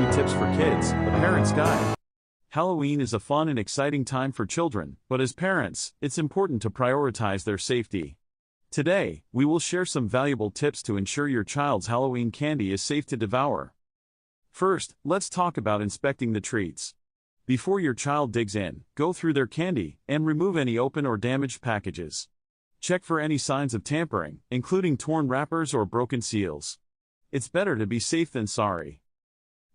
Spooky Tips for Kids, a Parent's Guide. Halloween is a fun and exciting time for children, but as parents, it's important to prioritize their safety. Today, we will share some valuable tips to ensure your child's Halloween candy is safe to devour. First, let's talk about inspecting the treats. Before your child digs in, go through their candy and remove any open or damaged packages. Check for any signs of tampering, including torn wrappers or broken seals. It's better to be safe than sorry.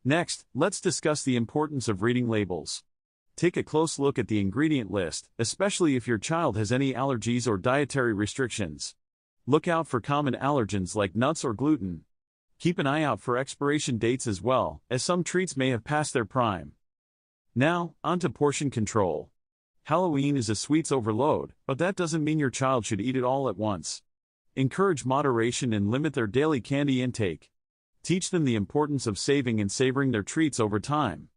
Next, let's discuss the importance of reading labels. Take a close look at the ingredient list, especially if your child has any allergies or dietary restrictions. Look out for common allergens like nuts or gluten. Keep an eye out for expiration dates as well, as some treats may have passed their prime. Now, onto portion control. Halloween is a sweets overload, but that doesn't mean your child should eat it all at once. Encourage moderation and limit their daily candy intake. Teach them the importance of saving and savoring their treats over time.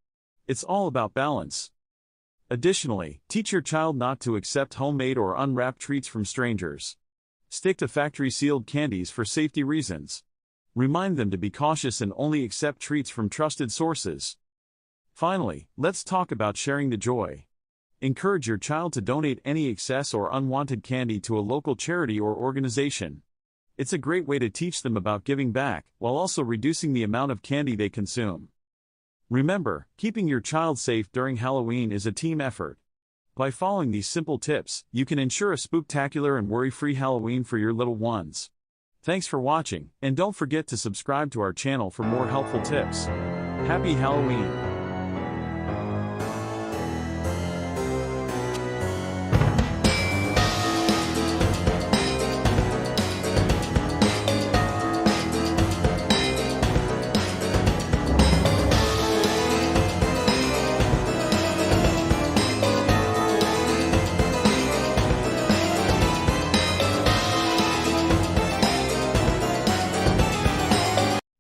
It's all about balance. Additionally, teach your child not to accept homemade or unwrapped treats from strangers. Stick to factory-sealed candies for safety reasons. Remind them to be cautious and only accept treats from trusted sources. Finally, let's talk about sharing the joy. Encourage your child to donate any excess or unwanted candy to a local charity or organization. It's a great way to teach them about giving back, while also reducing the amount of candy they consume. Remember, keeping your child safe during Halloween is a team effort. By following these simple tips, you can ensure a spooktacular and worry-free Halloween for your little ones. Thanks for watching, and don't forget to subscribe to our channel for more helpful tips. Happy Halloween!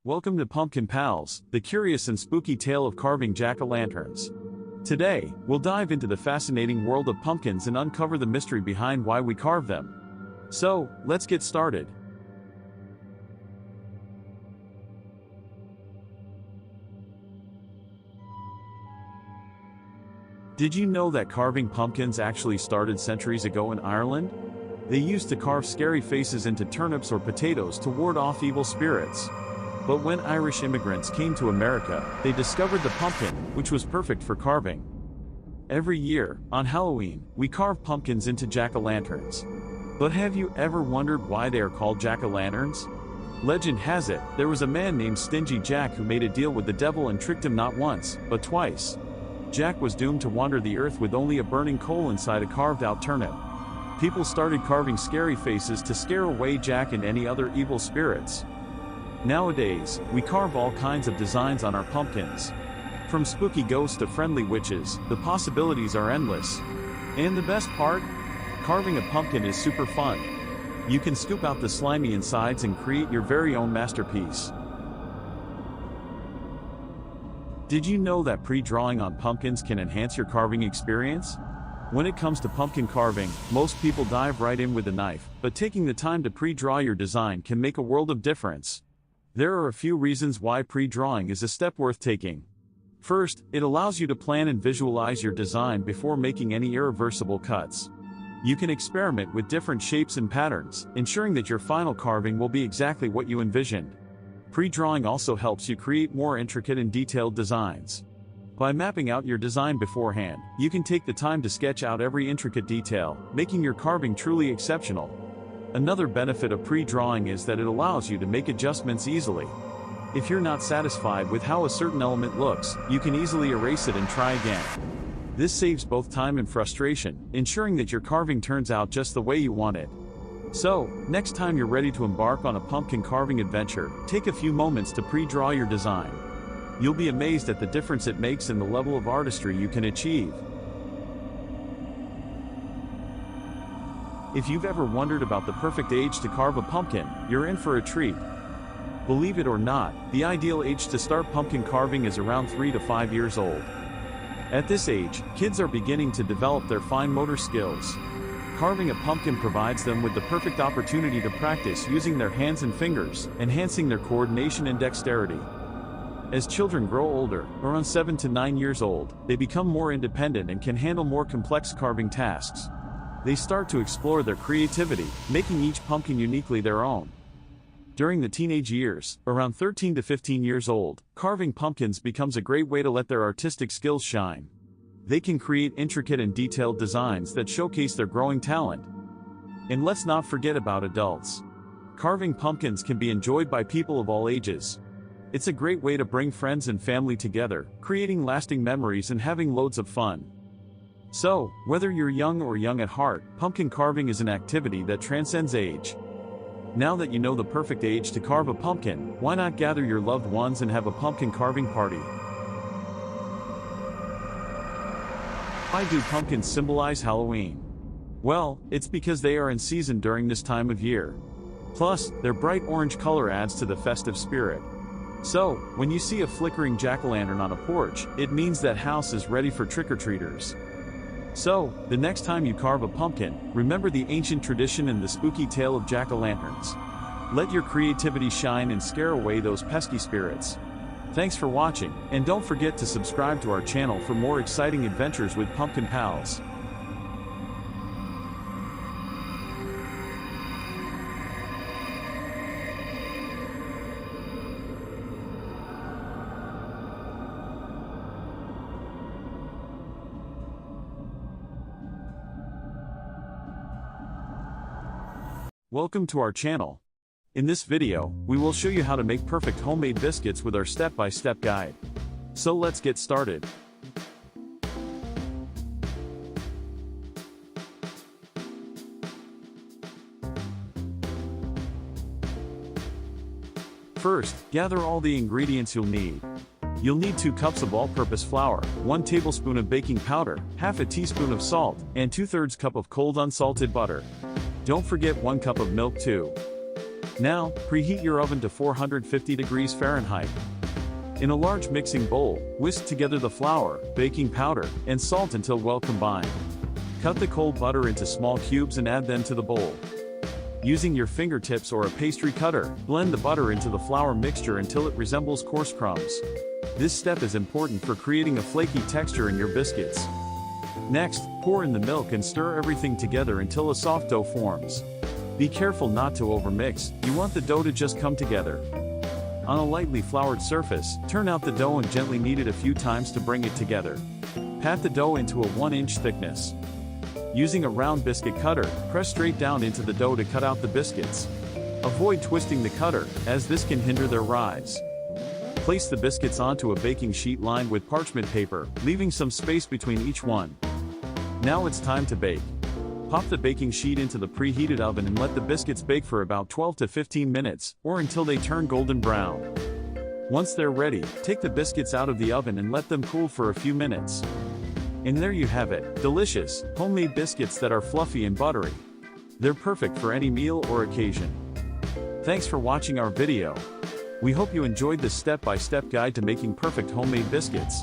Welcome to Pumpkin Pals, the curious and spooky tale of carving jack-o'-lanterns. Today, we'll dive into the fascinating world of pumpkins and uncover the mystery behind why we carve them. So, let's get started. Did you know that carving pumpkins actually started centuries ago in Ireland? They used to carve scary faces into turnips or potatoes to ward off evil spirits. But when Irish immigrants came to America, they discovered the pumpkin, which was perfect for carving. Every year, on Halloween, we carve pumpkins into jack-o'-lanterns. But have you ever wondered why they are called jack-o'-lanterns? Legend has it, there was a man named Stingy Jack who made a deal with the devil and tricked him not once, but twice. Jack was doomed to wander the earth with only a burning coal inside a carved-out turnip. People started carving scary faces to scare away Jack and any other evil spirits. Nowadays, we carve all kinds of designs on our pumpkins. From spooky ghosts to friendly witches, the possibilities are endless. And the best part? Carving a pumpkin is super fun. You can scoop out the slimy insides and create your very own masterpiece. Did you know that pre-drawing on pumpkins can enhance your carving experience? When it comes to pumpkin carving, most people dive right in with a knife, but taking the time to pre-draw your design can make a world of difference. There are a few reasons why pre-drawing is a step worth taking. First, it allows you to plan and visualize your design before making any irreversible cuts. You can experiment with different shapes and patterns, ensuring that your final carving will be exactly what you envisioned. Pre-drawing also helps you create more intricate and detailed designs. By mapping out your design beforehand, you can take the time to sketch out every intricate detail, making your carving truly exceptional. Another benefit of pre-drawing is that it allows you to make adjustments easily. If you're not satisfied with how a certain element looks, you can easily erase it and try again. This saves both time and frustration, ensuring that your carving turns out just the way you want it. So, next time you're ready to embark on a pumpkin carving adventure, take a few moments to pre-draw your design. You'll be amazed at the difference it makes in the level of artistry you can achieve. If you've ever wondered about the perfect age to carve a pumpkin, you're in for a treat. Believe it or not, the ideal age to start pumpkin carving is around 3 to 5 years old. At this age, kids are beginning to develop their fine motor skills. Carving a pumpkin provides them with the perfect opportunity to practice using their hands and fingers, enhancing their coordination and dexterity. As children grow older, around 7 to 9 years old, they become more independent and can handle more complex carving tasks. They start to explore their creativity, making each pumpkin uniquely their own. During the teenage years, around 13 to 15 years old, carving pumpkins becomes a great way to let their artistic skills shine. They can create intricate and detailed designs that showcase their growing talent. And let's not forget about adults. Carving pumpkins can be enjoyed by people of all ages. It's a great way to bring friends and family together, creating lasting memories and having loads of fun. So, whether you're young or young at heart, pumpkin carving is an activity that transcends age. Now that you know the perfect age to carve a pumpkin, why not gather your loved ones and have a pumpkin carving party? Why do pumpkins symbolize Halloween? Well, it's because they are in season during this time of year. Plus, their bright orange color adds to the festive spirit. So, when you see a flickering jack-o'-lantern on a porch, it means that house is ready for trick-or-treaters. So, the next time you carve a pumpkin, remember the ancient tradition and the spooky tale of jack-o'-lanterns. Let your creativity shine and scare away those pesky spirits. Thanks for watching, and don't forget to subscribe to our channel for more exciting adventures with Pumpkin Pals. Welcome to our channel. In this video, we will show you how to make perfect homemade biscuits with our step-by-step guide. So let's get started. First, gather all the ingredients you'll need. You'll need 2 cups of all-purpose flour, 1 tablespoon of baking powder, half a teaspoon of salt, and 2/3 cup of cold unsalted butter. Don't forget 1 cup of milk too. Now, preheat your oven to 450 degrees Fahrenheit. In a large mixing bowl, whisk together the flour, baking powder, and salt until well combined. Cut the cold butter into small cubes and add them to the bowl. Using your fingertips or a pastry cutter, blend the butter into the flour mixture until it resembles coarse crumbs. This step is important for creating a flaky texture in your biscuits. Next, pour in the milk and stir everything together until a soft dough forms. Be careful not to overmix, you want the dough to just come together. On a lightly floured surface, turn out the dough and gently knead it a few times to bring it together. Pat the dough into a 1-inch thickness. Using a round biscuit cutter, press straight down into the dough to cut out the biscuits. Avoid twisting the cutter, as this can hinder their rise. Place the biscuits onto a baking sheet lined with parchment paper, leaving some space between each one. Now it's time to bake. Pop the baking sheet into the preheated oven and let the biscuits bake for about 12 to 15 minutes, or until they turn golden brown. Once they're ready, take the biscuits out of the oven and let them cool for a few minutes. And there you have it, delicious, homemade biscuits that are fluffy and buttery. They're perfect for any meal or occasion. Thanks for watching our video. We hope you enjoyed this step-by-step guide to making perfect homemade biscuits.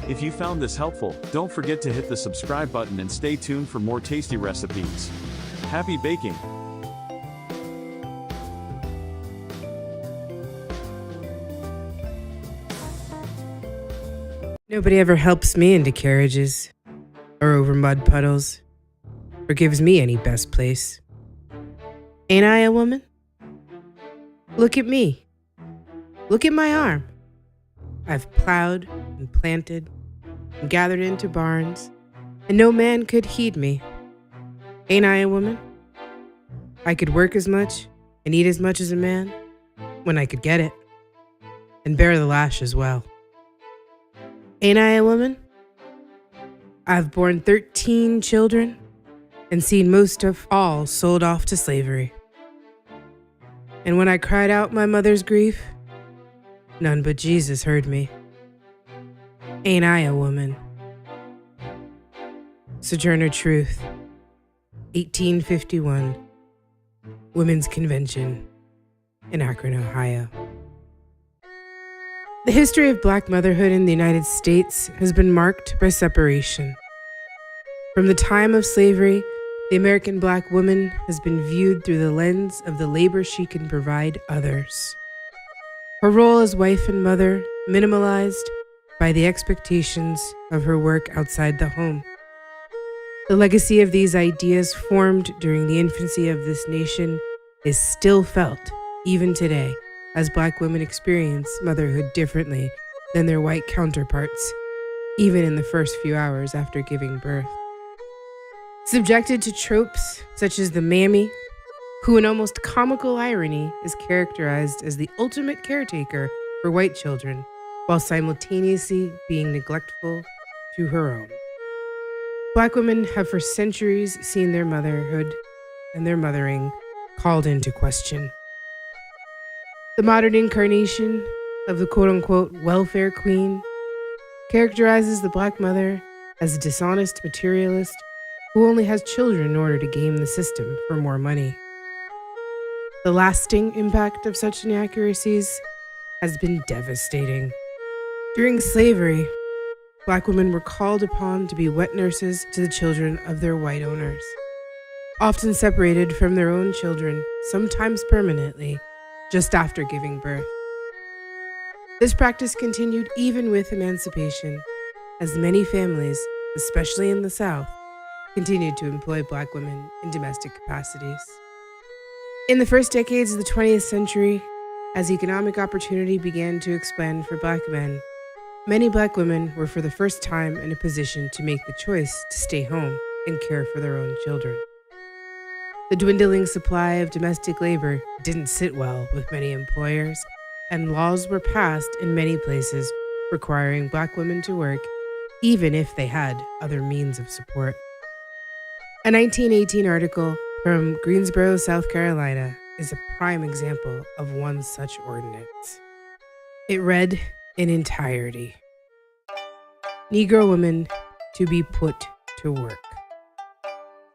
If you found this helpful, don't forget to hit the subscribe button and stay tuned for more tasty recipes. Happy baking! Nobody ever helps me into carriages, or over mud puddles, or gives me any best place. Ain't I a woman? Look at me. Look at my arm. I've plowed and planted and gathered into barns, and no man could heed me. Ain't I a woman? I could work as much and eat as much as a man when I could get it, and bear the lash as well. Ain't I a woman? I've borne 13 children and seen most of all sold off to slavery. And when I cried out my mother's grief, none but Jesus heard me. Ain't I a woman? Sojourner Truth, 1851, Women's Convention in Akron, Ohio. The history of black motherhood in the United States has been marked by separation. From the time of slavery, the American black woman has been viewed through the lens of the labor she can provide others. Her role as wife and mother minimalized by the expectations of her work outside the home. The legacy of these ideas formed during the infancy of this nation is still felt, even today, as Black women experience motherhood differently than their white counterparts, even in the first few hours after giving birth. Subjected to tropes such as the mammy, who in almost comical irony is characterized as the ultimate caretaker for white children, while simultaneously being neglectful to her own. Black women have for centuries seen their motherhood and their mothering called into question. The modern incarnation of the quote-unquote welfare queen characterizes the Black mother as a dishonest materialist who only has children in order to game the system for more money. The lasting impact of such inaccuracies has been devastating. During slavery, Black women were called upon to be wet nurses to the children of their white owners, often separated from their own children, sometimes permanently, just after giving birth. This practice continued even with emancipation, as many families, especially in the South, continued to employ Black women in domestic capacities. In the first decades of the 20th century, as economic opportunity began to expand for Black men, many Black women were for the first time in a position to make the choice to stay home and care for their own children. The dwindling supply of domestic labor didn't sit well with many employers, and laws were passed in many places requiring Black women to work, even if they had other means of support. A 1918 article from Greensboro, South Carolina, is a prime example of one such ordinance. It read in entirety: Negro women to be put to work.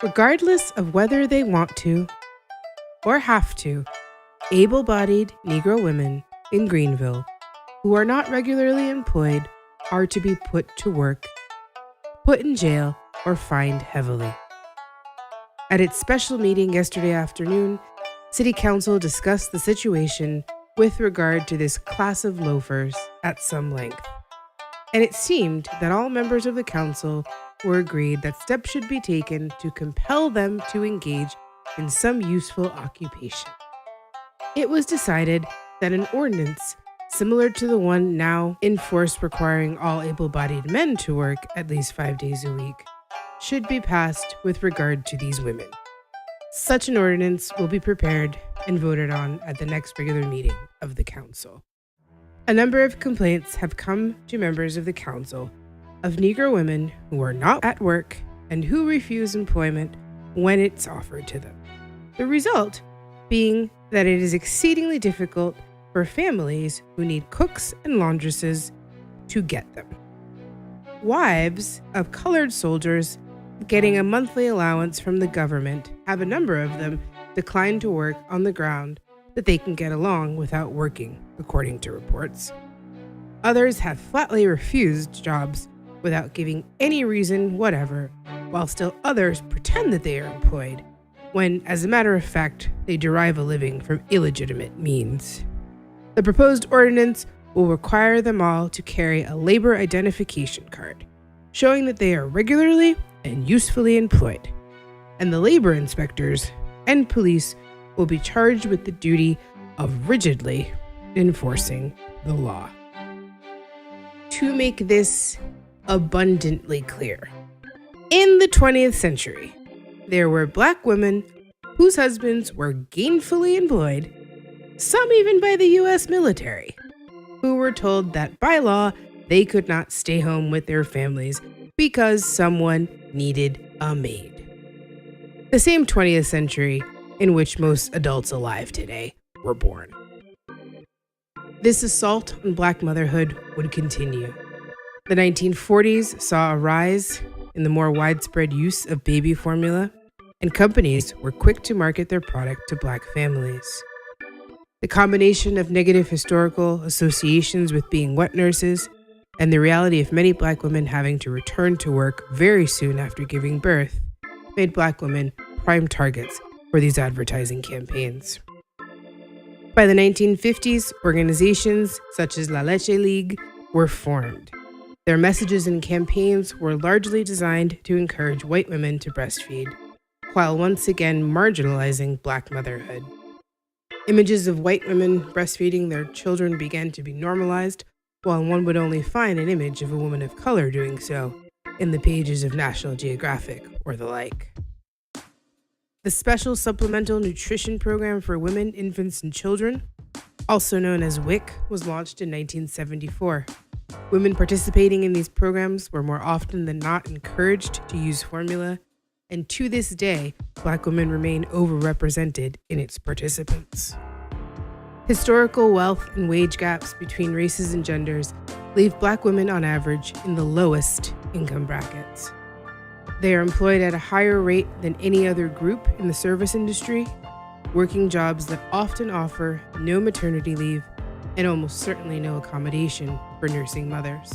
Regardless of whether they want to or have to, able-bodied Negro women in Greenville who are not regularly employed are to be put to work, put in jail, or fined heavily. At its special meeting yesterday afternoon, City Council discussed the situation with regard to this class of loafers at some length. And it seemed that all members of the council were agreed that steps should be taken to compel them to engage in some useful occupation. It was decided that an ordinance similar to the one now in force requiring all able-bodied men to work at least 5 days a week should be passed with regard to these women. Such an ordinance will be prepared and voted on at the next regular meeting of the council. A number of complaints have come to members of the council of Negro women who are not at work and who refuse employment when it's offered to them. The result being that it is exceedingly difficult for families who need cooks and laundresses to get them. Wives of colored soldiers getting a monthly allowance from the government have a number of them declined to work on the ground that they can get along without working, according to reports. Others have flatly refused jobs without giving any reason whatever, while still others pretend that they are employed, when, as a matter of fact, they derive a living from illegitimate means. The proposed ordinance will require them all to carry a labor identification card, showing that they are regularly and usefully employed, and the labor inspectors and police will be charged with the duty of rigidly enforcing the law. To make this abundantly clear, in the 20th century, there were Black women whose husbands were gainfully employed, some even by the U.S. military, who were told that by law they could not stay home with their families because someone needed a maid. The same 20th century in which most adults alive today were born. This assault on Black motherhood would continue. The 1940s saw a rise in the more widespread use of baby formula, and companies were quick to market their product to Black families. The combination of negative historical associations with being wet nurses and the reality of many Black women having to return to work very soon after giving birth made Black women prime targets for these advertising campaigns. By the 1950s, organizations such as La Leche League were formed. Their messages and campaigns were largely designed to encourage white women to breastfeed, while once again marginalizing Black motherhood. Images of white women breastfeeding their children began to be normalized, while one would only find an image of a woman of color doing so in the pages of National Geographic or the like. The Special Supplemental Nutrition Program for Women, Infants, and Children, also known as WIC, was launched in 1974. Women participating in these programs were more often than not encouraged to use formula, and to this day, Black women remain overrepresented in its participants. Historical wealth and wage gaps between races and genders leave Black women on average in the lowest income brackets. They are employed at a higher rate than any other group in the service industry, working jobs that often offer no maternity leave and almost certainly no accommodation for nursing mothers.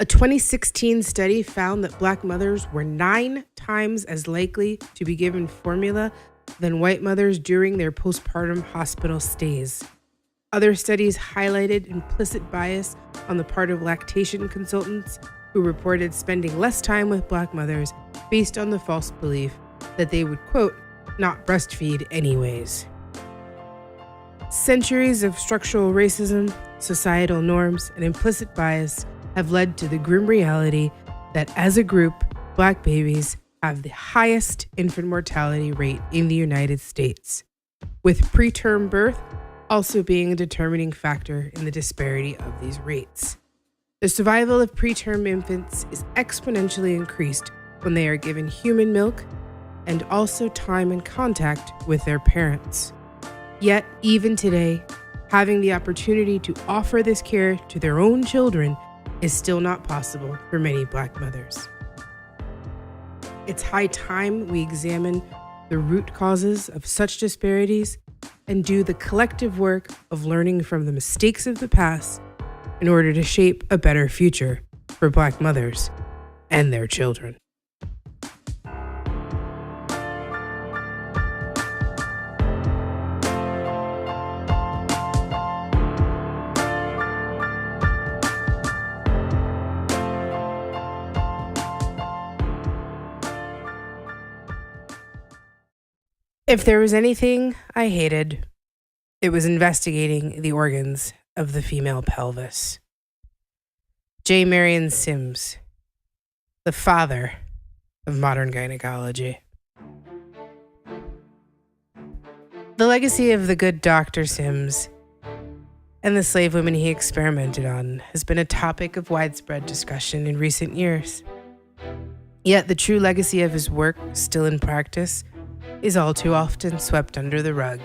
A 2016 study found that Black mothers were 9 times as likely to be given formula than white mothers during their postpartum hospital stays. Other studies highlighted implicit bias on the part of lactation consultants who reported spending less time with Black mothers based on the false belief that they would, quote, not breastfeed anyways. Centuries of structural racism, societal norms, and implicit bias have led to the grim reality that as a group, Black babies have the highest infant mortality rate in the United States, with preterm birth also being a determining factor in the disparity of these rates. The survival of preterm infants is exponentially increased when they are given human milk and also time and contact with their parents. Yet, even today, having the opportunity to offer this care to their own children is still not possible for many Black mothers. It's high time we examine the root causes of such disparities and do the collective work of learning from the mistakes of the past in order to shape a better future for Black mothers and their children. If there was anything I hated, it was investigating the organs of the female pelvis. J. Marion Sims, the father of modern gynecology. The legacy of the good Dr. Sims and the slave women he experimented on has been a topic of widespread discussion in recent years. Yet the true legacy of his work, still in practice, is all too often swept under the rug.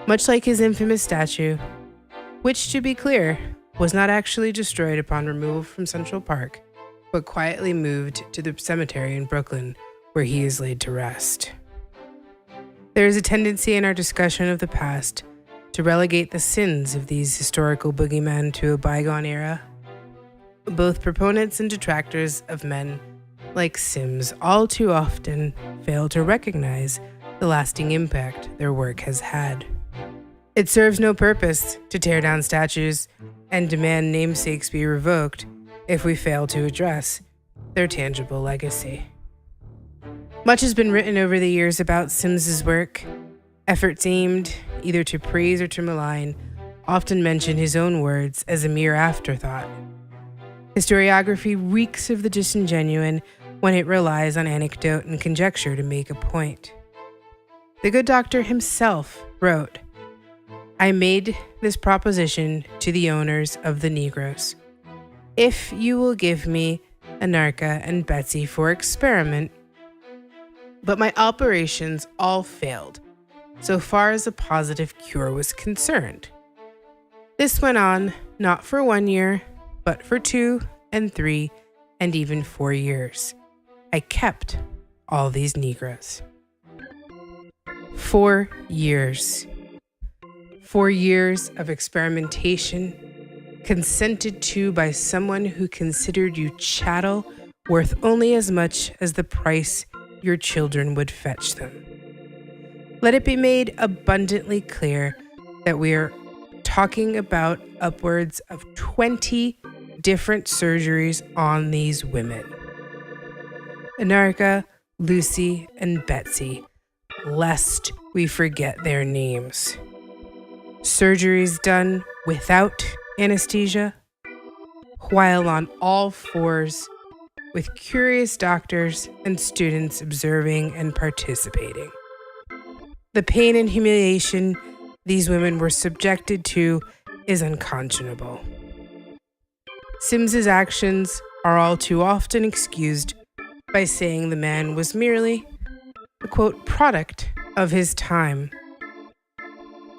Much like his infamous statue, which, to be clear, was not actually destroyed upon removal from Central Park, but quietly moved to the cemetery in Brooklyn, where he is laid to rest. There is a tendency in our discussion of the past to relegate the sins of these historical boogeymen to a bygone era. Both proponents and detractors of men like Sims all too often fail to recognize the lasting impact their work has had. It serves no purpose to tear down statues and demand namesakes be revoked if we fail to address their tangible legacy. Much has been written over the years about Sims's work. Efforts aimed either to praise or to malign often mention his own words as a mere afterthought. Historiography reeks of the disingenuine when it relies on anecdote and conjecture to make a point. The good doctor himself wrote, "I made this proposition to the owners of the Negroes. If you will give me Anarcha and Betsy for experiment, but my operations all failed, so far as a positive cure was concerned. This went on not for 1 year, but for 2 and 3 and even 4 years. I kept all these Negroes." 4 years. 4 years of experimentation, consented to by someone who considered you chattel worth only as much as the price your children would fetch them. Let it be made abundantly clear that we're talking about upwards of 20 different surgeries on these women. Anarcha, Lucy, and Betsy, lest we forget their names. Surgeries done without anesthesia, while on all fours, with curious doctors and students observing and participating. The pain and humiliation these women were subjected to is unconscionable. Sims's actions are all too often excused by saying the man was merely a, quote, product of his time.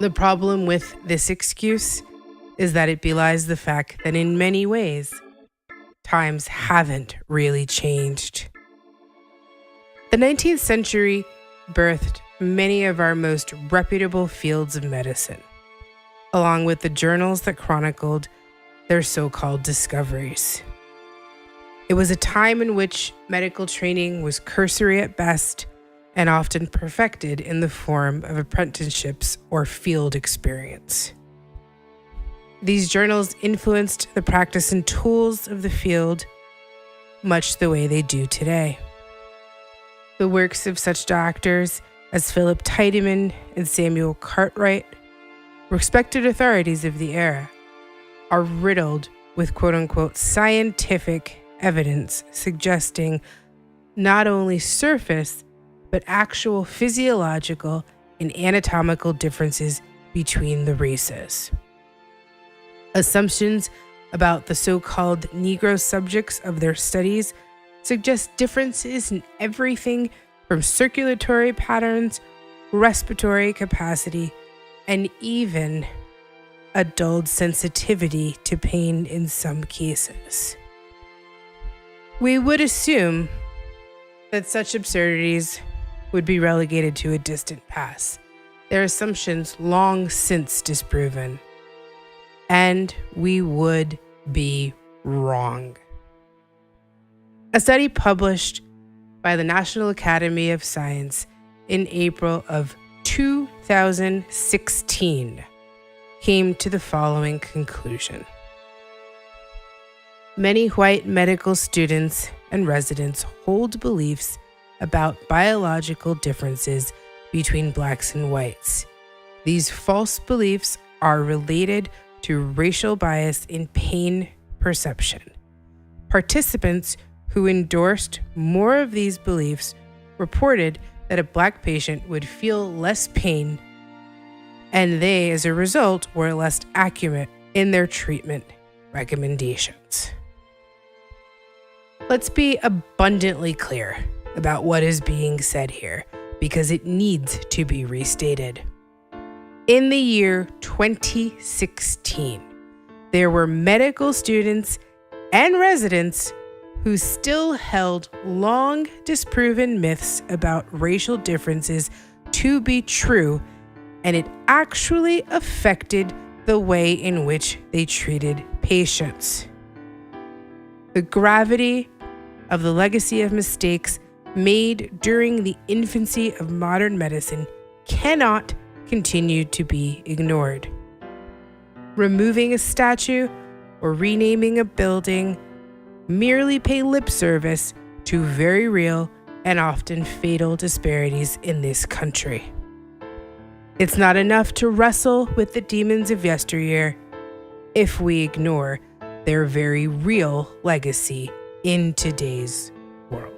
The problem with this excuse is that it belies the fact that in many ways, times haven't really changed. The 19th century birthed many of our most reputable fields of medicine, along with the journals that chronicled their so-called discoveries. It was a time in which medical training was cursory at best and often perfected in the form of apprenticeships or field experience. These journals influenced the practice and tools of the field much the way they do today. The works of such doctors as Philip Tiedemann and Samuel Cartwright, respected authorities of the era, are riddled with quote-unquote scientific evidence suggesting not only surface but actual physiological and anatomical differences between the races. Assumptions about the so-called Negro subjects of their studies suggest differences in everything from circulatory patterns, respiratory capacity, and even a dulled sensitivity to pain in some cases. We would assume that such absurdities would be relegated to a distant past, their assumptions long since disproven, and we would be wrong. A study published by the National Academy of Science in April of 2016 came to the following conclusion. Many white medical students and residents hold beliefs about biological differences between blacks and whites. These false beliefs are related to racial bias in pain perception. Participants who endorsed more of these beliefs reported that a black patient would feel less pain, and they, as a result, were less accurate in their treatment recommendations. Let's be abundantly clear about what is being said here, because it needs to be restated. In the year 2016, there were medical students and residents who still held long disproven myths about racial differences to be true, and it actually affected the way in which they treated patients. The gravity of the legacy of mistakes made during the infancy of modern medicine cannot continue to be ignored. Removing a statue or renaming a building merely pay lip service to very real and often fatal disparities in this country. It's not enough to wrestle with the demons of yesteryear if we ignore their very real legacy in today's world.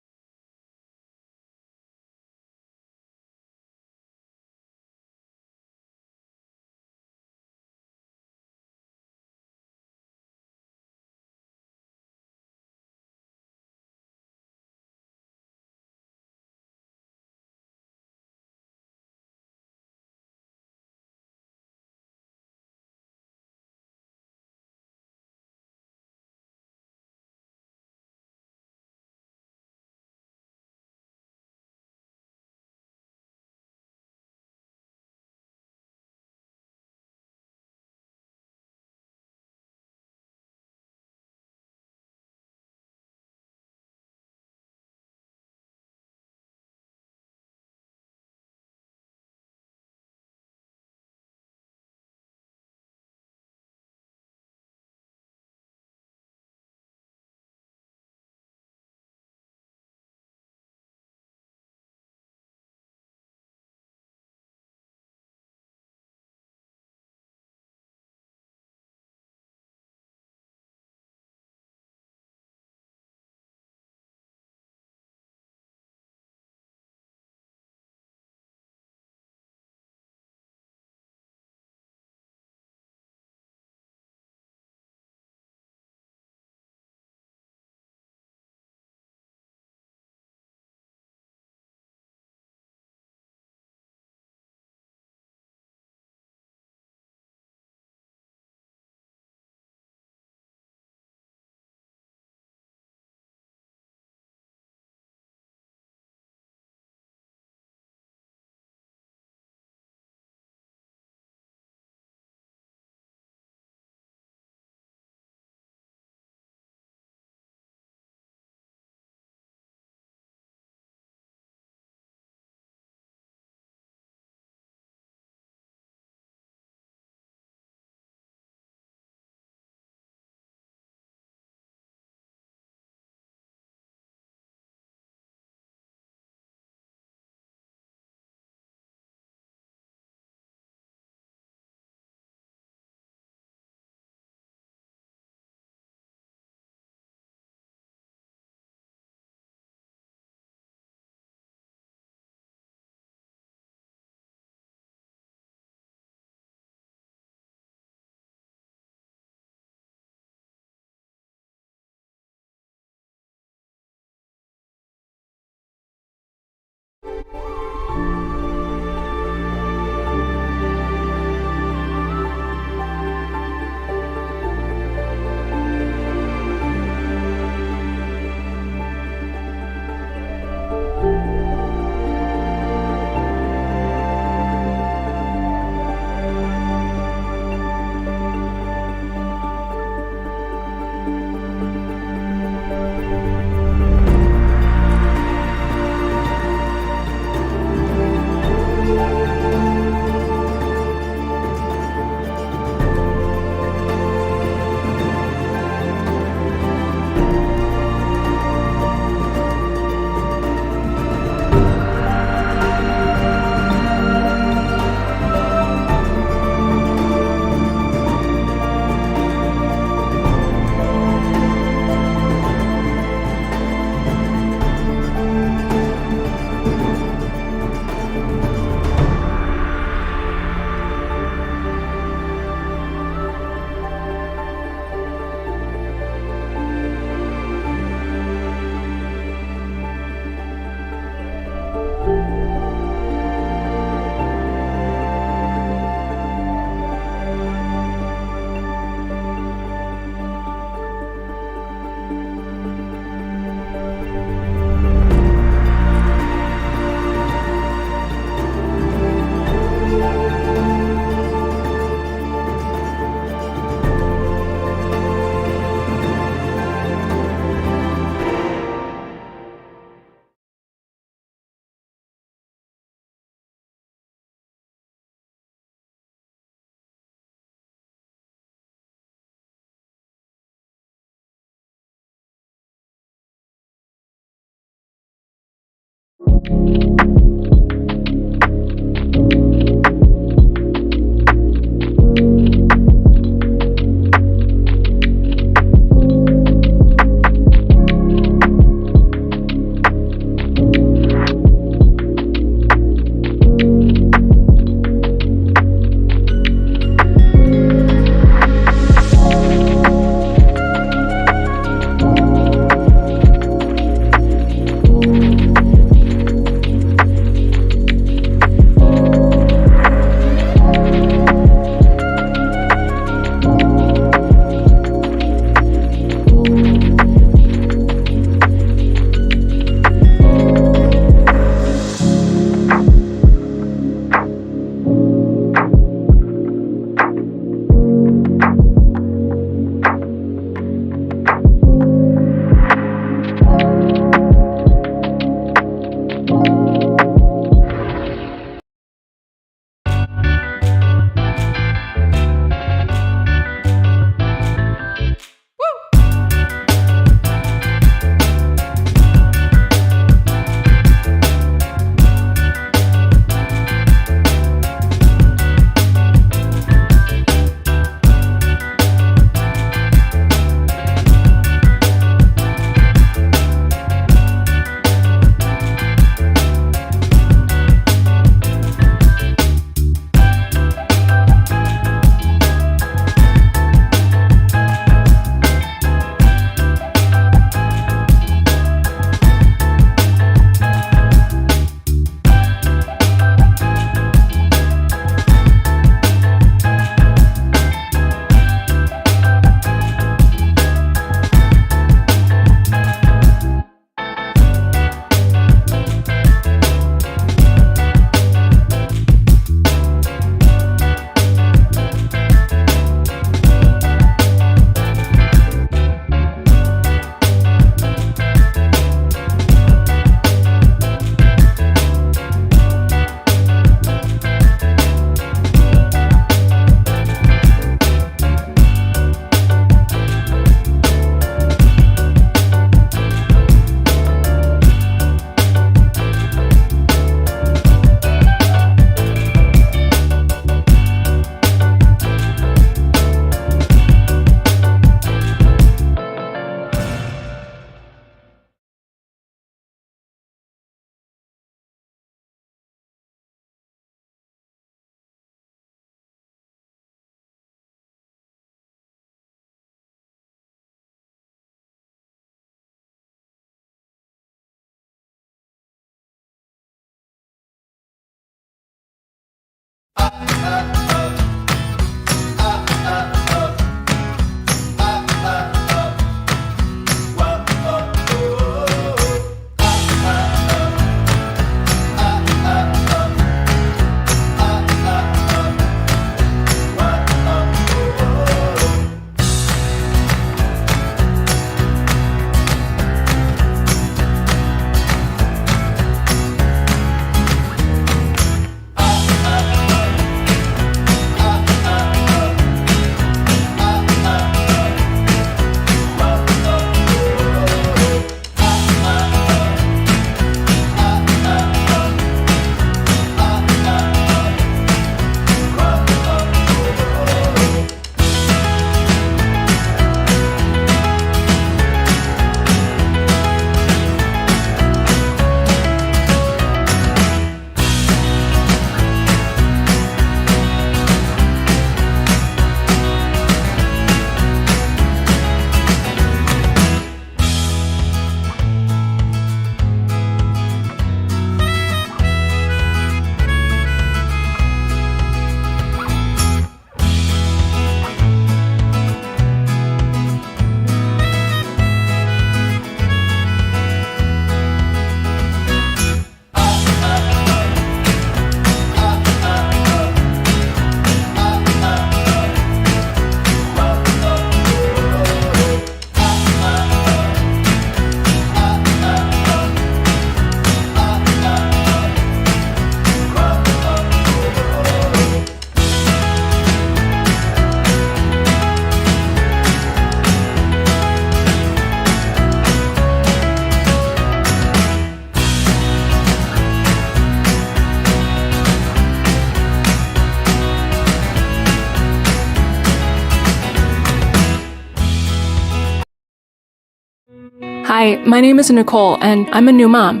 Hi, my name is Nicole, and I'm a new mom.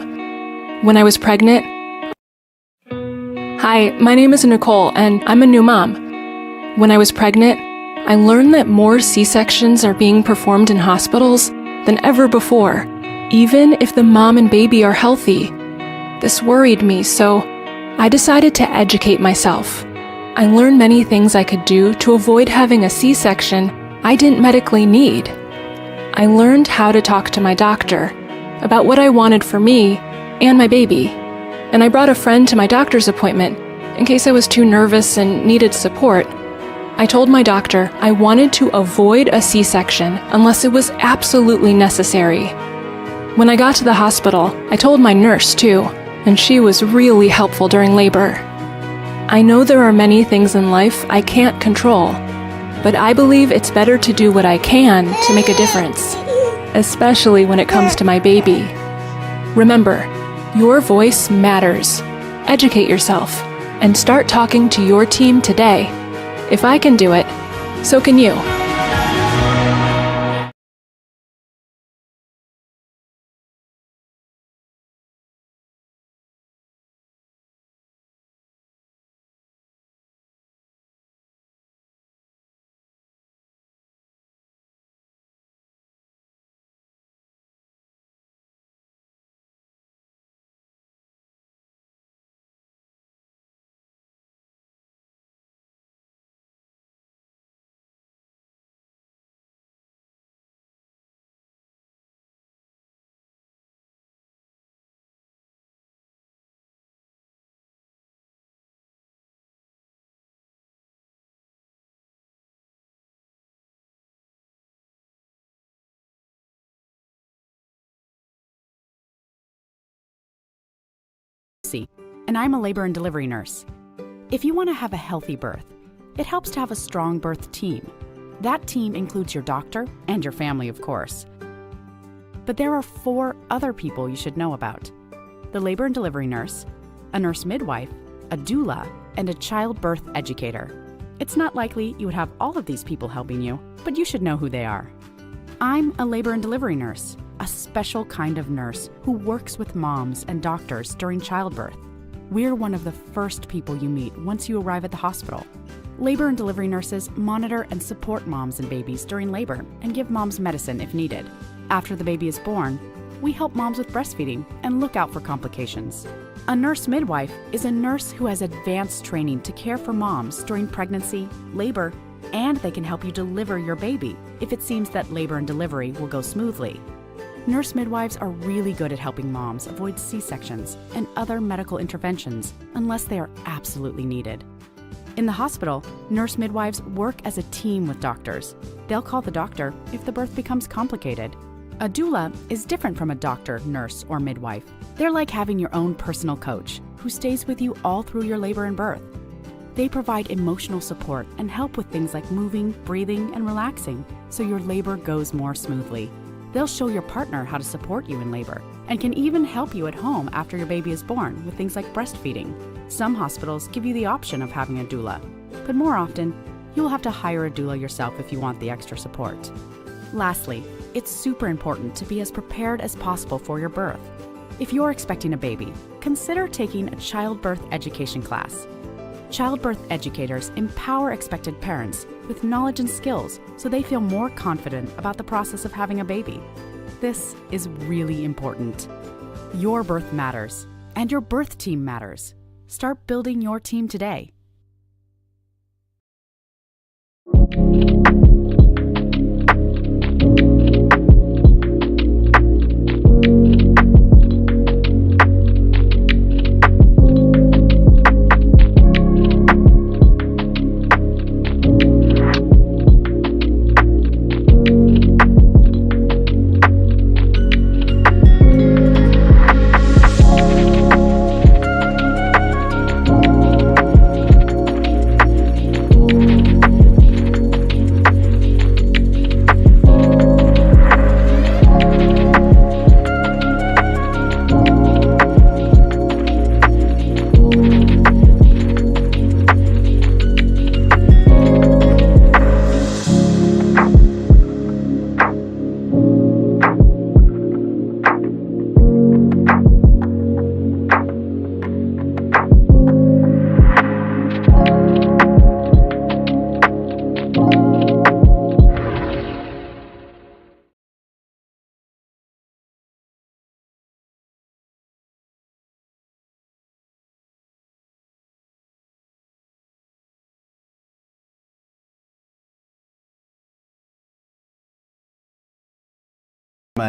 When I was pregnant... Hi, my name is Nicole, and I'm a new mom. When I was pregnant, I learned that more C-sections are being performed in hospitals than ever before, even if the mom and baby are healthy. This worried me, so I decided to educate myself. I learned many things I could do to avoid having a C-section I didn't medically need. I learned how to talk to my doctor about what I wanted for me and my baby, and I brought a friend to my doctor's appointment in case I was too nervous and needed support. I told my doctor I wanted to avoid a C-section unless it was absolutely necessary. When I got to the hospital, I told my nurse too, and she was really helpful during labor. I know there are many things in life I can't control, but I believe it's better to do what I can to make a difference, especially when it comes to my baby. Remember, your voice matters. Educate yourself and start talking to your team today. If I can do it, so can you. And I'm a labor and delivery nurse. If you want to have a healthy birth, it helps to have a strong birth team. That team includes your doctor and your family, of course. But there are 4 other people you should know about: the labor and delivery nurse, a nurse midwife, a doula, and a childbirth educator. It's not likely you would have all of these people helping you, but you should know who they are. I'm a labor and delivery nurse, a special kind of nurse who works with moms and doctors during childbirth. We're one of the first people you meet once you arrive at the hospital. Labor and delivery nurses monitor and support moms and babies during labor and give moms medicine if needed. After the baby is born, we help moms with breastfeeding and look out for complications. A nurse midwife is a nurse who has advanced training to care for moms during pregnancy, labor, and they can help you deliver your baby if it seems that labor and delivery will go smoothly. Nurse midwives are really good at helping moms avoid C-sections and other medical interventions unless they are absolutely needed. In the hospital, nurse midwives work as a team with doctors. They'll call the doctor if the birth becomes complicated. A doula is different from a doctor, nurse, or midwife. They're like having your own personal coach who stays with you all through your labor and birth. They provide emotional support and help with things like moving, breathing, and relaxing so your labor goes more smoothly. They'll show your partner how to support you in labor and can even help you at home after your baby is born with things like breastfeeding. Some hospitals give you the option of having a doula, but more often, you'll have to hire a doula yourself if you want the extra support. Lastly, it's super important to be as prepared as possible for your birth. If you're expecting a baby, consider taking a childbirth education class. Childbirth educators empower expected parents with knowledge and skills so they feel more confident about the process of having a baby. This is really important. Your birth matters, and your birth team matters. Start building your team today.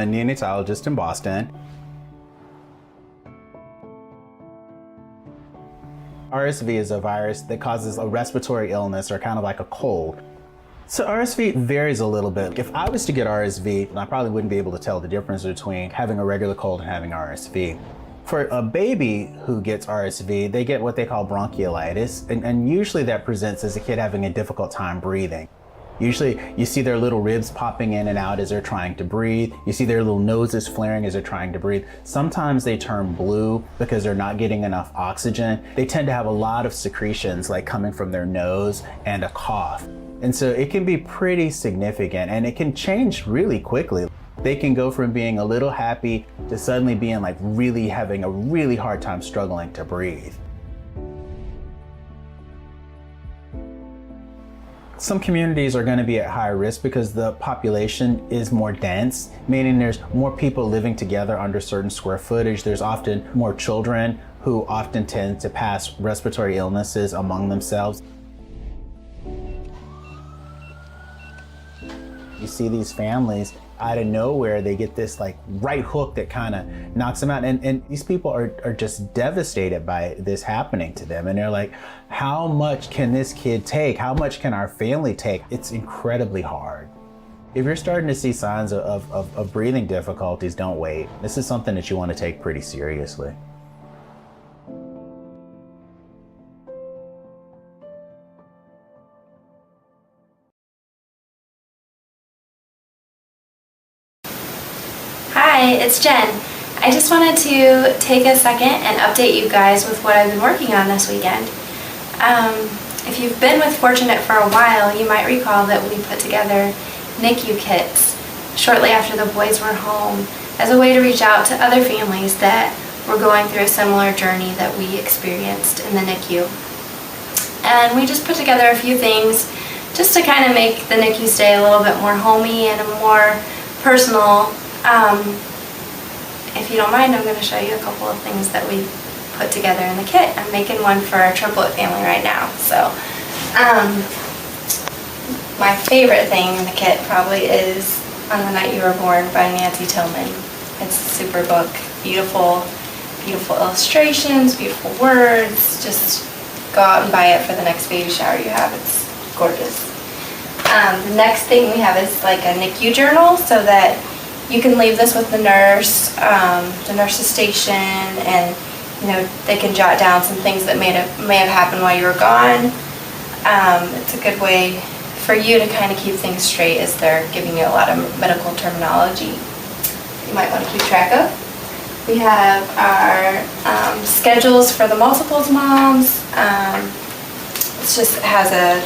a neonatologist in Boston. RSV is a virus that causes a respiratory illness or kind of like a cold. So RSV varies a little bit. If I was to get RSV, I probably wouldn't be able to tell the difference between having a regular cold and having RSV. For a baby who gets RSV, they get what they call bronchiolitis, and usually that presents as a kid having a difficult time breathing. Usually you see their little ribs popping in and out as they're trying to breathe. You see their little noses flaring as they're trying to breathe. Sometimes they turn blue because they're not getting enough oxygen. They tend to have a lot of secretions like coming from their nose and a cough. And so it can be pretty significant, and it can change really quickly. They can go from being a little happy to suddenly being like really having a really hard time struggling to breathe. Some communities are going to be at higher risk because the population is more dense, meaning there's more people living together under certain square footage. There's often more children who often tend to pass respiratory illnesses among themselves. You see these families out of nowhere, they get this like right hook that kind of knocks them out, and these people are just devastated by this happening to them, and they're like, how much can this kid take? How much can our family take? It's incredibly hard. If you're starting to see signs of breathing difficulties, don't wait. This is something that you want to take pretty seriously. Hi, it's Jen. I just wanted to take a second and update you guys with what I've been working on this weekend. If you've been with Fortunate for a while, you might recall that we put together NICU kits shortly after the boys were home as a way to reach out to other families that were going through a similar journey that we experienced in the NICU. And we just put together a few things just to kind of make the NICU stay a little bit more homey and a more personal. If you don't mind, I'm going to show you a couple of things that we put together in the kit. I'm making one for our triplet family right now. So, my favorite thing in the kit probably is On the Night You Were Born by Nancy Tillman. It's a super book. Beautiful, beautiful illustrations, beautiful words. Just go out and buy it for the next baby shower you have. It's gorgeous. The next thing we have is like a NICU journal, so that you can leave this with the nurse's station, and they can jot down some things that may have happened while you were gone. It's a good way for you to kind of keep things straight as they're giving you a lot of medical terminology you might want to keep track of. We have our schedules for the multiples moms. It has a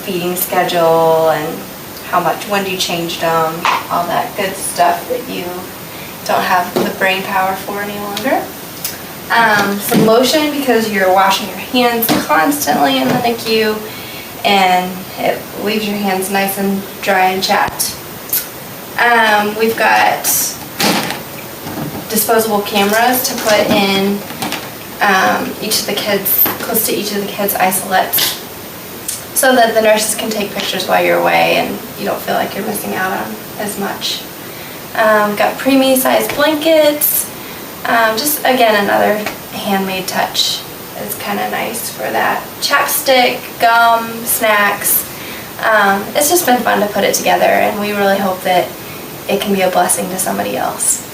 feeding schedule and how much, when do you change them, all that good stuff that you don't have the brain power for any longer. Some lotion, because you're washing your hands constantly in the NICU, and it leaves your hands nice and dry and chapped. We've got disposable cameras to put in close to each of the kids' isolates, so that the nurses can take pictures while you're away and you don't feel like you're missing out on as much. Got preemie sized blankets. Just again, another handmade touch. It's kind of nice for that. Chapstick, gum, snacks. It's just been fun to put it together, and we really hope that it can be a blessing to somebody else.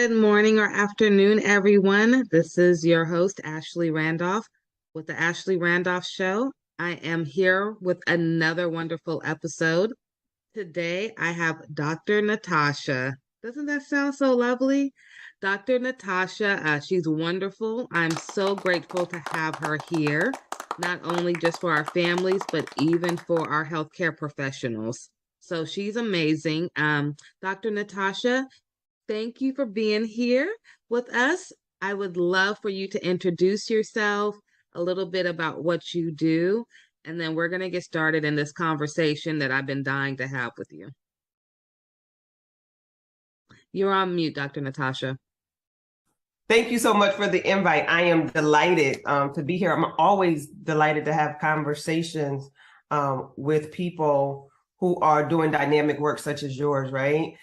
Good morning or afternoon, everyone. This is your host, Ashley Randolph, with the Ashley Randolph Show. I am here with another wonderful episode. Today, I have Dr. Natasha. Doesn't that sound so lovely? Dr. Natasha, she's wonderful. I'm so grateful to have her here, not only just for our families, but even for our healthcare professionals. So she's amazing. Dr. Natasha, thank you for being here with us. I would love for you to introduce yourself, a little bit about what you do, and then we're going to get started in this conversation that I've been dying to have with you. You're on mute, Dr. Natasha. Thank you so much for the invite. I am delighted to be here. I'm always delighted to have conversations with people who are doing dynamic work such as yours, right?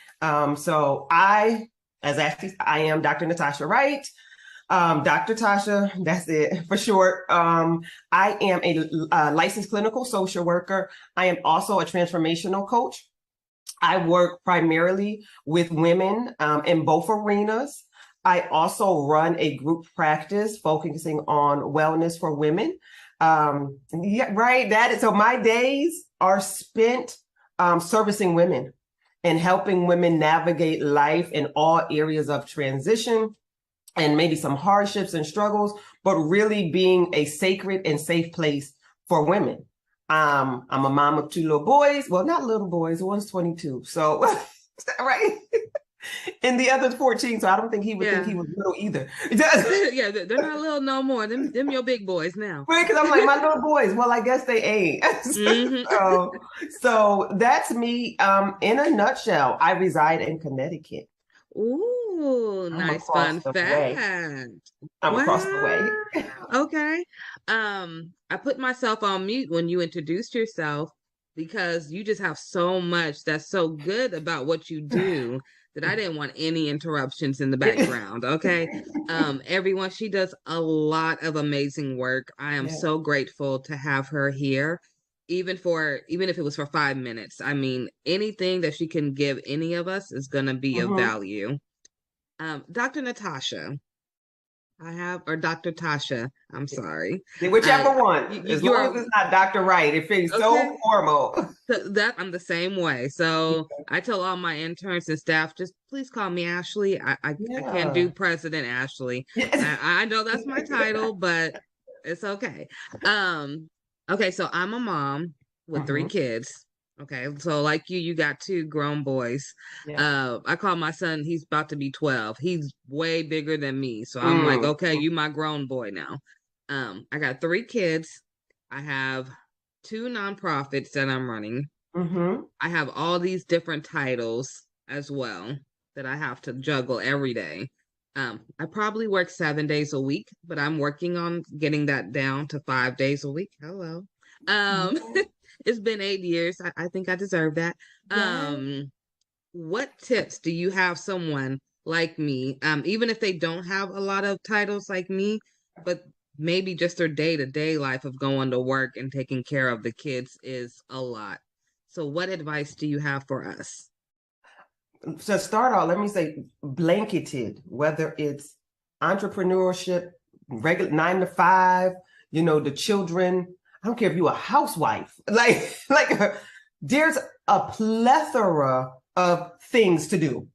So I am Dr. Natasha Wright. Dr. Tasha, that's it for short. I am a licensed clinical social worker. I am also a transformational coach. I work primarily with women in both arenas. I also run a group practice focusing on wellness for women. So my days are spent servicing women and helping women navigate life in all areas of transition and maybe some hardships and struggles, but really being a sacred and safe place for women. I'm a mom of 2 little boys. Well, not little boys. One's 22. So, right. And the other's 14. So I don't think he would think he was little either. Yeah, they're not little no more. Them your big boys now. Right, because I'm like, my little boys. Well, I guess they ain't. So that's me. In a nutshell, I reside in Connecticut. Ooh, nice fun fact. I'm across the way. Okay. I put myself on mute when you introduced yourself because you just have so much that's so good about what you do that I didn't want any interruptions in the background. Okay. Everyone, she does a lot of amazing work. I am so grateful to have her here, even if it was for 5 minutes. I mean, anything that she can give any of us is going to be of value. Dr. Natasha, or Dr. Tasha, I'm sorry. Whichever one. As long as it's not Dr. Wright, it feels so formal. That I'm the same way. So I tell all my interns and staff, just please call me Ashley. I can't do President Ashley. I know that's my title, but it's okay. Okay, so I'm a mom with 3 kids. Okay, so like you got 2 grown boys. I call my son, he's about to be 12. He's way bigger than me. So I'm like, okay, you my grown boy now. I got 3 kids. I have 2 nonprofits that I'm running. I have all these different titles as well that I have to juggle every day. I probably work 7 days a week, but I'm working on getting that down to 5 days a week. Hello. It's been 8 years. I think I deserve that. What tips do you have someone like me, even if they don't have a lot of titles like me, but maybe just their day-to-day life of going to work and taking care of the kids is a lot. So what advice do you have for us? To start off, let me say blanketed, whether it's entrepreneurship, regular 9 to 5, the children. I don't care if you're a housewife, like there's a plethora of things to do.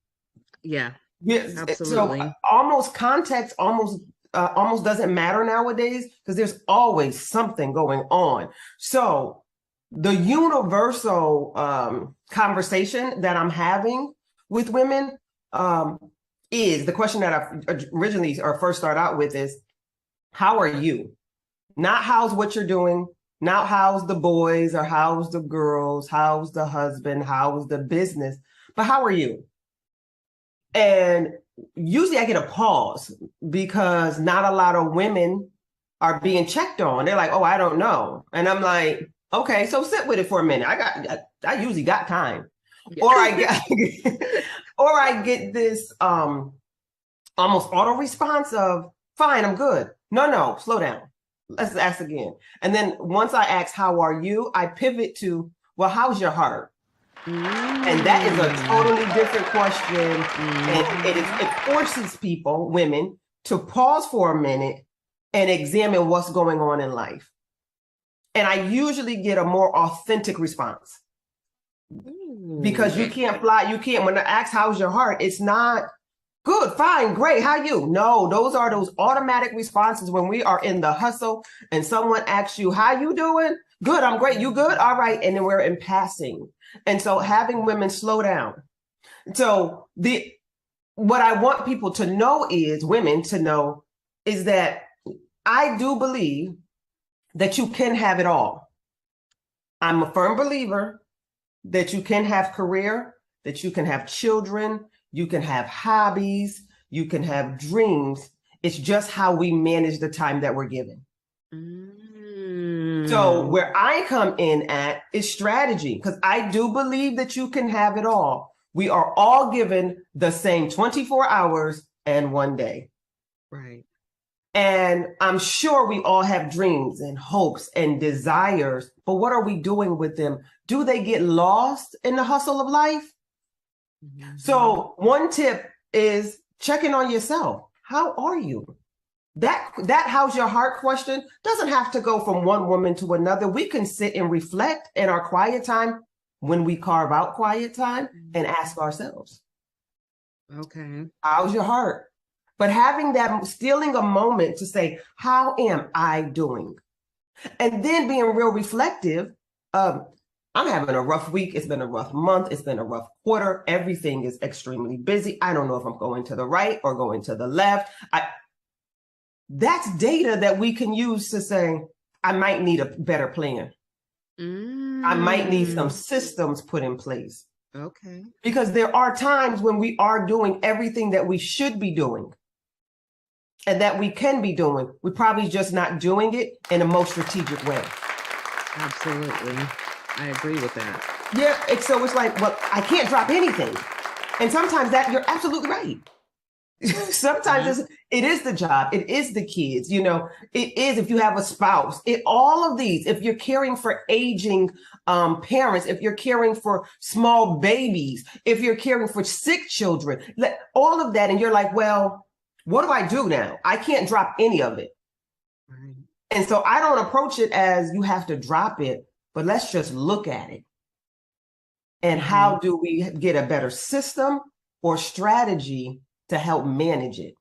Yeah, absolutely. So almost context almost doesn't matter nowadays because there's always something going on. So the universal conversation that I'm having with women is the question that I originally or first start out with is, how are you? Not how's what you're doing. Not how's the boys or how's the girls, how's the husband, how's the business, but how are you? And usually I get a pause because not a lot of women are being checked on. They're like, oh, I don't know. And I'm like, okay, so sit with it for a minute. I usually got time. Yeah. Or I get this almost auto response of, fine, I'm good. No, slow down. Let's ask again. And then once I ask, how are you? I pivot to, well, how's your heart? And that is a totally different question. And it forces people, women, to pause for a minute and examine what's going on in life. And I usually get a more authentic response. Because you can't fly, when I ask how's your heart, it's not good, fine, great, how you? No, those are those automatic responses when we are in the hustle and someone asks you, how you doing? Good, I'm great, you good? All right, and then we're in passing. And so having women slow down. So what I want people to know is, women to know, is that I do believe that you can have it all. I'm a firm believer that you can have career, that you can have children, you can have hobbies, you can have dreams. It's just how we manage the time that we're given. So where I come in at is strategy, because I do believe that you can have it all. We are all given the same 24 hours and 1 day. Right. And I'm sure we all have dreams and hopes and desires, but what are we doing with them? Do they get lost in the hustle of life? So one tip is checking on yourself. How are you? That how's your heart question doesn't have to go from one woman to another. We can sit and reflect in our quiet time when we carve out quiet time and ask ourselves, Okay. how's your heart? But having that, stealing a moment to say, how am I doing? And then being real reflective. I'm having a rough week. It's been a rough month. It's been a rough quarter. Everything is extremely busy. I don't know if I'm going to the right or going to the left. That's data that we can use to say, I might need a better plan. I might need some systems put in place. Okay. Because there are times when we are doing everything that we should be doing and that we can be doing. We're probably just not doing it in a most strategic way. Absolutely. I agree with that. Yeah. So it's like, well, I can't drop anything. And sometimes you're absolutely right. Sometimes it is the job. It is the kids. It is if you have a spouse. All of these, if you're caring for aging parents, if you're caring for small babies, if you're caring for sick children, all of that. And you're like, well, what do I do now? I can't drop any of it. Right. And so I don't approach it as you have to drop it, but let's just look at it. And how do we get a better system or strategy to help manage it?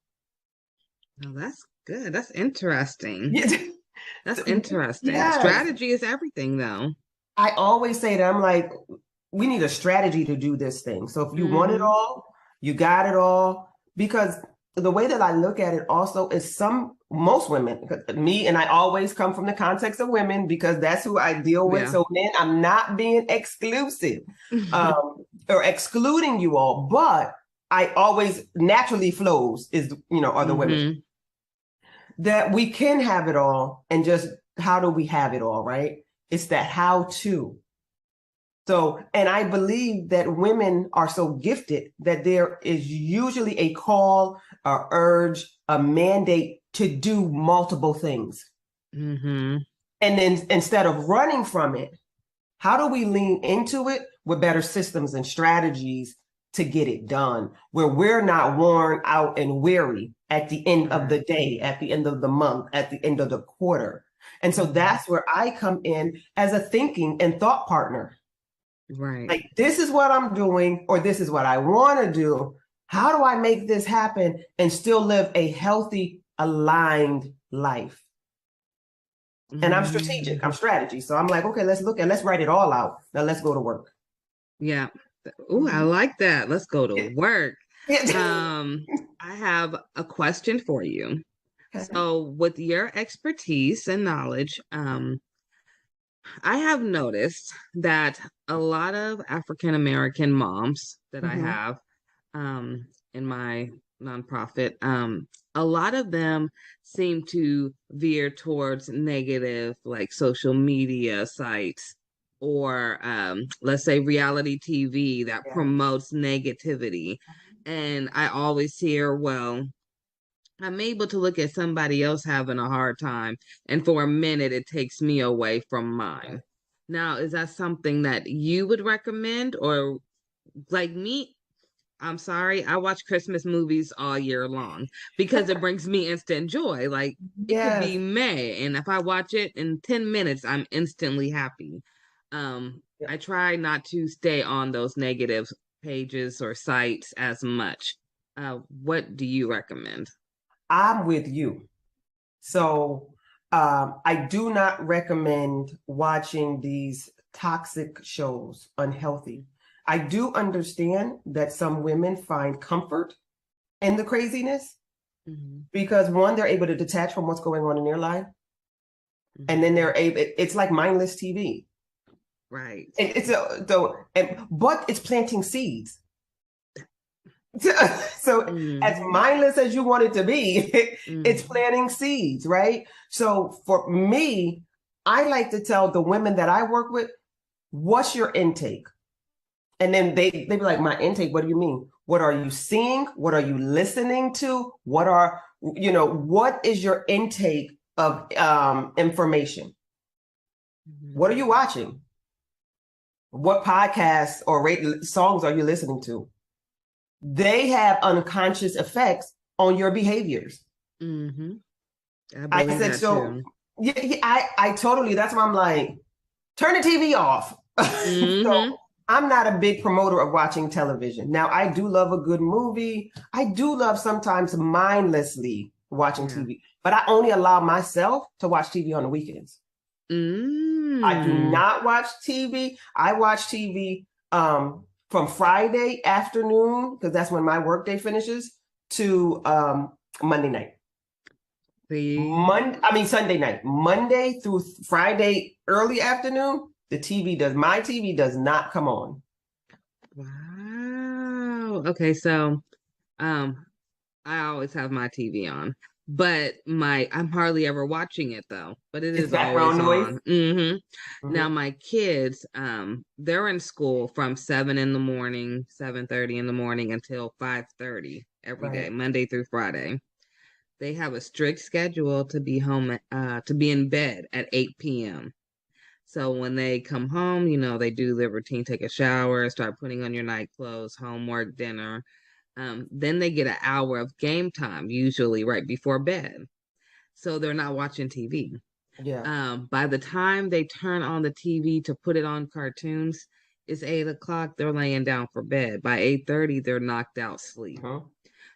Oh, that's good. That's interesting. Yeah. That's interesting. Yes. Strategy is everything, though. I always say that I'm like, we need a strategy to do this thing. So if you want it all, you got it all. Because the way that I look at it also is most women, me, and I always come from the context of women because that's who I deal with. Yeah. So men, I'm not being exclusive or excluding you all, but I always naturally flows are the women. That we can have it all, and just how do we have it all, right? It's that how to. So, and I believe that women are so gifted that there is usually a call, a urge, a mandate to do multiple things. And then instead of running from it, how do we lean into it with better systems and strategies to get it done, where we're not worn out and weary at the end of the day, at the end of the month, at the end of the quarter. And so that's where I come in as a thinking and thought partner. Right. Like, this is what I'm doing, or this is what I want to do. How do I make this happen and still live a healthy, aligned life? And I'm strategic, I'm strategy. So I'm like, okay, let's write it all out. Now let's go to work. Yeah. Oh, I like that. Let's go to work. Yeah. I have a question for you. Okay. So with your expertise and knowledge, I have noticed that a lot of African American moms that I have in my nonprofit, a lot of them seem to veer towards negative, like social media sites or let's say reality TV that promotes negativity. And I always hear, well, I'm able to look at somebody else having a hard time, and for a minute, it takes me away from mine. Now, is that something that you would recommend, or like me? I'm sorry, I watch Christmas movies all year long because it brings me instant joy. Like it could Yes. be May, and if I watch it in 10 minutes, I'm instantly happy. I try not to stay on those negative pages or sites as much. What do you recommend? I'm with you. So I do not recommend watching these toxic shows, unhealthy. I do understand that some women find comfort in the craziness because one, they're able to detach from what's going on in their life. And then they're able, it's like mindless TV. Right. But it's planting seeds. So as mindless as you want it to be, it's planting seeds, right? So for me, I like to tell the women that I work with, what's your intake? And then they be like, my intake, what do you mean? What are you seeing? What are you listening to? What is your intake of information? What are you watching? What podcasts or songs are you listening to? They have unconscious effects on your behaviors. I said so. Too. Yeah, I totally. That's why I'm like, turn the TV off. So I'm not a big promoter of watching television. Now, I do love a good movie. I do love sometimes mindlessly watching TV, but I only allow myself to watch TV on the weekends. I do not watch TV. I watch TV from Friday afternoon, because that's when my workday finishes, to Monday night. Sunday night. Monday through Friday early afternoon, my TV does not come on. Wow. Okay, so I always have my TV on, but I'm hardly ever watching it though. But it is always on. Now my kids, they're in school from 7:30 in the morning until 5:30 every day, Monday through Friday. They have a strict schedule to be home, to be in bed at 8 p.m. So when they come home, they do their routine, take a shower, start putting on your night clothes, homework, dinner. Then they get an hour of game time, usually right before bed. So they're not watching TV. By the time they turn on the TV to put it on cartoons, it's 8 o'clock. They're laying down for bed. By 8:30, they're knocked out sleep.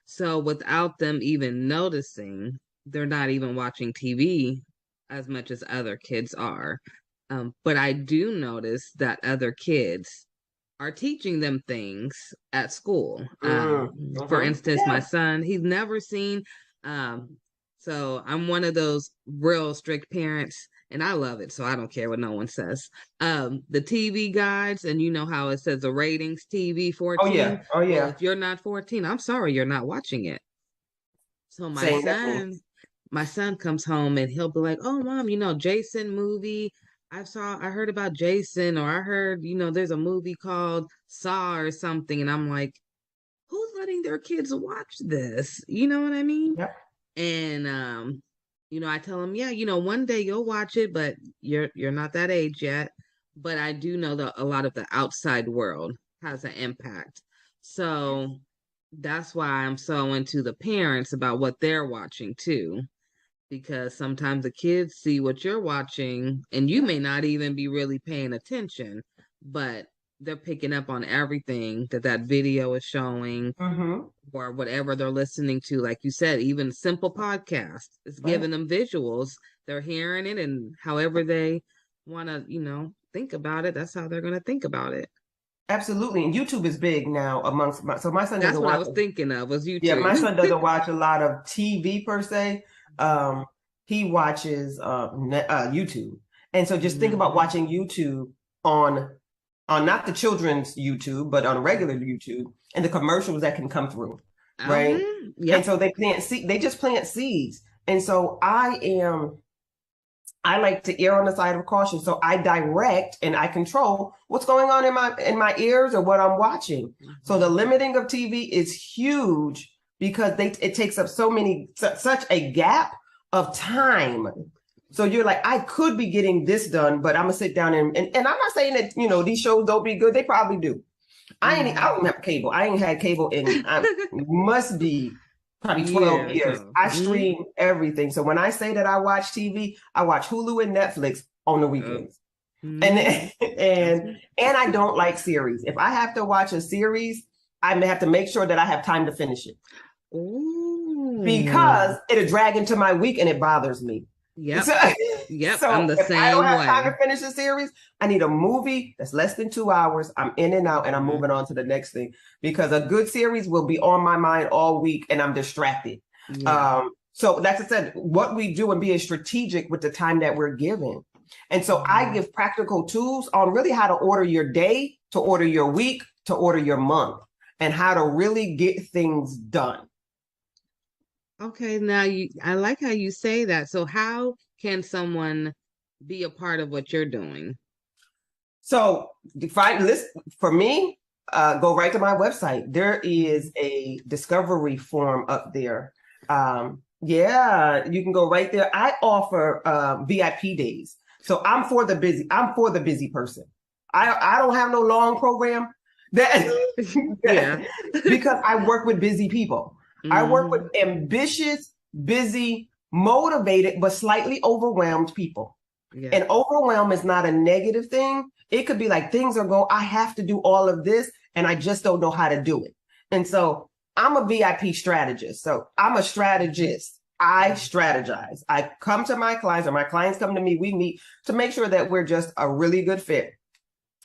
So without them even noticing, they're not even watching TV as much as other kids are. But I do notice that other kids are teaching them things at school. For instance, my son, he's never seen. So I'm one of those real strict parents, and I love it. So I don't care what no one says. The TV guides, and you know how it says the ratings, TV 14. Oh yeah. Well, if you're not 14, I'm sorry, you're not watching it. So my son comes home and he'll be like, "Oh, Mom, Jason movie. I heard about Jason, or I heard, there's a movie called Saw or something." And I'm like, who's letting their kids watch this? You know what I mean? Yep. And, I tell them, one day you'll watch it, but you're not that age yet. But I do know that a lot of the outside world has an impact. So that's why I'm so into the parents about what they're watching too. Because sometimes the kids see what you're watching and you may not even be really paying attention, but they're picking up on everything that video is showing or whatever they're listening to. Like you said, even simple podcasts, it's giving them visuals. They're hearing it, and however they want to, think about it, that's how they're going to think about it. Absolutely. And YouTube is big now amongst my son. That's what I was thinking of, was YouTube. Yeah, my son doesn't watch a lot of TV per se. He watches YouTube. And so just think about watching YouTube on not the children's YouTube, but on regular YouTube, and the commercials that can come through. Right. And so they just plant seeds. And so I like to err on the side of caution. So I direct and I control what's going on in my ears or what I'm watching. So the limiting of TV is huge because it takes up such a gap of time So you're like, I could be getting this done, but I'm gonna sit down and I'm not saying that, you know, these shows don't be good. They probably do. I don't have cable. I ain't had cable in must be probably 12 years. I stream everything. So when I say that I watch TV, I watch Hulu and Netflix on the weekends. And I don't like series. If I have to watch a series, I may have to make sure that I have time to finish it. Because it'll drag into my week and it bothers me. Yep. So I'm the if same I don't have way. time to finish a series, I need a movie that's less than 2 hours. I'm in and out and I'm moving on to the next thing, because a good series will be on my mind all week and I'm distracted. So that's what I said, what we do and being strategic with the time that we're given. And so I give practical tools on really how to order your day, to order your week, to order your month, and how to really get things done. Okay, now I like how you say that. So how can someone be a part of what you're doing? So define list for me, go right to my website. There is a discovery form up there. Yeah, you can go right there. I offer VIP days. So I'm for the busy person. I don't have no long program because I work with busy people. I work with ambitious, busy, motivated, but slightly overwhelmed people. And overwhelm is not a negative thing. It could be like things are going, I have to do all of this and I just don't know how to do it. And so I'm a VIP strategist. So I'm a strategist. I strategize. I come to my clients or my clients come to me. We meet to make sure that we're just a really good fit.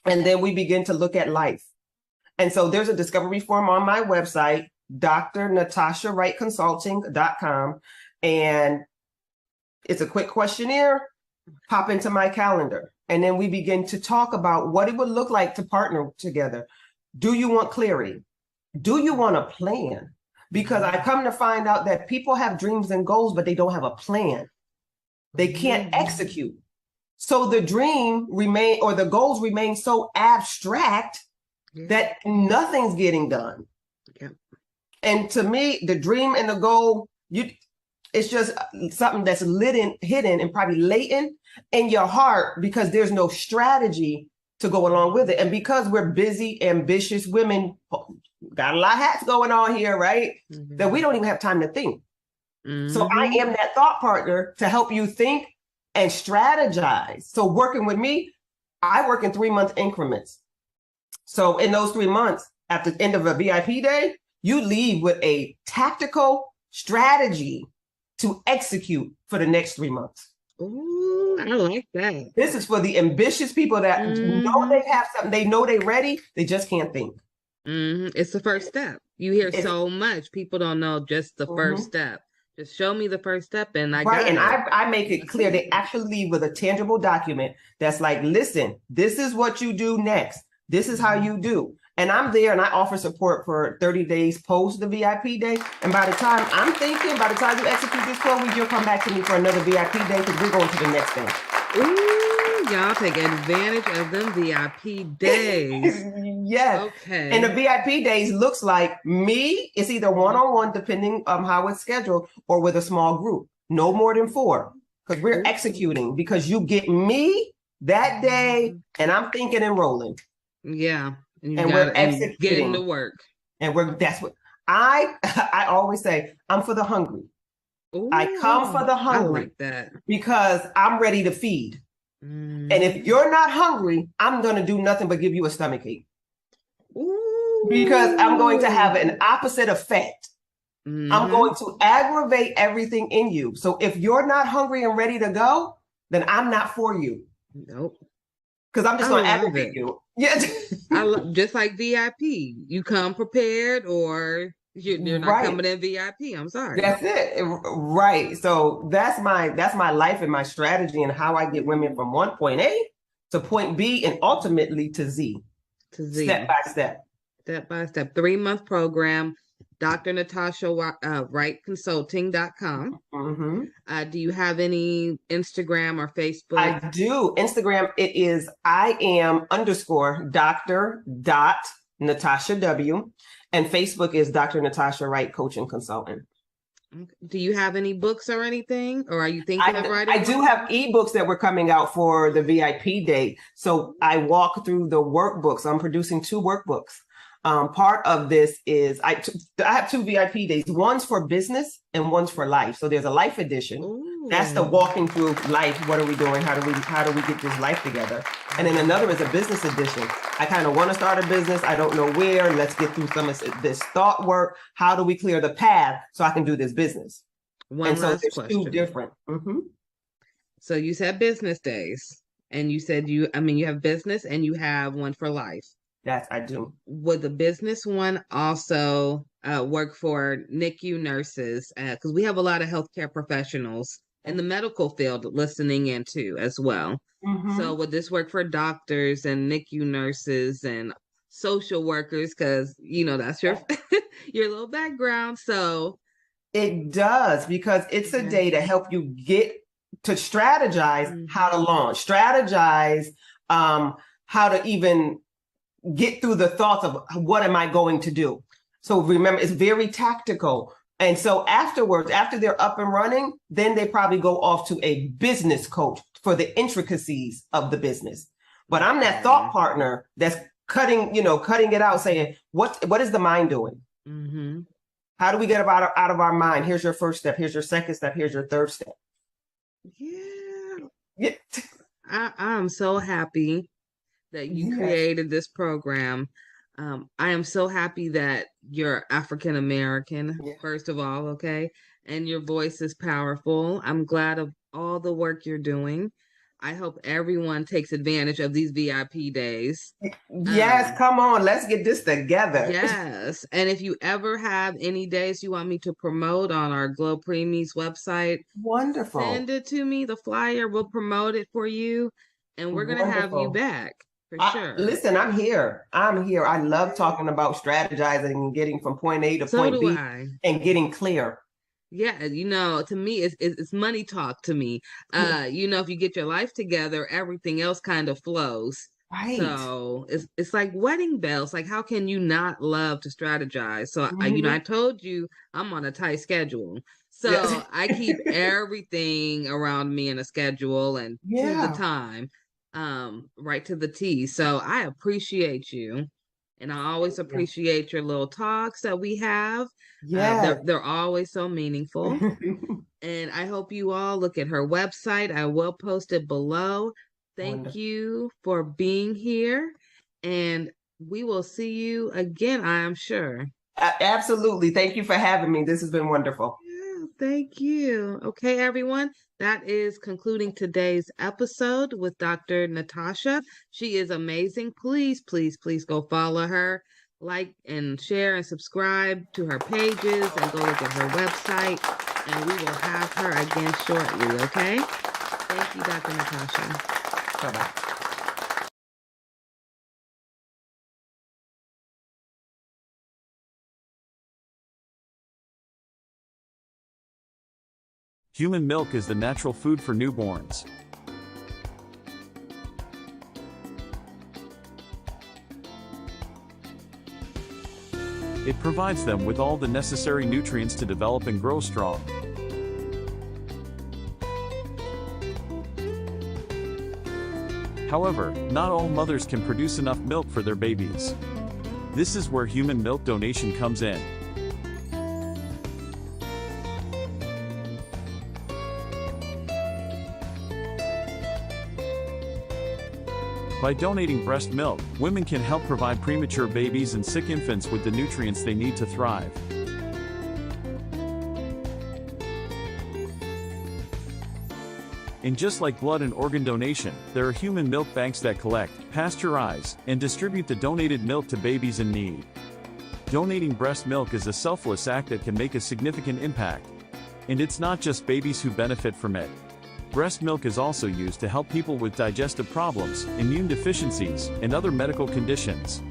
And then we begin to look at life. And so there's a discovery form on my website, drnatashawrightconsulting.com. And it's a quick questionnaire, pop into my calendar. And then we begin to talk about what it would look like to partner together. Do you want clarity? Do you want a plan? Because I come to find out that people have dreams and goals, but they don't have a plan. They can't execute. So the the goals remain so abstract that nothing's getting done. And to me, the dream and the goal, it's just something that's hidden and probably latent in your heart because there's no strategy to go along with it. And because we're busy, ambitious women, got a lot of hats going on here, right? That we don't even have time to think. So I am that thought partner to help you think and strategize. So working with me, I work in 3-month increments. So in those 3 months, at the end of a VIP day, you leave with a tactical strategy to execute for the next 3 months. Ooh, I like that. This is for the ambitious people that know they have something, they know they're ready, they just can't think. It's the first step. You hear so much. People don't know just the first step. Just show me the first step and I got it. And I make it clear. They actually leave with a tangible document that's like, listen, this is what you do next. This is how you do. And I'm there and I offer support for 30 days post the VIP day. And by the time by the time you execute this 12 weeks, you'll come back to me for another VIP day because we're going to the next thing. Ooh, y'all take advantage of them VIP days. Yes. Okay. And the VIP days looks like me. It's either one-on-one, depending on how it's scheduled, or with a small group. No more than 4, because we're executing. Because you get me that day, and I'm thinking and rolling. Yeah. And we're executing, getting to work. And that's what I always say. I'm for the hungry. Ooh, I come for the hungry. I like that. Because I'm ready to feed. And if you're not hungry, I'm going to do nothing but give you a stomachache. Ooh. Because I'm going to have an opposite effect. I'm going to aggravate everything in you. So if you're not hungry and ready to go, then I'm not for you. Nope. Because I'm just going to aggravate you. Yeah. Just like VIP. You come prepared or you're not coming in VIP. I'm sorry. That's it. Right. So that's my life and my strategy and how I get women from point A to point B and ultimately to Z. Step by step. Step by step. 3-month program. drnatashawrightconsulting.com. Do you have any Instagram or Facebook? I do. Instagram, it is IAM_Dr.Natasha W. And Facebook is Dr. Natasha Wright Coach and Consultant. Do you have any books or anything, or are you thinking of writing? I do have ebooks that were coming out for the VIP day. So I walk through the workbooks. I'm producing 2 workbooks. Part of this is I have 2 VIP days. One's for business and one's for life. So there's a life edition. Ooh. That's the walking through life. What are we doing? How do we get this life together? And then another is a business edition. I kind of want to start a business. I don't know where. Let's get through some of this thought work. How do we clear the path so I can do this business? And so there's question. 2 different. So you said business days, and you said you have business and you have one for life. Yes, I do. Would the business one also work for NICU nurses? Because we have a lot of healthcare professionals in the medical field listening in too as well. So would this work for doctors and NICU nurses and social workers? Because, that's your your little background. So it does, because it's a day to help you get to strategize how to launch, strategize how to even get through the thoughts of what am I going to do? So remember, it's very tactical. And so afterwards, after they're up and running, then they probably go off to a business coach for the intricacies of the business. But I'm that thought partner that's cutting it out, saying, what is the mind doing? How do we get out of our mind? Here's your first step. Here's your second step. Here's your third step. Yeah. I'm so happy that you created this program. I am so happy that you're African American, first of all, okay? And your voice is powerful. I'm glad of all the work you're doing. I hope everyone takes advantage of these VIP days. Yes, come on, let's get this together. Yes. And if you ever have any days you want me to promote on our GLO Preemies website, wonderful. Send it to me, the flyer, we'll promote it for you, and we're going to have you back. For sure. Listen, I'm here. I love talking about strategizing and getting from point A to point B and getting clear. Yeah, to me, it's money talk to me. If you get your life together, everything else kind of flows. Right. So it's like wedding bells. Like, how can you not love to strategize? So I told you I'm on a tight schedule. So I keep everything around me in a schedule and to the time. Right to the T. So I appreciate you, and I always appreciate your little talks that we have. They're always so meaningful. And I hope you all look at her website. I will post it below. Thank you for being here, and we will see you again, I am sure. Absolutely. Thank you for having me. This has been wonderful. Thank you. Okay, everyone. That is concluding today's episode with Dr. Natasha. She is amazing. Please, please, please go follow her, like and share and subscribe to her pages, and go look at her website. And we will have her again shortly, okay? Thank you, Dr. Natasha. Bye-bye. Human milk is the natural food for newborns. It provides them with all the necessary nutrients to develop and grow strong. However, not all mothers can produce enough milk for their babies. This is where human milk donation comes in. By donating breast milk, women can help provide premature babies and sick infants with the nutrients they need to thrive. And just like blood and organ donation, there are human milk banks that collect, pasteurize, and distribute the donated milk to babies in need. Donating breast milk is a selfless act that can make a significant impact. And it's not just babies who benefit from it. Breast milk is also used to help people with digestive problems, immune deficiencies, and other medical conditions.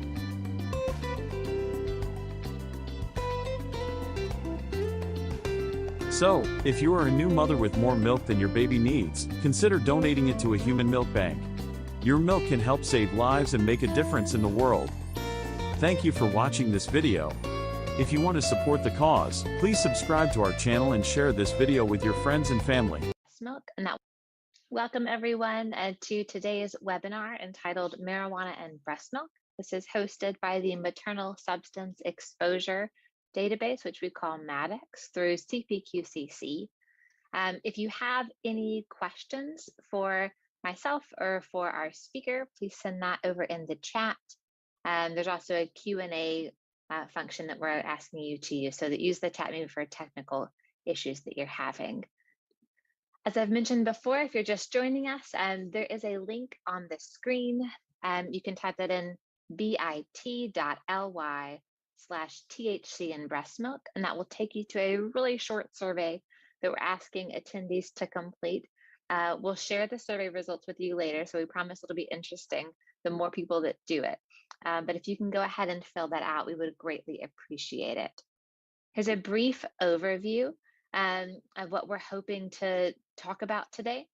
So, if you are a new mother with more milk than your baby needs, consider donating it to a human milk bank. Your milk can help save lives and make a difference in the world. Thank you for watching this video. If you want to support the cause, please subscribe to our channel and share this video with your friends and family. Milk and that. Welcome everyone to today's webinar entitled Marijuana and Breast Milk. This is hosted by the Maternal Substance Exposure Database, which we call MADEX, through CPQCC. If you have any questions for myself or for our speaker, please send that over in the chat. There's also a Q&A function that we're asking you to use, so that use the chat maybe for technical issues that you're having. As I've mentioned before, if you're just joining us, there is a link on the screen. You can type that in bit.ly/THC and breast milk, and that will take you to a really short survey that we're asking attendees to complete. We'll share the survey results with you later, so we promise it'll be interesting the more people that do it. But if you can go ahead and fill that out, we would greatly appreciate it. Here's a brief overview of what we're hoping to talk about today.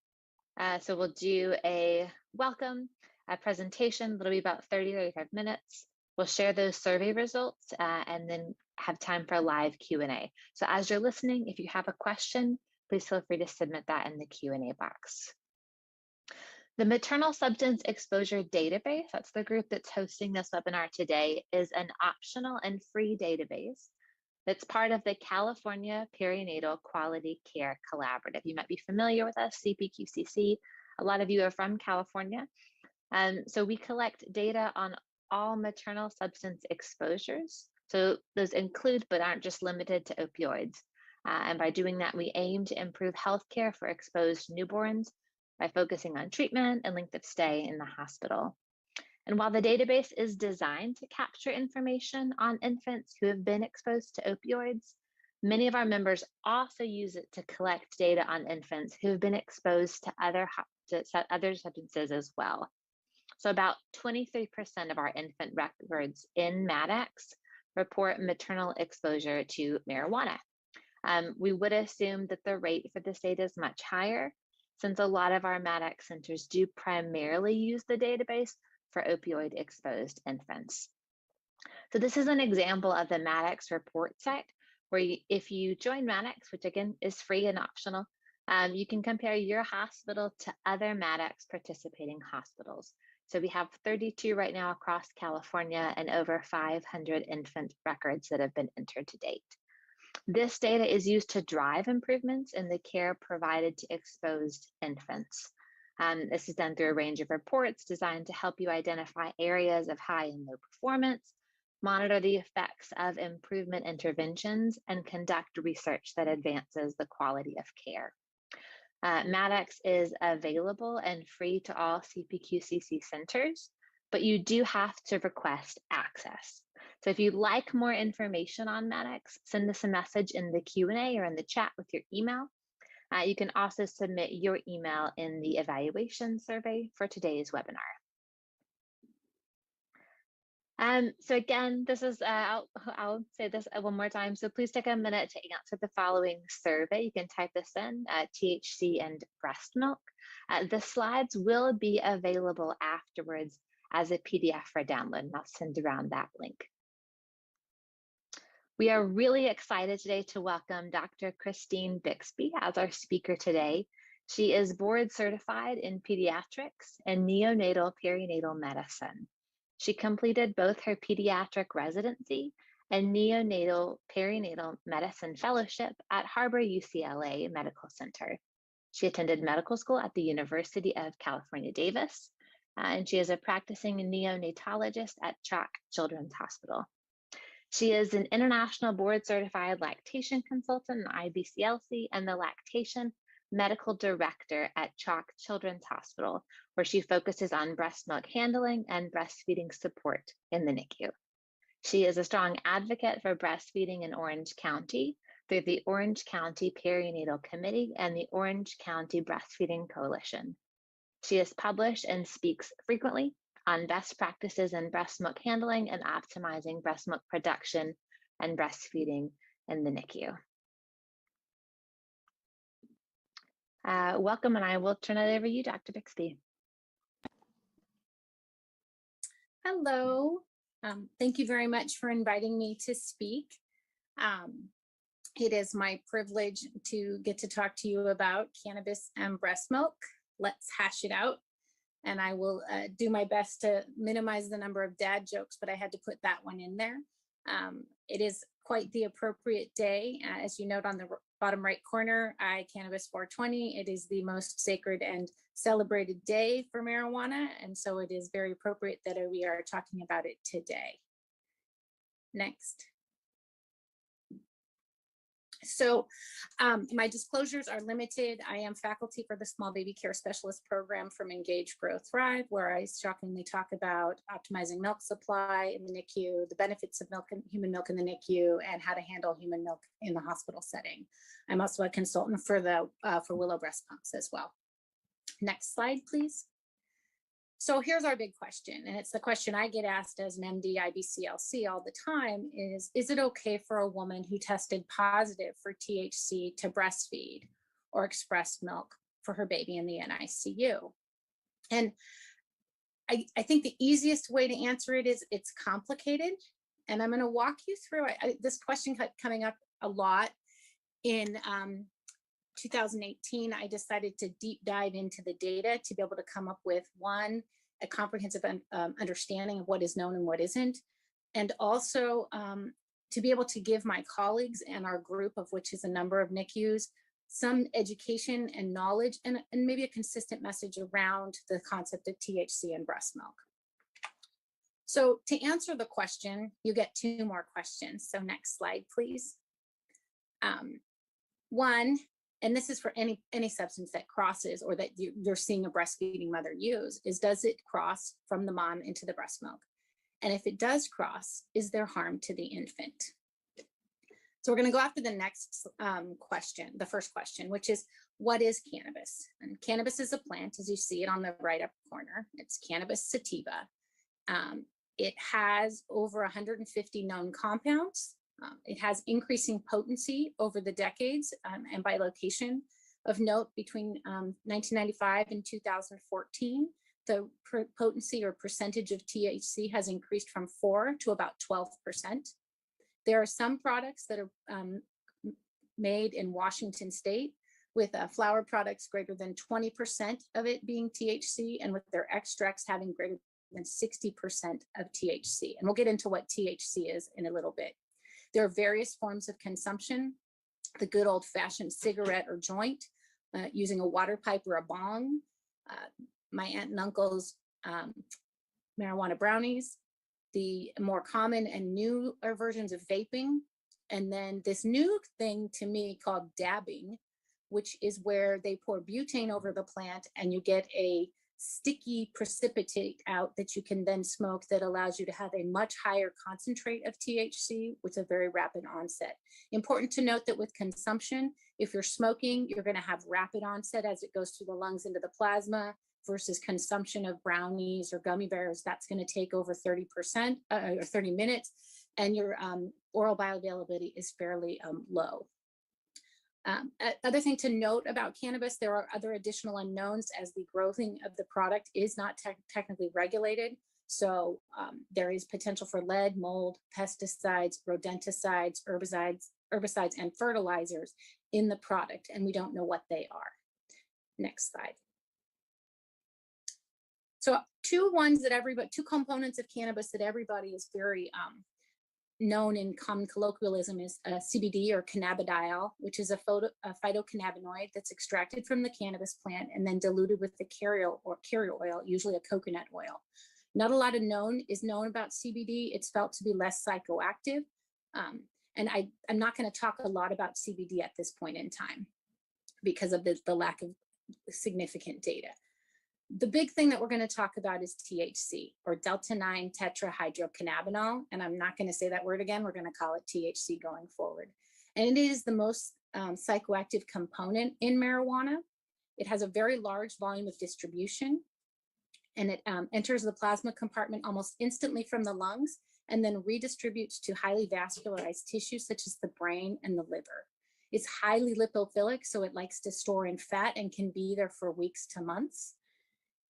So we'll do a welcome, a presentation that'll be about 30-35 minutes. We'll share those survey results and then have time for live Q&A. So as you're listening, if you have a question, please feel free to submit that in the Q&A box. The Maternal Substance Exposure Database, that's the group that's hosting this webinar today, is an optional and free database that's part of the California Perinatal Quality Care Collaborative. You might be familiar with us, CPQCC. A lot of you are from California. So we collect data on all maternal substance exposures. So those include, but aren't just limited to, opioids. And by doing that, we aim to improve healthcare for exposed newborns by focusing on treatment and length of stay in the hospital. And while the database is designed to capture information on infants who have been exposed to opioids, many of our members also use it to collect data on infants who have been exposed to other substances as well. So about 23% of our infant records in MADEX report maternal exposure to marijuana. We would assume that the rate for this data is much higher, since a lot of our MADEX centers do primarily use the database for opioid exposed infants. So this is an example of the MADEX report site, where if you join MADEX, which again is free and optional, you can compare your hospital to other MADEX participating hospitals. So we have 32 right now across California and over 500 infant records that have been entered to date. This data is used to drive improvements in the care provided to exposed infants. This is done through a range of reports designed to help you identify areas of high and low performance, monitor the effects of improvement interventions, and conduct research that advances the quality of care. MADEX is available and free to all CPQCC centers, but you do have to request access. So if you'd like more information on MADEX, send us a message in the Q&A or in the chat with your email. You can also submit your email in the evaluation survey for today's webinar. So again, this is, I'll say this one more time. So please take a minute to answer the following survey. You can type this in, THC and breast milk. The slides will be available afterwards as a PDF for download, and I'll send around that link. We are really excited today to welcome Dr. Christine Bixby as our speaker today. She is board certified in pediatrics and neonatal perinatal medicine. She completed both her pediatric residency and neonatal perinatal medicine fellowship at Harbor UCLA Medical Center. She attended medical school at the University of California, Davis, and she is a practicing neonatologist at Chalk Children's Hospital. She is an international board certified lactation consultant in IBCLC and the lactation medical director at Chalk Children's Hospital, where she focuses on breast milk handling and breastfeeding support in the NICU. She is a strong advocate for breastfeeding in Orange County through the Orange County Perinatal Committee and the Orange County Breastfeeding Coalition. She has published and speaks frequently on best practices in breast milk handling and optimizing breast milk production and breastfeeding in the NICU. Welcome, and I will turn it over to you, Dr. Bixby. Hello. Thank you very much for inviting me to speak. It is my privilege to get to talk to you about cannabis and breast milk. Let's hash it out. And I will do my best to minimize the number of dad jokes, but I had to put that one in there. It is quite the appropriate day. As you note on the bottom right corner, Cannabis 420. It is the most sacred and celebrated day for marijuana. And so it is very appropriate that we are talking about it today. Next. So my disclosures are limited. I am faculty for the Small Baby Care Specialist Program from Engage, Grow, Thrive, where I shockingly talk about optimizing milk supply in the NICU, the benefits of human milk in the NICU, and how to handle human milk in the hospital setting. I'm also a consultant for Willow breast pumps as well. Next slide, please. So here's our big question, and it's the question I get asked as an MD IBCLC all the time is it okay for a woman who tested positive for THC to breastfeed or express milk for her baby in the NICU? And I think the easiest way to answer it is it's complicated, and I'm going to walk you through it. This question kept coming up a lot. In 2018, I decided to deep dive into the data to be able to come up with a comprehensive understanding of what is known and what isn't, and also to be able to give my colleagues and our group, of which is a number of NICUs, some education and knowledge and maybe a consistent message around the concept of THC and breast milk. So to answer the question, you get two more questions. So next slide, please. One, and this is for any substance that crosses or that you're seeing a breastfeeding mother use, is does it cross from the mom into the breast milk? And if it does cross, is there harm to the infant? So we're going to go after the next question, the first question, which is, what is cannabis? And cannabis is a plant, as you see it on the right up corner. It's Cannabis sativa. It has over 150 known compounds. It has increasing potency over the decades and by location. Of note, between 1995 and 2014, the potency or percentage of THC has increased from 4 to about 12%. There are some products that are made in Washington State with flower products greater than 20% of it being THC, and with their extracts having greater than 60% of THC. And we'll get into what THC is in a little bit. There are various forms of consumption, the good old fashioned cigarette or joint, using a water pipe or a bong, my aunt and uncle's marijuana brownies, the more common and newer versions of vaping, and then this new thing to me called dabbing, which is where they pour butane over the plant and you get a sticky precipitate out that you can then smoke that allows you to have a much higher concentrate of THC with a very rapid onset. Important to note that with consumption, if you're smoking, you're going to have rapid onset as it goes through the lungs into the plasma, versus consumption of brownies or gummy bears, that's going to take over 30% or 30 minutes, and your oral bioavailability is fairly low. Other thing to note about cannabis, there are other additional unknowns as the growing of the product is not technically regulated. So there is potential for lead, mold, pesticides, rodenticides, herbicides, and fertilizers in the product, and we don't know what they are. Next slide. So two components of cannabis that everybody is very known in common colloquialism is CBD or cannabidiol, which is a phytocannabinoid that's extracted from the cannabis plant and then diluted with the carrier oil, usually a coconut oil. Not a lot is known about CBD. It's felt to be less psychoactive. And I'm not going to talk a lot about CBD at this point in time because of the lack of significant data. The big thing that we're going to talk about is THC, or delta-9 tetrahydrocannabinol. And I'm not going to say that word again. We're going to call it THC going forward. And it is the most psychoactive component in marijuana. It has a very large volume of distribution, and it enters the plasma compartment almost instantly from the lungs and then redistributes to highly vascularized tissues such as the brain and the liver. It's highly lipophilic, so it likes to store in fat and can be there for weeks to months.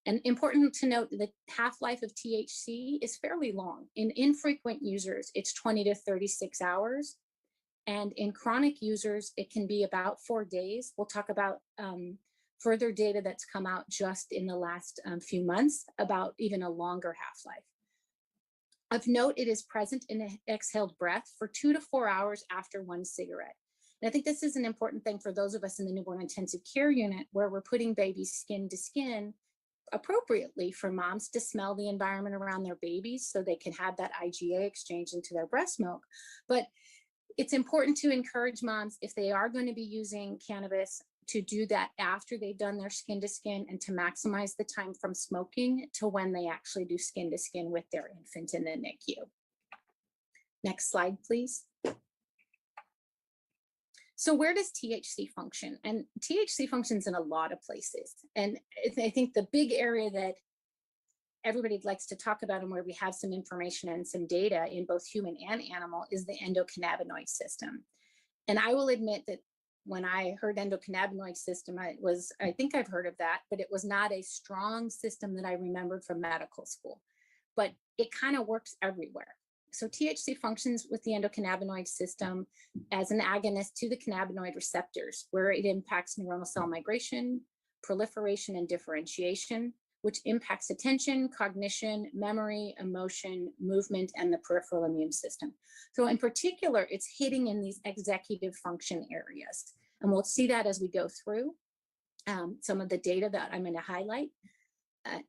And important to note, the half-life of THC is fairly long. In infrequent users, it's 20 to 36 hours. And in chronic users, it can be about 4 days. We'll talk about further data that's come out just in the last few months about even a longer half-life. Of note, it is present in an exhaled breath for 2 to 4 hours after one cigarette. And I think this is an important thing for those of us in the newborn intensive care unit where we're putting babies skin to skin appropriately for moms to smell the environment around their babies so they can have that IgA exchange into their breast milk. But it's important to encourage moms, if they are going to be using cannabis, to do that after they've done their skin to skin and to maximize the time from smoking to when they actually do skin to skin with their infant in the NICU. Next slide, please. So where does THC function? And THC functions in a lot of places. And I think the big area that everybody likes to talk about and where we have some information and some data in both human and animal is the endocannabinoid system. And I will admit that when I heard endocannabinoid system, I think I've heard of that, but it was not a strong system that I remembered from medical school, but it kind of works everywhere. So THC functions with the endocannabinoid system as an agonist to the cannabinoid receptors, where it impacts neuronal cell migration, proliferation, and differentiation, which impacts attention, cognition, memory, emotion, movement, and the peripheral immune system. So in particular, it's hitting in these executive function areas. And we'll see that as we go through some of the data that I'm going to highlight.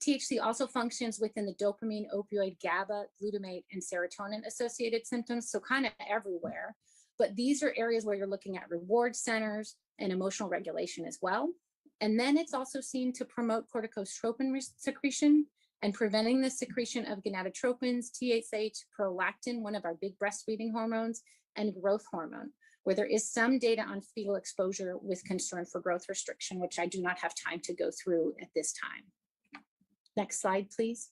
THC also functions within the dopamine, opioid, GABA, glutamate, and serotonin associated symptoms, so kind of everywhere. But these are areas where you're looking at reward centers and emotional regulation as well. And then it's also seen to promote corticotropin secretion and preventing the secretion of gonadotropins, TSH, prolactin, one of our big breastfeeding hormones, and growth hormone, where there is some data on fetal exposure with concern for growth restriction, which I do not have time to go through at this time. Next slide, please.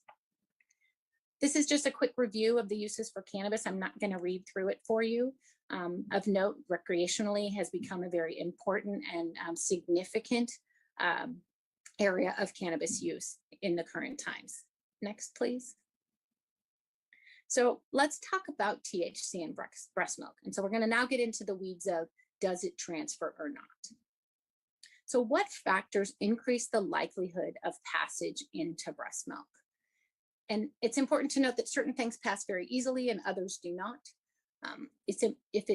This is just a quick review of the uses for cannabis. I'm not going to read through it for you. Of note, recreationally has become a very important and significant area of cannabis use in the current times. Next, please. So let's talk about THC and breast milk. And so we're going to now get into the weeds of, does it transfer or not? So what factors increase the likelihood of passage into breast milk? And it's important to note that certain things pass very easily and others do not.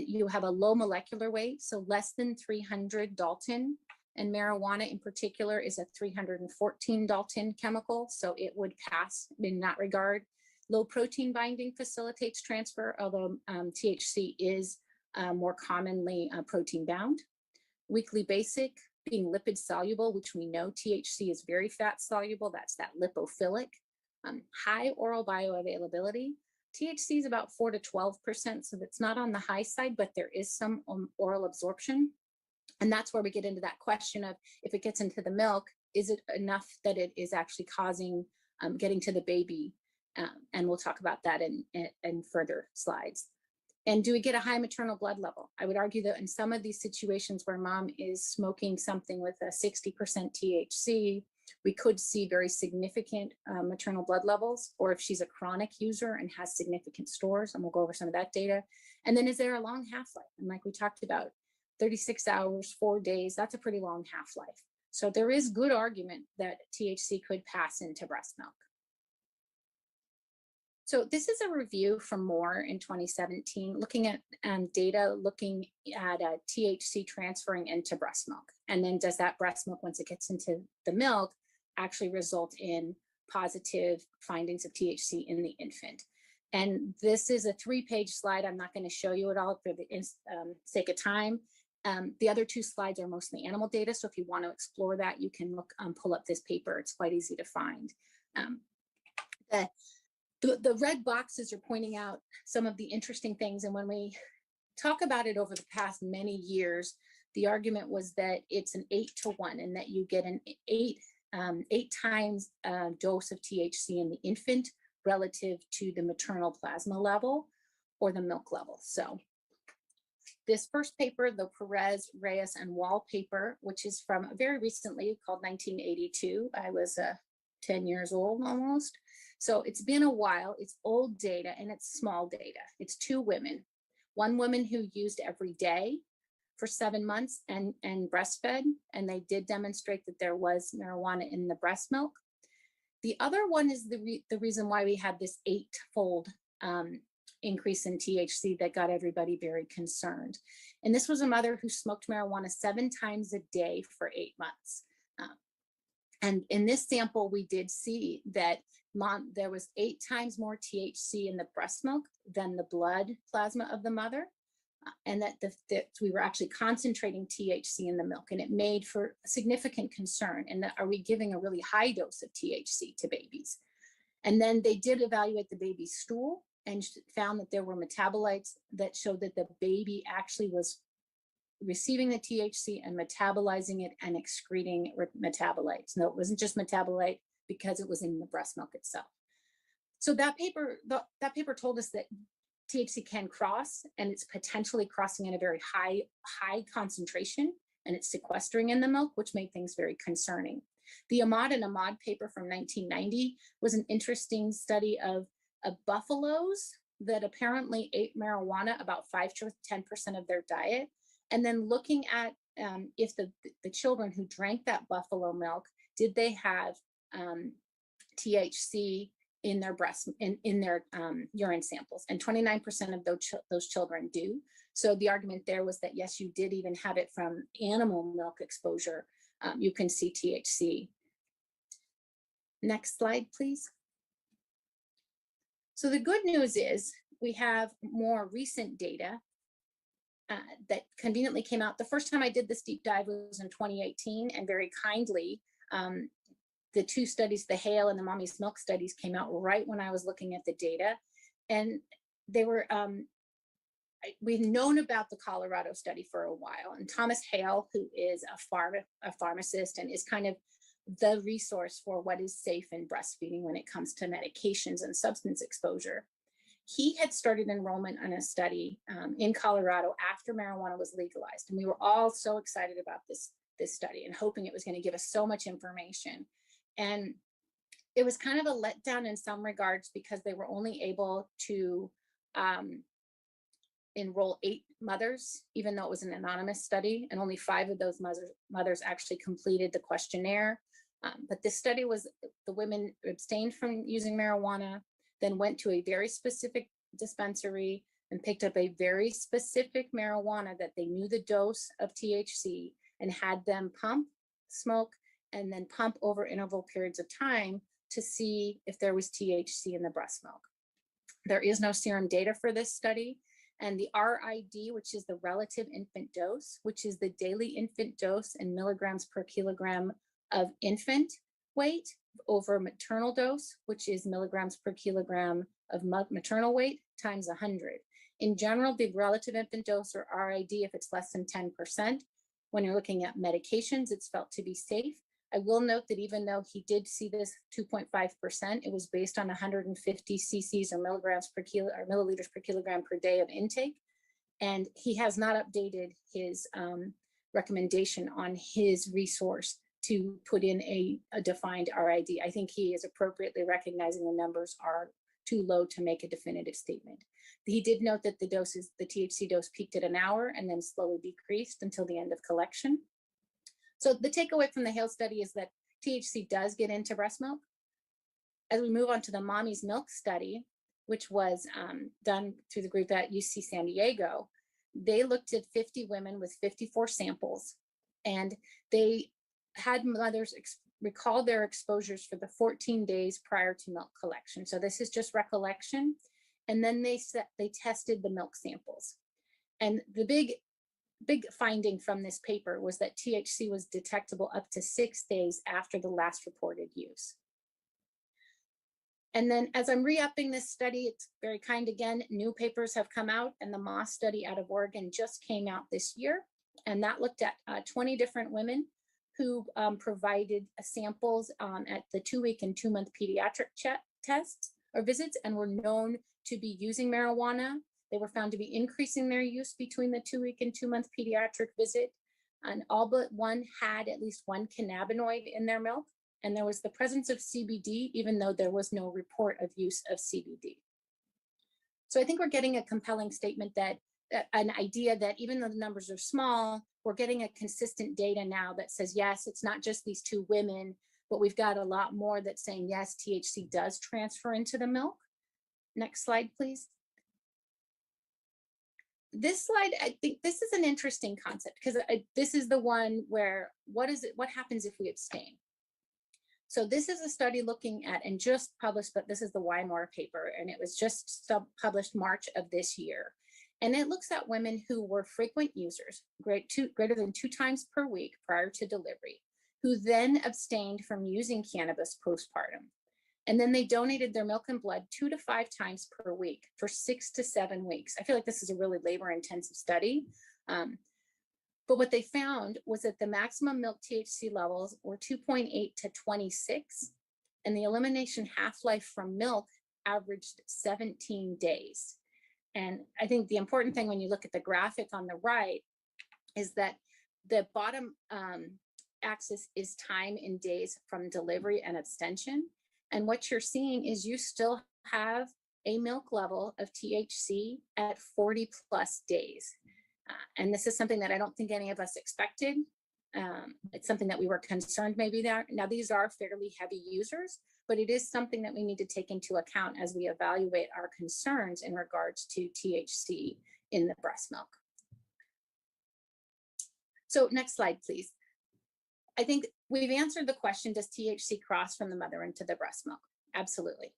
You have a low molecular weight, so less than 300 Dalton, and marijuana in particular is a 314 Dalton chemical, so it would pass in that regard. Low protein binding facilitates transfer, although THC is more commonly protein bound. Weakly basic, being lipid soluble, which we know THC is very fat soluble, that's that lipophilic. High oral bioavailability. THC is about 4 to 12%, so that's not on the high side, but there is some oral absorption. And that's where we get into that question of, if it gets into the milk, is it enough that it is actually causing getting to the baby? And we'll talk about that in further slides. And do we get a high maternal blood level? I would argue that in some of these situations where mom is smoking something with a 60% THC, we could see very significant maternal blood levels, or if she's a chronic user and has significant stores, and we'll go over some of that data. And then is there a long half-life? And like we talked about, 36 hours, 4 days, that's a pretty long half-life. So there is good argument that THC could pass into breast milk. So this is a review from Moore in 2017, looking at data, looking at THC transferring into breast milk. And then does that breast milk, once it gets into the milk, actually result in positive findings of THC in the infant? And this is a 3-page slide. I'm not going to show you it all for the sake of time. The other 2 slides are mostly animal data. So if you want to explore that, you can look, pull up this paper. It's quite easy to find. The red boxes are pointing out some of the interesting things. And when we talk about it over the past many years, the argument was that it's an 8-to-1 and that you get an 8 times dose of THC in the infant relative to the maternal plasma level or the milk level. So this first paper, the Perez, Reyes, and Wall paper, which is from very recently, called 1982. I was 10 years old almost. So it's been a while, it's old data and it's small data. It's 2 women one woman who used every day for 7 months and breastfed, and they did demonstrate that there was marijuana in the breast milk. The other one is the reason why we had this 8-fold increase in THC that got everybody very concerned. And this was a mother who smoked marijuana 7 times a day for 8 months. And in this sample, we did see that there was 8 times more THC in the breast milk than the blood plasma of the mother. And that we were actually concentrating THC in the milk, and it made for a significant concern. And that, are we giving a really high dose of THC to babies? And then they did evaluate the baby's stool and found that there were metabolites that showed that the baby actually was receiving the THC and metabolizing it and excreting metabolites. No, it wasn't just metabolite because it was in the breast milk itself. So that paper told us that THC can cross, and it's potentially crossing at a very high concentration, and it's sequestering in the milk, which made things very concerning. The Ahmad and Ahmad paper from 1990 was an interesting study of buffaloes that apparently ate marijuana about 5 to 10% of their diet, and then looking at if the children who drank that buffalo milk, did they have THC in their breast, in their urine samples, and 29% of those children do. So the argument there was that yes, you did even have it from animal milk exposure. You can see THC. Next slide, please. So the good news is we have more recent data that conveniently came out. The first time I did this deep dive was in 2018, and very kindly, the 2 studies, the Hale and the Mommy's Milk studies, came out right when I was looking at the data. And they were, we've known about the Colorado study for a while. And Thomas Hale, who is a pharmacist and is kind of the resource for what is safe in breastfeeding when it comes to medications and substance exposure, he had started enrollment on a study in Colorado after marijuana was legalized. And we were all so excited about this study and hoping it was going to give us so much information. And it was kind of a letdown in some regards because they were only able to enroll 8 mothers, even though it was an anonymous study, and only 5 of those mothers actually completed the questionnaire. But this study was, the women abstained from using marijuana, then went to a very specific dispensary and picked up a very specific marijuana that they knew the dose of THC, and had them pump, smoke, and then pump over interval periods of time to see if there was THC in the breast milk. There is no serum data for this study. And the RID, which is the relative infant dose, which is the daily infant dose in milligrams per kilogram of infant weight over maternal dose, which is milligrams per kilogram of maternal weight times 100. In general, the relative infant dose, or RID, if it's less than 10%, when you're looking at medications, it's felt to be safe. I will note that even though he did see this 2.5%, it was based on 150 cc's or milligrams per kilo or milliliters per kilogram per day of intake. And he has not updated his recommendation on his resource to put in a defined RID. I think he is appropriately recognizing the numbers are too low to make a definitive statement. He did note that the THC dose peaked at an hour and then slowly decreased until the end of collection. So the takeaway from the Hale study is that THC does get into breast milk. As we move on to the Mommy's Milk study, which was done through the group at UC San Diego, they looked at 50 women with 54 samples, and they had mothers recall their exposures for the 14 days prior to milk collection. So this is just recollection. And then they tested the milk samples. And the big finding from this paper was that THC was detectable up to 6 days after the last reported use. And then as I'm re-upping this study, it's very kind again, new papers have come out, and the Moss study out of Oregon just came out this year. And that looked at 20 different women who provided samples at the 2-week and 2-month pediatric tests or visits and were known to be using marijuana. They were found to be increasing their use between the 2-week and 2-month pediatric visit. And all but one had at least one cannabinoid in their milk. And there was the presence of CBD, even though there was no report of use of CBD. So I think we're getting a compelling statement that an idea that even though the numbers are small, we're getting a consistent data now that says, yes, it's not just these 2 women, but we've got a lot more that's saying, yes, THC does transfer into the milk. Next slide, please. This slide, I think this is an interesting concept because this is the one where what happens if we abstain? So this is a study looking at, and just published, but this is the Weimar paper, and it was just published March of this year. And it looks at women who were frequent users, greater than 2 times per week prior to delivery, who then abstained from using cannabis postpartum. And then they donated their milk and blood 2 to 5 times per week for 6 to 7 weeks. I feel like this is a really labor-intensive study. But what they found was that the maximum milk THC levels were 2.8 to 26, and the elimination half-life from milk averaged 17 days. And I think the important thing when you look at the graphic on the right is that the bottom axis is time in days from delivery and abstention. And what you're seeing is you still have a milk level of THC at 40 plus days. And this is something that I don't think any of us expected. It's something that we were concerned maybe there. Now, these are fairly heavy users, but it is something that we need to take into account as we evaluate our concerns in regards to THC in the breast milk. So next slide, please. I think we've answered the question, does THC cross from the mother into the breast milk? Absolutely.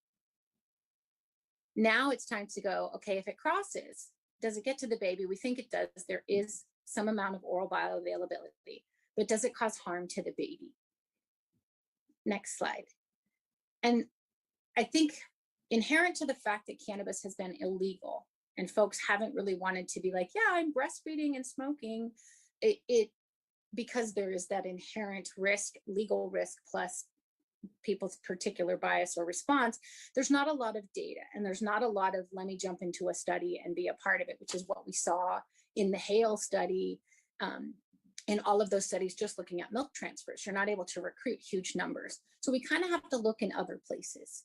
Now it's time to go, okay, if it crosses, does it get to the baby? We think it does. There is some amount of oral bioavailability, but does it cause harm to the baby? Next slide. And I think inherent to the fact that cannabis has been illegal and folks haven't really wanted to be like, yeah, I'm breastfeeding and smoking, because there is that inherent risk, legal risk, plus people's particular bias or response, there's not a lot of data, and there's not a lot of let me jump into a study and be a part of it, which is what we saw in the Hale study, in all of those studies just looking at milk transfers. You're not able to recruit huge numbers. So we kind of have to look in other places.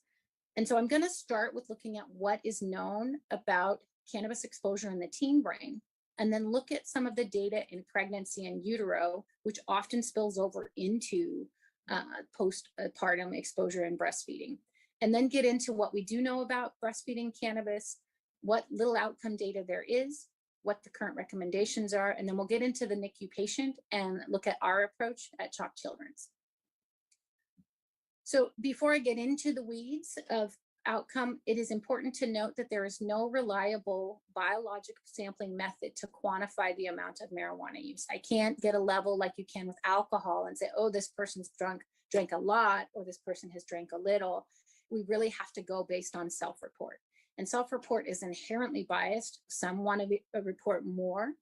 And so I'm going to start with looking at what is known about cannabis exposure in the teen brain, and then look at some of the data in pregnancy and utero, which often spills over into postpartum exposure and breastfeeding. And then get into what we do know about breastfeeding cannabis, what little outcome data there is, what the current recommendations are, and then we'll get into the NICU patient and look at our approach at Chalk Children's. So before I get into the weeds of outcome, it is important to note that there is no reliable biologic sampling method to quantify the amount of marijuana use. I can't get a level like you can with alcohol and say, oh, this person's drank a lot, or this person has drank a little. We really have to go based on self-report. And self-report is inherently biased. Some want to report more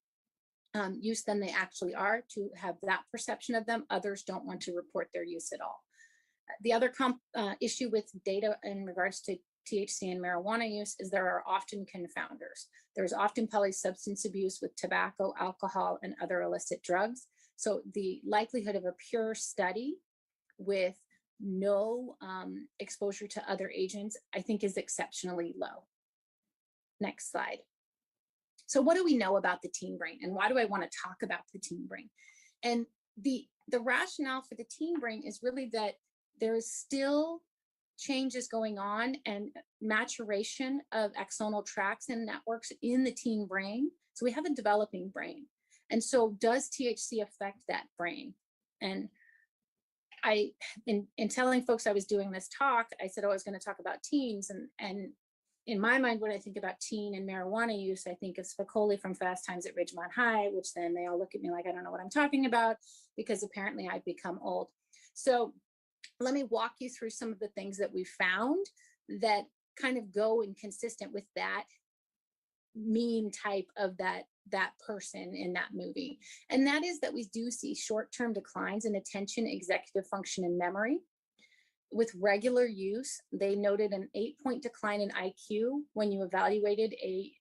use than they actually are to have that perception of them. Others don't want to report their use at all. The other issue with data in regards to THC and marijuana use is there are often confounders. There's often polysubstance abuse with tobacco, alcohol, and other illicit drugs. So the likelihood of a pure study with no exposure to other agents, I think, is exceptionally low. Next slide. So what do we know about the teen brain, and why do I want to talk about the teen brain? And the rationale for the teen brain is really that there's still changes going on and maturation of axonal tracts and networks in the teen brain. So we have a developing brain. And so does THC affect that brain? And in telling folks I was doing this talk, I said, oh, I was going to talk about teens. And in my mind, when I think about teen and marijuana use, I think of Spicoli from Fast Times at Ridgemont High, which then they all look at me like I don't know what I'm talking about, because apparently I've become old. So let me walk you through some of the things that we found that kind of go inconsistent with that meme type of that person in that movie. And that is that we do see short-term declines in attention, executive function, and memory. With regular use, they noted an 8-point decline in IQ when you evaluated a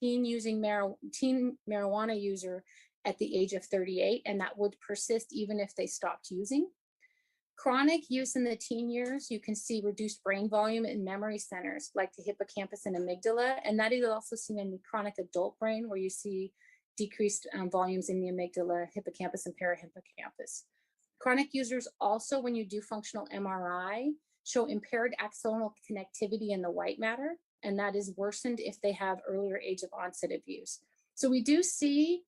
teen marijuana user at the age of 38, and that would persist even if they stopped using. Chronic use in the teen years, you can see reduced brain volume in memory centers like the hippocampus and amygdala. And that is also seen in the chronic adult brain, where you see decreased volumes in the amygdala, hippocampus, and parahippocampus. Chronic users also, when you do functional MRI, show impaired axonal connectivity in the white matter, and that is worsened if they have earlier age of onset of use. So we do see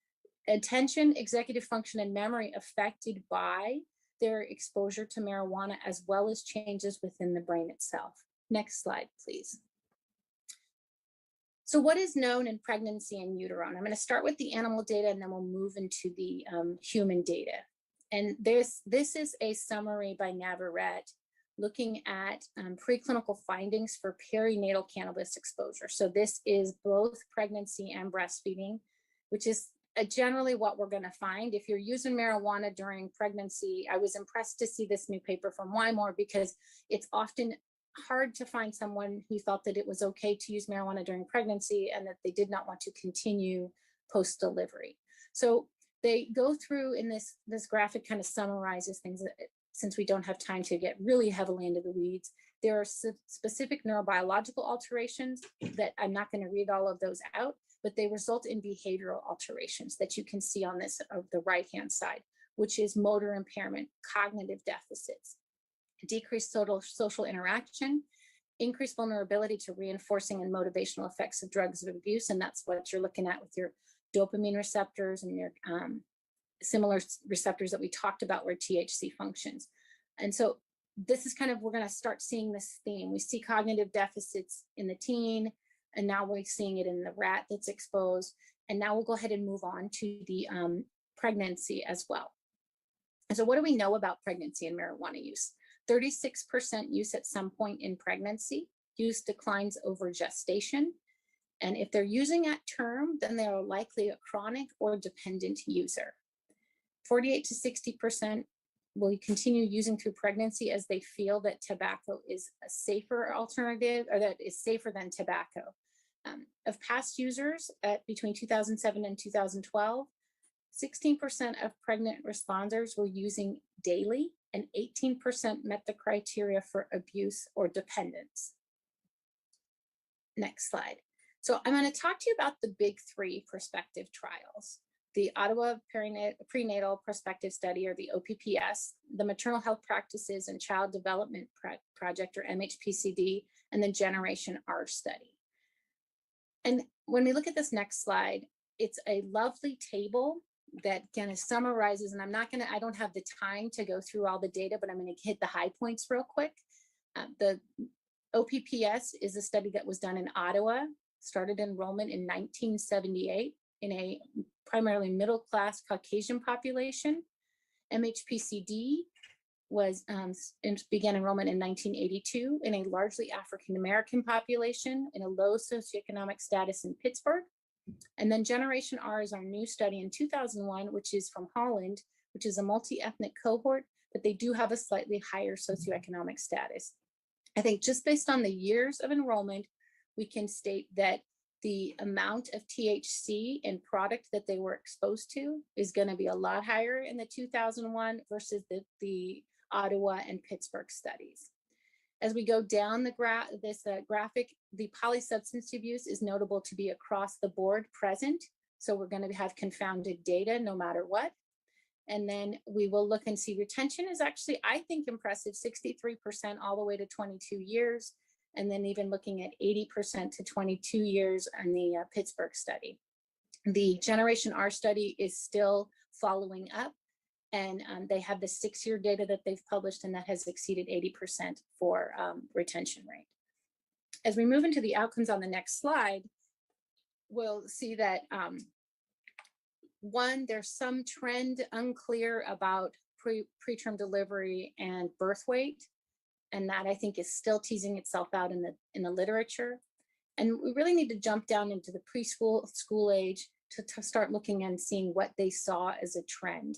attention, executive function, and memory affected by their exposure to marijuana, as well as changes within the brain itself. Next slide, please. So what is known in pregnancy in utero? And I'm going to start with the animal data, and then we'll move into the human data. And this is a summary by Navarrete looking at preclinical findings for perinatal cannabis exposure. So this is both pregnancy and breastfeeding, which is generally what we're going to find. If you're using marijuana during pregnancy, I was impressed to see this new paper from Wymore, because it's often hard to find someone who thought that it was okay to use marijuana during pregnancy and that they did not want to continue post-delivery. So they go through in this graphic kind of summarizes things that, since we don't have time to get really heavily into the weeds. There are specific neurobiological alterations that I'm not going to read all of those out, but they result in behavioral alterations that you can see on this of the right-hand side, which is motor impairment, cognitive deficits, decreased social interaction, increased vulnerability to reinforcing and motivational effects of drugs of abuse. And that's what you're looking at with your dopamine receptors and your similar receptors that we talked about where THC functions. And so this is kind of, we're going to start seeing this theme. We see cognitive deficits in the teen, and now we're seeing it in the rat that's exposed. And now we'll go ahead and move on to the pregnancy as well. And so what do we know about pregnancy and marijuana use? 36% use at some point in pregnancy. Use declines over gestation. And if they're using at term, then they are likely a chronic or dependent user. 48 to 60% will continue using through pregnancy as they feel that tobacco is a safer alternative, or that is safer than tobacco. Of past users at between 2007 and 2012, 16% of pregnant responders were using daily, and 18% met the criteria for abuse or dependence. Next slide. So I'm going to talk to you about the big three prospective trials: the Ottawa Prenatal Prospective Study, or the OPPS, the Maternal Health Practices and Child Development Project, or MHPCD, and the Generation R study. And when we look at this next slide, it's a lovely table that kind of summarizes, and I don't have the time to go through all the data, but I'm going to hit the high points real quick. The OPPS is a study that was done in Ottawa, started enrollment in 1978 in a primarily middle-class Caucasian population. MHPCD began enrollment in 1982 in a largely African-American population in a low socioeconomic status in Pittsburgh. And then Generation R is our new study in 2001, which is from Holland, which is a multi-ethnic cohort, but they do have a slightly higher socioeconomic status. I think just based on the years of enrollment, we can state that the amount of THC in product that they were exposed to is going to be a lot higher in the 2001 versus the Ottawa and Pittsburgh studies. As we go down the graphic, the polysubstance abuse is notable to be across the board present. So we're going to have confounded data no matter what. And then we will look and see retention is actually, I think, impressive, 63% all the way to 22 years. And then even looking at 80% to 22 years on the Pittsburgh study. The Generation R study is still following up, and they have the 6-year data that they've published, and that has exceeded 80% for retention rate. As we move into the outcomes on the next slide, we'll see that one, there's some trend unclear about preterm delivery and birth weight. And that, I think, is still teasing itself out in the literature. And we really need to jump down into the school age to start looking and seeing what they saw as a trend.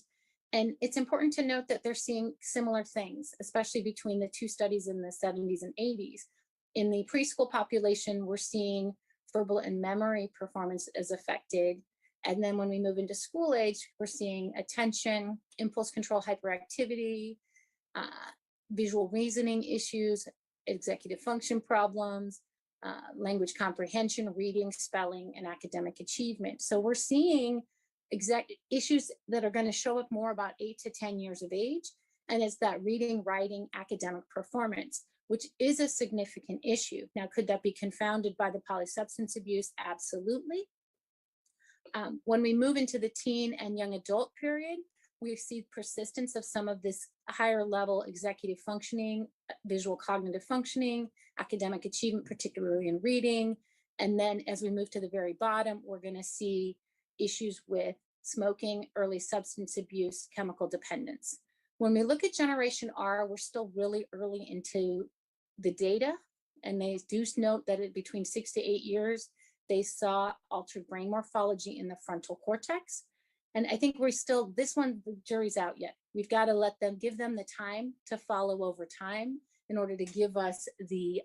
And it's important to note that they're seeing similar things, especially between the two studies in the 70s and 80s. In the preschool population, we're seeing verbal and memory performance is affected. And then when we move into school age, we're seeing attention, impulse control, hyperactivity, visual reasoning issues, executive function problems, language comprehension, reading, spelling, and academic achievement. So we're seeing issues that are going to show up more about 8 to 10 years of age. And it's that reading, writing, academic performance, which is a significant issue. Now, could that be confounded by the polysubstance abuse? Absolutely. When we move into the teen and young adult period, we see persistence of some of this higher level executive functioning, visual cognitive functioning, academic achievement, particularly in reading. And then as we move to the very bottom, we're going to see issues with smoking, early substance abuse, chemical dependence. When we look at Generation R, we're still really early into the data, and they do note that between 6 to 8 years, they saw altered brain morphology in the frontal cortex. And I think we're still, this one, the jury's out yet. We've got to give them the time to follow over time in order to give us the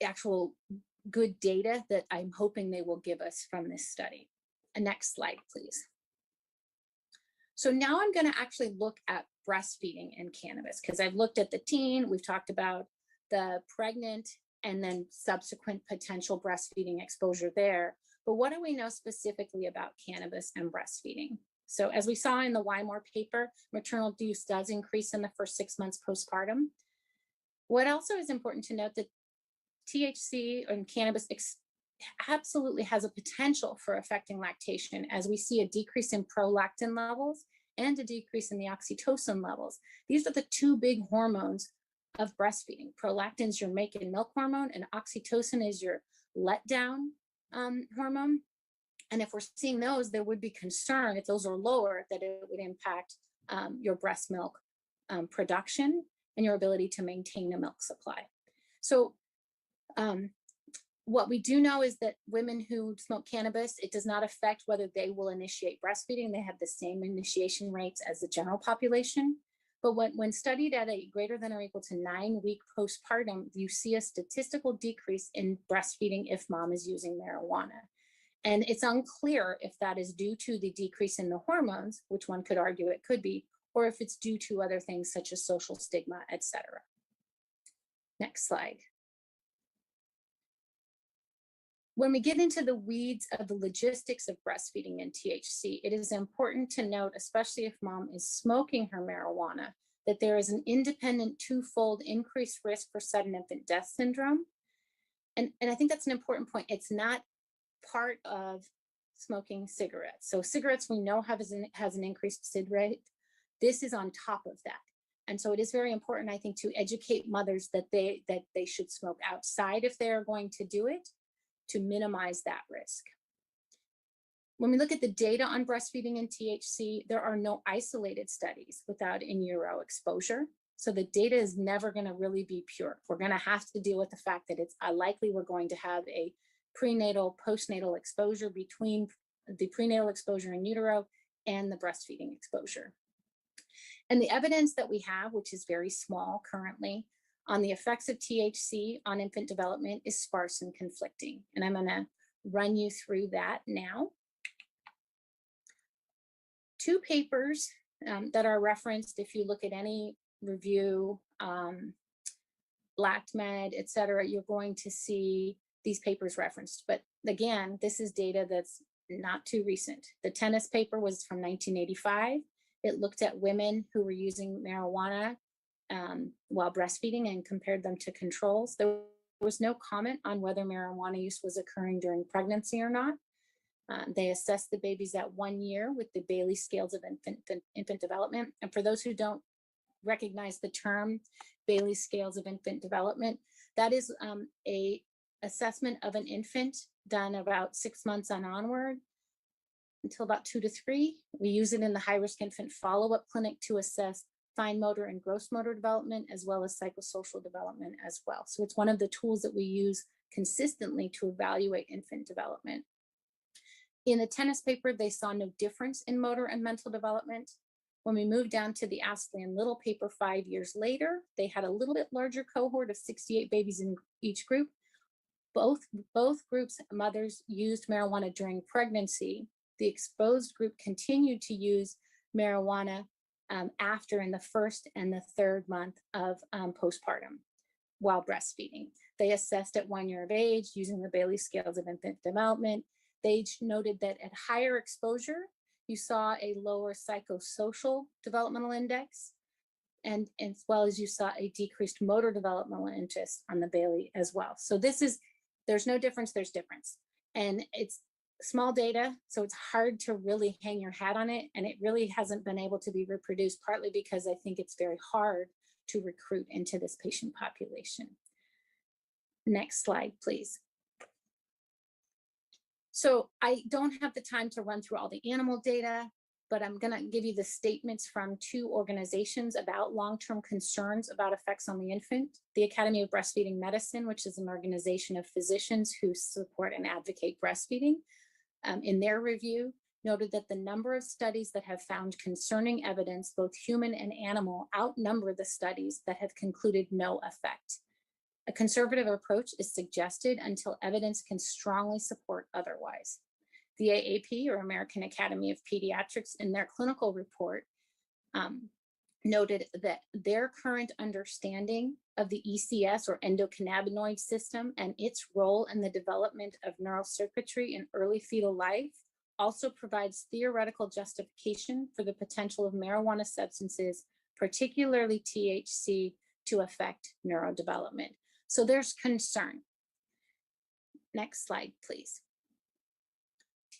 actual good data that I'm hoping they will give us from this study. Next slide, please. So now I'm going to actually look at breastfeeding and cannabis, because I've looked at the teen, we've talked about the pregnant, and then subsequent potential breastfeeding exposure there. But what do we know specifically about cannabis and breastfeeding? So as we saw in the Wymore paper, maternal use does increase in the first 6 months postpartum. What also is important to note that THC and cannabis absolutely has a potential for affecting lactation, as we see a decrease in prolactin levels and a decrease in the oxytocin levels. These are the two big hormones of breastfeeding. Prolactin is your make and milk hormone, and oxytocin is your letdown hormone. And if we're seeing those, there would be concern if those are lower that it would impact your breast milk production and your ability to maintain a milk supply. So what we do know is that women who smoke cannabis, it does not affect whether they will initiate breastfeeding. They have the same initiation rates as the general population. But when studied at a greater than or equal to 9-week postpartum, you see a statistical decrease in breastfeeding if mom is using marijuana. And it's unclear if that is due to the decrease in the hormones, which one could argue it could be, or if it's due to other things such as social stigma, etc. Next slide. When we get into the weeds of the logistics of breastfeeding and THC, it is important to note, especially if mom is smoking her marijuana, that there is an independent twofold increased risk for sudden infant death syndrome. And I think that's an important point. It's not part of smoking cigarettes. So cigarettes we know has an increased SID rate. This is on top of that. And so it is very important, I think, to educate mothers that they should smoke outside if they're going to do it, to minimize that risk. When we look at the data on breastfeeding and THC, there are no isolated studies without in utero exposure. So the data is never going to really be pure. We're going to have to deal with the fact that it's likely we're going to have a prenatal, postnatal exposure between the prenatal exposure in utero and the breastfeeding exposure. And the evidence that we have, which is very small currently, on the effects of THC on infant development is sparse and conflicting. And I'm going to run you through that now. 2 papers that are referenced, if you look at any review, LactMed, et cetera, you're going to see these papers referenced. But again, this is data that's not too recent. The tennis paper was from 1985. It looked at women who were using marijuana while breastfeeding and compared them to controls. There was no comment on whether marijuana use was occurring during pregnancy or not. They assessed the babies at 1 year with the Bailey scales of infant development. And for those who don't recognize the term Bailey scales of infant development, that is a assessment of an infant done about 6 months on onward until about 2 to 3. We use it in the high-risk infant follow-up clinic to assess fine motor and gross motor development, as well as psychosocial development as well. So it's one of the tools that we use consistently to evaluate infant development. In the tennis paper, they saw no difference in motor and mental development. When we moved down to the Astley and Little paper 5 years later, they had a little bit larger cohort of 68 babies in each group. Both groups, mothers used marijuana during pregnancy. The exposed group continued to use marijuana after in the first and the third month of postpartum while breastfeeding. They assessed at 1 year of age using the Bailey scales of infant development. They noted that at higher exposure, you saw a lower psychosocial developmental index, and as well as you saw a decreased motor developmental interest on the Bailey as well. So there's no difference, there's difference. And it's small data, so it's hard to really hang your hat on it. And it really hasn't been able to be reproduced, partly because I think it's very hard to recruit into this patient population. Next slide, please. So I don't have the time to run through all the animal data, but I'm going to give you the statements from 2 organizations about long-term concerns about effects on the infant. The Academy of Breastfeeding Medicine, which is an organization of physicians who support and advocate breastfeeding, in their review, noted that the number of studies that have found concerning evidence, both human and animal, outnumber the studies that have concluded no effect. A conservative approach is suggested until evidence can strongly support otherwise. The AAP, or American Academy of Pediatrics, in their clinical report, noted that their current understanding of the ECS, or endocannabinoid system, and its role in the development of neural circuitry in early fetal life also provides theoretical justification for the potential of marijuana substances, particularly THC, to affect neurodevelopment. So there's concern. Next slide, please.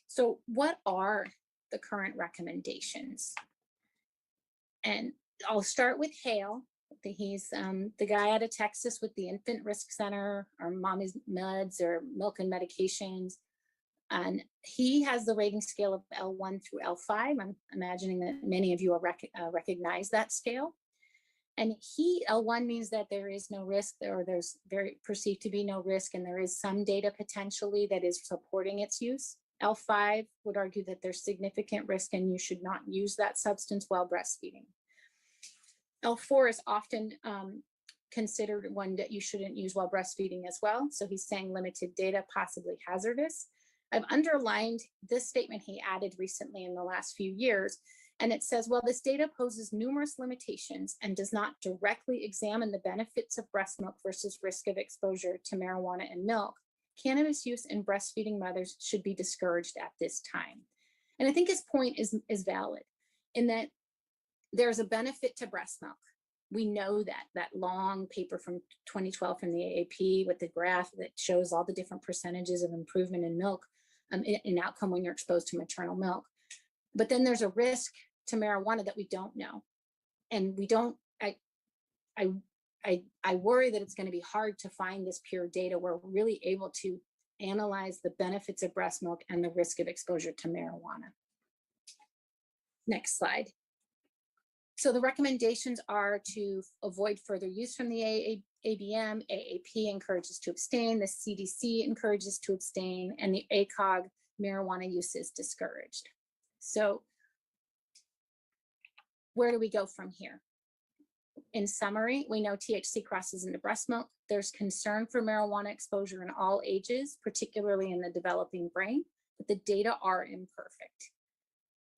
So what are the current recommendations? And I'll start with Hale. He's the guy out of Texas with the Infant Risk Center, or Mommy's Meds, or Milk and Medications. And he has the rating scale of L1 through L5. I'm imagining that many of you are recognize that scale. And L1 means that there is no risk, or there's perceived to be no risk, and there is some data potentially that is supporting its use. L5 would argue that there's significant risk and you should not use that substance while breastfeeding. L4 is often considered one that you shouldn't use while breastfeeding as well. So he's saying limited data, possibly hazardous. I've underlined this statement he added recently in the last few years, and it says, while this data poses numerous limitations and does not directly examine the benefits of breast milk versus risk of exposure to marijuana and milk, cannabis use in breastfeeding mothers should be discouraged at this time. And I think his point is valid in that there's a benefit to breast milk. We know that long paper from 2012 from the AAP with the graph that shows all the different percentages of improvement in milk in outcome when you're exposed to maternal milk. But then there's a risk to marijuana that we don't know. And we don't, I worry that it's going to be hard to find this pure data where we're really able to analyze the benefits of breast milk and the risk of exposure to marijuana. Next slide. So the recommendations are to avoid further use from the ABM, AAP encourages to abstain, the CDC encourages to abstain, and the ACOG, marijuana use is discouraged. So where do we go from here? In summary, we know THC crosses into breast milk. There's concern for marijuana exposure in all ages, particularly in the developing brain, but the data are imperfect.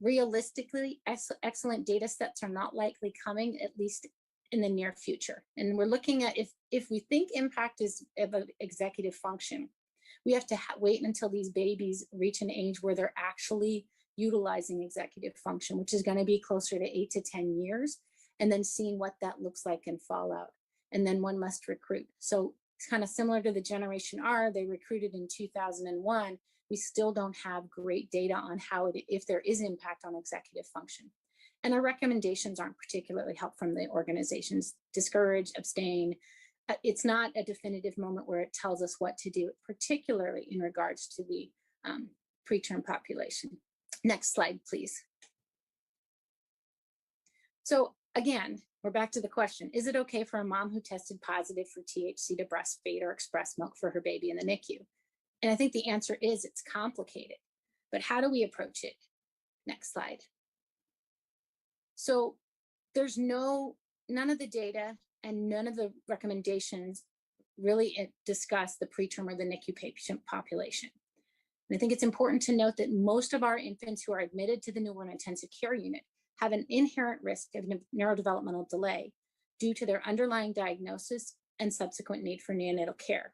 Realistically, excellent data sets are not likely coming, at least in the near future. And we're looking at if we think impact is of an executive function, we have to wait until these babies reach an age where they're actually utilizing executive function, which is going to be closer to 8 to 10 years, and then seeing what that looks like in fallout. And then one must recruit. So it's kind of similar to the Generation R. They recruited in 2001. We still don't have great data on if there is impact on executive function. And our recommendations aren't particularly helpful from the organizations. Discourage, abstain. It's not a definitive moment where it tells us what to do, particularly in regards to the preterm population. Next slide, please. So again, we're back to the question, is it okay for a mom who tested positive for THC to breastfeed or express milk for her baby in the NICU? And I think the answer is it's complicated, but how do we approach it? Next slide. So there's none of the data and none of the recommendations really discuss the preterm or the NICU patient population. And I think it's important to note that most of our infants who are admitted to the newborn intensive care unit have an inherent risk of neurodevelopmental delay due to their underlying diagnosis and subsequent need for neonatal care.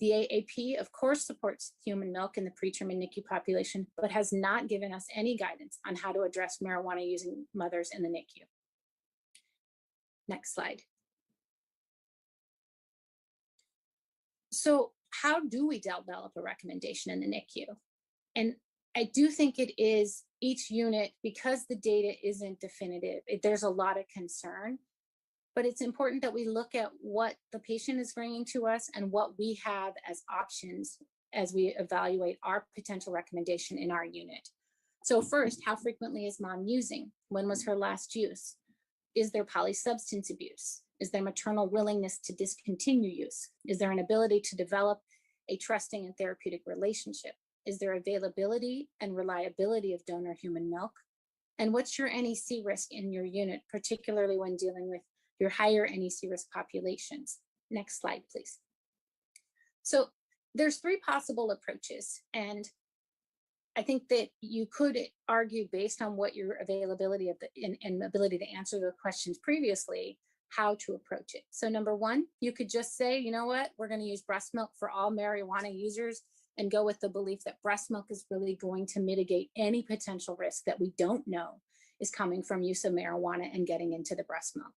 The AAP, of course, supports human milk in the preterm and NICU population, but has not given us any guidance on how to address marijuana-using mothers in the NICU. Next slide. So how do we develop a recommendation in the NICU? And I do think it is each unit, because the data isn't definitive, there's a lot of concern, but it's important that we look at what the patient is bringing to us and what we have as options as we evaluate our potential recommendation in our unit. So first, how frequently is mom using? When was her last use? Is there polysubstance abuse? Is there maternal willingness to discontinue use? Is there an ability to develop a trusting and therapeutic relationship? Is there availability and reliability of donor human milk? And what's your NEC risk in your unit, particularly when dealing with your higher NEC risk populations? Next slide, please. So there's 3 possible approaches. And I think that you could argue, based on what your availability of and ability to answer the questions previously, how to approach it. So number 1, you could just say, you know what, we're going to use breast milk for all marijuana users and go with the belief that breast milk is really going to mitigate any potential risk that we don't know is coming from use of marijuana and getting into the breast milk.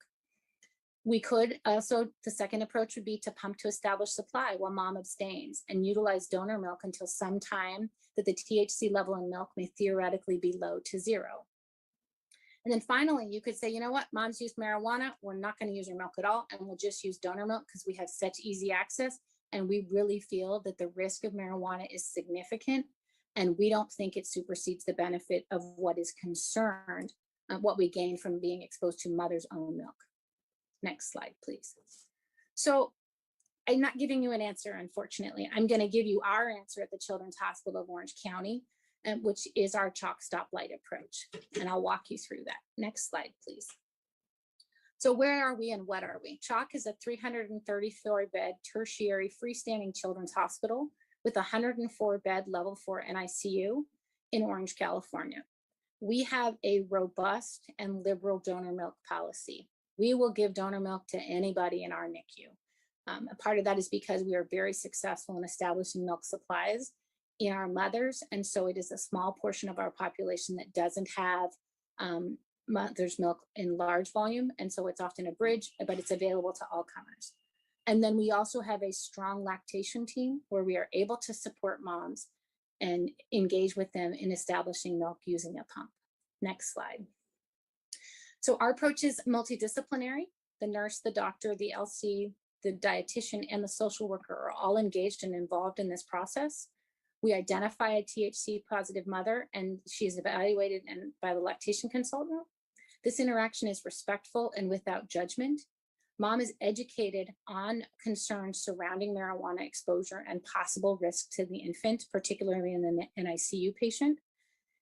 We could also, the second approach would be to pump to establish supply while mom abstains and utilize donor milk until some time that the THC level in milk may theoretically be low to 0. And then finally, you could say, you know what, mom's used marijuana, we're not going to use her milk at all, and we'll just use donor milk because we have such easy access, and we really feel that the risk of marijuana is significant, and we don't think it supersedes the benefit of what is concerned, what we gain from being exposed to mother's own milk. Next slide, please. So I'm not giving you an answer, unfortunately. I'm going to give you our answer at the Children's Hospital of Orange County, which is our chalk stoplight approach. And I'll walk you through that. Next slide, please. So where are we and what are we? CHOC is a 334-bed tertiary freestanding children's hospital with 104-bed level 4 NICU in Orange, California. We have a robust and liberal donor milk policy. We will give donor milk to anybody in our NICU. A part of that is because we are very successful in establishing milk supplies in our mothers, and so it is a small portion of our population that doesn't have mother's milk in large volume, and so it's often a bridge, but it's available to all comers. And then we also have a strong lactation team where we are able to support moms and engage with them in establishing milk using a pump. Next slide. So our approach is multidisciplinary. The nurse, the doctor, the LC, the dietitian, and the social worker are all engaged and involved in this process. We identify a THC positive mother, and she is evaluated by the lactation consultant. This interaction is respectful and without judgment. Mom is educated on concerns surrounding marijuana exposure and possible risk to the infant, particularly in the NICU patient.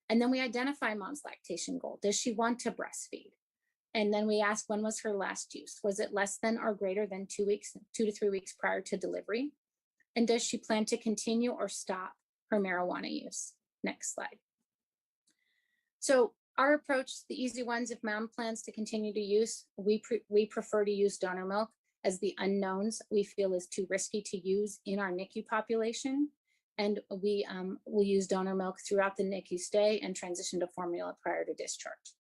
And then we identify mom's lactation goal. Does she want to breastfeed? And then we ask, when was her last use? Was it less than or greater than 2 to 3 weeks prior to delivery? And does she plan to continue or stop her marijuana use? Next slide. So our approach, the easy ones, if mom plans to continue to use, we prefer to use donor milk, as the unknowns we feel is too risky to use in our NICU population. And we will use donor milk throughout the NICU stay and transition to formula prior to discharge.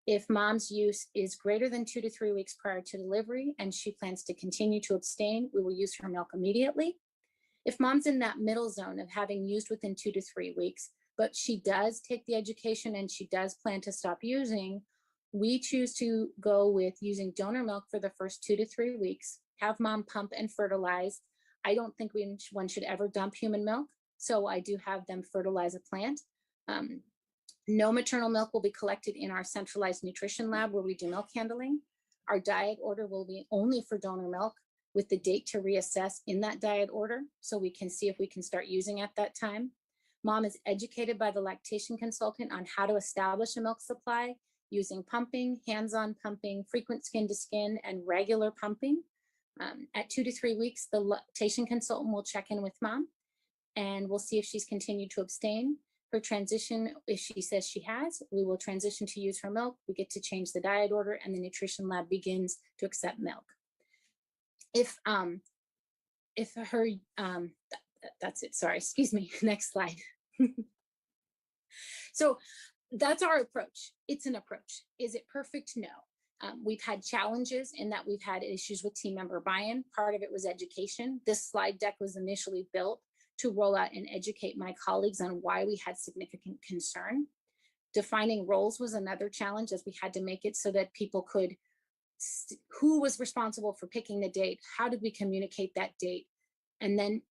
If mom's use is greater than 2 to 3 weeks prior to delivery and she plans to continue to abstain, we will use her milk immediately. If mom's in that middle zone of having used within 2 to 3 weeks, but she does take the education and she does plan to stop using, we choose to go with using donor milk for the first 2 to 3 weeks, have mom pump and fertilize. I don't think one should ever dump human milk, so I do have them fertilize a plant. No maternal milk will be collected in our centralized nutrition lab where we do milk handling. Our diet order will be only for donor milk, with the date to reassess in that diet order, so we can see if we can start using at that time. Mom is educated by the lactation consultant on how to establish a milk supply using pumping, hands-on pumping, frequent skin to skin, and regular pumping. At 2 to 3 weeks, the lactation consultant will check in with mom and we'll see if she's continued to abstain. Her transition, if she says she has, we will transition to use her milk. We get to change the diet order, and the nutrition lab begins to accept milk. If her, that's it, sorry, excuse me, next slide. So that's our approach. It's an approach. Is it perfect? No. We've had challenges in that we've had issues with team member buy-in. Part of it was education. This slide deck was initially built to roll out and educate my colleagues on why we had significant concern. Defining roles was another challenge, as we had to make it so that people could, who was responsible for picking the date? How did we communicate that date? And then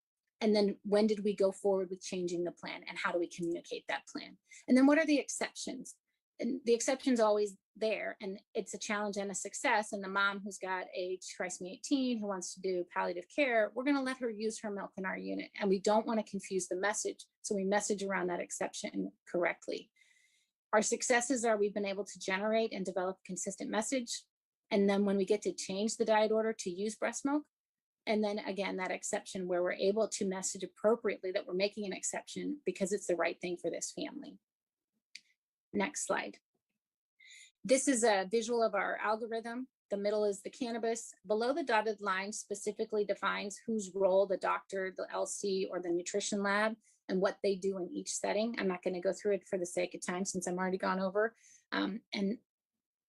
when did we go forward with changing the plan, and how do we communicate that plan? And then what are the exceptions? And the exception's always there, and it's a challenge and a success. And the mom who's got a trisomy 18 who wants to do palliative care, we're going to let her use her milk in our unit, and we don't want to confuse the message, so we message around that exception correctly. Our successes are we've been able to generate and develop a consistent message, and then when we get to change the diet order to use breast milk, and then again, that exception where we're able to message appropriately that we're making an exception because it's the right thing for this family. Next slide. This is a visual of our algorithm. The middle is the cannabis. Below the dotted line specifically defines whose role the doctor, the LC, or the nutrition lab, and what they do in each setting. I'm not going to go through it for the sake of time since I'm already gone over. And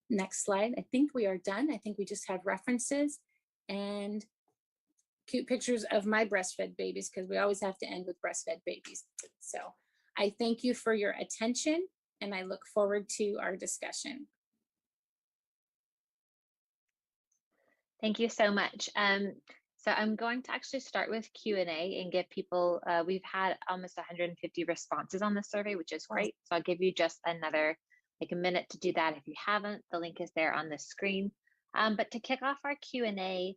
next slide. I think we are done. I think we just have references and cute pictures of my breastfed babies, because we always have to end with breastfed babies. So I thank you for your attention, and I look forward to our discussion. Thank you so much. So I'm going to actually start with Q&A and give people, we've had almost 150 responses on the survey, which is great. So I'll give you just another, like a minute to do that if you haven't. The link is there on the screen. But to kick off our Q&A,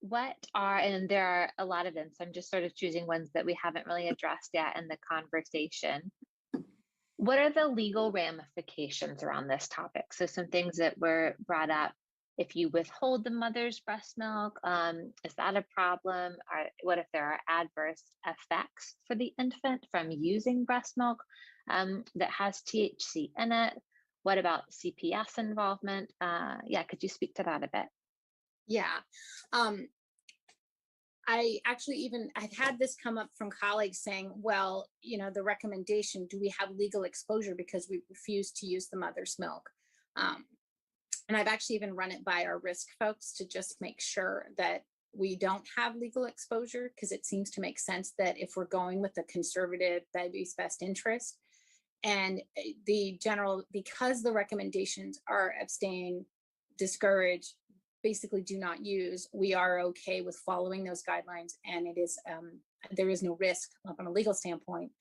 what are, and there are a lot of them, so I'm just sort of choosing ones that we haven't really addressed yet in the conversation. What are the legal ramifications around this topic? So some things that were brought up. If you withhold the mother's breast milk, is that a problem? Or what if there are adverse effects for the infant from using breast milk that has THC in it? What about CPS involvement? Yeah, could you speak to that a bit? Yeah. I actually I've had this come up from colleagues saying, well, you know, the recommendation, do we have legal exposure because we refuse to use the mother's milk? And I've actually even run it by our risk folks to just make sure that we don't have legal exposure, because it seems to make sense that if we're going with the conservative baby's best interest, and the general, because the recommendations are abstain, discourage, basically do not use, we are okay with following those guidelines, and it is there is no risk from a legal standpoint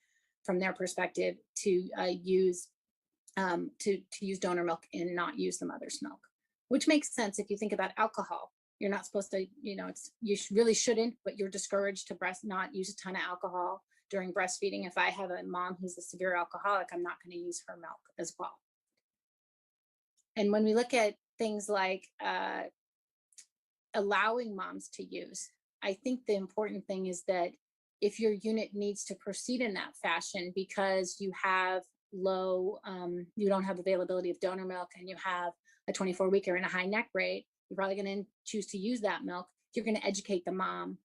from their perspective to use donor milk and not use the mother's milk, which makes sense if you think about alcohol. You're not supposed to, you know, really shouldn't, but you're discouraged to not use a ton of alcohol during breastfeeding. If I have a mom who's a severe alcoholic, I'm not going to use her milk as well. And when we look at things like allowing moms to use, I think the important thing is that if your unit needs to proceed in that fashion because you have low, you don't have availability of donor milk, and you have a 24-weeker and a high neck rate, you're probably going to choose to use that milk. You're going to educate the mom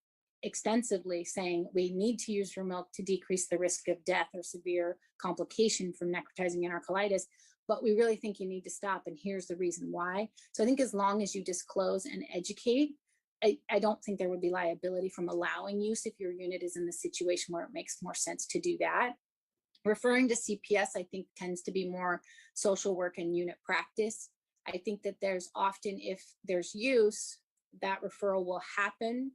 extensively, saying we need to use your milk to decrease the risk of death or severe complication from necrotizing enterocolitis, but we really think you need to stop, and here's the reason why. So I think as long as you disclose and educate, I don't think there would be liability from allowing use if your unit is in the situation where it makes more sense to do that. Referring to CPS, I think, tends to be more social work and unit practice. I think that there's often, if there's use, that referral will happen,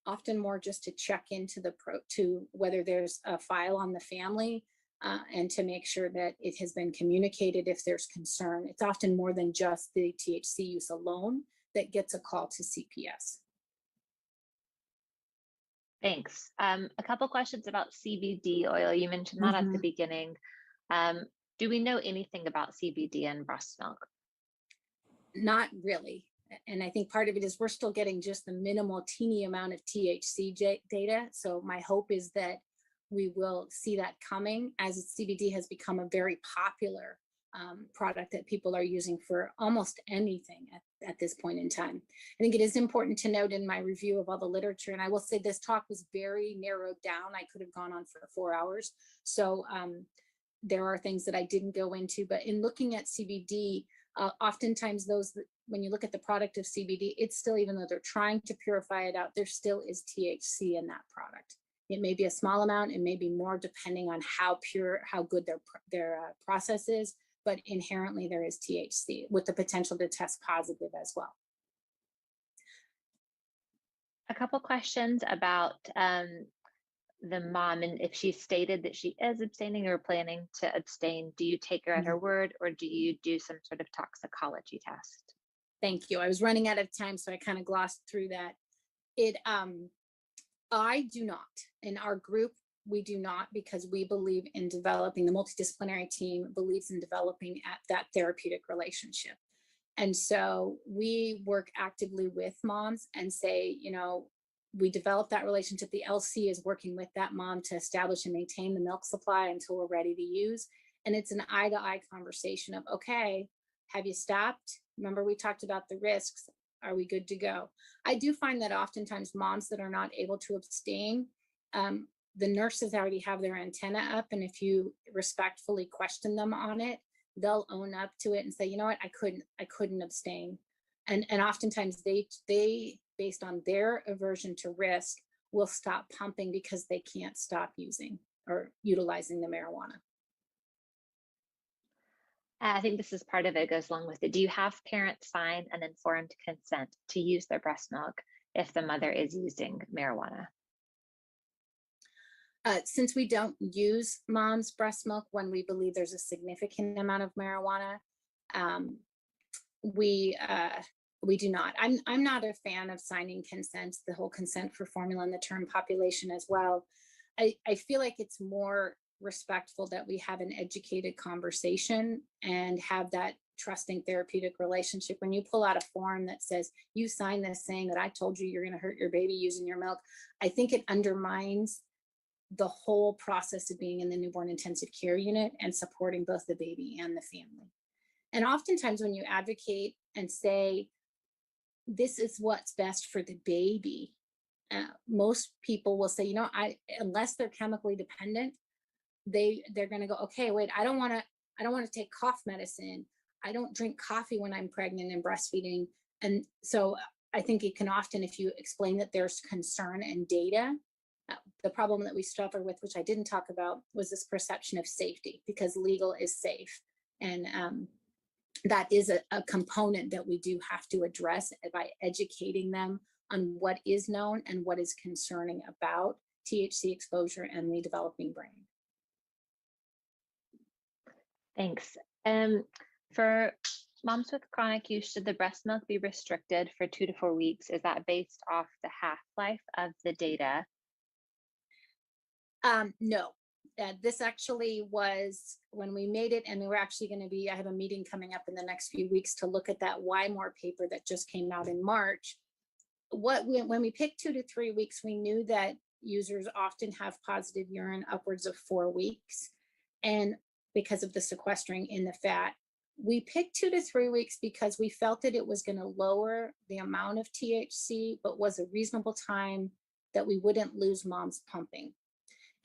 often more just to check into to whether there's a file on the family, and to make sure that it has been communicated if there's concern. It's often more than just the THC use alone that gets a call to CPS. Thanks. A couple questions about CBD oil. You mentioned that at the beginning. Do we know anything about CBD in breast milk? Not really. And I think part of it is we're still getting just the minimal teeny amount of THC data. So my hope is that we will see that coming as CBD has become a very popular product that people are using for almost anything at this point in time. I think it is important to note in my review of all the literature, and I will say this talk was very narrowed down. I could have gone on for 4 hours. So there are things that I didn't go into, but in looking at CBD, oftentimes when you look at the product of CBD, it's still, even though they're trying to purify it out, there still is THC in that product. It may be a small amount, it may be more depending on how pure, how good their process is, but inherently there is THC with the potential to test positive as well. A couple questions about the mom, and if she stated that she is abstaining or planning to abstain, do you take her at her word, or do you do some sort of toxicology test? Thank you. I was running out of time, so I kind of glossed through that. I do not. In our group, we do not, because we believe in developing, the multidisciplinary team believes in developing at that therapeutic relationship. And so we work actively with moms and say, you know, we develop that relationship. The LC is working with that mom to establish and maintain the milk supply until we're ready to use. And it's an eye-to-eye conversation of, okay, have you stopped? Remember, we talked about the risks. Are we good to go? I do find that oftentimes moms that are not able to abstain, the nurses already have their antenna up. And if you respectfully question them on it, they'll own up to it and say, you know what, I couldn't abstain. And oftentimes they, based on their aversion to risk, will stop pumping because they can't stop using or utilizing the marijuana. I think this is part of it, goes along with it. Do you have parents sign an informed consent to use their breast milk if the mother is using marijuana? Since we don't use mom's breast milk when we believe there's a significant amount of marijuana, we do not. I'm not a fan of signing consents, the whole consent for formula and the term population as well. I feel like it's more respectful that we have an educated conversation and have that trusting therapeutic relationship. When you pull out a form that says you sign this saying that I told you you're going to hurt your baby using your milk, I think it undermines the whole process of being in the newborn intensive care unit and supporting both the baby and the family. And oftentimes when you advocate and say, this is what's best for the baby, most people will say, you know, unless they're chemically dependent, they're going to go, okay, wait, I don't want to take cough medicine. I don't drink coffee when I'm pregnant and breastfeeding. And so I think it can often, if you explain that there's concern and data, the problem that we suffer with, which I didn't talk about, was this perception of safety, because legal is safe. And that is a component that we do have to address by educating them on what is known and what is concerning about THC exposure and the developing brain. Thanks. For moms with chronic use, should the breast milk be restricted for 2 to 4 weeks? Is that based off the half-life of the data? No, this actually was when we made it, and we were actually going to be, I have a meeting coming up in the next few weeks to look at that Why More paper that just came out in March. When we picked 2 to 3 weeks, we knew that users often have positive urine upwards of 4 weeks. And because of the sequestering in the fat, we picked 2 to 3 weeks because we felt that it was going to lower the amount of THC, but was a reasonable time that we wouldn't lose mom's pumping.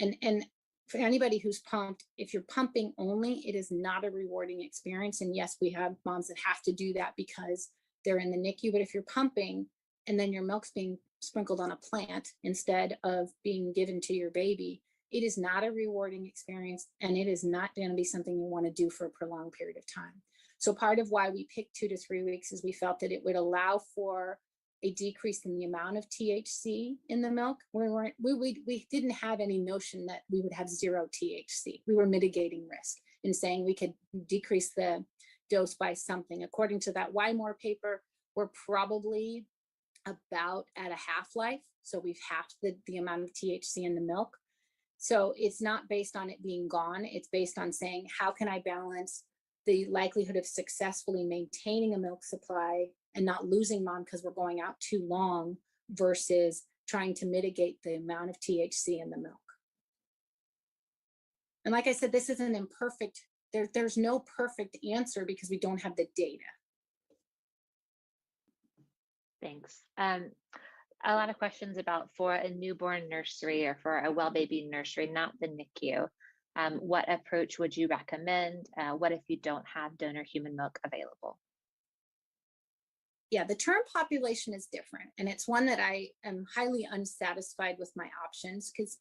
And for anybody who's pumped, if you're pumping only, it is not a rewarding experience. And yes, we have moms that have to do that because they're in the NICU, but if you're pumping and then your milk's being sprinkled on a plant instead of being given to your baby, it is not a rewarding experience, and it is not going to be something you want to do for a prolonged period of time. So part of why we picked 2 to 3 weeks is we felt that it would allow for a decrease in the amount of THC in the milk. We didn't have any notion that we would have 0 THC. We were mitigating risk in saying we could decrease the dose by something. According to that Why More paper, we're probably about at a half-life. So we've halved the amount of THC in the milk. So it's not based on it being gone. It's based on saying, how can I balance the likelihood of successfully maintaining a milk supply and not losing mom because we're going out too long versus trying to mitigate the amount of THC in the milk. And like I said, this isn't imperfect. There's no perfect answer because we don't have the data. Thanks. A lot of questions about for a newborn nursery or for a well baby nursery, not the NICU. What approach would you recommend? What if you don't have donor human milk available? Yeah, the term population is different. And it's one that I am highly unsatisfied with my options because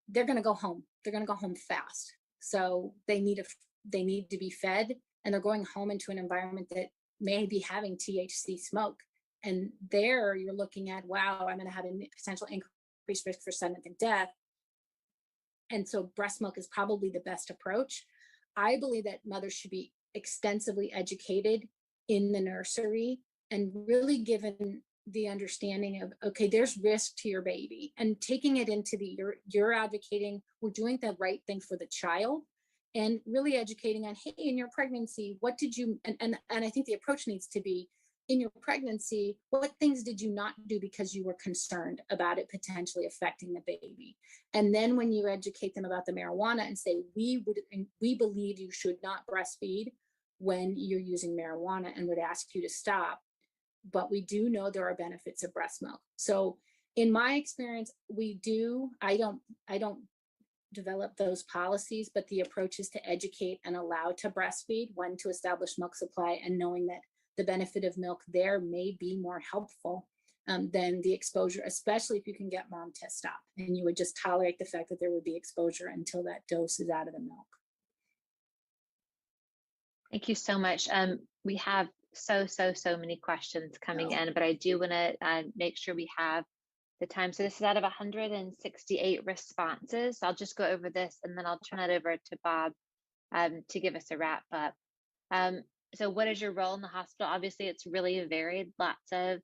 they're going to go home. They're going to go home fast. So they need to be fed, and they're going home into an environment that may be having THC smoke. And there you're looking at, wow, I'm going to have a potential increased risk for sudden infant death. And so breast milk is probably the best approach. I believe that mothers should be extensively educated in the nursery and really given the understanding of, okay, there's risk to your baby, and taking it into you're advocating, we're doing the right thing for the child, and really educating on, hey, in your pregnancy, what did you, and I think the approach needs to be, in your pregnancy, what things did you not do because you were concerned about it potentially affecting the baby? And then when you educate them about the marijuana and say, we believe you should not breastfeed when you're using marijuana and would ask you to stop, but we do know there are benefits of breast milk. So in my experience, I don't develop those policies, but the approach is to educate and allow to breastfeed, when to establish milk supply, and knowing that the benefit of milk there may be more helpful than the exposure, especially if you can get mom to stop, and you would just tolerate the fact that there would be exposure until that dose is out of the milk. Thank you so much. We have so many questions coming in, but I do want to make sure we have the time. So this is out of 168 responses. So I'll just go over this and then I'll turn it over to Bob to give us a wrap up. So what is your role in the hospital? Obviously, it's really varied. Lots of,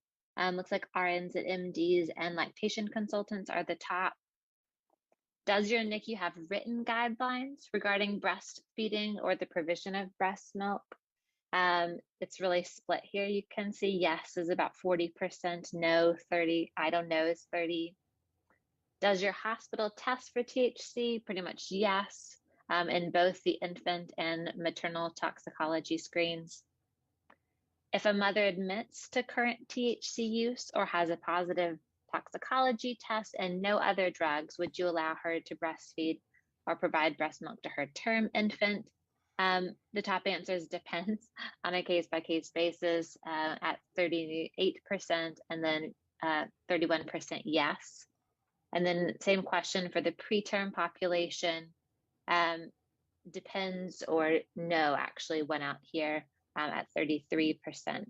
looks like RNs and MDs and lactation consultants are the top. Does your NICU have written guidelines regarding breastfeeding or the provision of breast milk? It's really split here. You can see yes is about 40%, no 30, I don't know is 30. Does your hospital test for THC? Pretty much yes, in both the infant and maternal toxicology screens. If a mother admits to current THC use or has a positive toxicology test and no other drugs, would you allow her to breastfeed or provide breast milk to her term infant? The top answers depends on a case-by-case basis at 38% and then 31% yes. And then same question for the preterm population, depends or no actually went out here at 33%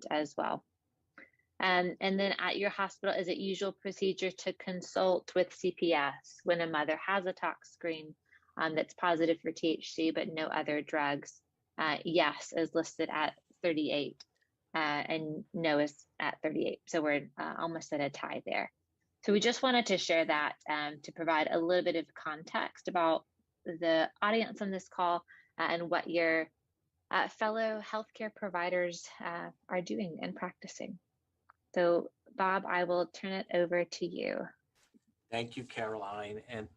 as well. And then at your hospital, is it usual procedure to consult with CPS when a mother has a tox screen that's positive for THC but no other drugs? Yes is listed at 38 and no is at 38. So we're almost at a tie there. So we just wanted to share that to provide a little bit of context about the audience on this call and what your fellow healthcare providers are doing and practicing. So Bob, I will turn it over to you. Thank you, Caroline, and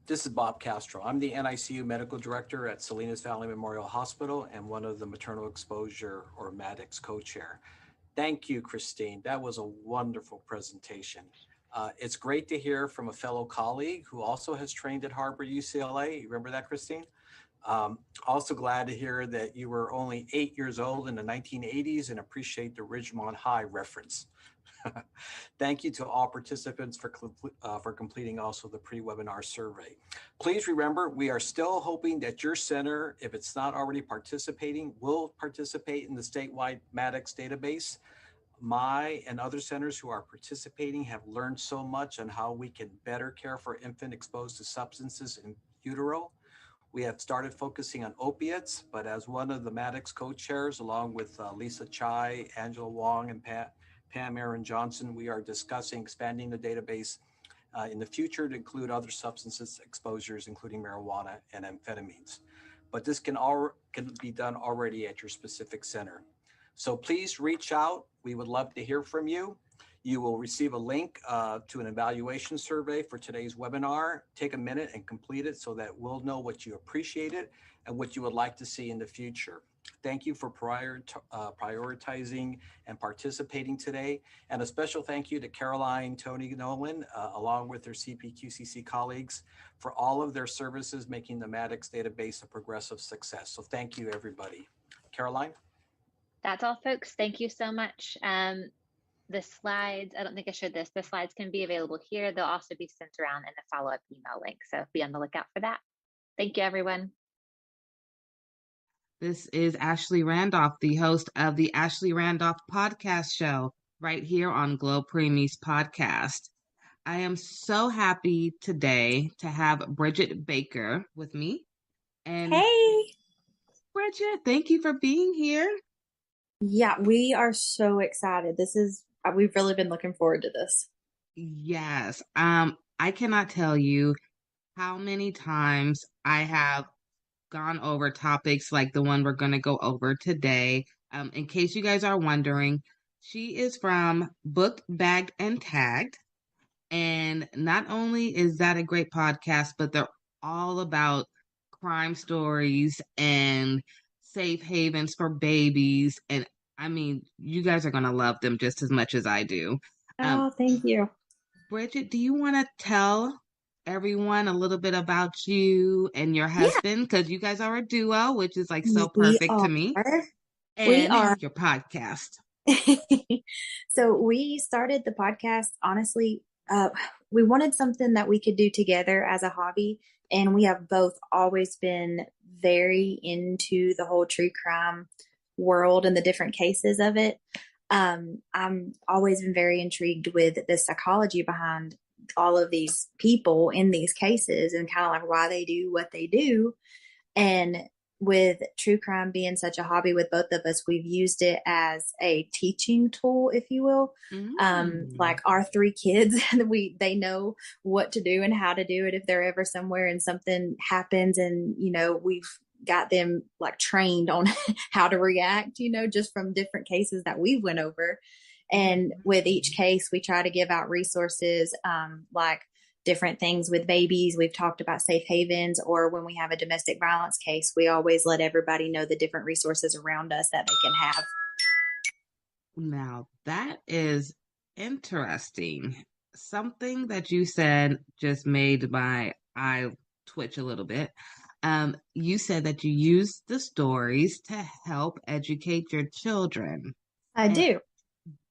this is Bob Castro. I'm the NICU Medical Director at Salinas Valley Memorial Hospital and one of the Maternal Exposure or MADEX co-chair. Thank you, Christine. That was a wonderful presentation. It's great to hear from a fellow colleague who also has trained at Harbor UCLA. You remember that, Christine? Also glad to hear that you were only 8 years old in the 1980s and appreciate the Ridgemont High reference. Thank you to all participants for completing also the pre-webinar survey. Please remember, we are still hoping that your center, if it's not already participating, will participate in the statewide MADEX database. My and other centers who are participating have learned so much on how we can better care for infant exposed to substances in utero. We have started focusing on opiates, but as one of the MADEX co-chairs, along with Lisa Chai, Angela Wong, and Pam Aaron Johnson, we are discussing expanding the database in the future to include other substances exposures, including marijuana and amphetamines. But this can be done already at your specific center. So please reach out. We would love to hear from you. You will receive a link to an evaluation survey for today's webinar. Take a minute and complete it so that we'll know what you appreciated and what you would like to see in the future. Thank you for prioritizing and participating today. And a special thank you to Caroline, Tony Nolan, along with their CPQCC colleagues for all of their services making the Maddox database a progressive success. So thank you, everybody. Caroline? That's all, folks. Thank you so much. The slides, I don't think I showed this, the slides can be available here. They'll also be sent around in a follow-up email link. So be on the lookout for that. Thank you, everyone. This is Ashley Randolph, the host of the Ashley Randolph podcast show right here on Glo Preemies podcast. I am so happy today to have Bridget Baker with me. And hey, Bridget, thank you for being here. Yeah, we are so excited. We've really been looking forward to this. Yes. I cannot tell you how many times I have gone over topics like the one we're going to go over today. In case you guys are wondering, she is from Booked, Bagged, and Tagged. And not only is that a great podcast, but they're all about crime stories and safe havens for babies. And I mean, you guys are going to love them just as much as I do. Oh, thank you. Bridget, do you want to tell everyone a little bit about you and your husband? Because you guys are a duo, which is like so perfect to me. We are. Your podcast. So we started the podcast, honestly, we wanted something that we could do together as a hobby. And we have both always been very into the whole true crime world and the different cases of it. I'm always been very intrigued with the psychology behind all of these people in these cases and kind of like why they do what they do. And with true crime being such a hobby with both of us, we've used it as a teaching tool, if you will. Like our three kids, they know what to do and how to do it if they're ever somewhere and something happens, and we've got them like trained on how to react, just from different cases that we went over. And with each case, we try to give out resources, like different things with babies. We've talked about safe havens, or when we have a domestic violence case, we always let everybody know the different resources around us that they can have. Now, that is interesting. Something that you said just made my eye twitch a little bit. You said that you use the stories to help educate your children. I do.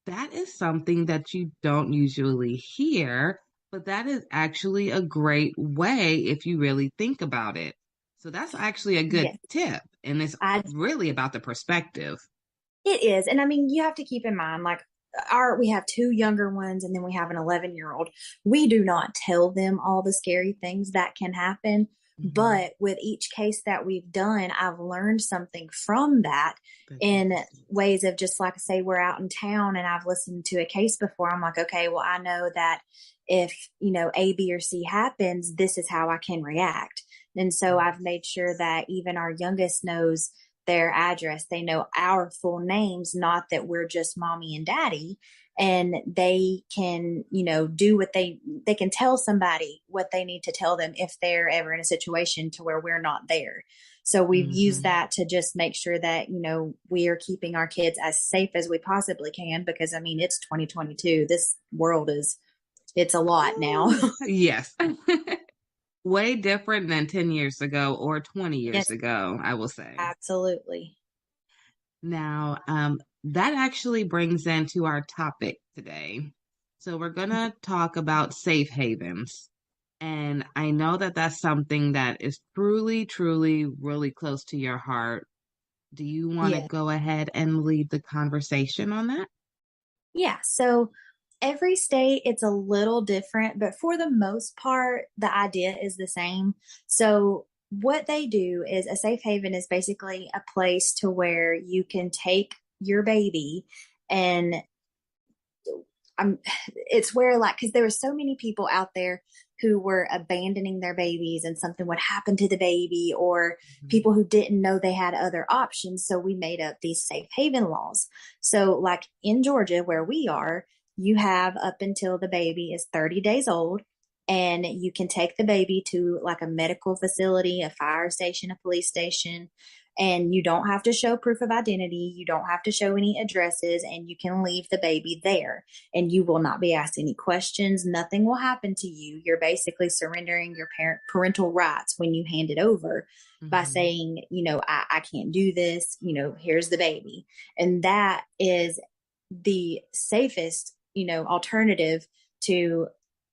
That is something that you don't usually hear, but that is actually a great way if you really think about it. So that's actually a good tip. And it's really about the perspective. It is. And I mean, you have to keep in mind, like we have two younger ones and then we have an 11-year-old. We do not tell them all the scary things that can happen. But with each case that we've done, I've learned something from that in ways of just like, say, we're out in town and I've listened to a case before. I'm like, okay, well, I know that if, A, B, or C happens, this is how I can react. And so I've made sure that even our youngest knows their address. They know our full names, not that we're just mommy and daddy. And they can, do what they can tell somebody what they need to tell them if they're ever in a situation to where we're not there. So we've used that to just make sure that, we are keeping our kids as safe as we possibly can, because I mean, it's 2022. This world it's a lot now. Yes. Way different than 10 years ago or 20 years ago, I will say. Absolutely. Now, that actually brings into our topic today. So we're going to talk about safe havens. And I know that that's something that is truly, truly, really close to your heart. Do you want to go ahead and lead the conversation on that? Yeah. So every state, it's a little different, but for the most part, the idea is the same. So what they do is a safe haven is basically a place to where you can take your baby, and it's where, like, because there were so many people out there who were abandoning their babies and something would happen to the baby, or people who didn't know they had other options. So we made up these safe haven laws. So like in Georgia, where we are, you have up until the baby is 30 days old, and you can take the baby to like a medical facility, a fire station, a police station, and you don't have to show proof of identity. You don't have to show any addresses, and you can leave the baby there, and you will not be asked any questions. Nothing will happen to you. You're basically surrendering your parental rights when you hand it over by saying, I can't do this, here's the baby. And that is the safest, alternative to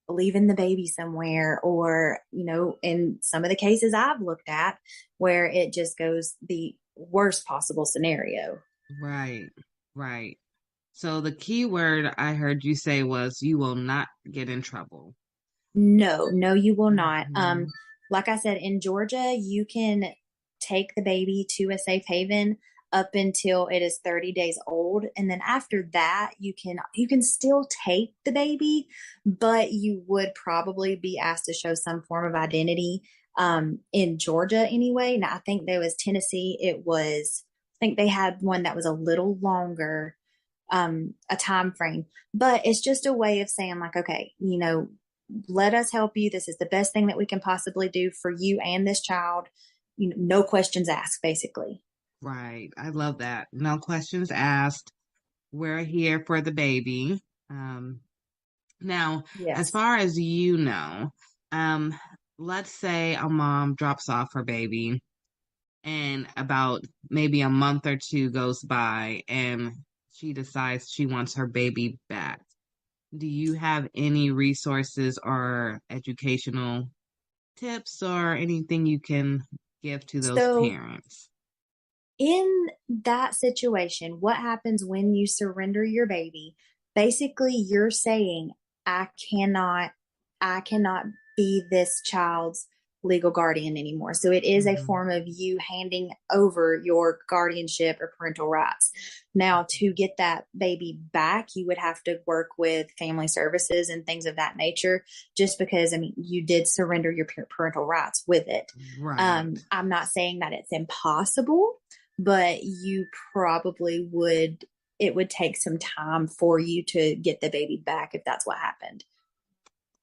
leaving the baby somewhere, or, in some of the cases I've looked at where it just goes the worst possible scenario. Right, right. So the key word I heard you say was you will not get in trouble. No, you will not. Like I said, in Georgia, you can take the baby to a safe haven up until it is 30 days old. And then after that, you can still take the baby, but you would probably be asked to show some form of identity. In Georgia anyway. Now I think there was Tennessee. I think they had one that was a little longer, a time frame, but it's just a way of saying like, okay, let us help you. This is the best thing that we can possibly do for you and this child. No questions asked, basically. Right. I love that. No questions asked. We're here for the baby. Now, Yes. as far as let's say a mom drops off her baby and about maybe a month or two goes by and she decides she wants her baby back. Do you have any resources or educational tips or anything you can give to those parents? In that situation, what happens when you surrender your baby? Basically, you're saying, I cannot be this child's legal guardian anymore. So it is a form of you handing over your guardianship or parental rights. Now, to get that baby back, you would have to work with family services and things of that nature, just because, you did surrender your parental rights with it. Right. I'm not saying that it's impossible, but you probably it would take some time for you to get the baby back if that's what happened.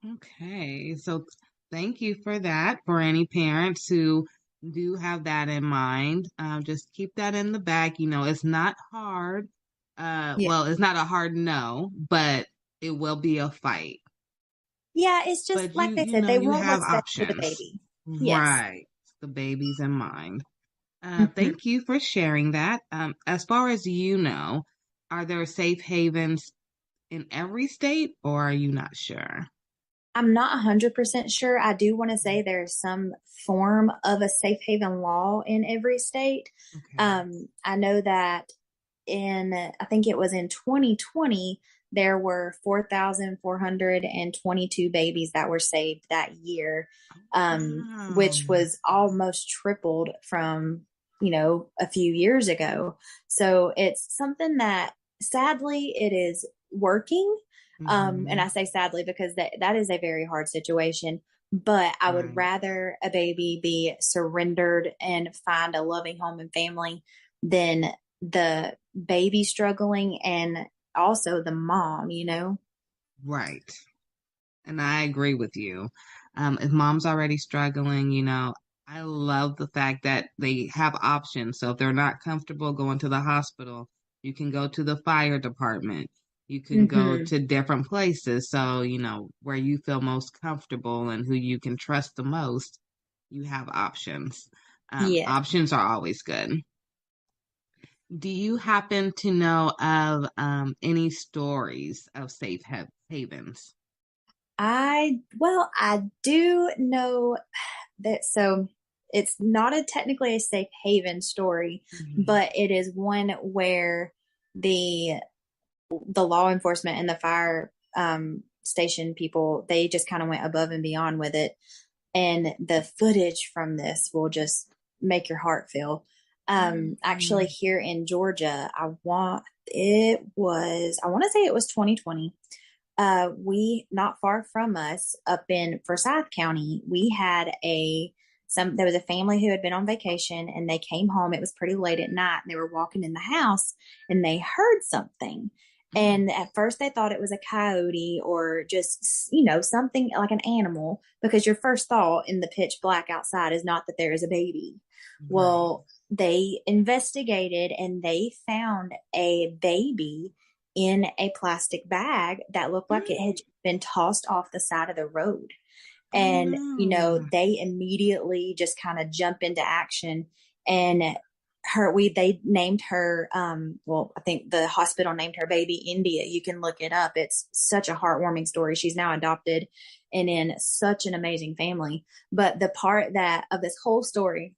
Okay, so thank you for that. For any parents who do have that in mind, just keep that in the back. It's not hard. Well, it's not a hard no, but it will be a fight. Yeah, it's just but like they said, they won't have what's best options. for the baby. Yes. Right. The baby's in mind. Thank you for sharing that. As far as are there safe havens in every state, or are you not sure? I'm not 100% sure. I do want to say there's some form of a safe haven law in every state. Okay. I know that I think it was in 2020, there were 4,422 babies that were saved that year, which was almost tripled from, a few years ago. So it's something that sadly it is working. And I say sadly because that is a very hard situation, but I would rather a baby be surrendered and find a loving home and family than the baby struggling and also the mom, Right. And I agree with you. If mom's already struggling, I love the fact that they have options. So if they're not comfortable going to the hospital, you can go to the fire department. You can go to different places. So, where you feel most comfortable and who you can trust the most, you have options. Options are always good. Do you happen to know of any stories of safe havens? I do know that. So it's not technically a safe haven story, but it is one where the law enforcement and the fire station people, they just kind of went above and beyond with it. And the footage from this will just make your heart feel. Actually here in Georgia, I want to say it was 2020. We, not far from us up in Forsyth County, we had there was a family who had been on vacation and they came home. It was pretty late at night and they were walking in the house and they heard something. And at first they thought it was a coyote or just, something like an animal, because your first thought in the pitch black outside is not that there is a baby. Right. Well, they investigated and they found a baby in a plastic bag that looked like it had been tossed off the side of the road. And, they immediately just kind of jump into action, and they named her, I think the hospital named her baby India. You can look it up. It's such a heartwarming story. She's now adopted and in such an amazing family. But the part of this whole story,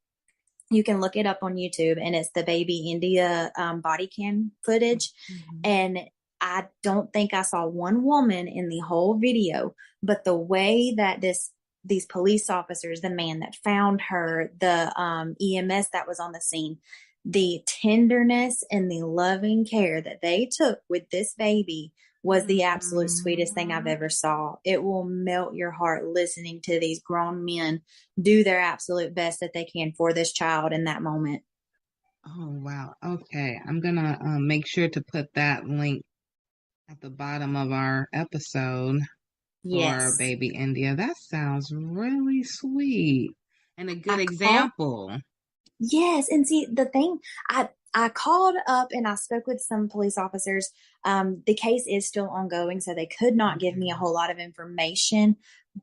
you can look it up on YouTube, and it's the baby India body cam footage. Mm-hmm. And I don't think I saw one woman in the whole video, but the way that these police officers, the man that found her, the EMS that was on the scene, the tenderness and the loving care that they took with this baby was the absolute sweetest thing I've ever saw. It will melt your heart listening to these grown men do their absolute best that they can for this child in that moment. Oh, wow. Okay. I'm going to make sure to put that link at the bottom of our episode for baby India. That sounds really sweet and a good example. Yes. And see, the thing, I called up and I spoke with some police officers. The case is still ongoing, so they could not give me a whole lot of information,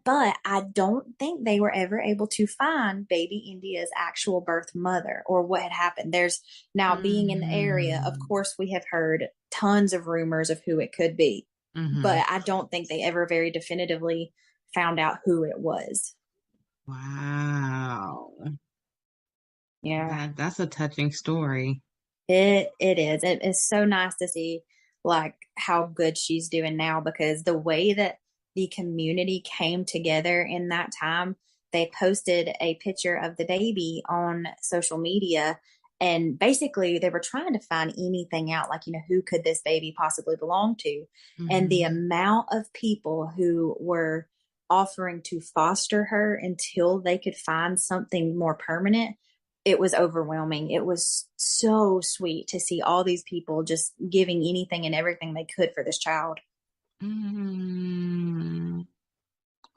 but I don't think they were ever able to find baby India's actual birth mother or what had happened. There's now, being in the area, of course, we have heard tons of rumors of who it could be, but I don't think they ever very definitively found out who it was. Wow. Yeah. That's a touching story. It is. It is so nice to see like how good she's doing now, because the way that the community came together in that time, they posted a picture of the baby on social media, and basically they were trying to find anything out, like, who could this baby possibly belong to? And the amount of people who were offering to foster her until they could find something more permanent, it was overwhelming. It was so sweet to see all these people just giving anything and everything they could for this child. We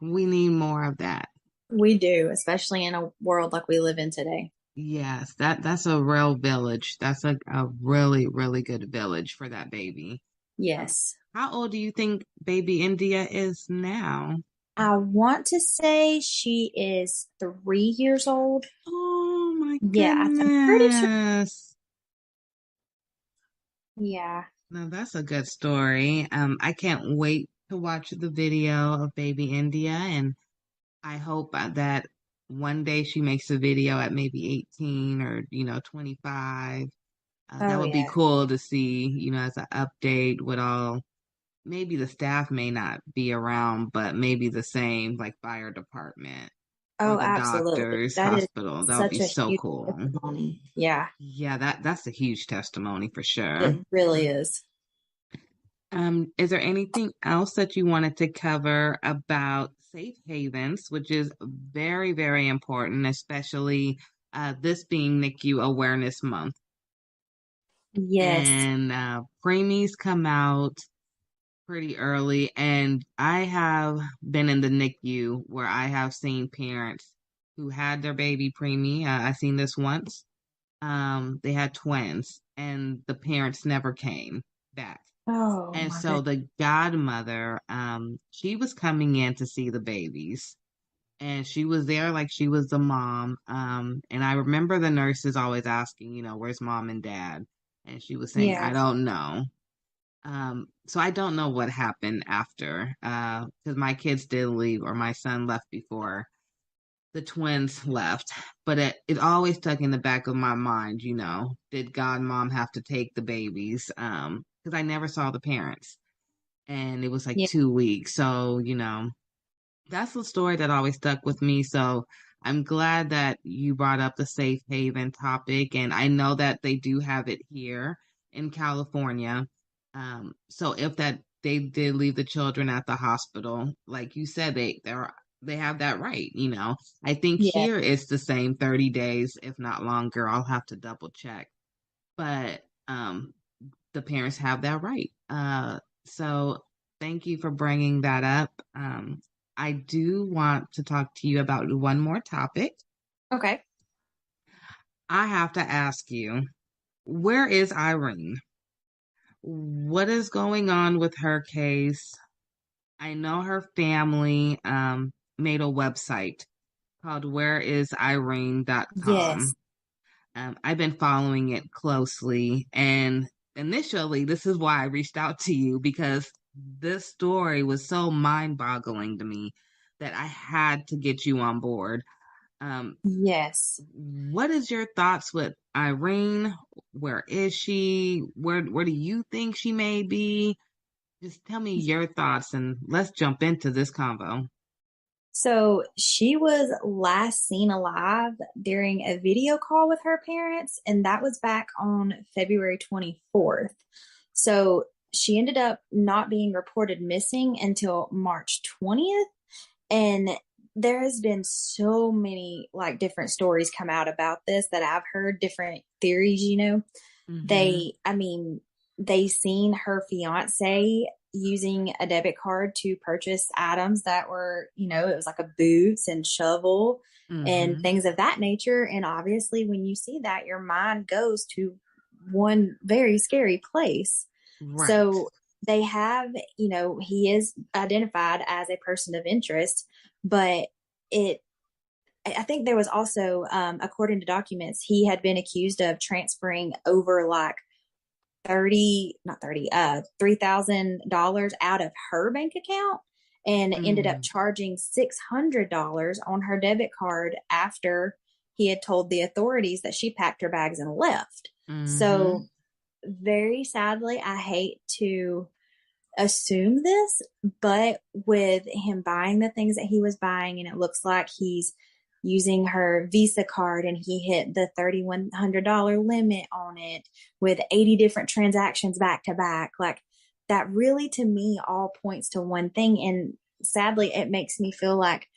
need more of that. We do, especially in a world like we live in today. Yes, that's a real village. That's a really, really good village for that baby. Yes. How old do you think baby India is now? I want to say she is 3 years old. Oh my goodness. Yeah, I'm pretty sure. Yeah. No, that's a good story. I can't wait to watch the video of baby India, and I hope that one day she makes a video at maybe 18 or 25. That would be cool to see, as an update with all. Maybe the staff may not be around, but maybe the same, like fire department. Oh, or the absolutely. Doctors, That hospital. That would be so cool. Testimony. Yeah. Yeah, that's a huge testimony for sure. It really is. Is there anything else that you wanted to cover about safe havens, which is very, very important, especially this being NICU Awareness Month? Yes. And preemies come out pretty early, and I have been in the NICU where I have seen parents who had their baby preemie. I seen this once. They had twins, and the parents never came back. Oh, and so the godmother, she was coming in to see the babies, and she was there like she was the mom. And I remember the nurses always asking, where's mom and dad? And she was saying, I don't know. So I don't know what happened after, because my kids did leave, or my son left before the twins left. But it always stuck in the back of my mind, did godmom have to take the babies? Because I never saw the parents, and it was like 2 weeks. So, that's the story that always stuck with me. So I'm glad that you brought up the safe haven topic, and I know that they do have it here in California. So if they did leave the children at the hospital, like you said, they have that right, I think here it's the same 30 days, if not longer. I'll have to double check. But the parents have that right. So thank you for bringing that up. I do want to talk to you about one more topic. Okay. I have to ask you, where is Irene? What is going on with her case? I know her family made a website called whereisirene.com. Yes. I've been following it closely, and initially, this is why I reached out to you, because this story was so mind-boggling to me that I had to get you on board. Yes. What is your thoughts with Irene? Where is she? Where do you think she may be? Just tell me your thoughts and let's jump into this convo. So she was last seen alive during a video call with her parents, and that was back on February 24th. So she ended up not being reported missing until March 20th. And there has been so many like different stories come out about this that I've heard, different theories, Mm-hmm. They seen her fiance using a debit card to purchase items that were, it was like a boots and shovel and Mm-hmm. things of that nature. And obviously, when you see that, your mind goes to one very scary place. Right. So they have, he is identified as a person of interest, but I think there was also, according to documents, he had been accused of transferring over like $3,000 out of her bank account and ended up charging $600 on her debit card after he had told the authorities that she packed her bags and left. Mm-hmm. So very sadly, I hate to assume this, but with him buying the things that he was buying, and it looks like he's using her Visa card and he hit the $3,100 limit on it with 80 different transactions back to back. Like that really, to me, all points to one thing. And sadly, it makes me feel like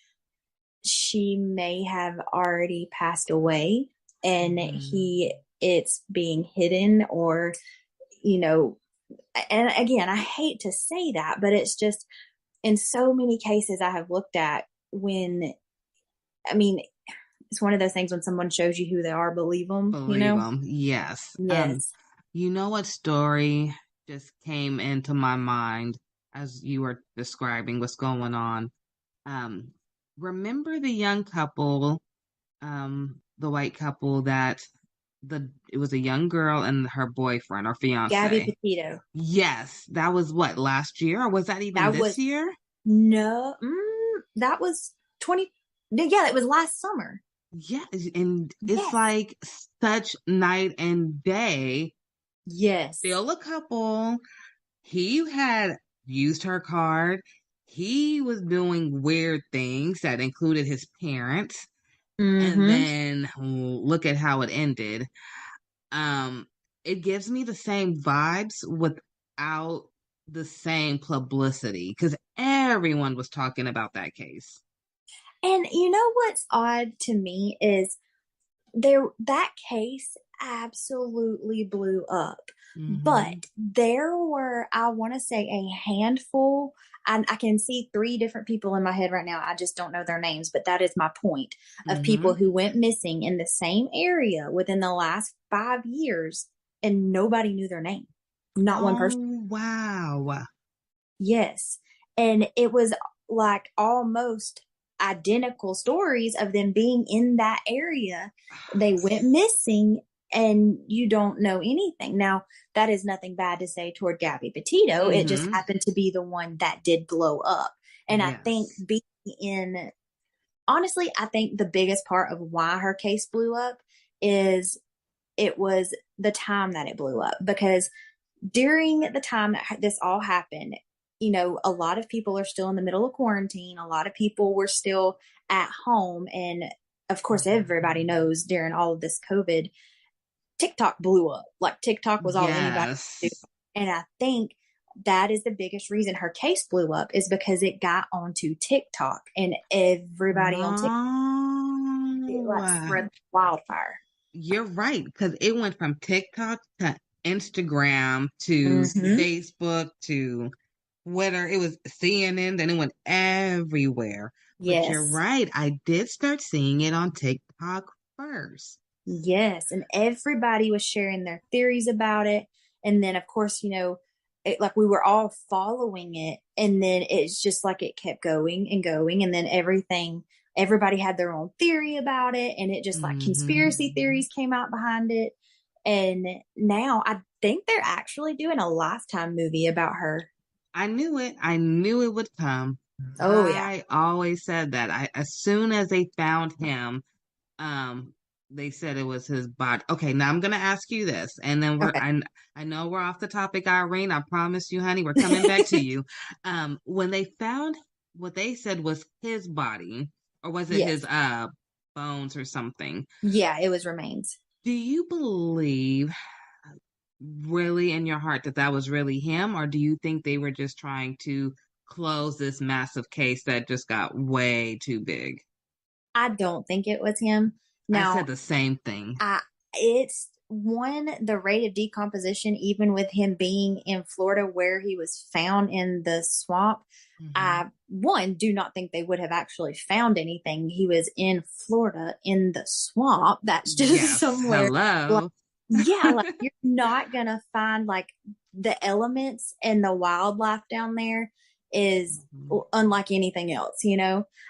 she may have already passed away and it's being hidden, or, and again, I hate to say that, but it's just in so many cases I have looked at it's one of those things when someone shows you who they are, believe them, Yes. Yes. You know what story just came into my mind as you were describing what's going on? Remember the young couple, the white couple that it was a young girl and her boyfriend or fiance. Gabby Petito. Yes. That was what, last year? Or was that even this year? No, that was it was last summer. Yeah, and it's like such night and day. Yes. Still a couple. He had used her card. He was doing weird things that included his parents. Mm-hmm. And then look at how it ended. It gives me the same vibes without the same publicity because everyone was talking about that case. And you know what's odd to me is that case absolutely blew up. Mm-hmm. But there were, I want to say, a handful. I can see 3 different people in my head right now. I just don't know their names, but that is my point of people who went missing in the same area within the last 5 years and nobody knew their name. Not one person. Wow. Yes. And it was like almost identical stories of them being in that area. They went missing and you don't know anything. Now, that is nothing bad to say toward Gabby Petito. It just happened to be the one that did blow up. And I think honestly, I think the biggest part of why her case blew up is it was the time that it blew up, because during the time that this all happened, a lot of people are still in the middle of quarantine. A lot of people were still at home. And of course, everybody knows during all of this COVID, TikTok blew up. Like TikTok was all anybody could do. And I think that is the biggest reason her case blew up, is because it got onto TikTok and everybody on TikTok spread wildfire. You're right, because it went from TikTok to Instagram to Facebook to Twitter. It was CNN, then it went everywhere. But you're Yes. right. I did start seeing it on TikTok first. Yes. And everybody was sharing their theories about it. And then, of course, like we were all following it. And then it's just like it kept going and going. And then everybody had their own theory about it. And it just like conspiracy theories came out behind it. And now I think they're actually doing a Lifetime movie about her. I knew it. I knew it would come. Oh, yeah. I always said that. As soon as they found him, they said it was his body. Okay, now I'm gonna ask you this, and then I know we're off the topic, Irene. I promise you, honey, we're coming back to you. When they found what they said was his body, or was it his bones or something? Yeah, it was remains. Do you believe really in your heart that was really him, or do you think they were just trying to close this massive case that just got way too big? I don't think it was him. Now, I said the same thing. It's the rate of decomposition, even with him being in Florida where he was found in the swamp. I do not think they would have actually found anything. He was in Florida in the swamp. That's just somewhere. Hello. Like you're not gonna find like the elements and the wildlife down there is unlike anything else,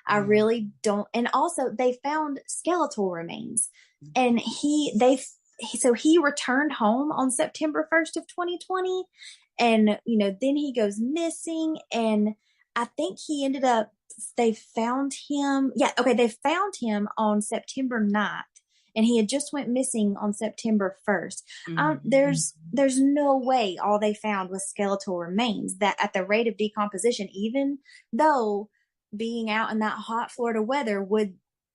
I really don't. And also they found skeletal remains, and he returned home on September 1st of 2020, and then he goes missing, and I think they found him on September 9th, and he had just went missing on September 1st. There's no way all they found was skeletal remains. That at the rate of decomposition, even though being out in that hot Florida weather would,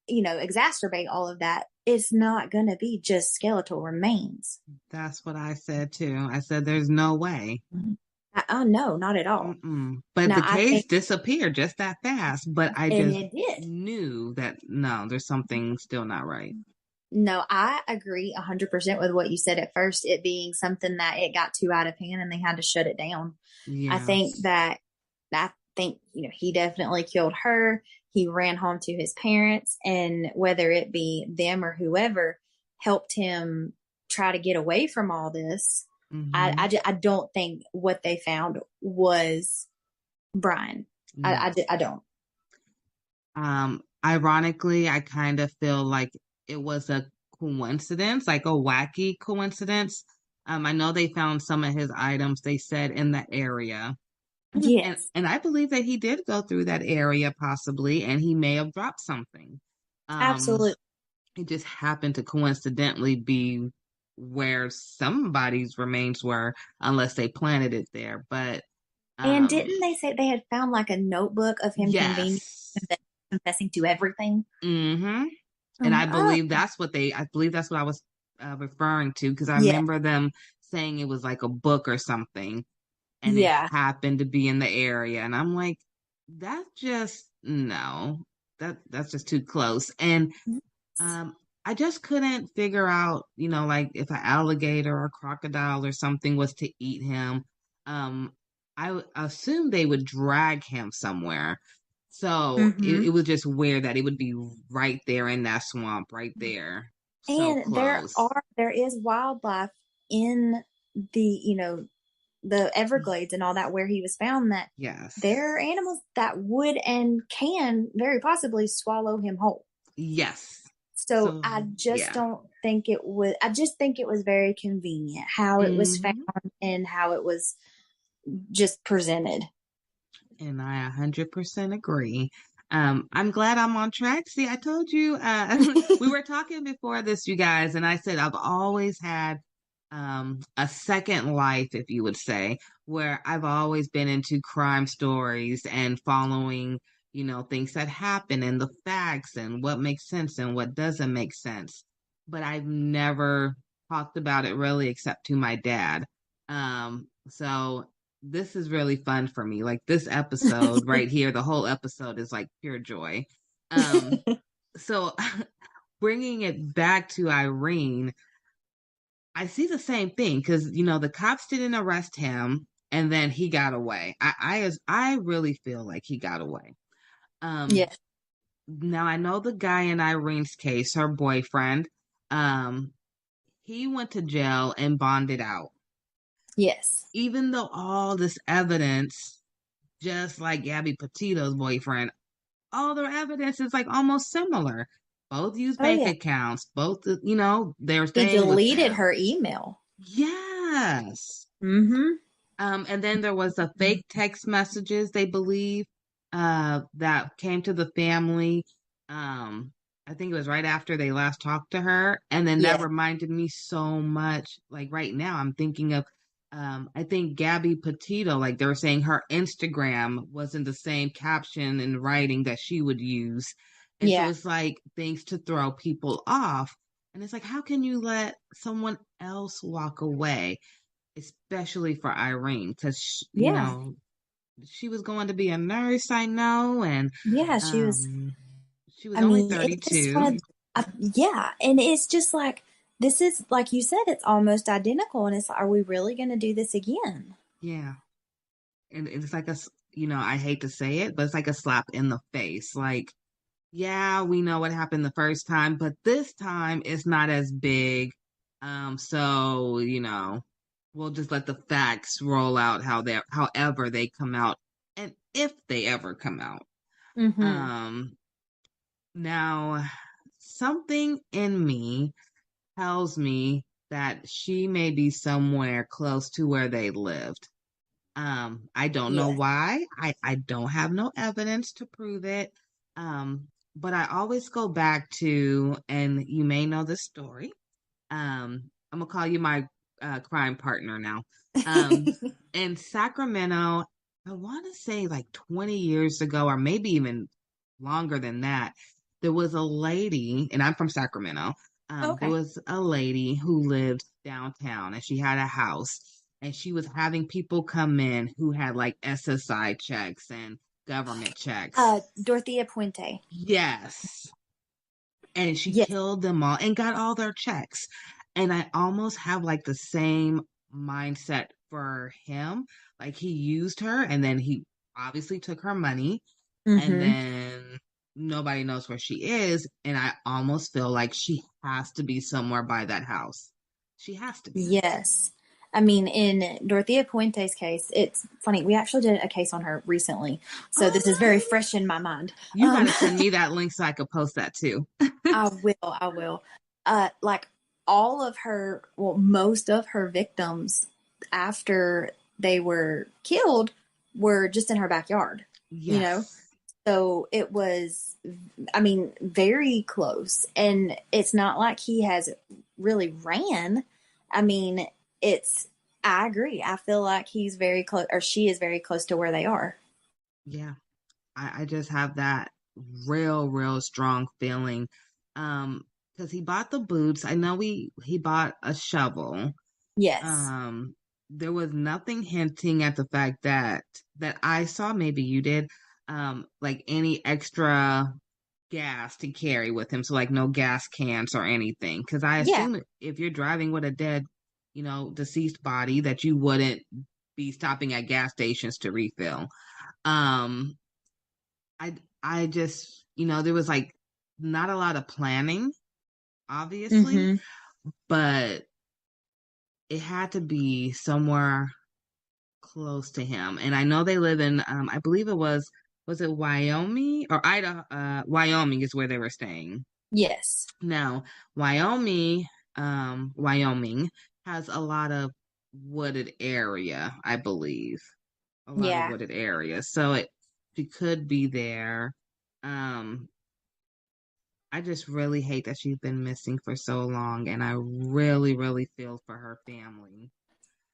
exacerbate all of that, it's not going to be just skeletal remains. That's what I said too. I said there's no way. No, not at all. But the case disappeared just that fast. But I just knew that no, there's something still not right. No, I agree 100% with what you said at first, it being something that it got too out of hand and they had to shut it down. Yes. I think he definitely killed her. He ran home to his parents, and whether it be them or whoever helped him try to get away from all this, I don't think what they found was Brian. Yes. I don't. Ironically, I kind of feel like it was a coincidence, like a wacky coincidence. I know they found some of his items, they said, in the area. Yes. And I believe that he did go through that area possibly, and he may have dropped something. Absolutely. It just happened to coincidentally be where somebody's remains were, unless they planted it there. But and didn't they say they had found like a notebook of him confessing to everything? And I believe that's what I was referring to, because I remember them saying it was like a book or something, and it happened to be in the area. And I'm like, that's just too close. And I just couldn't figure out, like if an alligator or crocodile or something was to eat him. I assumed they would drag him somewhere. So it was just weird that it would be right there in that swamp, right there. So and close. there is wildlife in the Everglades and all that where he was found, that there are animals that would and can very possibly swallow him whole. Yes. So I just don't think it was. I just think it was very convenient how it was found and how it was just presented. And I 100% agree. I'm glad I'm on track. See, I told you, we were talking before this, you guys, and I said I've always had a second life, if you would say, where I've always been into crime stories and following, things that happen and the facts and what makes sense and what doesn't make sense. But I've never talked about it really except to my dad. So this is really fun for me. Like this episode right here, the whole episode is like pure joy. So bringing it back to Irene, I see the same thing because the cops didn't arrest him, and then he got away. I really feel like he got away. Yeah. Now I know the guy in Irene's case, her boyfriend, um, he went to jail and bonded out. Yes. Even though all this evidence, just like Gabby Petito's boyfriend, all their evidence is like almost similar. Both use Oh bank yeah. accounts. Both, they're He staying with deleted them. her email. Yes. Mm-hmm. And then there was a fake text messages, they believe, that came to the family. I think it was right after they last talked to her. And then that Yeah. reminded me so much. Like right now, I'm thinking of, I think Gabby Petito, like they were saying her Instagram wasn't the same caption and writing that she would use. And so Yeah. it's like things to throw people off. And it's like, how can you let someone else walk away? Especially for Irene, because Yeah. she was going to be a nurse, I know, and Yeah. She was. she was I only mean, it's just 32. yeah, and it's just like this is like you said, it's almost identical, and it's like, are we really going to do this again? Yeah, and it's like I hate to say it, but it's like a slap in the face. Like, yeah, we know what happened the first time, but this time it's not as big. So we'll just let the facts roll out however they come out, and if they ever come out. Mm-hmm. Um, Now, something in me tells me that she may be somewhere close to where they lived. I don't know Yeah. why. I don't have no evidence to prove it. But I always go back to, and you may know this story. I'm gonna call you my crime partner now. In Sacramento, I want to say like 20 years ago, or maybe even longer than that, there was a lady, and I'm from Sacramento. There Okay. was a lady who lived downtown, and she had a house, and she was having people come in who had like SSI checks and government checks. Dorothea Puente. Yes. And she Yes. killed them all and got all their checks. And I almost have like the same mindset for him. Like he used her and then he obviously took her money and Mm-hmm. then nobody knows where she is. And I almost feel like she has to be somewhere by that house. She has to be. Yes. I mean, in Dorothea Puente's case, it's funny. We actually did a case on her recently, so this is very fresh in my mind. You gotta send me that link so I could post that too. I will. I will. Like all of her, well, most of her victims after they were killed were just in her backyard. Yes. So it was, I mean, very close. And it's not like he has really ran. I mean, I agree. I feel like he's very close, or she is very close to where they are. Yeah. I just have that real strong feeling. Because he bought the boots. I know he bought a shovel. Yes. There was nothing hinting at the fact that I saw, maybe you did, like any extra gas to carry with him. So like no gas cans or anything. Because I Yeah. assume if you're driving with a dead, deceased body, that you wouldn't be stopping at gas stations to refill. Um, I just, there was like not a lot of planning, obviously, Mm-hmm. but it had to be somewhere close to him. And I know they live in, I believe was it Wyoming or Idaho? Wyoming is where they were staying. Yes. Now, Wyoming, Wyoming has a lot of wooded area, I believe. A lot of Yeah. wooded area. So she could be there. I just really hate that she's been missing for so long, and I really feel for her family.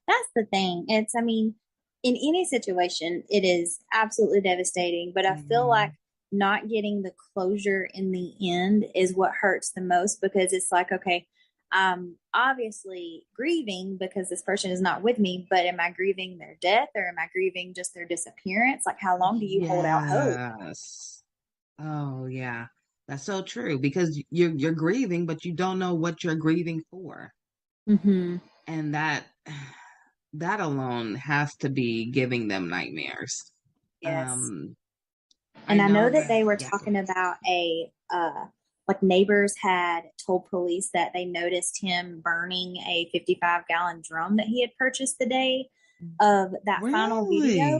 That's the thing. I mean, in any situation, it is absolutely devastating, but I feel like not getting the closure in the end is what hurts the most because it's like, okay, I'm obviously grieving because this person is not with me, but am I grieving their death or am I grieving just their disappearance? Like, how long do you hold out hope? Yes. Oh, yeah. That's so true because you're grieving, but you don't know what you're grieving for. Mm-hmm. And that alone has to be giving them nightmares. Yes. I And I know know that that, they were yeah. talking about like neighbors had told police that they noticed him burning a 55-gallon drum that he had purchased the day of that final video.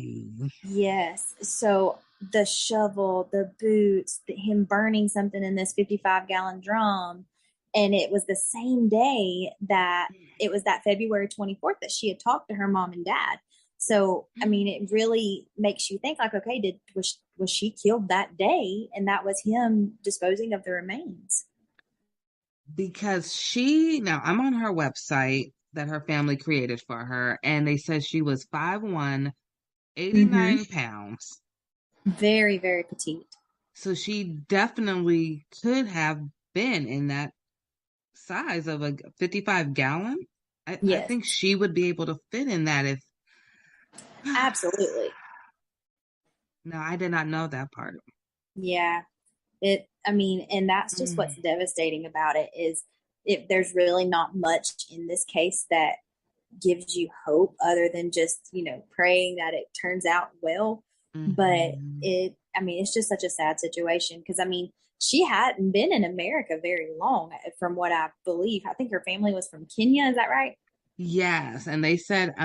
Yes. So the shovel, the boots, him burning something in this 55-gallon drum. And it was the same day that it was that February 24th that she had talked to her mom and dad. So, I mean, it really makes you think like, okay, was she killed that day? And that was him disposing of the remains. Because now I'm on her website that her family created for her, and they said she was 5'1", 89 pounds. Very, very petite. So she definitely could have been in that size of a 55-gallon. I Yes. think she would be able to fit in that if. Absolutely. No, I did not know that part. Yeah. And that's just what's devastating about it is there's really not much in this case that gives you hope other than just, praying that it turns out well. But it's just such a sad situation because, she hadn't been in America very long from what I believe. I think her family was from Kenya. Is that right? Yes. And they said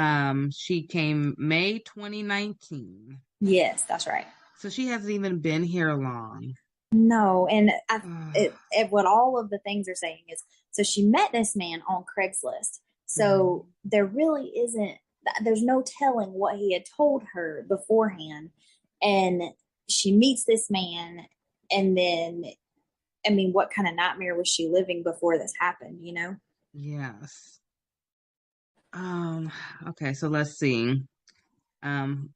she came May 2019. Yes, that's right. So she hasn't even been here long. No, and what all of the things are saying is, so she met this man on Craigslist. So there really there's no telling what he had told her beforehand. And she meets this man, and then, what kind of nightmare was she living before this happened, Yes. Okay, so let's see.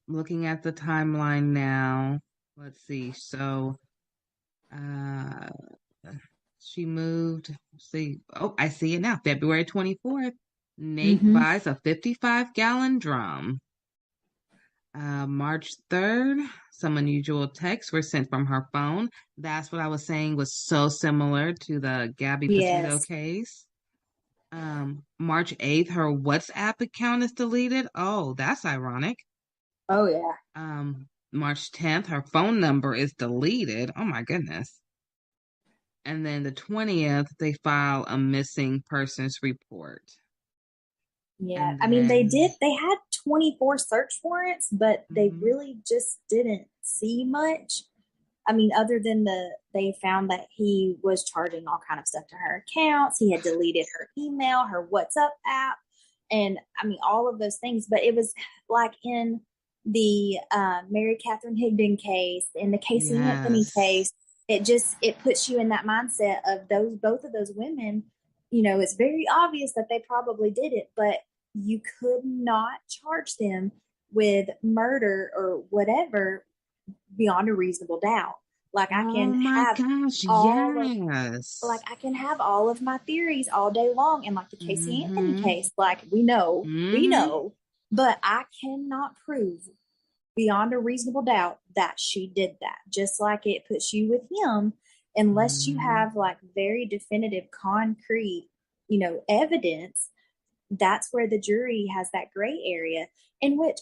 Looking at the timeline now. Let's see. So she moved. See, oh, I see it now. February 24th. Nate buys a 55-gallon drum. March 3rd, some unusual texts were sent from her phone. That's what I was saying was so similar to the Gabby Petito case. March 8th, her WhatsApp account is deleted. Oh, that's ironic. Oh, yeah. March 10th, her phone number is deleted. Oh, my goodness. And then the 20th, they file a missing persons report. Yeah, they had 24 search warrants, but they really just didn't see much. Other than they found that he was charging all kind of stuff to her accounts. He had deleted her email, her WhatsApp app, and all of those things. But it was like in the Mary Catherine Higdon case, in the Casey Anthony case, it puts you in that mindset of both of those women. It's very obvious that they probably did it, but you could not charge them with murder or whatever beyond a reasonable doubt. Like I can I can have all of my theories all day long, and like the Casey Anthony case, like we know, but I cannot prove beyond a reasonable doubt that she did that. Just like it puts you with him, unless you have like very definitive, concrete, evidence. That's where the jury has that gray area in which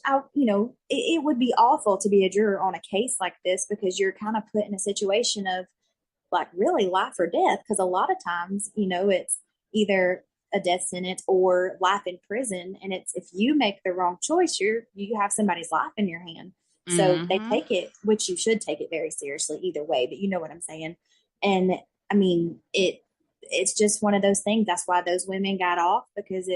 it would be awful to be a juror on a case like this because you're kind of put in a situation of like really life or death. Because a lot of times, it's either a death sentence or life in prison. And it's, if you make the wrong choice, you have somebody's life in your hand. So they take it, which you should take it very seriously either way, but you know what I'm saying? And it's just one of those things. That's why those women got off, because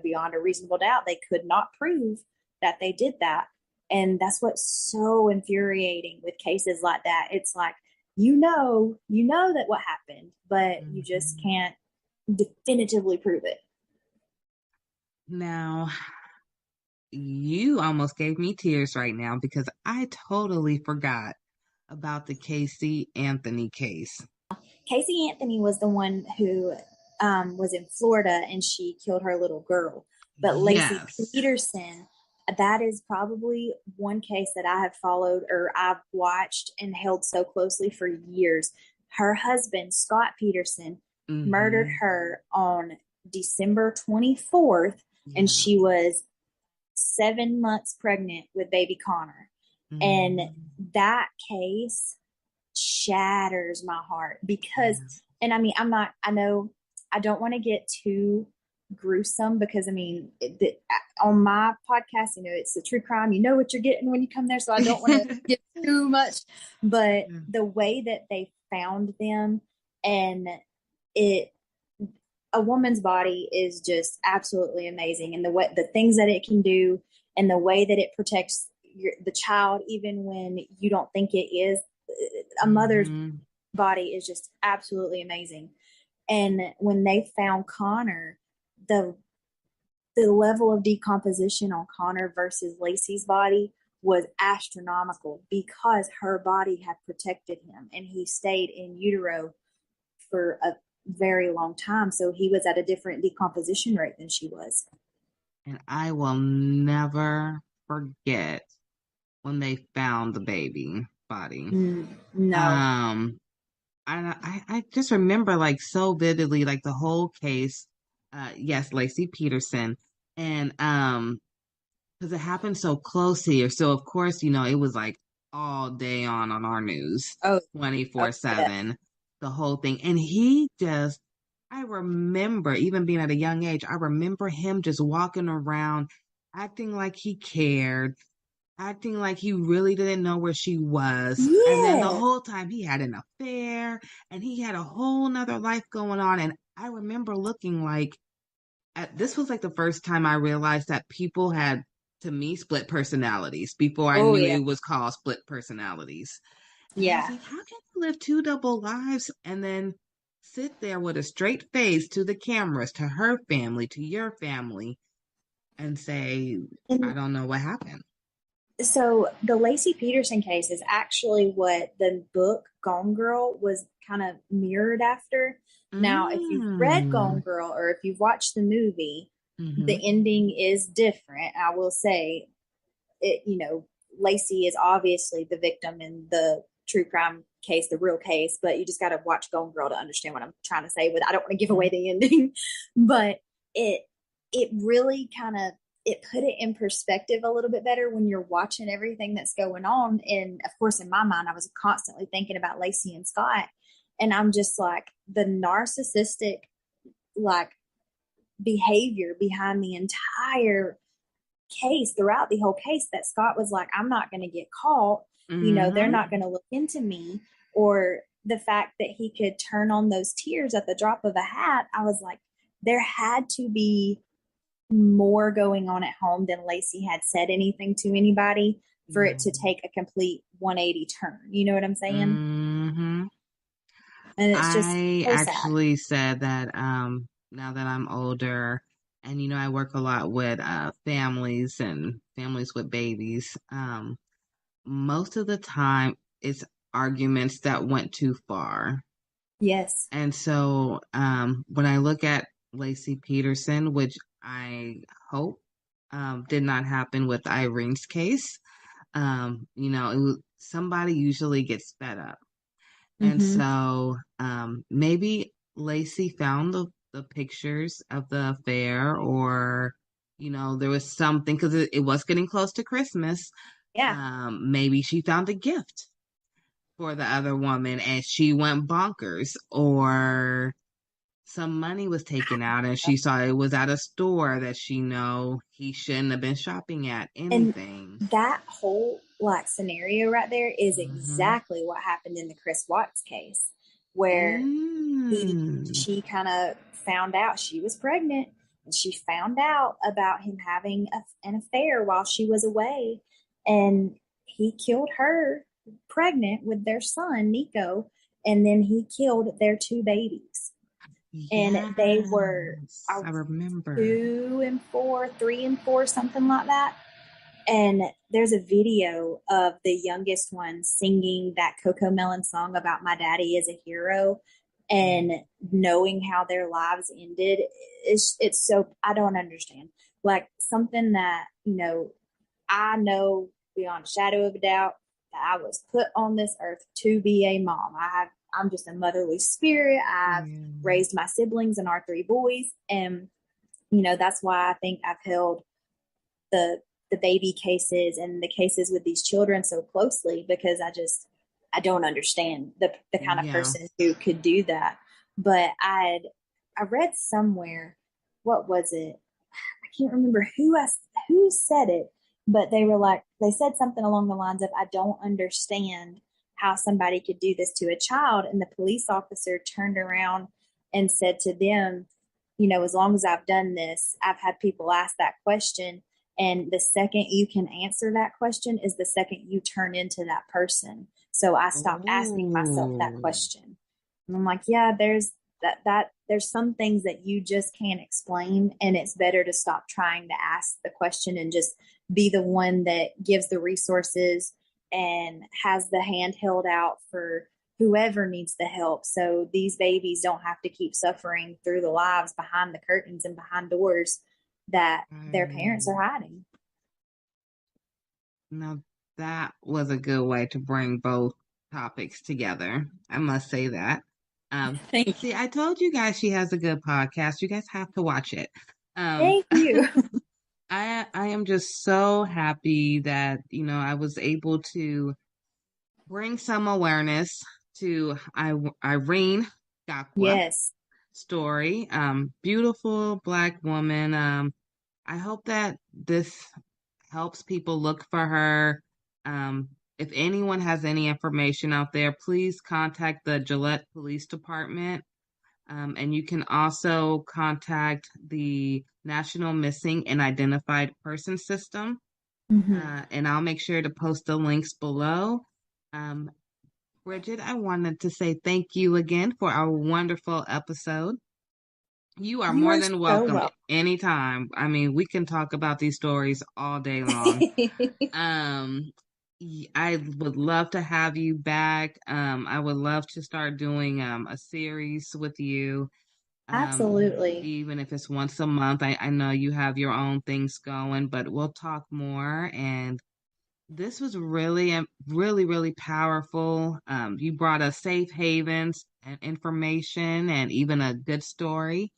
beyond a reasonable doubt, they could not prove that they did that. And that's what's so infuriating with cases like that. It's like, you know that what happened, but you just can't definitively prove it. Now, you almost gave me tears right now because I totally forgot about the Casey Anthony case. Casey Anthony was the one who was in Florida and she killed her little girl. But Lacey Peterson, that is probably one case that I have followed or I've watched and held so closely for years. Her husband, Scott Peterson, murdered her on December 24th, and she was 7 months pregnant with baby Connor. And that case shatters my heart because, and I mean, I know I don't want to get too gruesome because I mean, on my podcast, you know, it's a true crime. You know what you're getting when you come there. So I don't want to get too much, but the way that they found them and a woman's body is just absolutely amazing. And the things that it can do and the way that it protects the child, even when you don't think it is, a mother's body is just absolutely amazing. And when they found Connor, the level of decomposition on Connor versus Lacey's body was astronomical because her body had protected him and he stayed in utero for a very long time. So he was at a different decomposition rate than she was. And I will never forget when they found the baby body. No. I just remember like so vividly, like the whole case. Yes, Lacey Peterson, and because it happened so close here, so of course, you know, it was like all day on our news, 24/7, the whole thing. And I remember even being at a young age, I remember him just walking around, acting like he cared, acting like he really didn't know where she was. Yeah. And then the whole time he had an affair and he had a whole nother life going on. And I remember looking like, this was like the first time I realized that people had, to me, split personalities before I knew it was called split personalities. And I was like, how can you live two double lives and then sit there with a straight face to the cameras, to her family, to your family, and say, I don't know what happened? So the Lacey Peterson case is actually what the book Gone Girl was kind of mirrored after. Now, if you've read Gone Girl or if you've watched the movie, the ending is different. I will say it, you know, Lacey is obviously the victim in the true crime case, the real case, but you just got to watch Gone Girl to understand what I'm trying to say, but I don't want to give away the ending, but it really kind of, it put it in perspective a little bit better when you're watching everything that's going on. And of course, in my mind, I was constantly thinking about Lacey and Scott. And I'm just like, the narcissistic, like, behavior behind the entire case, throughout the whole case, that Scott was like, I'm not going to get caught. You know, they're not going to look into me. Or the fact that he could turn on those tears at the drop of a hat. I was like, there had to be more going on at home than Lacey had said anything to anybody for it to take a complete 180 turn. You know what I'm saying? And it's just I so actually said that now that I'm older and, you know, I work a lot with families and families with babies, most of the time it's arguments that went too far. Yes. And so when I look at Lacey Peterson, which I hope did not happen with Irene's case, you know, somebody usually gets fed up. And so maybe Lacey found the pictures of the affair, or, you know, there was something, because it was getting close to Christmas. Yeah. Maybe she found a gift for the other woman and she went bonkers, or some money was taken out and she saw it was at a store that he shouldn't have been shopping at. Anything. And that whole like scenario right there is exactly what happened in the Chris Watts case, where she kind of found out she was pregnant, and she found out about him having an affair while she was away, and he killed her pregnant with their son Nico, and then he killed their two babies. And they were, I remember, 2 and 4, 3 and 4, something like that. And there's a video of the youngest one singing that Coco Melon song about my daddy is a hero, and knowing how their lives ended. It's so, I don't understand. Like, something that, you know, I know beyond a shadow of a doubt that I was put on this earth to be a mom. I have I'm just a motherly spirit. I've raised my siblings and our 3 boys. And, you know, that's why I think I've held the baby cases and the cases with these children so closely, because I don't understand the kind of person who could do that. But I read somewhere, what was it? I can't remember who said it, but they said something along the lines of, I don't understand how somebody could do this to a child. And the police officer turned around and said to them, you know, as long as I've done this, I've had people ask that question. And the second you can answer that question is the second you turn into that person. So I stopped asking myself that question. And I'm like, yeah, there's some things that you just can't explain. And it's better to stop trying to ask the question and just be the one that gives the resources and has the hand held out for whoever needs the help. So these babies don't have to keep suffering through the lives behind the curtains and behind doors that their parents are hiding. Now, that was a good way to bring both topics together. I must say that. See, I told you guys she has a good podcast. You guys have to watch it. Thank you. I am just so happy that, you know, I was able to bring some awareness to Irene Gakwa story. Beautiful Black woman. I hope that this helps people look for her. If anyone has any information out there, please contact the Gillette Police Department. And you can also contact the National Missing and Identified Person System. And I'll make sure to post the links below. Bridget, I wanted to say thank you again for our wonderful episode. You are more than welcome anytime. I mean, we can talk about these stories all day long. I would love to have you back. I would love to start doing a series with you. Absolutely. Even if it's once a month. I know you have your own things going, but we'll talk more. And this was really, really powerful. You brought us safe havens and information and even a good story.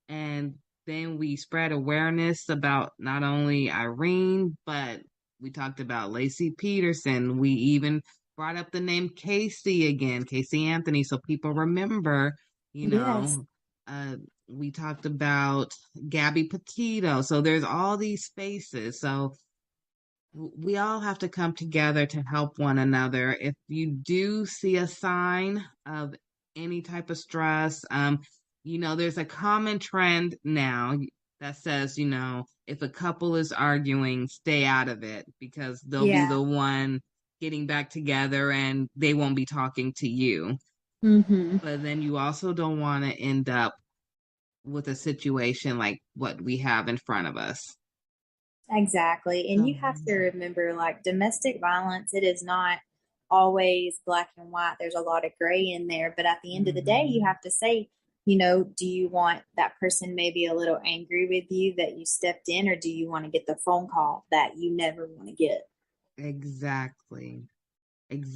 And then we spread awareness about not only Irene, but we talked about Lacey Peterson. We even brought up the name Casey again, Casey Anthony, so people remember, you know. We talked about Gabby Petito. So there's all these faces. So we all have to come together to help one another. If you do see a sign of any type of stress, you know, there's a common trend now that says, you know, if a couple is arguing, stay out of it because they'll be the one getting back together and they won't be talking to you. But then you also don't want to end up with a situation like what we have in front of us. Exactly. And you have to remember, like, domestic violence, it is not always black and white. There's a lot of gray in there. But at the end of the day, you have to say, you know, do you want that person maybe a little angry with you that you stepped in, or do you want to get the phone call that you never want to get? Exactly.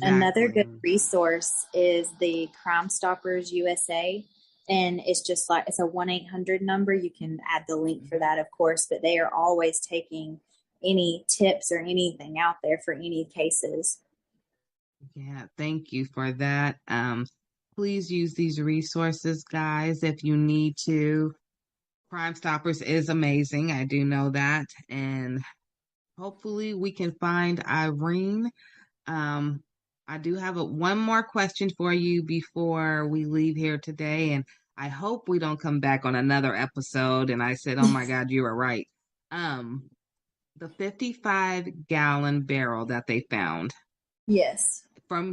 Another good resource is the Crime Stoppers USA. And it's just like, it's a 1-800 number. You can add the link for that, of course, but they are always taking any tips or anything out there for any cases. Yeah, thank you for that. Please use these resources, guys, if you need to. Crime Stoppers is amazing. I do know that. And hopefully we can find Irene. I do have one more question for you before we leave here today. And I hope we don't come back on another episode. And I said, oh my God, you were right. The 55-gallon barrel that they found. Yes. From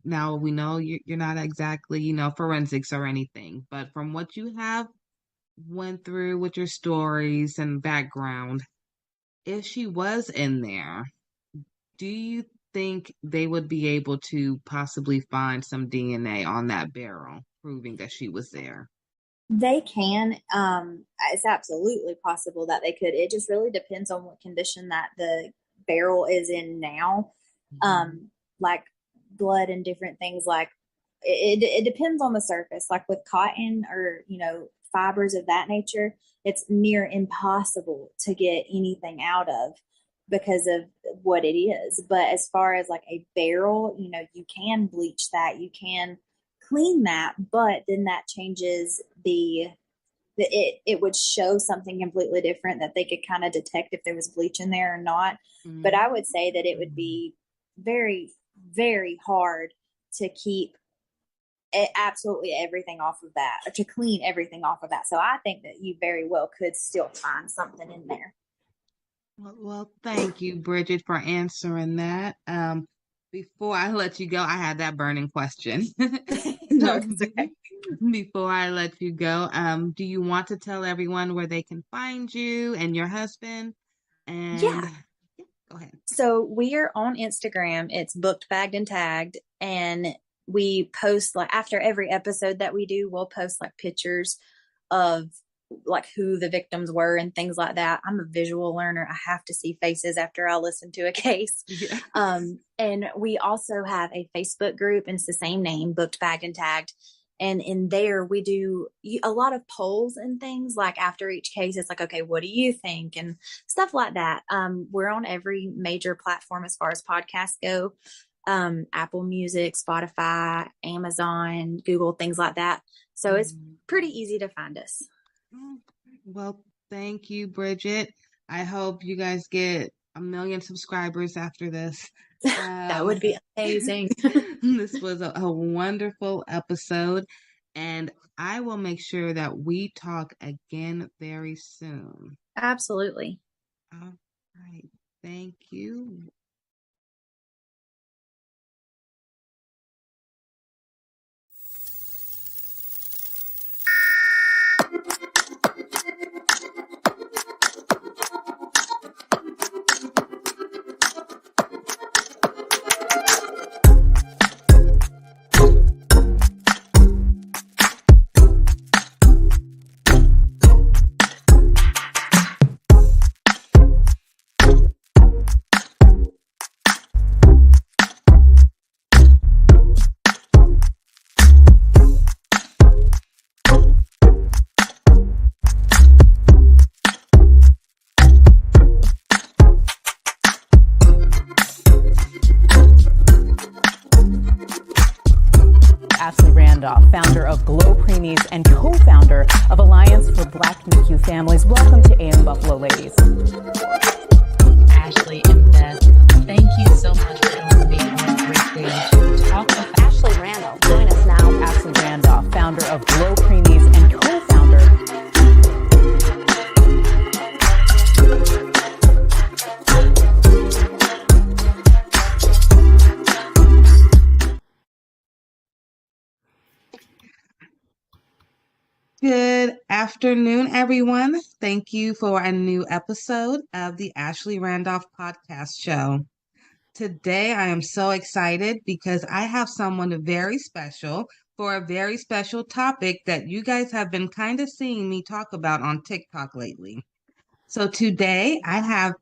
now we know you're not exactly, you know, forensics or anything, but from what you have went through with your stories and background, if she was in there, do you think they would be able to possibly find some DNA on that barrel proving that she was there? They can. It's absolutely possible that they could. It just really depends on what condition that the barrel is in now. Like blood and different things like it depends on the surface. Like with cotton or, fibers of that nature, it's near impossible to get anything out of because of what it is. But as far as like a barrel, you can bleach that, you can clean that, but then that changes it would show something completely different that they could kind of detect if there was bleach in there or not. Mm-hmm. But I would say that it would be very, very hard to keep absolutely everything off of that, or to clean everything off of that. So I think that you very well could still find something in there. Well, thank you, Bridget, for answering that. Before I let you go, I had that burning question. No, it's okay. Before I let you go, do you want to tell everyone where they can find you and your husband? And yeah, go ahead. So we are on Instagram. It's Booked, Bagged, and Tagged, and we post like after every episode that we do, we'll post like pictures of like who the victims were and things like that. I'm a visual learner. I have to see faces after I listen to a case. Yeah. And we also have a Facebook group, and it's the same name, Booked, Bagged, and Tagged. And in there, we do a lot of polls and things like after each case, it's like, okay, what do you think? And stuff like that. We're on every major platform as far as podcasts go. Apple Music, Spotify, Amazon, Google, things like that. So it's pretty easy to find us. Well, thank you, Bridget. I hope you guys get 1 million subscribers after this. That would be amazing. This was a wonderful episode, and I will make sure that we talk again very soon. Absolutely. All right. Thank you. Founder of GLO Preemies and co-founder of Alliance for Black NICU Families. Welcome to AM Buffalo, ladies. Ashley and Beth, thank you so much for joining me on this great stage to talk about Ashley Randolph. Join us now. Ashley Randolph, founder of GLO Preemies and co-founder. Good afternoon, everyone. Thank you for a new episode of the Ashley Randolph podcast show. Today, I am so excited because I have someone very special for a very special topic that you guys have been kind of seeing me talk about on TikTok lately. So today, I have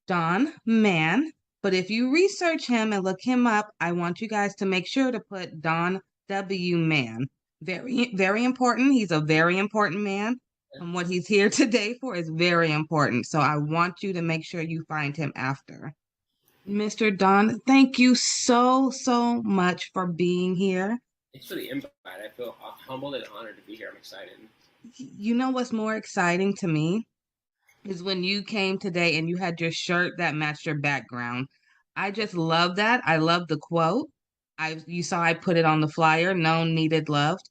Don Mann, but if you research him and look him up, I want you guys to make sure to put Don W. Mann. Very, very important. He's a very important man. And what he's here today for is very important. So I want you to make sure you find him after. Mr. Don, thank you so much for being here. Thanks for the invite. I feel humbled and honored to be here. I'm excited. You know what's more exciting to me is when you came today and you had your shirt that matched your background. I just love that. I love the quote. You saw I put it on the flyer, known, needed, loved.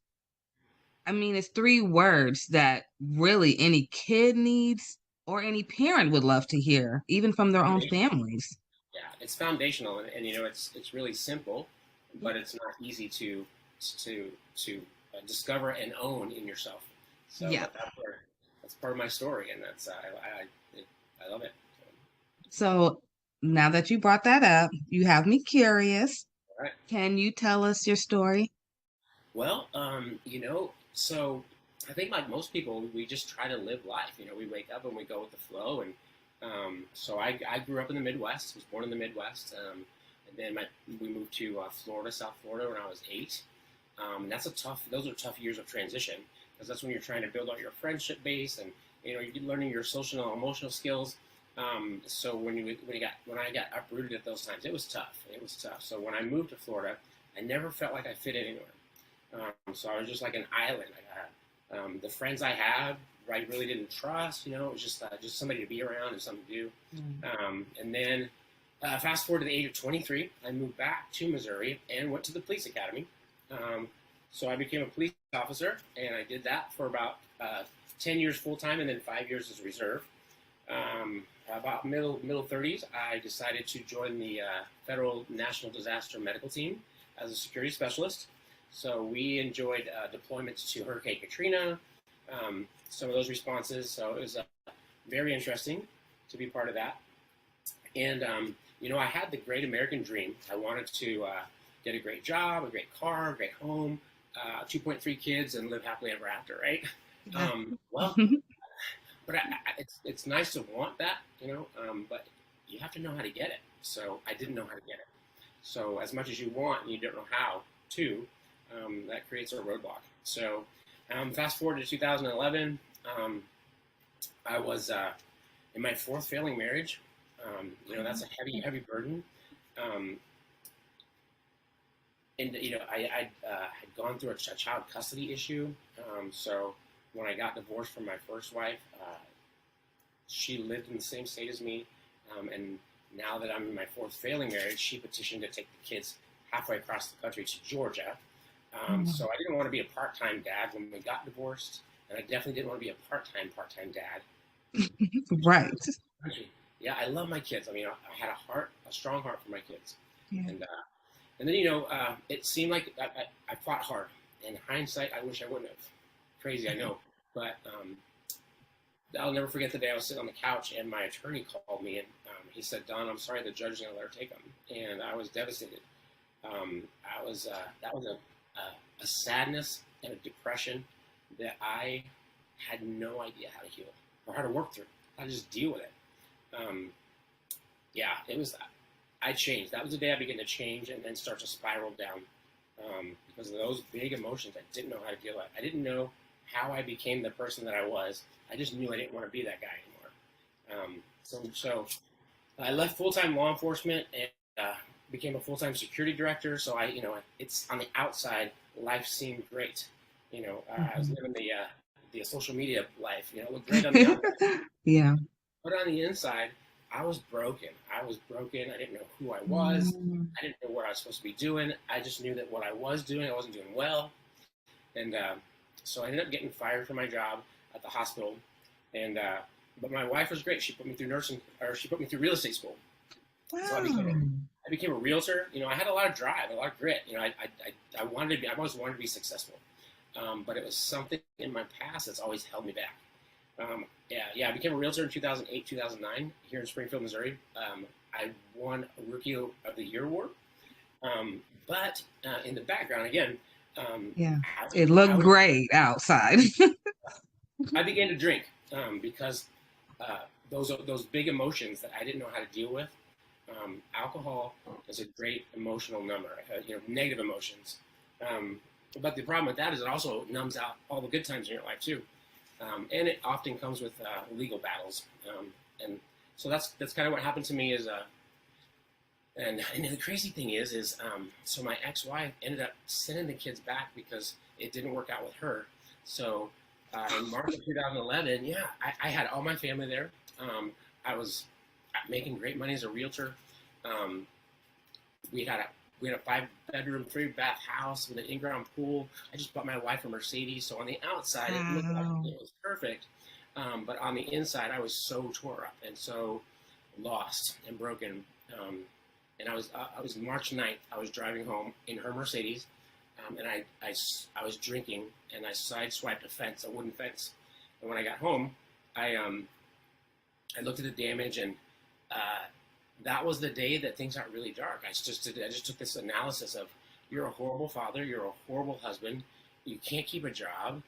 I mean, it's 3 words that really any kid needs or any parent would love to hear, even from their own families. Yeah, it's foundational, and it's really simple, but it's not easy to discover and own in yourself. So yeah, that's part of my story, and that's I love it. So now that you brought that up, you have me curious. All right. Can you tell us your story? Well, so I think like most people, we just try to live life. We wake up and we go with the flow. And so I grew up in the Midwest, was born in the Midwest. And then we moved to Florida, South Florida, when I was 8. And those are tough years of transition, because that's when you're trying to build out your friendship base, and you're learning your social and emotional skills. So when I got uprooted at those times, it was tough. So when I moved to Florida, I never felt like I fit anywhere. So I was just like an island. The friends I had, I really didn't trust. It was just somebody to be around and something to do. And then fast forward to the age of 23, I moved back to Missouri and went to the police academy. So I became a police officer, and I did that for about 10 years full time, and then 5 years as a reserve. About middle 30s, I decided to join the Federal National Disaster Medical Team as a security specialist. So we enjoyed deployments to Hurricane Katrina, some of those responses. So it was very interesting to be part of that. And, I had the great American dream. I wanted to get a great job, a great car, a great home, 2.3 kids, and live happily ever after, right? But it's nice to want that, but you have to know how to get it. So I didn't know how to get it. So as much as you want and you don't know how to, that creates a roadblock. So fast forward to 2011, I was in my fourth failing marriage. That's a heavy burden. And I had gone through a child custody issue. So when I got divorced from my first wife, she lived in the same state as me. And now that I'm in my fourth failing marriage, she petitioned to take the kids halfway across the country to Georgia. So I didn't want to be a part-time dad when we got divorced, and I definitely didn't want to be a part-time dad. Right. Yeah, I love my kids. I had a strong heart for my kids. Yeah. And then, it seemed like I fought hard. In hindsight, I wish I wouldn't have. Crazy, I know. But I'll never forget the day I was sitting on the couch and my attorney called me, and he said, "Don, I'm sorry, the judge is going to let her take them." And I was devastated. That was a sadness and a depression that I had no idea how to heal or how to work through, how to just deal with it. It was, I changed. That was the day I began to change and then start to spiral down because of those big emotions I didn't know how to deal with. I didn't know how I became the person that I was. I just knew I didn't want to be that guy anymore. So I left full-time law enforcement and became a full-time security director. So it's on the outside, life seemed great. I was living the social media life. It looked great on the outside. Yeah. But on the inside, I was broken. I didn't know who I was. I didn't know what I was supposed to be doing. I just knew that what I was doing, I wasn't doing well. And so I ended up getting fired from my job at the hospital. And but my wife was great. She put me through she put me through real estate school. Wow. So I became a realtor. I had a lot of drive, a lot of grit. I always wanted to be successful. But it was something in my past that's always held me back. I became a realtor in 2008, 2009 here in Springfield, Missouri. I won a Rookie of the Year award. But in the background, again, it looked great outside. I began to drink because those big emotions that I didn't know how to deal with. Alcohol is a great emotional number, negative emotions. But the problem with that is it also numbs out all the good times in your life too. And it often comes with legal battles. And so that's kind of what happened to me is, and the crazy thing is so my ex-wife ended up sending the kids back because it didn't work out with her. So in March of 2011, I had all my family there. I was making great money as a realtor. We had a 5-bedroom, 3-bath house with an in-ground pool. I just bought my wife a Mercedes. So on the outside, it looked like it was perfect. But on the inside, I was so tore up and so lost and broken. And I was March 9th. I was driving home in her Mercedes, and I was drinking, and I sideswiped a wooden fence. And when I got home, I looked at the damage, and that was the day that things got really dark. I just took this analysis of, you're a horrible father, you're a horrible husband, you can't keep a job,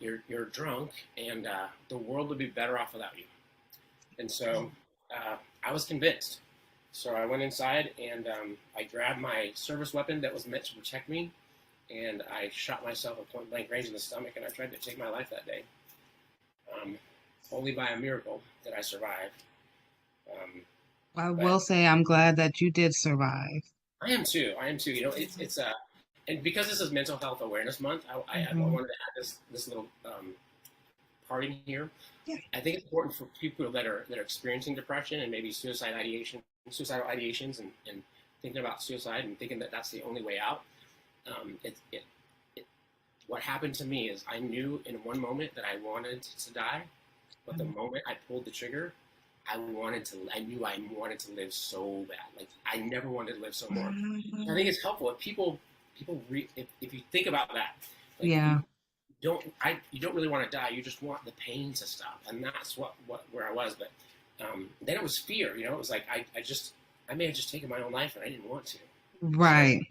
you're drunk, and the world would be better off without you. And so I was convinced. So I went inside and I grabbed my service weapon that was meant to protect me, and I shot myself at point blank range in the stomach, and I tried to take my life that day. Only by a miracle did I survive. I will say I'm glad that you did survive. I am too. You know, it's and because this is Mental Health Awareness Month, I wanted to add this little parting here. Yeah. I think it's important for people that are experiencing depression and maybe suicidal ideations and thinking about suicide and thinking that that's the only way out. What happened to me is I knew in one moment that I wanted to die, but the moment I pulled the trigger, I knew I wanted to live so bad. Like I never wanted to live so more. I think it's helpful if if you think about that. Like, yeah. You don't really want to die. You just want the pain to stop, and that's where I was. But then it was fear. You know, it was like I may have just taken my own life, and I didn't want to. Right,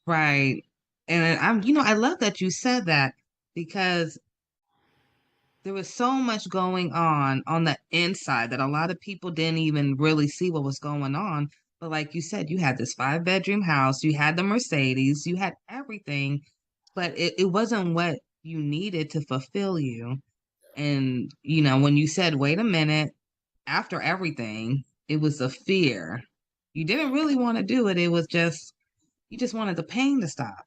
right. And I love that you said that, because there was so much going on the inside that a lot of people didn't even really see what was going on. But like you said, you had this 5-bedroom house, you had the Mercedes, you had everything, but it wasn't what you needed to fulfill you. And, when you said, wait a minute, after everything, it was a fear. You didn't really want to do it. It was just, you just wanted the pain to stop.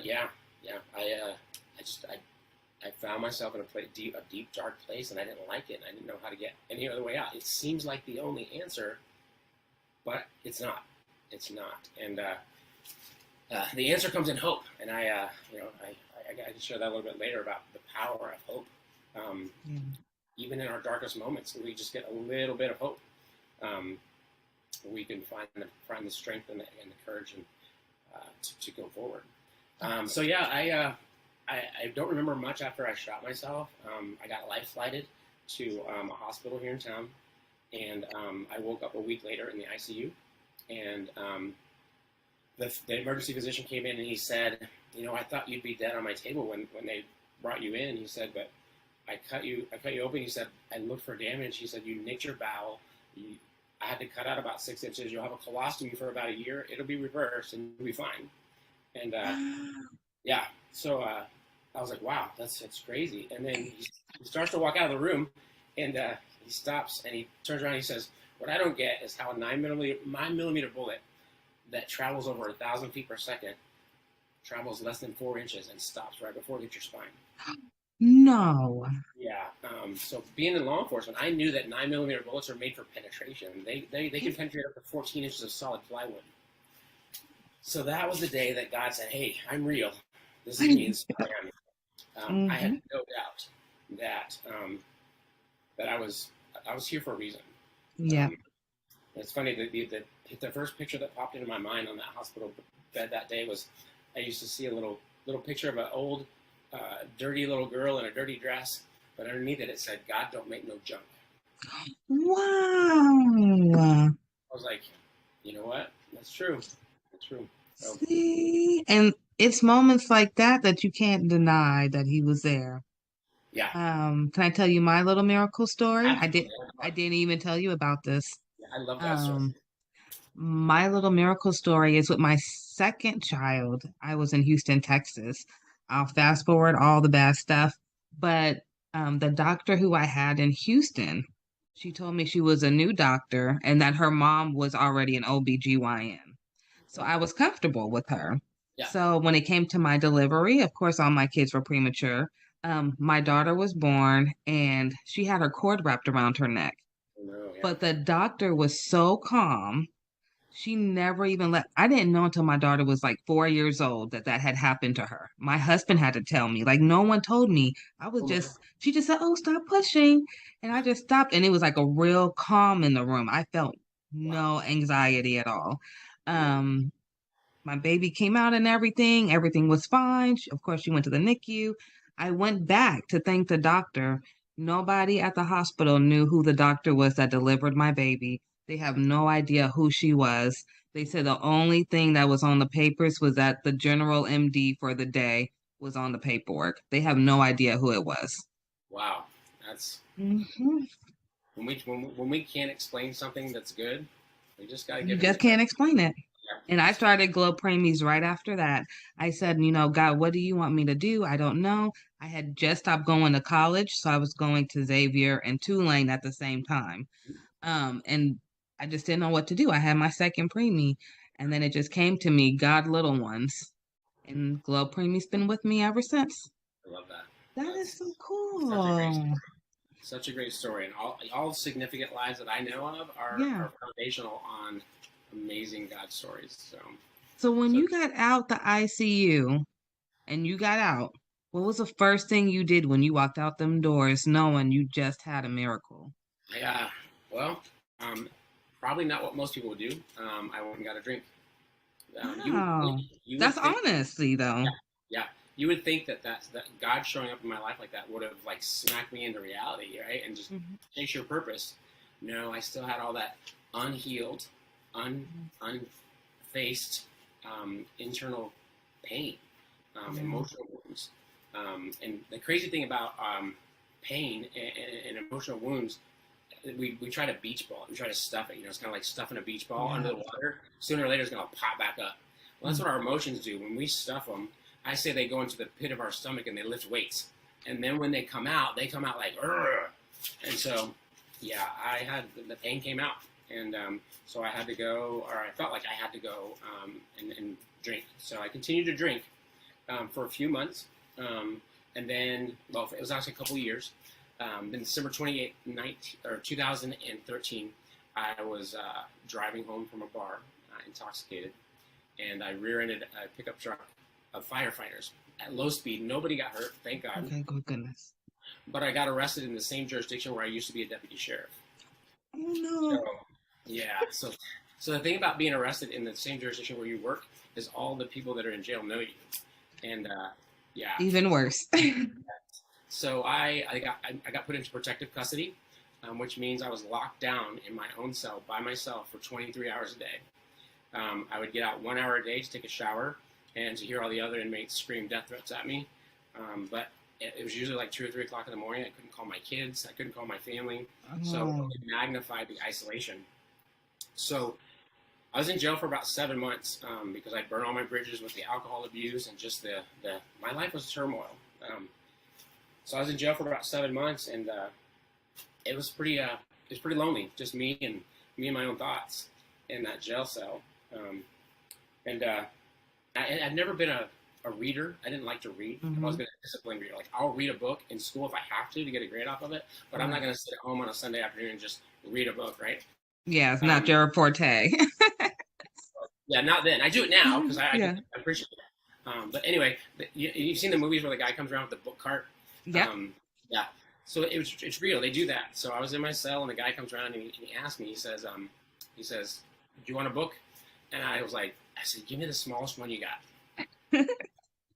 Yeah. I found myself in a deep, dark place, and I didn't like it. And I didn't know how to get any other way out. It seems like the only answer, but it's not. It's not. And the answer comes in hope. And I can share that a little bit later about the power of hope. Even in our darkest moments, we just get a little bit of hope. We can find the strength and the courage and to go forward. I don't remember much after I shot myself. I got life flighted to a hospital here in town, and I woke up a week later in the ICU. And the emergency physician came in and he said, I thought you'd be dead on my table when they brought you in. He said, but I cut you open. He said, I looked for damage. He said, you nicked your bowel. I had to cut out about 6 inches. You'll have a colostomy for about a year. It'll be reversed and you'll be fine. And so I was like, wow, that's crazy. And then he starts to walk out of the room, and he stops and he turns around and he says, what I don't get is how a 9mm bullet that travels over 1,000 feet per second travels less than 4 inches and stops right before it hits your spine. No. Yeah. So being in law enforcement, I knew that 9mm bullets are made for penetration. They can penetrate up to 14 inches of solid plywood. So that was the day that God said, hey, I'm real. This is me. This is who I am. I had no doubt that I was here for a reason. Yeah. It's funny, the first picture that popped into my mind on that hospital bed that day was, I used to see a little picture of an old, dirty little girl in a dirty dress, but underneath it said, God don't make no junk. Wow. I was like, you know what? That's true. That's true. So, see, and it's moments like that you can't deny that he was there. Yeah. Can I tell you my little miracle story? Absolutely. I didn't even tell you about this. Yeah, I love that story. My little miracle story is with my second child. I was in Houston, Texas. I'll fast forward all the bad stuff, but the doctor who I had in Houston, she told me she was a new doctor and that her mom was already an OBGYN. So I was comfortable with her. Yeah. So when it came to my delivery, of course, all my kids were premature. My daughter was born and she had her cord wrapped around her neck. Oh, yeah. But the doctor was so calm. She never even I didn't know until my daughter was like 4 years old that had happened to her. My husband had to tell me, like no one told me. She just said, oh, stop pushing. And I just stopped. And it was like a real calm in the room. I felt no anxiety at all. My baby came out and everything. Everything was fine. Of course, she went to the NICU. I went back to thank the doctor. Nobody at the hospital knew who the doctor was that delivered my baby. They have no idea who she was. They said the only thing that was on the papers was that the general MD for the day was on the paperwork. They have no idea who it was. Wow. That's when we can't explain something that's good, we just gotta give You just can't explain it. And I started Glo Preemies right after that. I said, you know, God, what do you want me to do? I don't know. I had just stopped going to college, so I was going to Xavier and Tulane at the same time. And I just didn't know what to do. I had my second preemie, and then it just came to me, God, little ones. And Glo Preemie's been with me ever since. I love that. That is so Such a great cool. story. Such a great story, and all significant lives that I know of Yeah. are foundational on amazing God stories. So when you got out the ICU and you got out, what was the first thing you did when you walked out them doors knowing you just had a miracle? Well, probably not what most people would do. I went and got a drink. Wow. You That's would think, honesty though. yeah, you would think that that God showing up in my life like that would have like smacked me into reality, right, and just chase your purpose. No, I still had all that unhealed, unfaced internal pain, emotional wounds, and the crazy thing about pain and emotional wounds. We try to beach ball. We try to stuff it. You know, it's kind of like stuffing a beach ball under the water. Sooner or later, it's going to pop back up. Well, that's what our emotions do. When we stuff them, I say they go into the pit of our stomach and they lift weights. And then when they come out like, Urgh! And so, yeah, the pain came out. And so I had to go, or I felt like I had to go and drink. So I continued to drink for a few months. And then, well, it was actually a couple of years. Then December 28th, 2013, I was driving home from a bar, intoxicated, and I rear-ended a pickup truck of firefighters at low speed. Nobody got hurt, thank God. Okay, good goodness. But I got arrested in the same jurisdiction where I used to be a deputy sheriff. Oh, no. So, yeah, so the thing about being arrested in the same jurisdiction where you work is all the people that are in jail know you. And, yeah. Even worse. So I got put into protective custody, which means I was locked down in my own cell by myself for 23 hours a day. I would get out 1 hour a day to take a shower and to hear all the other inmates scream death threats at me. But it was usually like 2 or 3 o'clock in the morning. I couldn't call my kids. I couldn't call my family. So it magnified the isolation. So I was in jail for about 7 months because I burned all my bridges with the alcohol abuse and just my life was turmoil. So I was in jail for about 7 months, and it was pretty lonely, just me and my own thoughts in that jail cell. I'd never been a reader. I didn't like to read. I was going to discipline reader. Like I'll read a book in school if I have to get a grade off of it, but I'm not going to sit at home on a Sunday afternoon and just read a book, right? Yeah, it's not your forte. Yeah, not then. I do it now because I appreciate it. But anyway, you've seen the movies where the guy comes around with the book cart. Yeah. Yeah. So it's real. They do that. So I was in my cell, and the guy comes around and he asked me. He says, "Do you want a book?" And I said, "Give me the smallest one you got."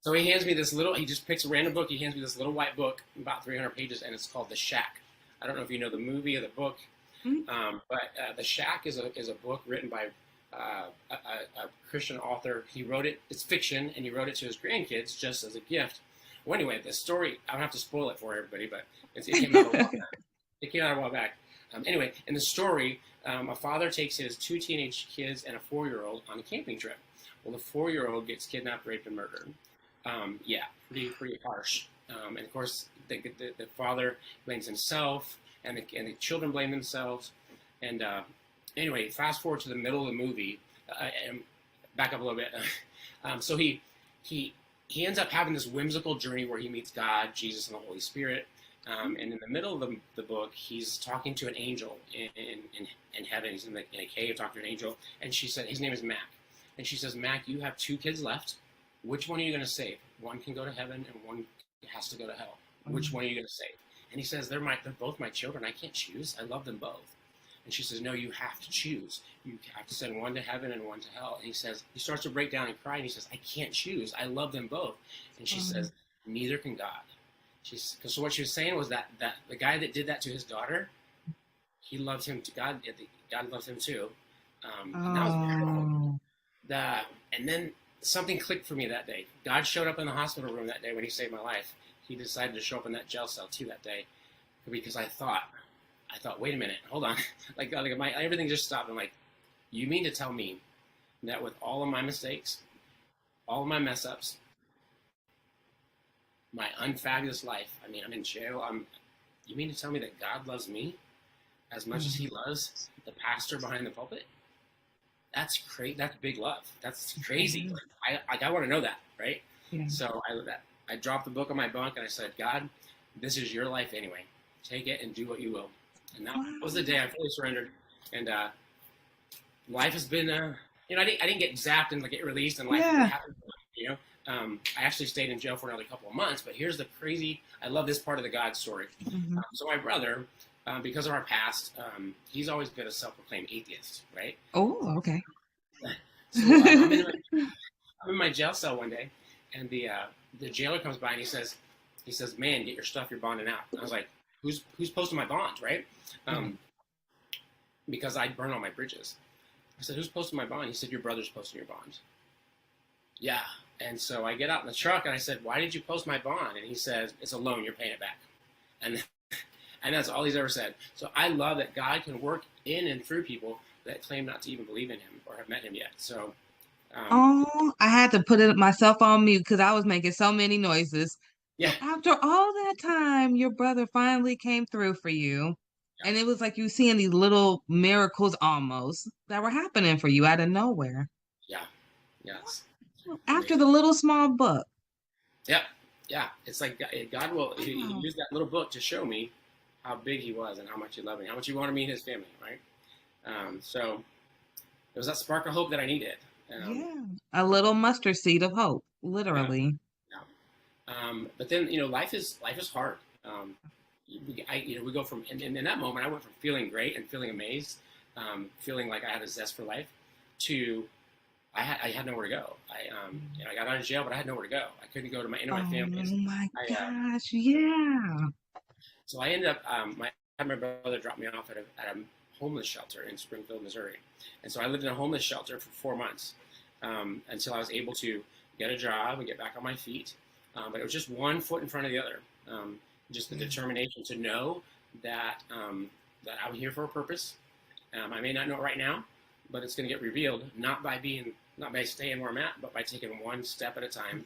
So he hands me this little. He just picks a random book. He hands me this little white book, about 300 pages, and it's called The Shack. I don't know if you know the movie or the book, but The Shack is a book written by a Christian author. He wrote it. It's fiction, and he wrote it to his grandkids just as a gift. Well, anyway, the story, I don't have to spoil it for everybody, but it came out a while back. It came out a while back. Anyway, in the story, a father takes his 2 teenage kids and a 4-year-old on a camping trip. Well, the 4-year-old gets kidnapped, raped, and murdered. Yeah, pretty harsh. And of course, the father blames himself, and the children blame themselves. And anyway, fast forward to the middle of the movie, and back up a little bit. So he ends up having this whimsical journey where he meets God, Jesus, and the Holy Spirit. And in the middle of the book, he's talking to an angel in heaven. He's in a cave talking to an angel. And she said, his name is Mac. And she says, "Mac, you have 2 kids left. Which one are you going to save? One can go to heaven and one has to go to hell. Which one are you going to save?" And he says, they're both my children. I can't choose. I love them both. And she says, "No, you have to choose. You have to send one to heaven and one to hell." And he starts to break down and cry, and he says, "I can't choose. I love them both." And she says, "Neither can God." So what she was saying was that the guy that did that to his daughter, he loved him. God loved him too. And that was beautiful. And then something clicked for me that day. God showed up in the hospital room that day when he saved my life. He decided to show up in that jail cell too that day, because I thought, wait a minute, hold on. like everything just stopped. I'm like, you mean to tell me that with all of my mistakes, all of my mess ups, my unfabulous life, I mean, I'm in jail. You mean to tell me that God loves me as much as he loves the pastor behind the pulpit? That's crazy. That's big love. That's crazy. I want to know that, right? Yeah. So I dropped the book on my bunk and I said, God, this is your life anyway. Take it and do what you will. And that was the day I fully surrendered. And life has been, you know, I didn't get zapped and like get released and life happened. You know, I actually stayed in jail for another couple of months. But here's the crazy. I love this part of the God story. So my brother, because of our past, he's always been a self-proclaimed atheist, right? Oh, okay. So I'm in my jail cell one day, and the jailer comes by and he says, "Man, get your stuff. You're bonding out." And I was like, "Who's posting my bond, right?" Because I burn all my bridges. I said, "Who's posting my bond?" He said, "Your brother's posting your bond." Yeah. And so I get out in the truck and I said, "Why did you post my bond?" And he says, "It's a loan. You're paying it back." And that's all he's ever said. So I love that God can work in and through people that claim not to even believe in him or have met him yet. So. I had to put it myself on mute because I was making so many noises. Yeah. So after all that time, your brother finally came through for you. Yeah. And it was like you seeing these little miracles almost that were happening for you out of nowhere. Yeah. Yes. After the little small book. Yep. Yeah. It's like God will he used that little book to show me how big he was and how much he loved me, how much he wanted me and his family, right? So it was that spark of hope that I needed. A little mustard seed of hope, literally. Yeah. But then, you know, life is hard. We go from in that moment, I went from feeling great and feeling amazed, feeling like I had a zest for life, to I had nowhere to go. I got out of jail, but I had nowhere to go. I couldn't go to my family. Oh my gosh! Yeah. So I ended up. I had my brother drop me off at a homeless shelter in Springfield, Missouri, and so I lived in a homeless shelter for 4 months until I was able to get a job and get back on my feet. But it was just one foot in front of the other. Just the determination to know that that I'm here for a purpose. I may not know it right now, but it's going to get revealed not by staying where I'm at, but by taking one step at a time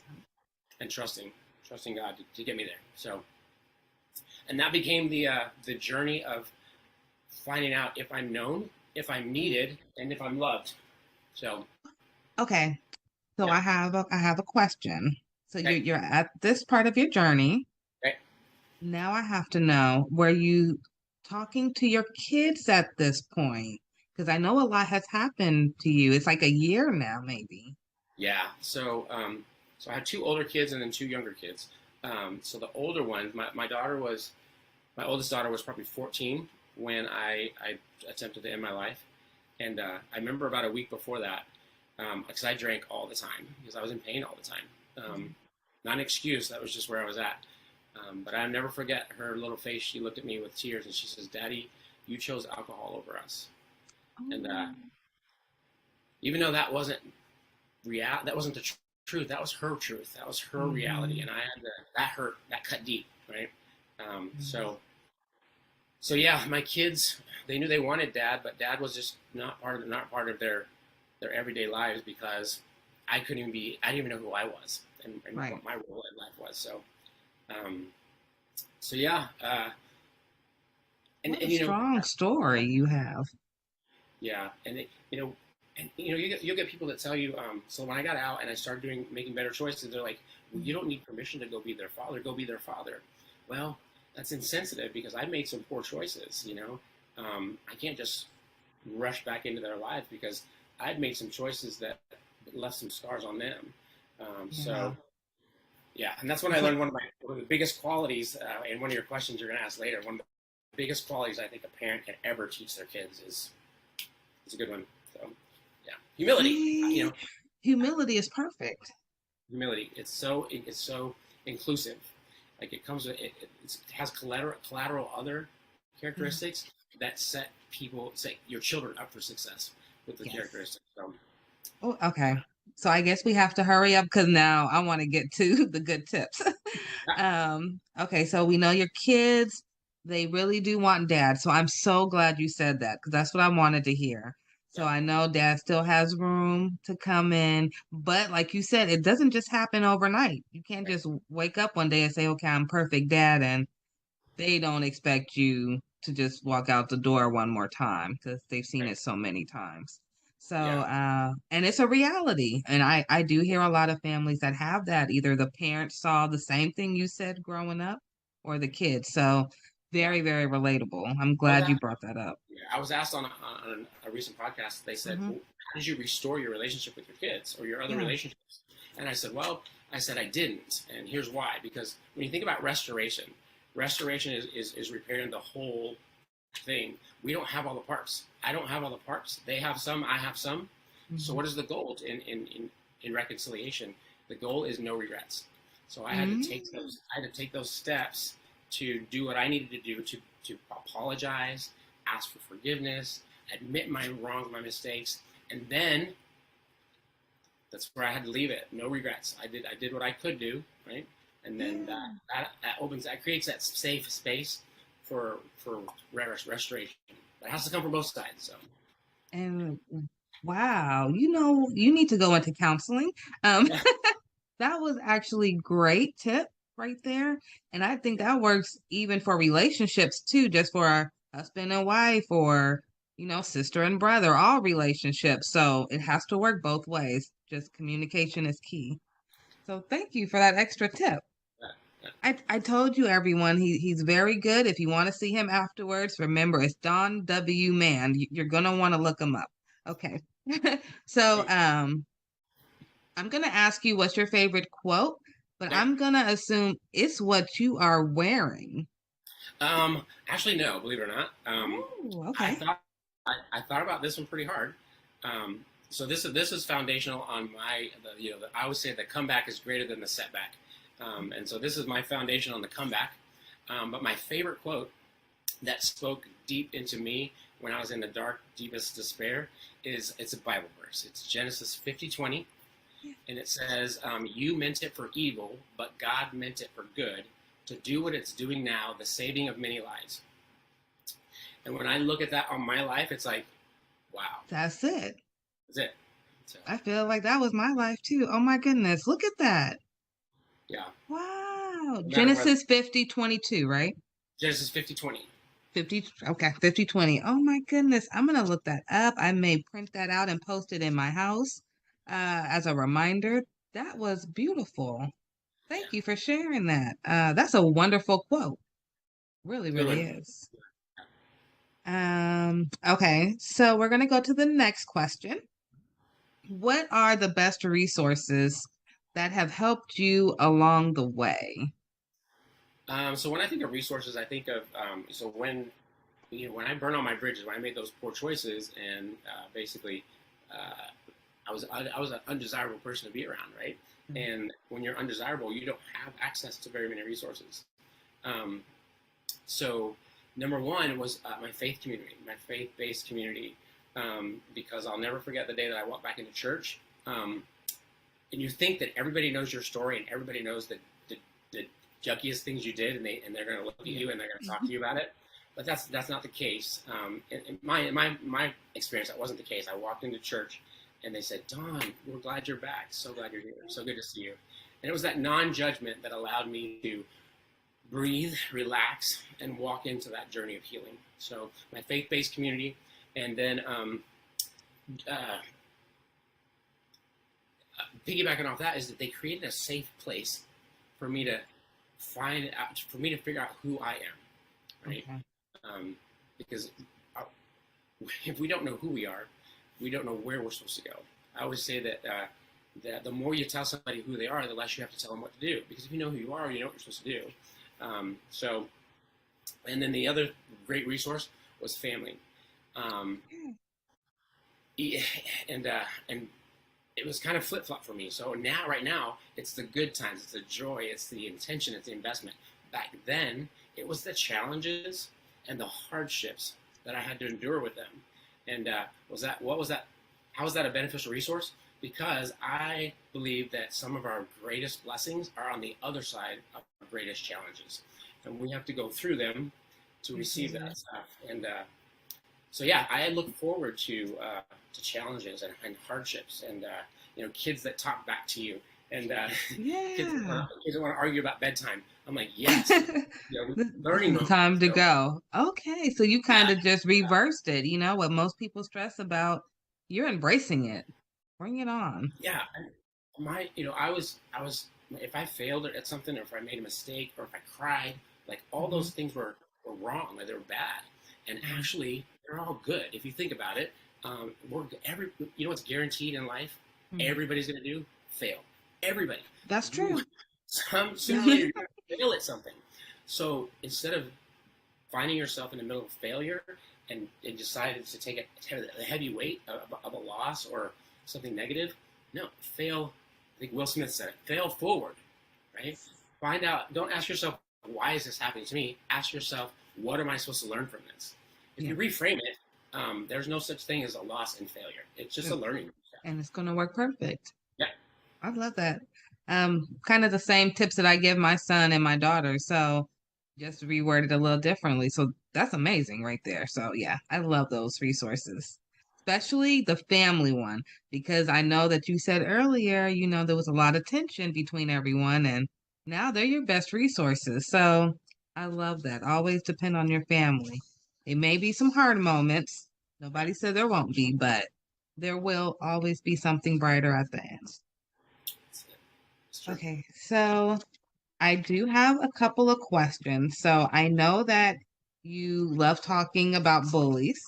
and trusting God to get me there. So, and that became the journey of finding out if I'm known, if I'm needed, and if I'm loved. So, okay. So I have a question. So you're at this part of your journey. Okay. Now I have to know, were you talking to your kids at this point? Because I know a lot has happened to you. It's like a year now, maybe. Yeah. So I had 2 older kids and then 2 younger kids. So the older one, my oldest daughter was probably 14 when I attempted to end my life. And I remember about a week before that, because I drank all the time because I was in pain all the time. Not an excuse. That was just where I was at. But I'll never forget her little face. She looked at me with tears and she says, "Daddy, you chose alcohol over us." Oh. And even though that wasn't the truth, that was her truth. That was her reality. And I had that hurt, that cut deep, right? So yeah, my kids, they knew they wanted Dad, but Dad was just not part of their everyday lives because I didn't even know who I was and what my role in life was. So yeah. What a strong story you have. Yeah, and you'll get people that tell you. So when I got out and I started making better choices, they're like, "Well, you don't need permission to go be their father. Go be their father." Well, that's insensitive because I made some poor choices. You know, I can't just rush back into their lives because I'd made some choices that left some scars on them. So, yeah, and that's when I learned one of the biggest qualities. And one of your questions you're going to ask later. One of the biggest qualities I think a parent can ever teach their kids is a good one. So, yeah, humility. Humility is perfect. Humility. It's so inclusive. Like it comes with it has collateral other characteristics that set your children up for success with the characteristics. So. Oh, okay. So I guess we have to hurry up because now I want to get to the good tips. Okay, so we know your kids, they really do want Dad. So I'm so glad you said that because that's what I wanted to hear. So I know dad still has room to come in, but like you said, it doesn't just happen overnight. You can't just wake up one day and say, okay, I'm perfect dad, and they don't expect you to just walk out the door one more time because they've seen it so many times. So, and it's a reality. And I do hear a lot of families that have that. Either the parents saw the same thing you said growing up or the kids. So, very, very relatable. I'm glad you brought that up. Yeah, I was asked on a recent podcast, they said, well, how did you restore your relationship with your kids or your other relationships? And I said, well, I didn't. And here's why. Because when you think about restoration is repairing the whole thing. We don't have all the parts. I don't have all the parts. They have some, I have some. So what is the goal in reconciliation? The goal is no regrets. So I had to take those steps to do what I needed to do to apologize, ask for forgiveness, admit my wrongs, my mistakes, and then that's where I had to leave it. No regrets. I did what I could do, right? And then that creates that safe space for restoration. But it has to come from both sides. So. And wow, you need to go into counseling. That was actually great tip right there. And I think that works even for relationships too, just for a husband and wife or, sister and brother, all relationships. So it has to work both ways. Just communication is key. So thank you for that extra tip. I told you, everyone, he's very good. If you want to see him afterwards, remember, it's Don W. Mann. You're going to want to look him up. Okay. So I'm going to ask you what's your favorite quote, but I'm going to assume it's what you are wearing. Actually, no, believe it or not. Okay. I thought about this one pretty hard. So this is foundational on I always say the comeback is greater than the setback. And so this is my foundation on the comeback. But my favorite quote that spoke deep into me when I was in the dark, deepest despair it's a Bible verse. It's Genesis 50:20. And it says, you meant it for evil, but God meant it for good, to do what it's doing now, the saving of many lives. And when I look at that on my life, it's like, wow. That's it. That's it. So, I feel like that was my life too. Oh my goodness. Look at that. Yeah. Wow. Genesis 50:22, right? Genesis 50:20. 50:20. Oh my goodness. I'm going to look that up. I may print that out and post it in my house as a reminder. That was beautiful. Thank you for sharing that. That's a wonderful quote. Really, really is. Okay. So we're going to go to the next question. What are the best resources that have helped you along the way? So when I think of resources, I think of so when I burned all my bridges, when I made those poor choices, and basically I was an undesirable person to be around, right? Mm-hmm. And when you're undesirable, you don't have access to very many resources. So number one was my faith community, my faith-based community, because I'll never forget the day that I walked back into church. And you think that everybody knows your story and everybody knows the junkiest things you did, and they're going to look at you and they're going to talk to you about it. But that's not the case. In my experience, that wasn't the case. I walked into church and they said, Don, we're glad you're back. So glad you're here. So good to see you. And it was that non-judgment that allowed me to breathe, relax, and walk into that journey of healing. So my faith-based community, and then piggybacking off that is that they created a safe place for me to find out, for me to figure out who I am, right? Okay. Because if we don't know who we are, we don't know where we're supposed to go. I always say that that the more you tell somebody who they are, the less you have to tell them what to do. Because if you know who you are, you know what you're supposed to do. And then the other great resource was family. And it was kind of flip-flop for me. So right now, it's the good times, it's the joy, it's the intention, it's the investment. Back then, it was the challenges and the hardships that I had to endure with them. And how was that a beneficial resource? Because I believe that some of our greatest blessings are on the other side of our greatest challenges. And we have to go through them to receive that stuff. And So yeah, I look forward to challenges and hardships and kids that talk back to you and kids that want to argue about bedtime. I'm like, yes, learning moment. Time to go. Okay, so you kind of just reversed it. You know what most people stress about, you're embracing it. Bring it on. Yeah, I was if I failed at something, or if I made a mistake, or if I cried, like all those things were wrong, like they were bad, and actually they're all good if you think about it. What's guaranteed in life? Everybody's gonna do fail. Everybody. That's true. Sooner or later, you're gonna fail at something. So instead of finding yourself in the middle of failure and decided to take a heavy weight of a loss or something negative, no, fail. I think Will Smith said it. Fail forward, right? Find out. Don't ask yourself, why is this happening to me? Ask yourself, what am I supposed to learn from this? If you reframe it, there's no such thing as a loss and failure. It's just a learning. And it's going to work perfect. Yeah. I love that. Kind of the same tips that I give my son and my daughter. So just reworded a little differently. So that's amazing right there. So yeah, I love those resources, especially the family one, because I know that you said earlier, there was a lot of tension between everyone, and now they're your best resources. So I love that. Always depend on your family. It may be some hard moments. Nobody said there won't be, but there will always be something brighter at the end. Okay, so I do have a couple of questions. So I know that you love talking about bullies.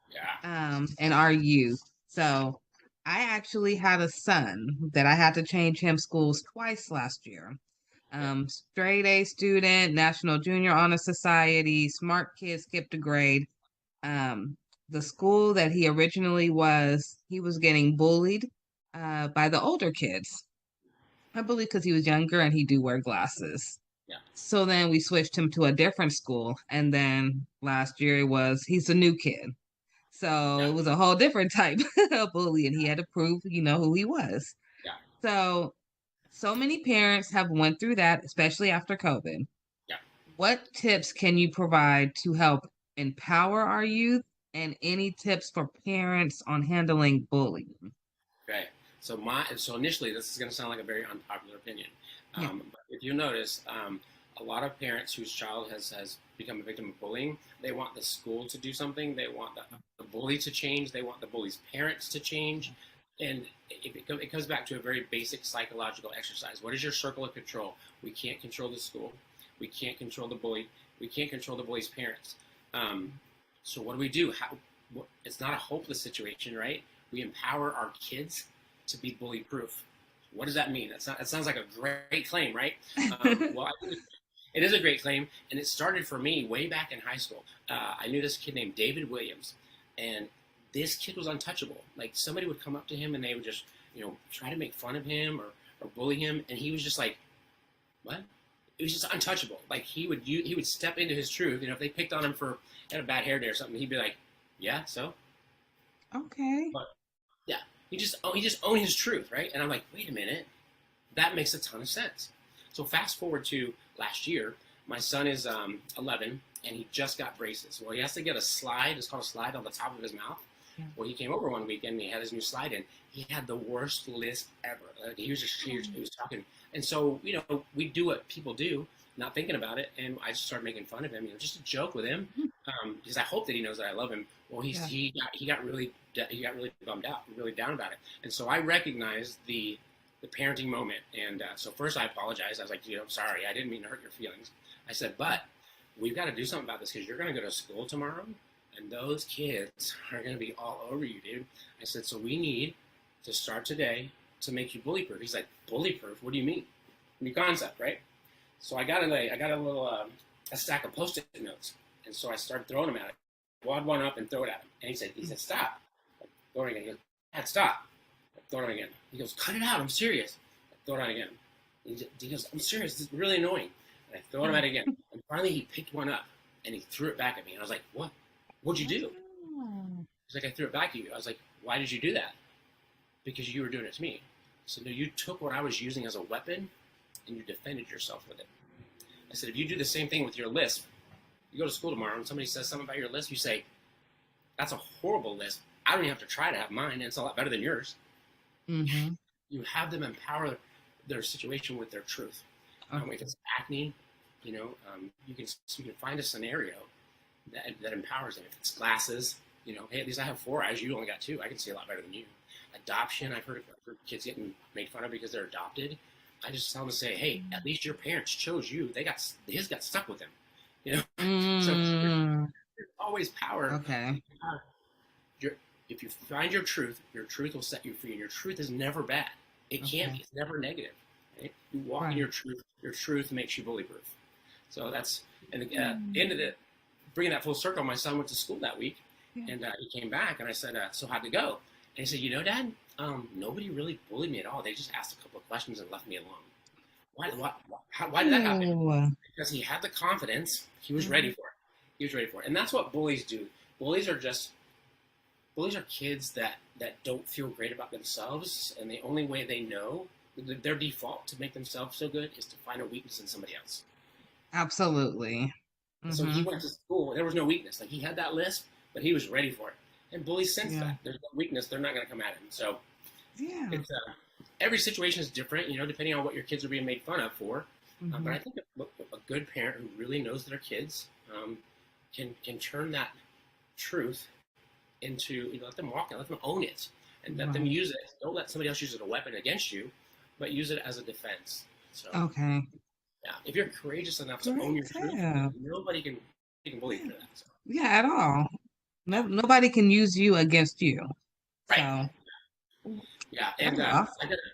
Yeah. And our youth. So I actually had a son that I had to change him schools twice last year. Straight A student, National Junior Honor Society, smart kid, skipped a grade. The school that he originally was, he was getting bullied by the older kids. I believe because he was younger and he do wear glasses. Yeah. So then we switched him to a different school. And then last year he's a new kid. So it was a whole different type of bully, and he had to prove, who he was. Yeah. So many parents have went through that, especially after COVID. Yeah. What tips can you provide to help empower our youth, and any tips for parents on handling bullying? Okay. So initially, this is going to sound like a very unpopular opinion. But if you notice, a lot of parents whose child has become a victim of bullying, they want the school to do something. They want the bully to change. They want the bully's parents to change. And it comes back to a very basic psychological exercise. What is your circle of control? We can't control the school. We can't control the bully. We can't control the bully's parents. So what do? It's not a hopeless situation, right? We empower our kids to be bully-proof. What does that mean? It sounds like a great claim, right? Well, I think it is a great claim, and it started for me way back in high school. I knew this kid named David Williams, and this kid was untouchable. Like, somebody would come up to him, and they would just, try to make fun of him or bully him, and he was just like, what? It was just untouchable. Like, he would step into his truth. If they picked on him for had a bad hair day or something, he'd be like, yeah, so? Okay. But, yeah, he just owned his truth, right? And I'm like, wait a minute, that makes a ton of sense. So fast forward to last year, my son is 11, and he just got braces. Well, he has to get a slide. It's called a slide on the top of his mouth. Yeah. Well, he came over one weekend, and he had his new slide in. He had the worst lisp ever. He was talking. And so, we do what people do, not thinking about it, and I just started making fun of him, just a joke with him, because I hope that he knows that I love him. Well, he got really bummed out, really down about it. And so I recognized the parenting moment. And so first I apologized. I was like, I'm sorry. I didn't mean to hurt your feelings. I said, but we've got to do something about this, because you're going to go to school tomorrow, and those kids are going to be all over you, dude. I said, so we need to start today to make you bully-proof. He's like, bully-proof? What do you mean? New concept, right? So I got a stack of Post-it notes, and so I started throwing them at him. Wad one up and throw it at him. And he said, stop. Throw it again. He goes, Dad, stop. Throw it on again. He goes, cut it out. I'm serious. Throw it on again. He goes, I'm serious. This is really annoying. And I throw it at again. And finally he picked one up and he threw it back at me. And I was like, what? What'd you do? He's like, I threw it back at you. I was like, why did you do that? Because you were doing it to me. So no, you took what I was using as a weapon and you defended yourself with it. I said, if you do the same thing with your lisp, you go to school tomorrow and somebody says something about your lisp, you say, That's a horrible list. I don't even have to try to have mine, and it's a lot better than yours. Mm-hmm. You have them empower their situation with their truth. If it's acne, you can find a scenario that empowers them. If it's glasses, hey, at least I have 4 eyes. You only got 2. I can see a lot better than you. Adoption, I've heard kids getting made fun of because they're adopted. I just tell them to say, hey, at least your parents chose you. His got stuck with them. So there's always power. Okay. If you find your truth will set you free, and your truth is never bad. It can't be. It's never negative. Right? You walk in your truth makes you bully-proof. So that's, and at the end of it, bringing that full circle, my son went to school that week, and he came back, and I said, so how'd it go? And he said, Dad, nobody really bullied me at all. They just asked a couple of questions and left me alone. Why did that happen? Because he had the confidence. He was ready for it. And that's what bullies do. Bullies are kids that don't feel great about themselves, and the only way they know, their default to make themselves feel good, is to find a weakness in somebody else. Absolutely. So he went to school. There was no weakness. Like, he had that list, but he was ready for it. And bullies sense that there's no weakness. They're not going to come at him. So it's every situation is different, depending on what your kids are being made fun of for. But I think a good parent who really knows their kids can turn that truth into, let them walk it, let them own it, and let them use it. Don't let somebody else use it as a weapon against you, but use it as a defense. So if you're courageous enough to own your truth, nobody can bully you for that. So. Yeah, at all. Nobody can use you against you. Right. So. Yeah, and I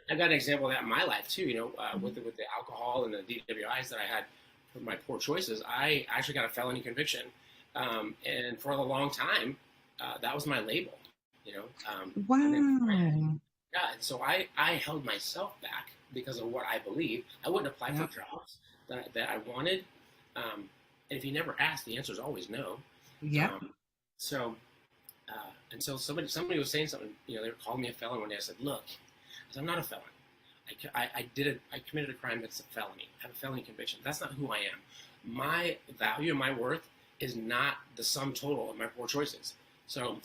got an example of that in my life too. With the alcohol and the DWIs that I had for my poor choices, I actually got a felony conviction, and for a long time, that was my label. Wow. And so I held myself back because of what I believed. I wouldn't apply for jobs that I wanted, and if you never ask, the answer is always no. Yeah. And so somebody was saying something, they were calling me a felon one day. I said, look, I'm not a felon. I committed a crime that's a felony. I have a felony conviction. That's not who I am. My value and my worth is not the sum total of my poor choices. So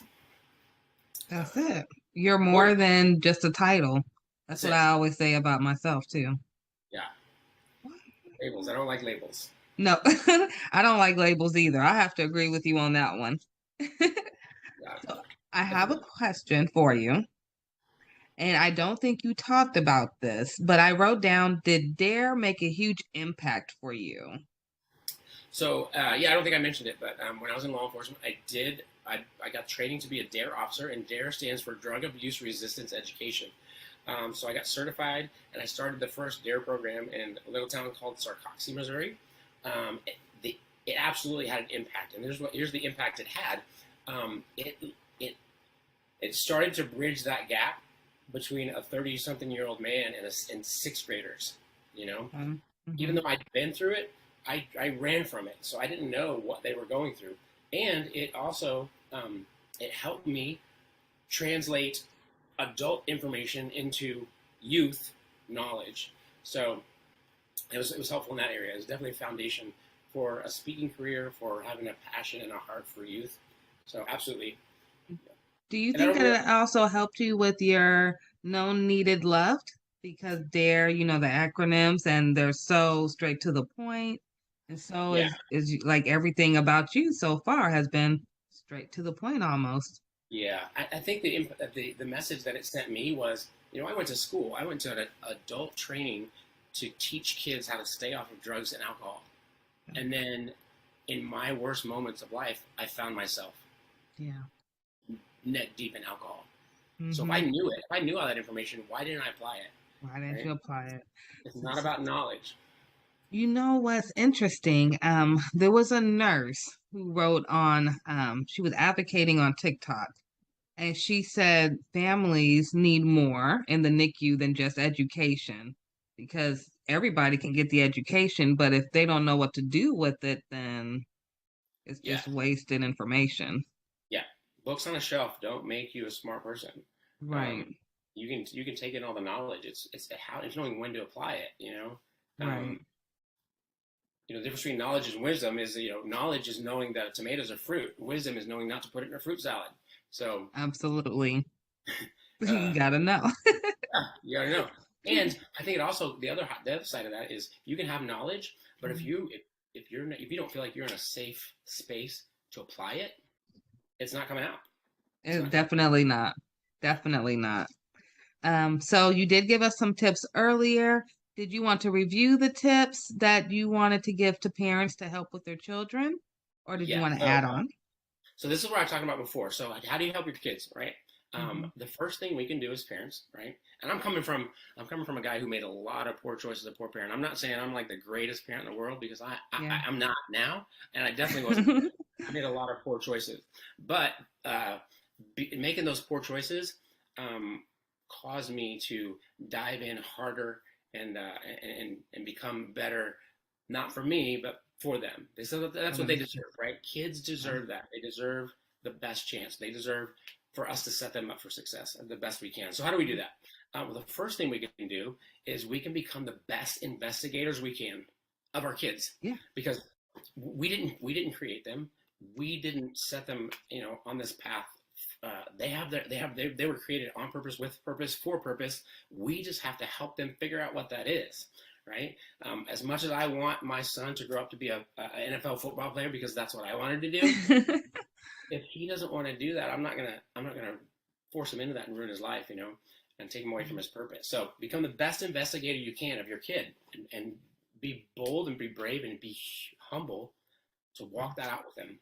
that's it. You're more than just a title. That's what I always say about myself too. Yeah. Labels. I don't like labels. No, I don't like labels either. I have to agree with you on that one. So I have a question for you. And I don't think you talked about this, but I wrote down, did DARE make a huge impact for you? So, I don't think I mentioned it, but when I was in law enforcement, I got training to be a DARE officer, and DARE stands for Drug Abuse Resistance Education. So I got certified, and I started the first DARE program in a little town called Sarcoxie, Missouri. It absolutely had an impact, and here's the impact it had. It started to bridge that gap between a 30-something-year-old man and 6th graders. Even though I'd been through it, I ran from it, so I didn't know what they were going through, and it also it helped me translate adult information into youth knowledge. So it was helpful in that area. It was definitely a foundation for a speaking career, for having a passion and a heart for youth. So absolutely. Do you think that it also helped you with your known needed loved? Because DARE, the acronyms, and they're so straight to the point. And so is like everything about you so far has been straight to the point almost. Yeah, I think the message that it sent me was, I went to school. I went to an adult training to teach kids how to stay off of drugs and alcohol. And then in my worst moments of life, I found myself neck deep in alcohol. So if I knew it, if I knew all that information, why didn't I apply it? Why didn't you apply it? It's not about knowledge. You know what's interesting? There was a nurse who wrote on, she was advocating on TikTok, and she said families need more in the NICU than just education, because everybody can get the education, but if they don't know what to do with it, then it's just wasted information. Yeah. Books on a shelf don't make you a smart person. Right. You can take in all the knowledge. It's knowing when to apply it, Right. the difference between knowledge and wisdom is, knowledge is knowing that tomatoes are fruit. Wisdom is knowing not to put it in a fruit salad. So absolutely. You gotta know. Yeah, you gotta know. And I think it also the other side of that is you can have knowledge, but if you don't feel like you're in a safe space to apply it, it's not coming out. Definitely not. Definitely not. So you did give us some tips earlier. Did you want to review the tips that you wanted to give to parents to help with their children, or did you want to add on? So this is what I was talking about before. So how do you help your kids, right? The first thing we can do as parents, right? And I'm coming from a guy who made a lot of poor choices as a poor parent. I'm not saying I'm like the greatest parent in the world, because I'm not now, and I definitely wasn't. I made a lot of poor choices, but making those poor choices caused me to dive in harder and become better, not for me, but for them. That's what they deserve, right? Kids deserve that. They deserve the best chance. They deserve for us to set them up for success the best we can. So how do we do that? Well, the first thing we can do is we can become the best investigators we can of our kids. Yeah. Because we didn't create them. We didn't set them, on this path. They were created on purpose, with purpose, for purpose. We just have to help them figure out what that is, right? As much as I want my son to grow up to be a NFL football player, because that's what I wanted to do. If he doesn't want to do that, I'm not gonna force him into that and ruin his life, and take him away from his purpose. So become the best investigator you can of your kid, and be bold and be brave and be humble to walk that out with them.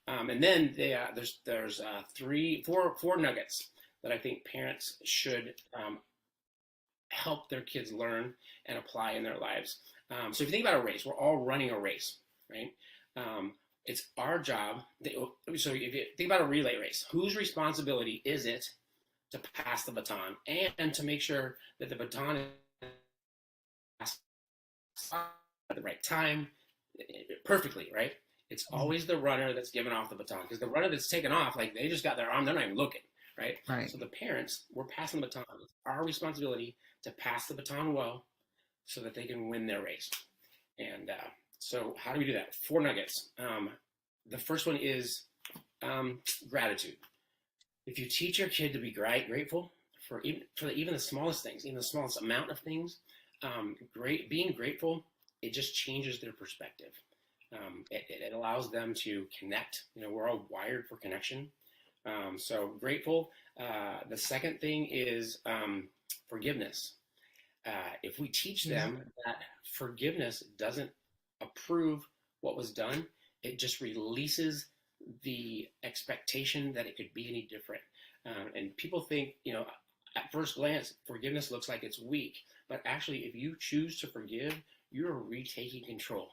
And then there's 4 nuggets that I think parents should help their kids learn and apply in their lives. So if you think about a race, we're all running a race, right? It's our job. So if you think about a relay race, whose responsibility is it to pass the baton and to make sure that the baton is passed at the right time, perfectly, right? It's always the runner that's giving off the baton, because the runner that's taken off, like they just got their arm, they're not even looking, right? So the parents, we're passing the baton. It's our responsibility to pass the baton well so that they can win their race. And so how do we do that? 4 nuggets. The first one is gratitude. If you teach your kid to be grateful for even the smallest things, even the smallest amount of things, being grateful, it just changes their perspective. It allows them to connect. We're all wired for connection. So grateful. The second thing is forgiveness. If we teach them that forgiveness doesn't approve what was done, it just releases the expectation that it could be any different. And people think, at first glance, forgiveness looks like it's weak, but actually, if you choose to forgive, you're retaking control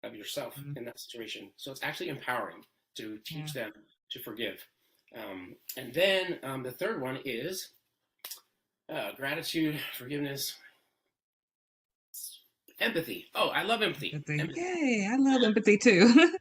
of yourself in that situation. So it's actually empowering to teach them to forgive. And then the third one is gratitude, forgiveness, empathy. Oh, I love empathy. Yay, I love empathy too.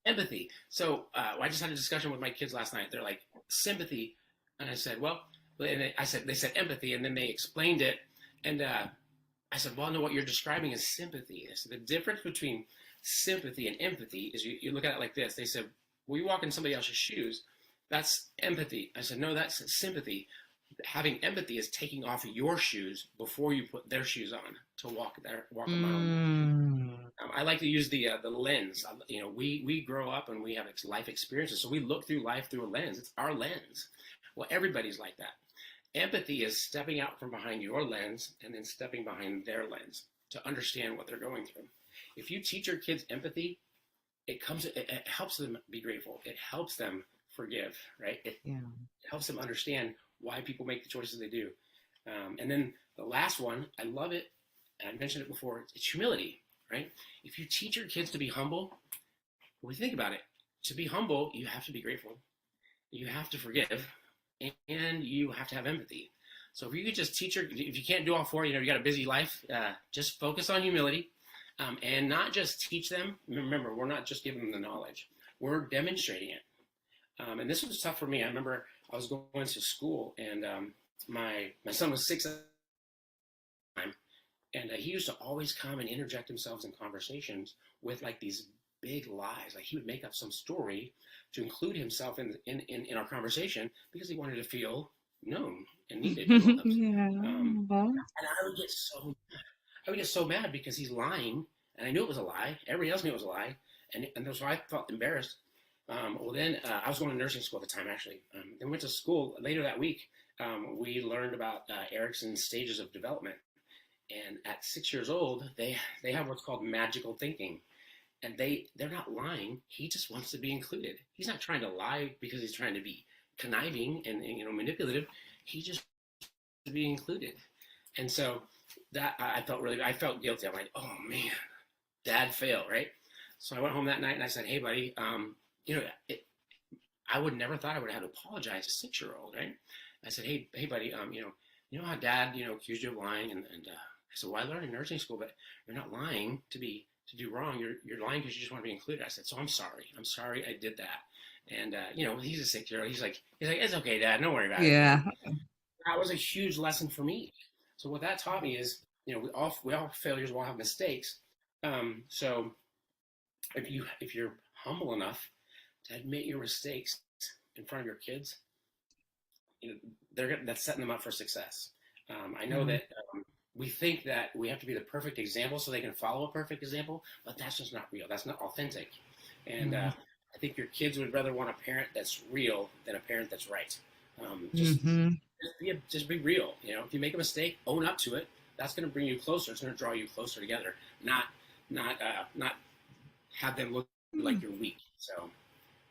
Empathy. So I just had a discussion with my kids last night. They're like, sympathy. And I said, well, they said empathy, and then they explained it. And I said, well, no, what you're describing is sympathy. So the difference between sympathy and empathy is you look at it like this. They said, well, you walk in somebody else's shoes. That's empathy. I said, no, that's sympathy. Having empathy is taking off your shoes before you put their shoes on to walk around. I like to use the lens. We grow up and we have life experiences, so we look through life through a lens. It's our lens. Well, everybody's like that. Empathy is stepping out from behind your lens and then stepping behind their lens to understand what they're going through. If you teach your kids empathy, it helps them be grateful. It helps them forgive, right? It helps them understand why people make the choices they do. And then the last one, I love it, and I mentioned it before, it's humility, right? If you teach your kids to be humble, when you think about it, to be humble, you have to be grateful. You have to forgive, and you have to have empathy. So if you could just teach if you can't do all 4, you got a busy life, just focus on humility, and not just teach them. Remember, we're not just giving them the knowledge. We're demonstrating it. And this was tough for me. I remember I was going to school, and my son was 6 at the time, And he used to always come and interject himself in conversations with like these big lies. Like he would make up some story to include himself in our conversation because he wanted to feel known and needed and loved. And I would get so mad because he's lying, and I knew it was a lie. Everybody else knew it was a lie, and so I felt embarrassed. Well, then I was going to nursing school at the time, actually. Then went to school later that week. We learned about Erickson's stages of development, and at 6 years old, they have what's called magical thinking, and they're not lying. He just wants to be included. He's not trying to lie because he's trying to be conniving and manipulative. He just wants to be included, and so that I felt guilty. I'm like, oh man, Dad failed, right? So I went home that night and I said, hey buddy, I would never thought I would have to apologize to a 6-year-old, right? I said, hey buddy, you know how Dad, accused you of lying, and I said, well, I learned in nursing school, but you're not lying to do wrong. You're lying because you just want to be included. I said, so I'm sorry I did that. And he's a 6-year-old. He's like, it's okay, Dad, don't worry about it. Yeah. That was a huge lesson for me. So what that taught me is, we all have failures, we all have mistakes. So if you're humble enough to admit your mistakes in front of your kids, that's setting them up for success. I know that we think that we have to be the perfect example so they can follow a perfect example, but that's just not real. That's not authentic. And I think your kids would rather want a parent that's real than a parent that's right. Just be real. If you make a mistake, own up to it. That's going to bring you closer. It's going to draw you closer together. Not have them look like you're weak. So,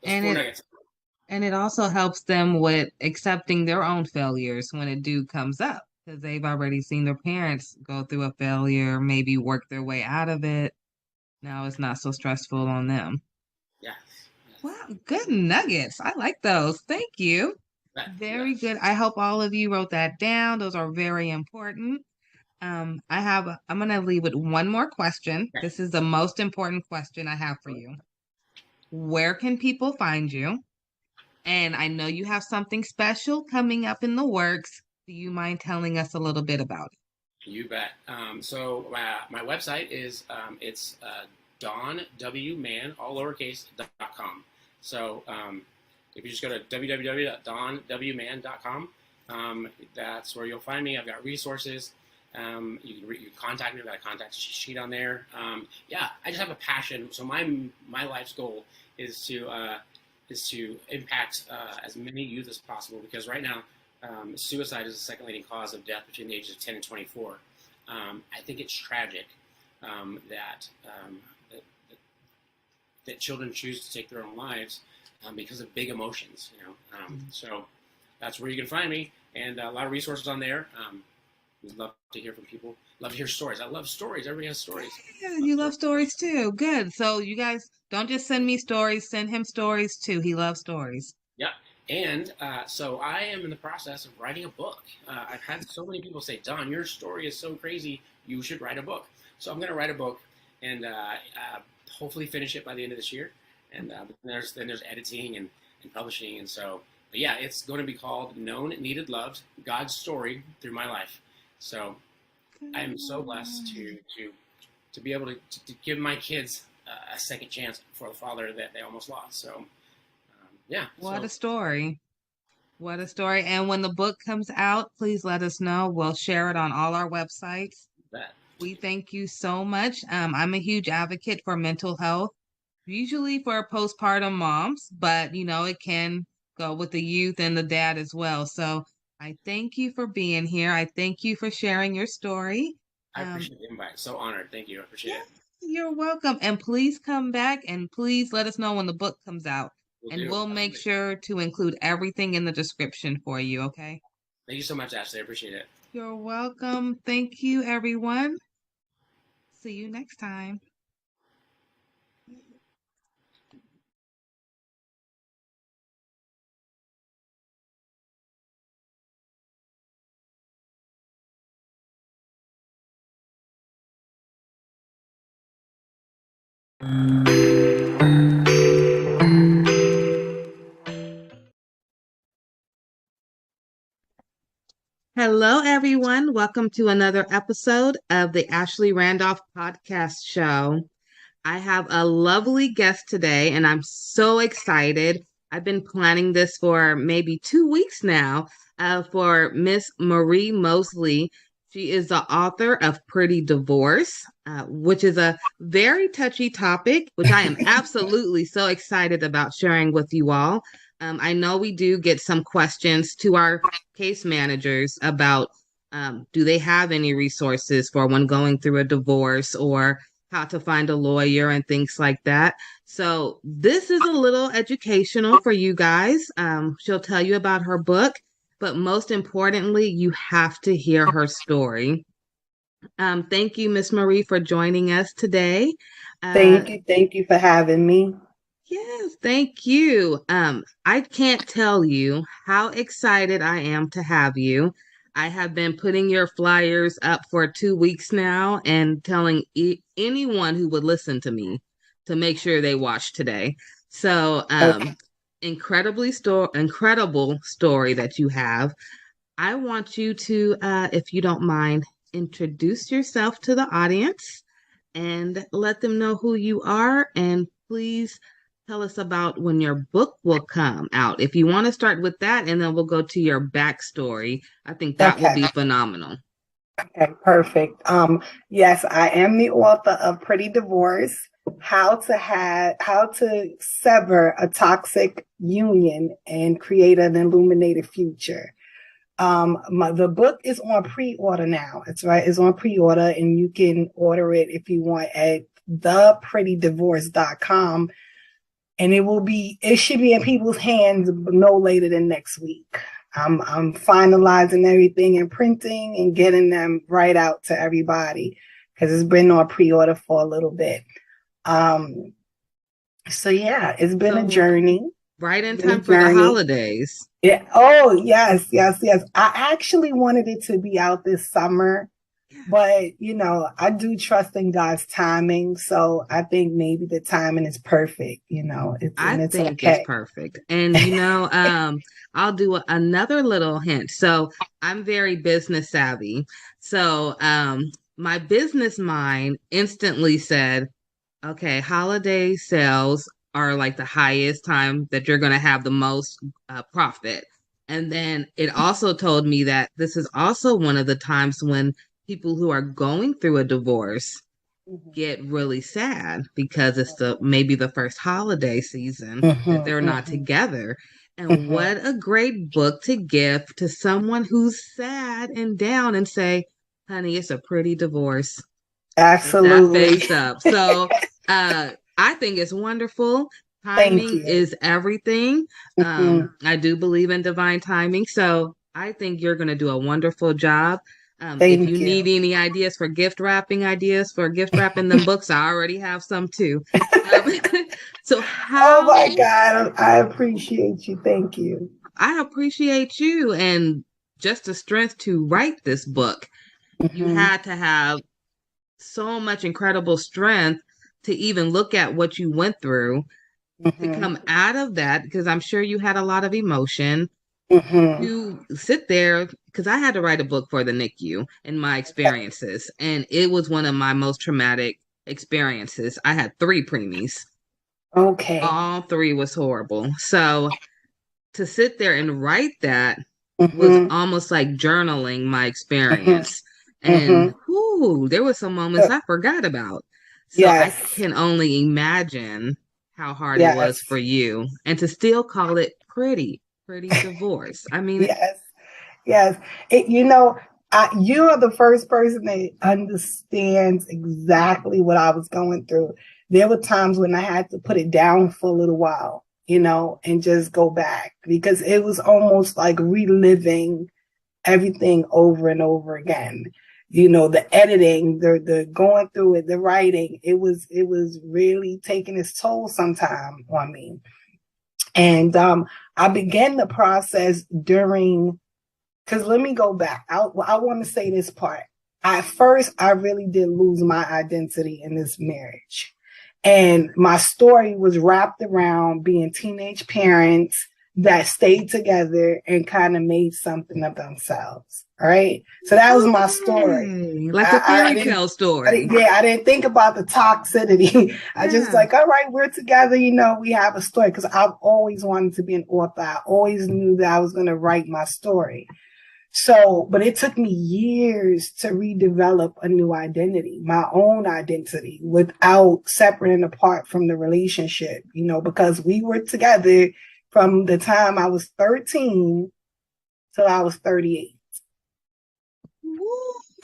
and it also helps them with accepting their own failures when it comes up, because they've already seen their parents go through a failure, maybe work their way out of it. Now it's not so stressful on them. Yeah. Wow, good nuggets. I like those. Thank you. Very good. I hope all of you wrote that down. Those are very important. I'm going to leave with one more question. This is the most important question I have for you. Where can people find you? And I know you have something special coming up in the works. Do you mind telling us a little bit about it? You bet. So my website is it's DonWman, all lowercase.com. So if you just go to www.donwman.com, that's where you'll find me. I've got resources. You can contact me. I've got a contact sheet on there. I just have a passion. So my life's goal is to impact as many youth as possible, because right now suicide is the second leading cause of death between the ages of 10 and 24. I think it's tragic that children choose to take their own lives because of big emotions. So that's where you can find me, and a lot of resources on there. We'd love to hear from people. Love to hear stories. I love stories. Everybody has stories. Yeah, you love stories too. Good. So you guys don't just send me stories, send him stories too. He loves stories. Yep. And so I am in the process of writing a book. I've had so many people say, Don, your story is so crazy, you should write a book. So I'm going to write a book and hopefully finish it by the end of this year. And then there's editing and publishing. And so, but yeah, it's going to be called Known, Needed, Loved, God's Story Through My Life. So I am so blessed to be able to give my kids a second chance for the father that they almost lost. So What a story. What a story. And when the book comes out, please let us know. We'll share it on all our websites. We thank you so much. I'm a huge advocate for mental health, usually for postpartum moms, but it can go with the youth and the dad as well. So I thank you for being here. I thank you for sharing your story. I appreciate the invite. So honored. Thank you. I appreciate it. You're welcome. And please come back and please let us know when the book comes out. We'll make sure to include everything in the description for you, okay? Thank you so much, Ashley. I appreciate it. You're welcome. Thank you, everyone. See you next time. Hello, everyone. Welcome to another episode of the Ashley Randolph Podcast Show. I have a lovely guest today, and I'm so excited. I've been planning this for maybe 2 weeks now for Miss Marie Mosley. She is the author of Pretty Divorce, which is a very touchy topic, which I am absolutely so excited about sharing with you all. I know we do get some questions to our case managers about do they have any resources for when going through a divorce or how to find a lawyer and things like that. So this is a little educational for you guys. She'll tell you about her book, but most importantly, you have to hear her story. Thank you, Miss Marie, for joining us today. Thank you for having me. Yes, thank you. I can't tell you how excited I am to have you. I have been putting your flyers up for 2 weeks now and telling anyone who would listen to me to make sure they watch today. So, Okay. incredible story that you have. I want you to, if you don't mind, introduce yourself to the audience and let them know who you are. And please tell us about when your book will come out. If you want to start with that, and then we'll go to your backstory. I think that will be phenomenal. Okay, perfect. Yes, I am the author of Pretty Divorce, how to sever a toxic union and create an illuminated future. The book is on pre-order now. It's on pre-order, and you can order it if you want at theprettydivorce.com. And it should be in people's hands no later than next week. I'm finalizing everything and printing and getting them right out to everybody because it's been on pre-order for a little bit. So yeah, it's been a journey. Right in time for the holidays. Yeah. Oh, yes. I actually wanted it to be out this summer. But, I do trust in God's timing. So I think maybe the timing is perfect. I think it's perfect. And, I'll do another little hint. So I'm very business savvy. So my business mind instantly said, okay, holiday sales are like the highest time that you're going to have the most profit. And then it also told me that this is also one of the times when people who are going through a divorce get really sad because it's maybe the first holiday season that they're not together. And what a great book to give to someone who's sad and down and say, honey, it's a pretty divorce. Absolutely. That face up. So I think it's wonderful. Timing is everything. I do believe in divine timing. So I think you're going to do a wonderful job. If you need any ideas for gift wrapping them books, I already have some too. So oh my God, I appreciate you. Thank you. I appreciate you and just the strength to write this book. You had to have so much incredible strength to even look at what you went through to come out of that, because I'm sure you had a lot of emotion. To sit there, because I had to write a book for the NICU and my experiences, and it was one of my most traumatic experiences. I had 3 preemies. Okay. All 3 was horrible. So to sit there and write that was almost like journaling my experience. And there were some moments I forgot about. So I can only imagine how hard it was for you, and to still call it pretty divorce. I mean, yes. You are the first person that understands exactly what I was going through. There were times when I had to put it down for a little while, and just go back, because it was almost like reliving everything over and over again. The editing, the going through it, the writing, it was really taking its toll sometime on me. And I began the process because let me go back. I want to say this part. At first, I really did lose my identity in this marriage. And my story was wrapped around being teenage parents that stayed together and kind of made something of themselves, All right. So that was my story. Like a fairy tale story. I didn't think about the toxicity. I just like, all right, we're together. You know, we have a story because I've always wanted to be an author. I always knew that I was going to write my story. So, but it took me years to redevelop a new identity, my own identity, without separating apart from the relationship, you know, because we were together from the time I was 13 till I was 38.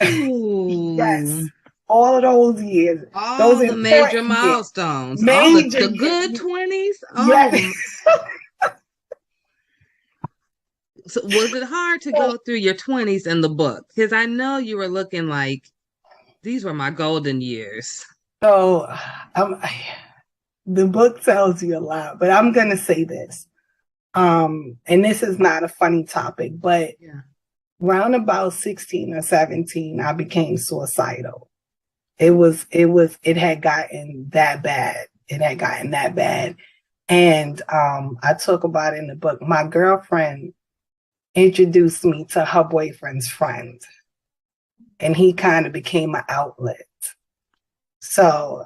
Yes. All of those years. All the major milestones. Major the good 20s. Oh. Yes. So was it hard to go through your 20s in the book? Because I know you were looking like, these were my golden years. So the book tells you a lot, but I'm going to say this. And this is not a funny topic, but around about 16 or 17, I became suicidal. It had gotten that bad. It had gotten that bad. And I talk about it in the book. My girlfriend introduced me to her boyfriend's friend, and he kind of became an outlet. So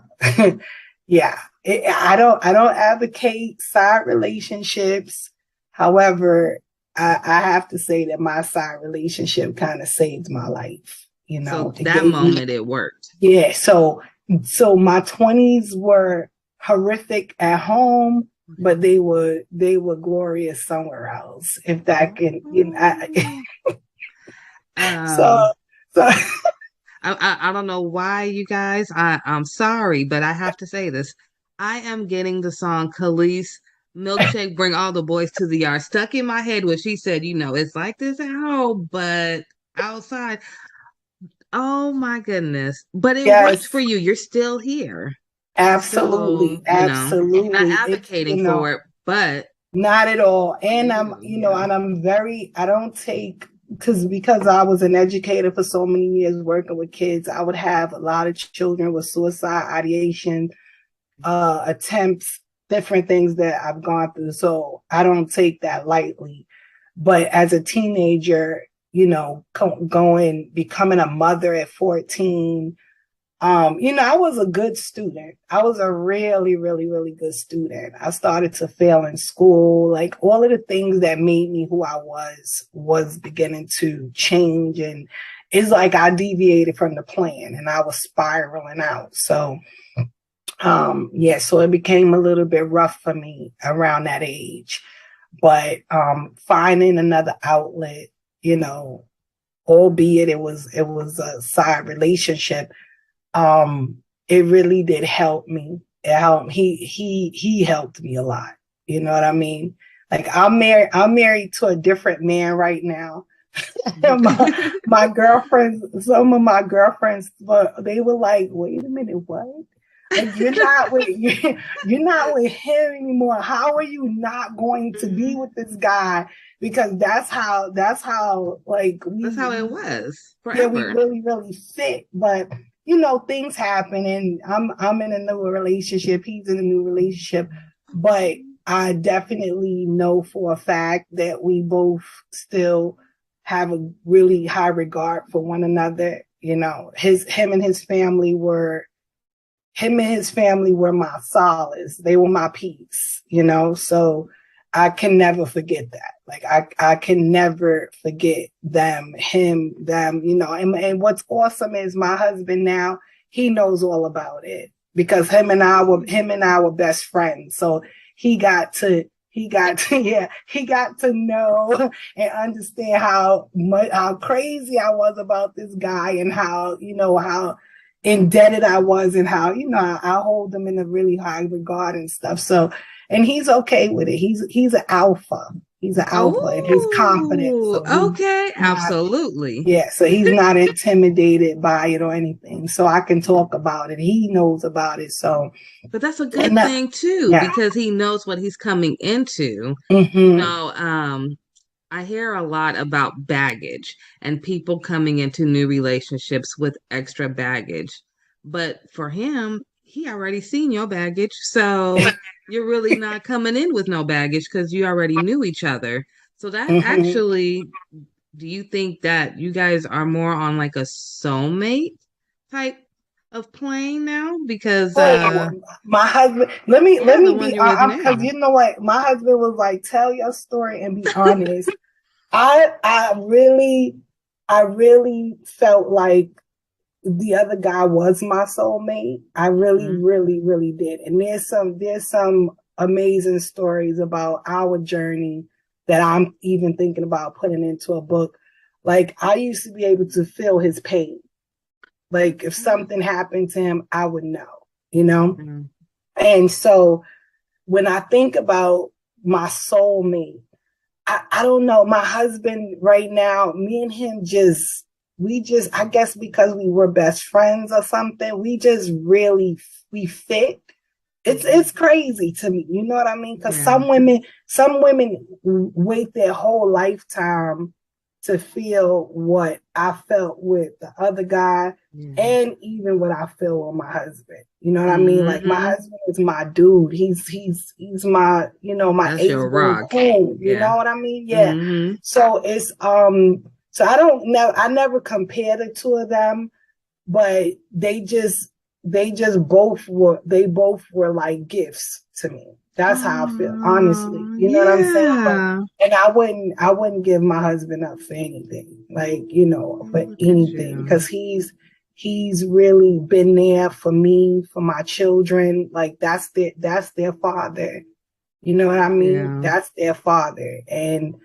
yeah, I don't advocate side relationships. However, I have to say that my side relationship kind of saved my life. You know, so that moment it worked. Yeah. So my 20s were horrific at home, but they were glorious somewhere else. If that can, you know. So I don't know why, you guys. I'm sorry, but I have to say this. I am getting the song Khalees Milkshake Bring All the Boys to the Yard stuck in my head when she said, you know, it's like this at home, but outside. Oh my goodness. But it worked for you. You're still here. Absolutely. So, absolutely. I'm not advocating for it, but not at all. And I'm, and I'm I don't take, because I was an educator for so many years working with kids, I would have a lot of children with suicide ideation, attempts, different things that I've gone through. So I don't take that lightly. But as a teenager, becoming a mother at 14, I was a good student. I was a really, really, really good student. I started to fail in school. Like all of the things that made me who I was beginning to change. And it's like I deviated from the plan and I was spiraling out. So, so it became a little bit rough for me around that age. But finding another outlet, albeit it was a side relationship, it really did help me. It helped. He helped me a lot. You know what I mean? Like I'm married to a different man right now. my girlfriends, some of my girlfriends, they were like, wait a minute, what? Like you're not with him anymore. How are you not going to be with this guy? Because that's how that's how it was forever. Yeah, we really, really fit. But things happen, and I'm in a new relationship. He's in a new relationship, but I definitely know for a fact that we both still have a really high regard for one another. Him and his family were my solace. They were my peace. So I can never forget that. Like I can never forget them, and what's awesome is my husband now, he knows all about it because him and I were best friends. So he got to know and understand how crazy I was about this guy and how indebted I was and how, I hold him in a really high regard and stuff. So, and he's okay with it. He's an alpha. He's an alpha and he's confident. So absolutely. Yeah. So he's not intimidated by it or anything. So I can talk about it. He knows about it. So, but that's a good thing too, because he knows what he's coming into. Mm-hmm. I hear a lot about baggage and people coming into new relationships with extra baggage. But for him, he already seen your baggage. So you're really not coming in with no baggage because you already knew each other. So that actually do you think that you guys are more on like a soulmate type of plane now? Because my husband, let me be because now. you know what, my husband was like, tell your story and be honest. I really felt like the other guy was my soulmate. I really did. And there's some amazing stories about our journey that I'm even thinking about putting into a book. Like, I used to be able to feel his pain. Like, if something happened to him, I would know, you know? Mm-hmm. And so when I think about my soulmate, I don't know. My husband right now, me and him I guess because we were best friends or something, we fit. It's crazy to me. You know what I mean? Because some women wait their whole lifetime to feel what I felt with the other guy and even what I feel with my husband. You know what I mean? Like, my husband is my dude. He's my, my That's your rock. Home. You know what I mean? Yeah. So it's so I never compared the two of them, but they both were like gifts to me. That's how I feel, honestly. You know what I'm saying? And I wouldn't give my husband up for anything, like, for anything, because he's really been there for me, for my children. Like, that's their father. You know what I mean? Yeah. That's their father. And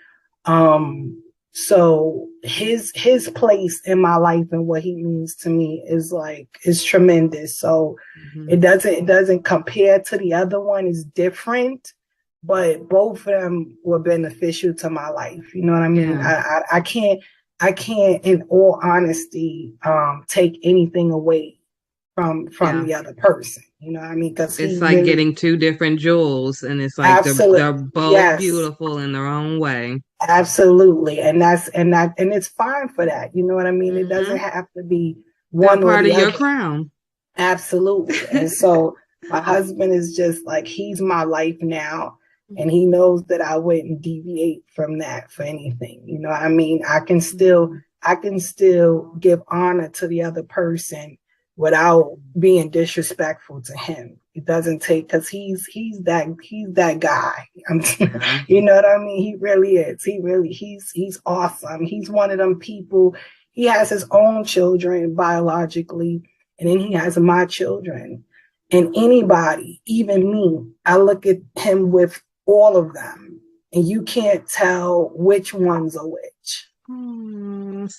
so his place in my life and what he means to me is tremendous. So it doesn't compare to the other one. It's different, but both of them were beneficial to my life. You know what I mean? Yeah. I can't in all honesty take anything away from the other person. You know what I mean? Because it's like getting two different jewels, and it's like they're both beautiful in their own way. Absolutely. And it's fine for that. You know what I mean? It doesn't have to be one part or the of your other. crown. Absolutely. And so my husband is just like, he's my life now. And he knows that I wouldn't deviate from that for anything. You know what I mean? I can still give honor to the other person without being disrespectful to him. It doesn't take, because he's that guy. You know what I mean? He really is. He's awesome. He's one of them people. He has his own children biologically, and then he has my children. And anybody, even me, I look at him with all of them, and you can't tell which one's a which.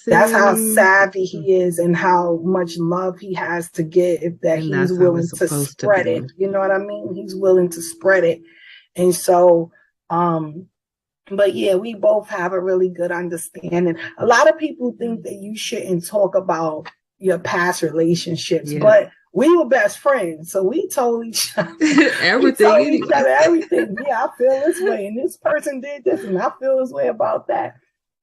That's how savvy he is and how much love he has to give, that he's willing to spread it. You know what I mean? He's willing to spread it. And so, but yeah, we both have a really good understanding. A lot of people think that you shouldn't talk about your past relationships, but we were best friends, so we told each other everything. Everything. Yeah, I feel this way, and this person did this, and I feel this way about that.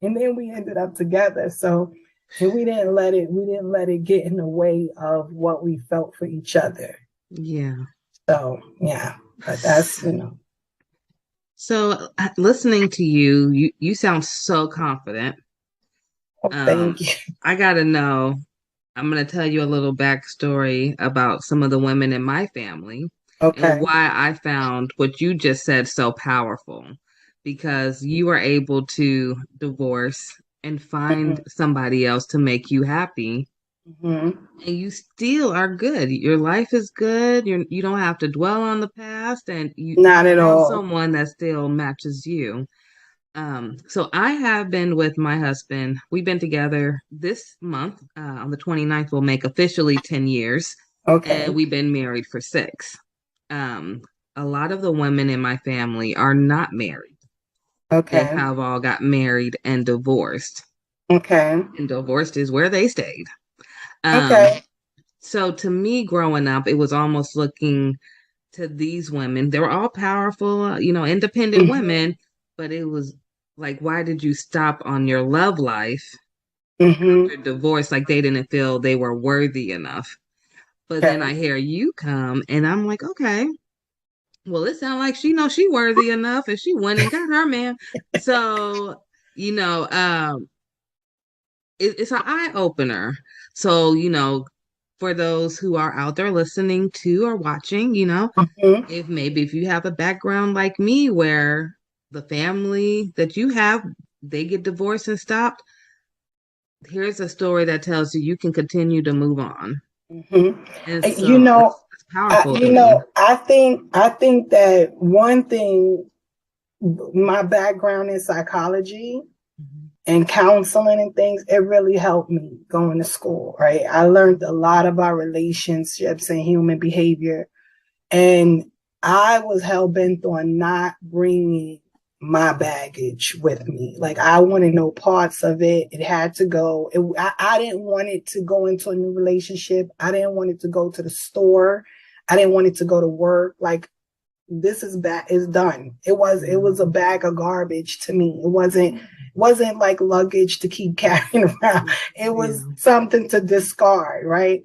And then we ended up together. So, and we didn't let it get in the way of what we felt for each other. Yeah. So yeah, but that's, So listening to you sound so confident. Oh, thank you. I gotta know. I'm gonna tell you a little backstory about some of the women in my family. Okay. And why I found what you just said so powerful. Because you were able to divorce and find somebody else to make you happy. And you still are good. Your life is good. You don't have to dwell on the past, and you not at all. Someone that still matches you. So I have been with my husband. We've been together this month. On the 29th, we'll make officially 10 years. Okay. And we've been married for 6. A lot of the women in my family are not married. Okay. They have all got married and divorced. Okay. And divorced is where they stayed. Okay. So to me, growing up, it was almost looking to these women. They were all powerful, independent women, but it was like, why did you stop on your love life after divorce? Like, they didn't feel they were worthy enough. But then I hear you come, and I'm like, okay. Well, it sounds like she knows she worthy enough, and she went and got her man. So, it's an eye opener. So, for those who are out there listening to or watching, if you have a background like me where the family that you have, they get divorced and stopped, here's a story that tells you can continue to move on. And so it's powerful. I think that one thing, my background in psychology and counseling and things, it really helped me going to school, right? I learned a lot about relationships and human behavior. And I was hell-bent on not bringing my baggage with me. Like, I wanted no parts of it. It had to go. I didn't want it to go into a new relationship. I didn't want it to go to the store. I didn't want it to go to work. Like, this is bad. It's done. It was a bag of garbage to me. It wasn't like luggage to keep carrying around. It was something to discard, right?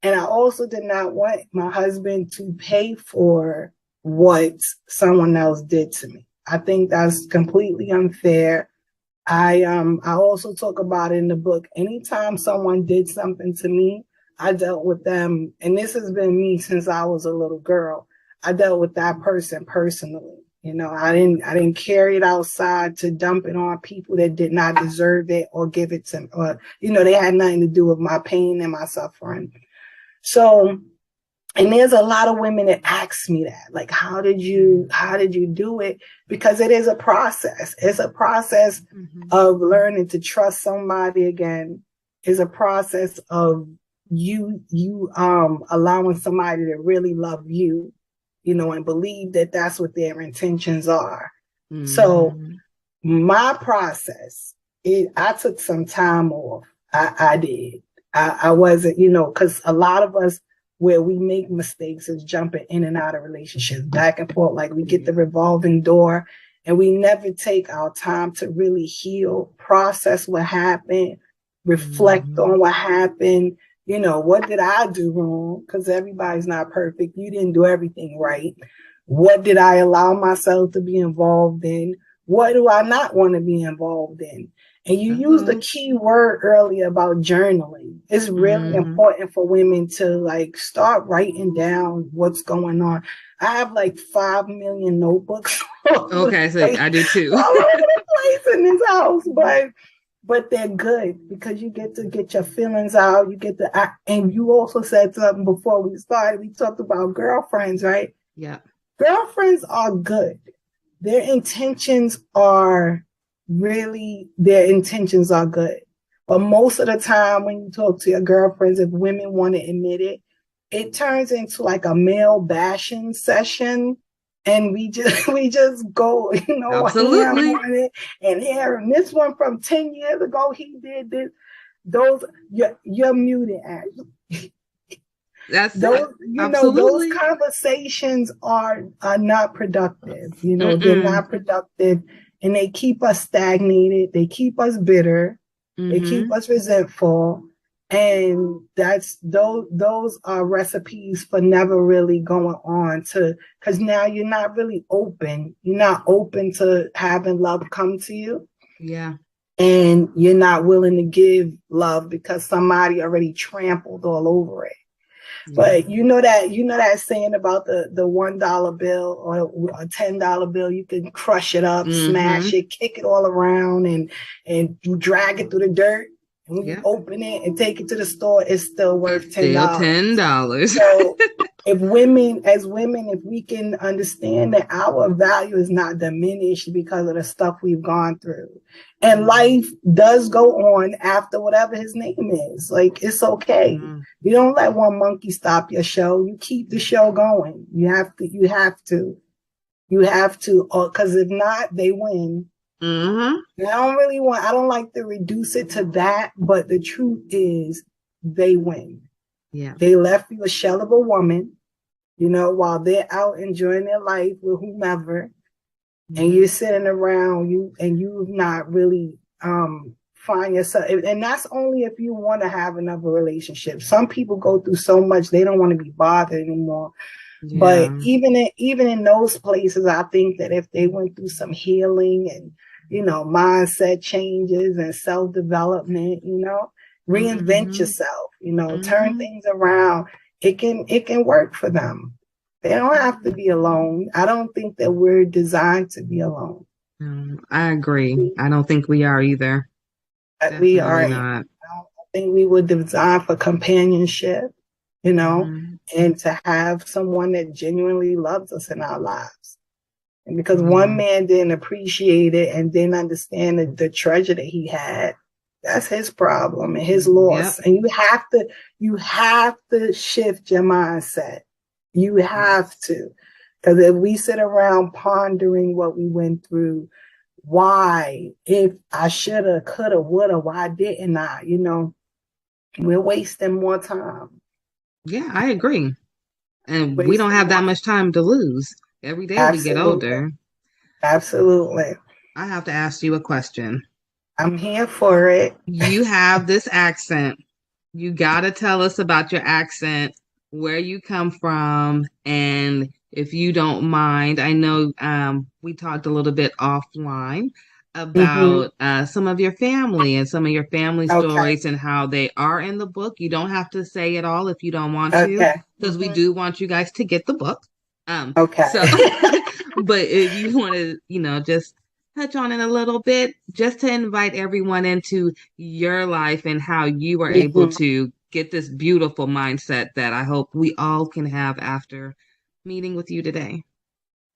And I also did not want my husband to pay for what someone else did to me. I think that's completely unfair. I also talk about it in the book. Anytime someone did something to me, I dealt with them. And this has been me since I was a little girl. I dealt with that person personally. I didn't carry it outside to dump it on people that did not deserve it or give it to, or, they had nothing to do with my pain and my suffering. So, and there's a lot of women that ask me that, like, how did you do it? Because it is a process. It's a process of learning to trust somebody again. It's a process of you allowing somebody to really love you, and believe that that's what their intentions are. So my process, I took some time off. I did. I wasn't, because a lot of us, where we make mistakes is jumping in and out of relationships, back and forth. Like, we get the revolving door and we never take our time to really heal, process what happened, reflect on what happened. What did I do wrong? Because everybody's not perfect. You didn't do everything right. What did I allow myself to be involved in? What do I not want to be involved in? And you used the key word earlier about journaling. It's really important for women to start writing down what's going on. I have 5 million notebooks. Okay, so I do too. All over the place in this house, but they're good because you get to get your feelings out. You get to, and you also said something before we started. We talked about girlfriends, right? Yeah. Girlfriends are good. Their intentions are good. But most of the time when you talk to your girlfriends, if women want to admit it, it turns into a male bashing session. And we just go, Absolutely. On it, and here, and this one from 10 years ago, he did this. Those, you're muted, Ashley. That's those, Absolutely. Those conversations are not productive. They're not productive, and they keep us stagnated. They keep us bitter. They keep us resentful. And those are recipes for never really going on because now you're not really open. You're not open to having love come to you. Yeah. And you're not willing to give love because somebody already trampled all over it. Yeah. But you know that saying about the $1 bill or a $10 bill, you can crush it up, smash it, kick it all around, and you drag it through the dirt. When you open it and take it to the store, it's still worth $10. Still $10. So if we can understand that our value is not diminished because of the stuff we've gone through. And life does go on after whatever his name is. It's okay. You don't let one monkey stop your show. You keep the show going. You have to, because if not, they win. I don't like to reduce it to that, but the truth is they win. Yeah. They left you a shell of a woman, while they're out enjoying their life with whomever, and you're sitting around you've not really find yourself, and that's only if you want to have another relationship. Some people go through so much they don't want to be bothered anymore. Yeah. But even in those places, I think that if they went through some healing and mindset changes and self-development, reinvent yourself, turn things around. It can work for them. They don't have to be alone. I don't think that we're designed to be alone. I agree. I don't think we are either. We are not. I think we were designed for companionship, and to have someone that genuinely loves us in our lives. And because one man didn't appreciate it and didn't understand the treasure that he had, that's his problem and his loss. Yep. And you have to shift your mindset. You have to. Because if we sit around pondering what we went through, why, if I shoulda, coulda, woulda, why didn't I, we're wasting more time. Yeah, I agree. And we don't have that much time to lose. Every day we get older. Absolutely. I have to ask you a question. I'm here for it. You have this accent. You got to tell us about your accent, where you come from, and if you don't mind, I know we talked a little bit offline about some of your family and some of your family stories and how they are in the book. You don't have to say it all if you don't want to, because we do want you guys to get the book. So, but if you want to, just touch on it a little bit, just to invite everyone into your life and how you were able to get this beautiful mindset that I hope we all can have after meeting with you today.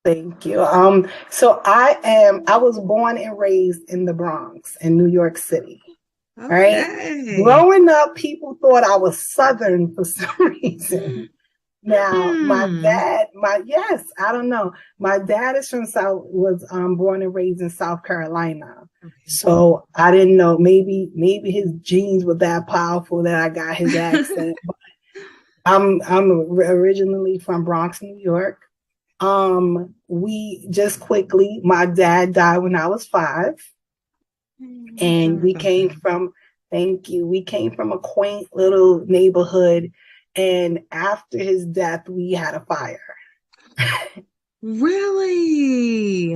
Thank you. So I was born and raised in the Bronx in New York City. Right? Growing up, people thought I was Southern for some reason. Now, my dad, I don't know. My dad is was born and raised in South Carolina. So I didn't know, maybe his genes were that powerful that I got his accent. But I'm originally from Bronx, New York. We just quickly, my dad died when I was 5. And we came from a quaint little neighborhood. And after his death, we had a fire. Really?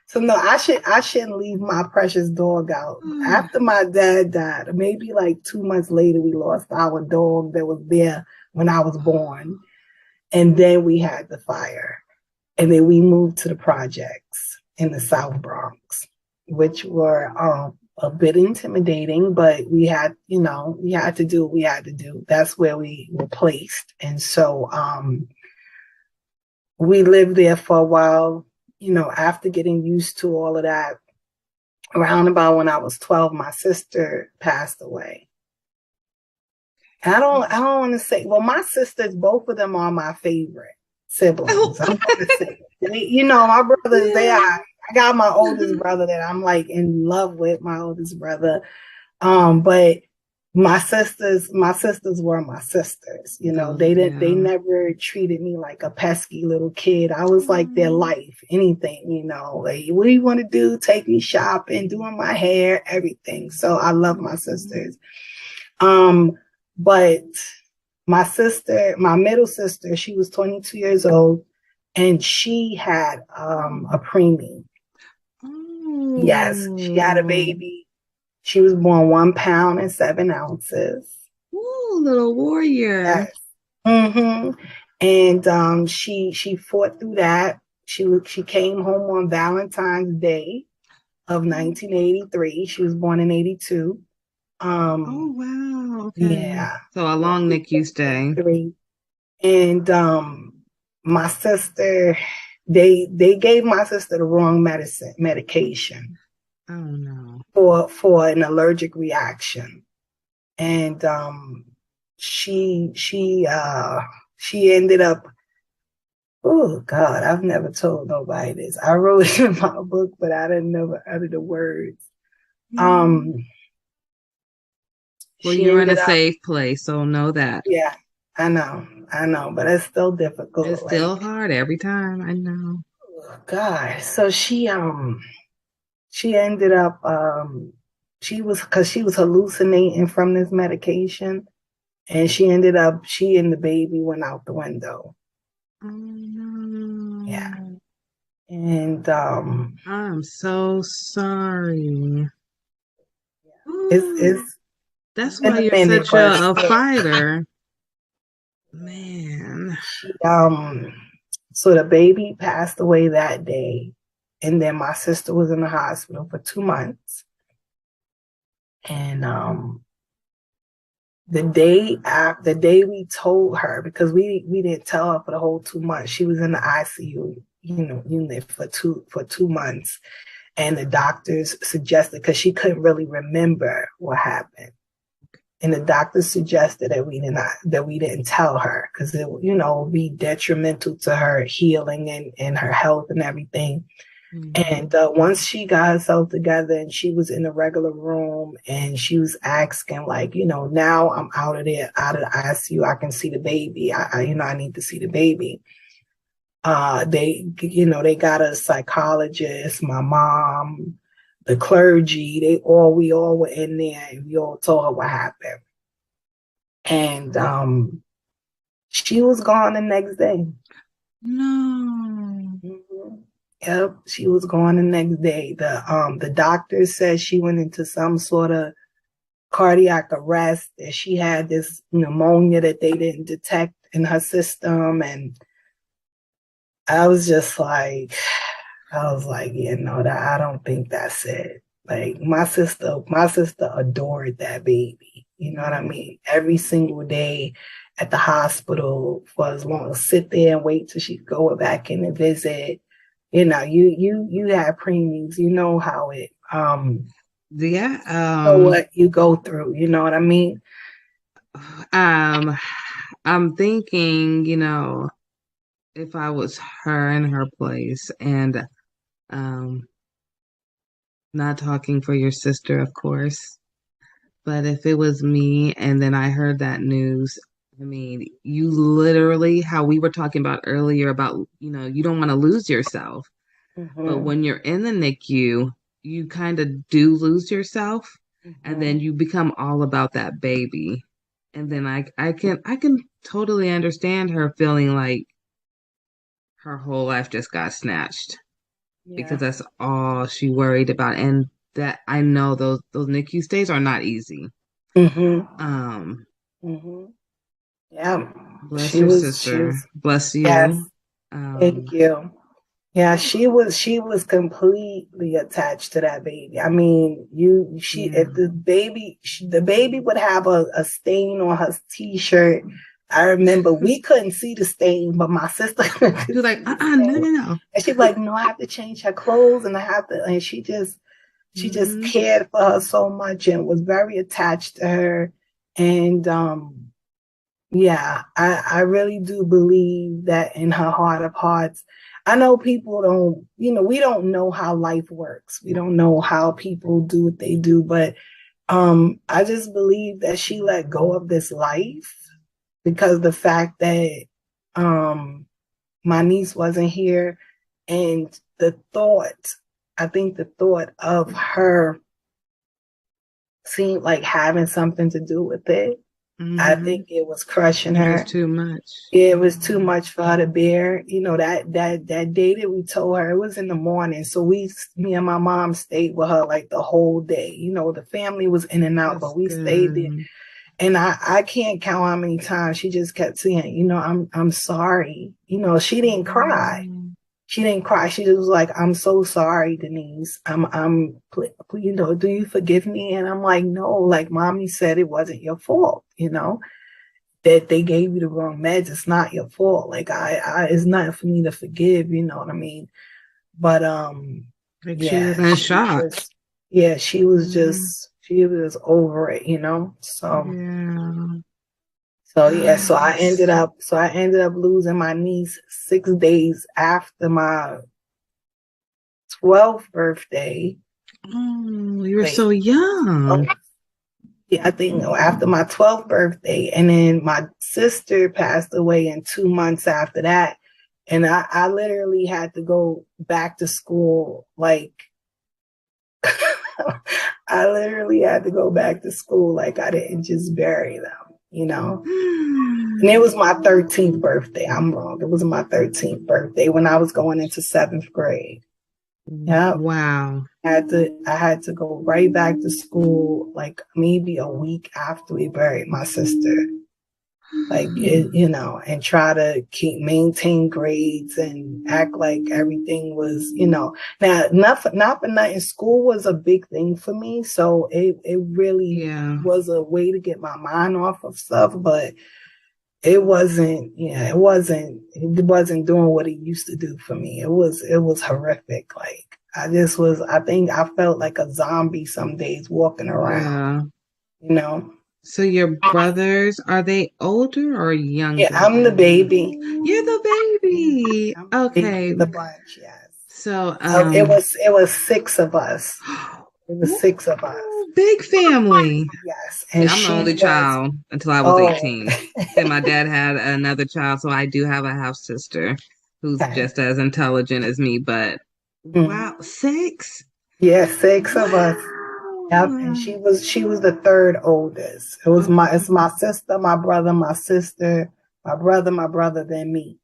So no, I shouldn't leave my precious dog out. After my dad died, maybe like 2 months later, we lost our dog that was there when I was born. And then we had the fire. And then we moved to the projects in the South Bronx, which were a bit intimidating, but we had to do what we had to do. That's where we were placed. And so we lived there for a while, after getting used to all of that. Around about when I was 12, my sister passed away. And I don't want to say, well, my sisters, both of them are my favorite siblings. I'm going to say, my brothers, I got my oldest brother that I'm like in love with, my oldest brother. But my sisters were my sisters. They never treated me like a pesky little kid. I was like their life, anything, like, what do you want to do? Take me shopping, doing my hair, everything. So I love my sisters. But my middle sister, she was 22 years old and she had a preemie. Yes, she had a baby. She was born 1 pound and 7 ounces. Ooh, little warrior. Yes. And she fought through that. She came home on Valentine's Day of 1983. She was born in 82. Oh wow. Okay. Yeah. So a long NICU stay. And my sister, they gave my sister the wrong medication. Oh no. For an allergic reaction. And she ended up, oh God, I've never told nobody this. I wrote it in my book, but I didn't never utter the words. Well, you're in a safe place, so know that. Yeah, I know, but it's still difficult. It's still hard every time. I know. Oh, God, so she ended up she was hallucinating from this medication, and she and the baby went out the window. Oh no. Yeah. And I'm so sorry. it's That's been why a you're minute, such but a fighter. Man. so the baby passed away that day, and then my sister was in the hospital for 2 months. And the day we told her, because we didn't tell her for the whole 2 months. She was in the ICU, unit for 2 months, and the doctors suggested, because she couldn't really remember what happened, and the doctors suggested that we didn't tell her, because it would be detrimental to her healing and her health and everything. And once she got herself together and she was in the regular room and she was asking, like, now I'm out of the ICU, I can see the baby. I need to see the baby. They got a psychologist, my mom, the clergy, we all were in there, and we all told her what happened. And she was gone the next day. No. Yep, she was gone the next day. The doctor said she went into some sort of cardiac arrest, that she had this pneumonia that they didn't detect in her system. And I was like, yeah, no, I don't think that's it. Like, my sister adored that baby. You know what I mean? Every single day at the hospital, for as long as sit there and wait till she go back in and visit. You have preemies, you know how it what you go through, you know what I mean? I'm thinking, if I was her in her place, and not talking for your sister, of course, but if it was me and then I heard that news, I mean, you literally, how we were talking about earlier about, you don't want to lose yourself. But when you're in the NICU, you kind of do lose yourself, and then you become all about that baby. And then I can totally understand her feeling like her whole life just got snatched, because that's all she worried about. And that, I know those NICU stays are not easy. Yeah. Bless your sister. Bless you. Yes. Thank you. Yeah, she was completely attached to that baby. I mean, if the baby would have a stain on her t-shirt. I remember we couldn't see the stain, but my sister she was like, no. And she's like, no, I have to change her clothes, and and she just cared for her so much and was very attached to her. And I really do believe that in her heart of hearts. I know people don't, we don't know how life works. We don't know how people do what they do, but I just believe that she let go of this life, because the fact that my niece wasn't here, and I think the thought of her seemed like having something to do with it. I think it was crushing her. It was too much. It was too much for her to bear. That day that we told her, it was in the morning. So me and my mom stayed with her like the whole day. The family was in and out, but we stayed there. And I can't count how many times she just kept saying, I'm sorry. She didn't cry. She didn't cry. She just was like, I'm so sorry, Denise. Do you forgive me? And I'm like, no, like mommy said, it wasn't your fault, that they gave you the wrong meds. It's not your fault. Like it's not for me to forgive, you know what I mean? But, she was in shock. She was she was over it, So I ended up losing my niece 6 days after my 12th birthday. Oh, you were so young. I think after my 12th birthday, and then my sister passed away in 2 months after that. And I literally had to go back to school. Like, I literally had to go back to school. Like, I didn't just bury them. you know. And it was my 13th birthday. I'm wrong. It was my 13th birthday when I was going into 7th grade. Yeah. Wow. I had to go right back to school like maybe a week after we buried my sister. Like you know, and try to maintain grades and act like everything was, you know. Now, not for nothing, school was a big thing for me, so it really was a way to get my mind off of stuff, but it wasn't doing what it used to do for me. It was horrific. Like I think I felt like a zombie some days walking around. You know. So your brothers, are they older or younger? Yeah, I'm the baby. You're the baby. Okay. The bunch, yes. So it was 6 of us. It was 6 of us. Big family. Yes. And I'm the only child until I was 18. And my dad had another child, so I do have a half sister who's just as intelligent as me, but wow, 6? Yeah, 6 of us. Yep, and she was the 3rd oldest. It's my sister, my brother, my sister, my brother, then me.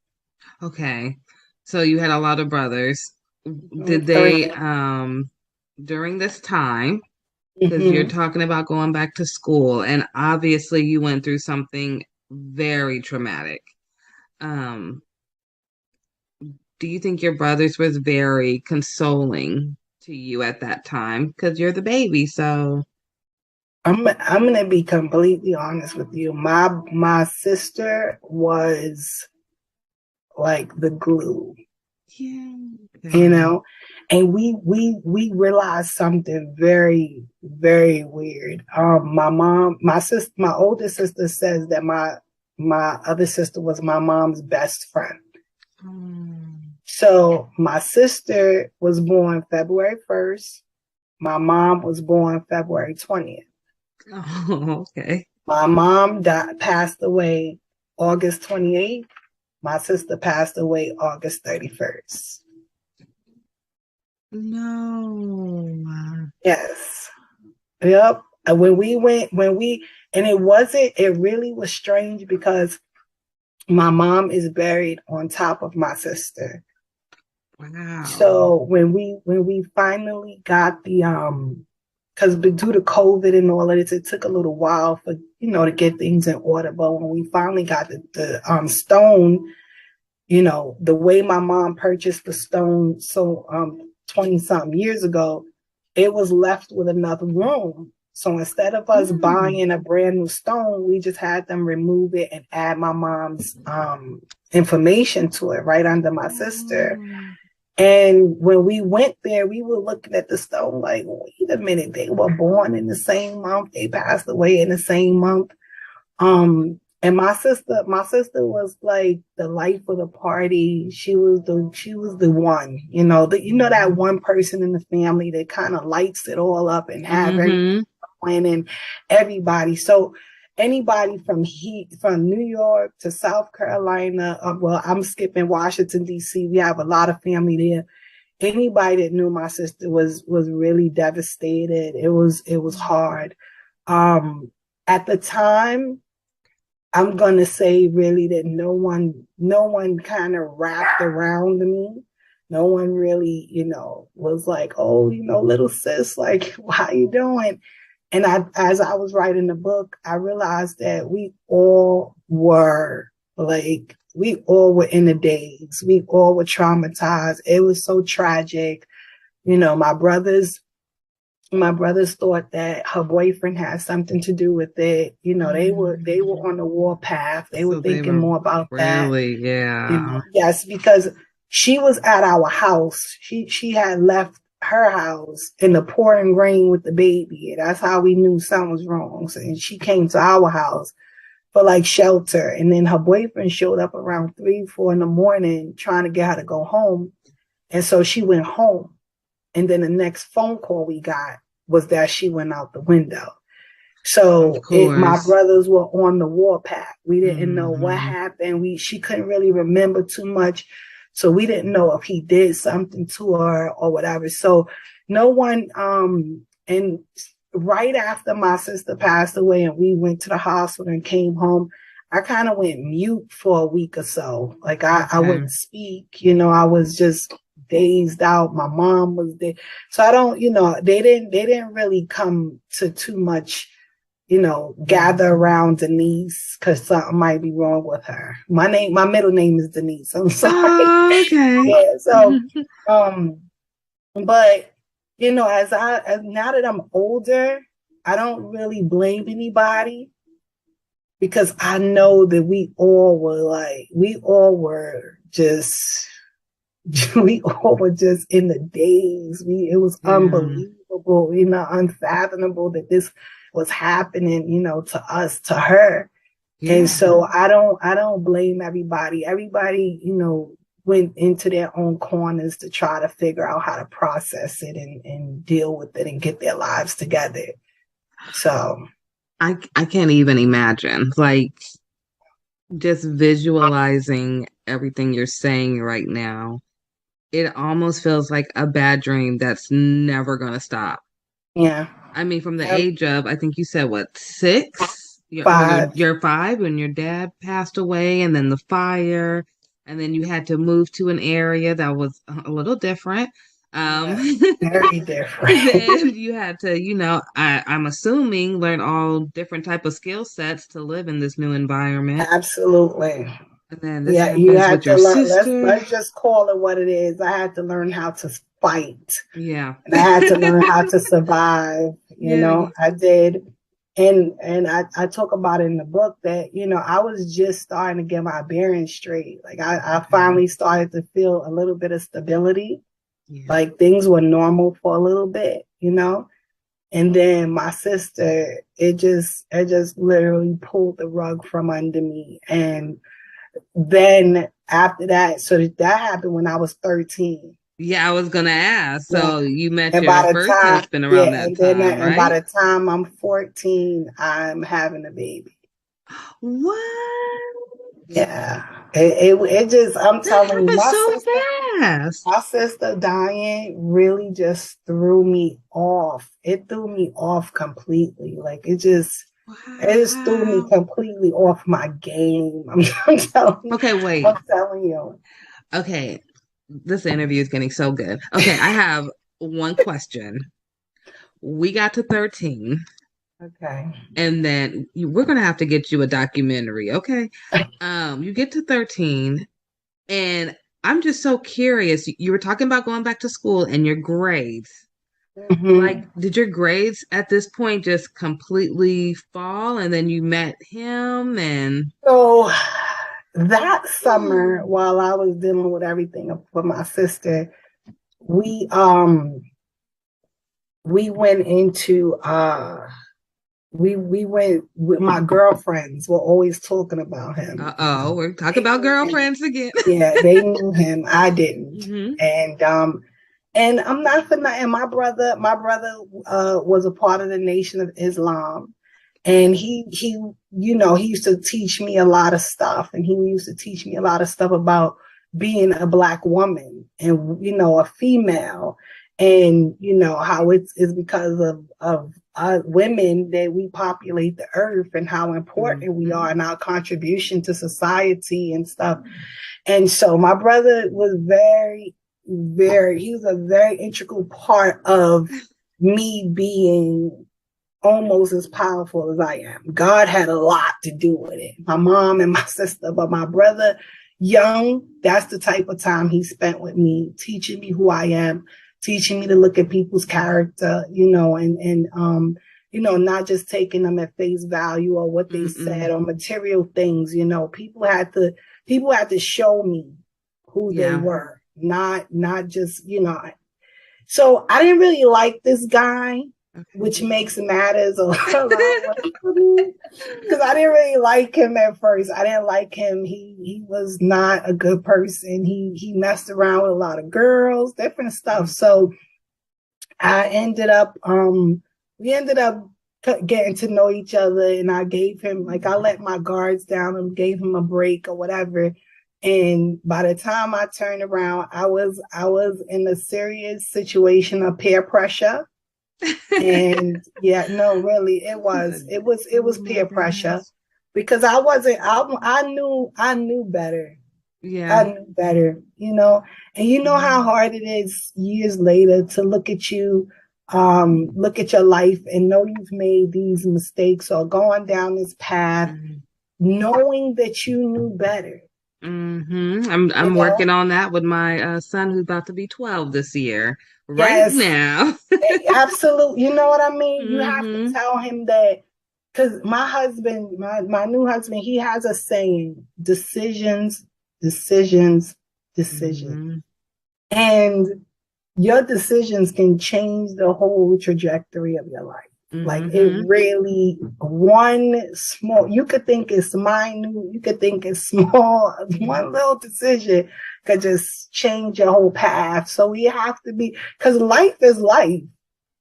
Okay. So you had a lot of brothers. Did they during this time, because you're talking about going back to school, and obviously you went through something very traumatic. Do you think your brothers was very consoling to you at that time? Because you're the baby, so I'm gonna be completely honest with you. My sister was like the glue. Yeah. You know, and we realized something very, very weird. My older sister says that my other sister was my mom's best friend. So my sister was born February 1st. My mom was born February 20th. Oh, okay. My mom passed away August 28th. My sister passed away August 31st. No. Yes. Yep. And it really was strange because my mom is buried on top of my sister. Wow. So when we finally got the because due to COVID and all of this, it took a little while for to get things in order. But when we finally got the stone, the way my mom purchased the stone, so 20-something years ago, it was left with enough room. So instead of us buying a brand new stone, we just had them remove it and add my mom's information to it right under my sister. And when we went there, we were looking at the stone like, wait a minute, they were born in the same month. They passed away in the same month. And my sister was like the life of the party. She was the one, that one person in the family that kind of lights it all up and have everything and everybody. So anybody from New York to South Carolina, I'm skipping Washington, D.C. We have a lot of family there. Anybody that knew my sister was really devastated. It was hard. At the time, I'm going to say really that no one kind of wrapped around me. No one really, was like, oh, little sis, like, how you doing? And as I was writing the book, I realized that we all were in the daze. We all were traumatized. It was so tragic. My brothers thought that her boyfriend had something to do with it. They were on the warpath. They were thinking more about that. Really, yeah. Yes, because she was at our house. She had left her house in the pouring rain with the baby. That's how we knew something was wrong. So, and she came to our house for like shelter. And then her boyfriend showed up around 3-4 in the morning trying to get her to go home. And so she went home. And then the next phone call we got was that she went out the window. So my brothers were on the warpath. We didn't know what happened. She couldn't really remember too much. So we didn't know if he did something to her or whatever. So no one, and right after my sister passed away and we went to the hospital and came home, I kind of went mute for a week or so. Like I wouldn't speak, I was just dazed out. My mom was there. So I don't, they didn't really come to too much, gather around Denise because something might be wrong with her. My middle name is Denise. I'm sorry. Oh, okay. Yeah. So, but as now that I'm older, I don't really blame anybody because I know that we all were just in the daze. It was unbelievable, unfathomable that this was happening, to us, to her. Yeah. And so I don't blame everybody. Everybody, went into their own corners to try to figure out how to process it and deal with it and get their lives together. So I can't even imagine, like, just visualizing everything you're saying right now. It almost feels like a bad dream that's never going to stop. Yeah. I mean, from the age of, I think you said, what, 6? 5. You're 5 when your dad passed away, and then the fire, and then you had to move to an area that was a little different. Very different. Then you had to, I'm assuming, learn all different type of skill sets to live in this new environment. Absolutely. And then this you had with to your learn. sister. Let's just call it what it is. I had to learn how to fight. Yeah. And I had to learn how to survive. I did. And I talk about it in the book that, I was just starting to get my bearings straight. Like I finally started to feel a little bit of stability. Yeah. Like things were normal for a little bit, and then my sister, it just literally pulled the rug from under me. And then after that, so that happened when I was 13. Yeah, I was gonna ask. So you met and your first husband around that time, right? And by the time I'm 14, I'm having a baby. What? Yeah. It just, I'm telling you, fast. My sister dying really just threw me off. It threw me off completely. Like it just threw me completely off my game. I'm telling you. Okay, wait. I'm telling you. Okay. This interview is getting so good. Okay, I have one question. We got to 13. Okay. And then we're going to have to get you a documentary, okay? You get to 13, and I'm just so curious. You were talking about going back to school and your grades. Mm-hmm. Like, did your grades at this point just completely fall, and then you met him? And so that summer, while I was dealing with everything with my sister, we went into we went with my girlfriends. Were always talking about him. We're talking about girlfriends again. Yeah, they knew him. I didn't. Mm-hmm. And I'm not for nothing. My brother was a part of the Nation of Islam. And he used to teach me a lot of stuff. And he used to teach me a lot of stuff about being a Black woman and, a female. And, how it's because of women that we populate the earth and how important we are and our contribution to society and stuff. And so my brother was he was a very integral part of me being almost as powerful as I am. God had a lot to do with it. My mom and my sister, but my brother, young, that's the type of time he spent with me, teaching me who I am, teaching me to look at people's character, and not just taking them at face value or what they said or material things. People had to show me who they were, not just, So I didn't really like this guy, which makes matters a lot for me, because I didn't really like him at first. I didn't like him. He was not a good person. He messed around with a lot of girls, different stuff. So we ended up getting to know each other, and I gave him, I let my guards down and gave him a break or whatever. And by the time I turned around, I was in a serious situation of peer pressure. And yeah, no, really, it was peer pressure because I knew better. Yeah. I knew better, you know, and you know how hard it is years later to look at you, look at your life and know you've made these mistakes or gone down this path, knowing that you knew better. I'm working on that with my son who's about to be 12 this year. Right Yes, now. absolutely. You know what I mean? You have to tell him that because my husband, my new husband, he has a saying: decisions, decisions, decisions. And your decisions can change the whole trajectory of your life. Like it really, one small, you could think it's minute, you could think it's small, one little decision could just change your whole path. So we have to be, because life is life.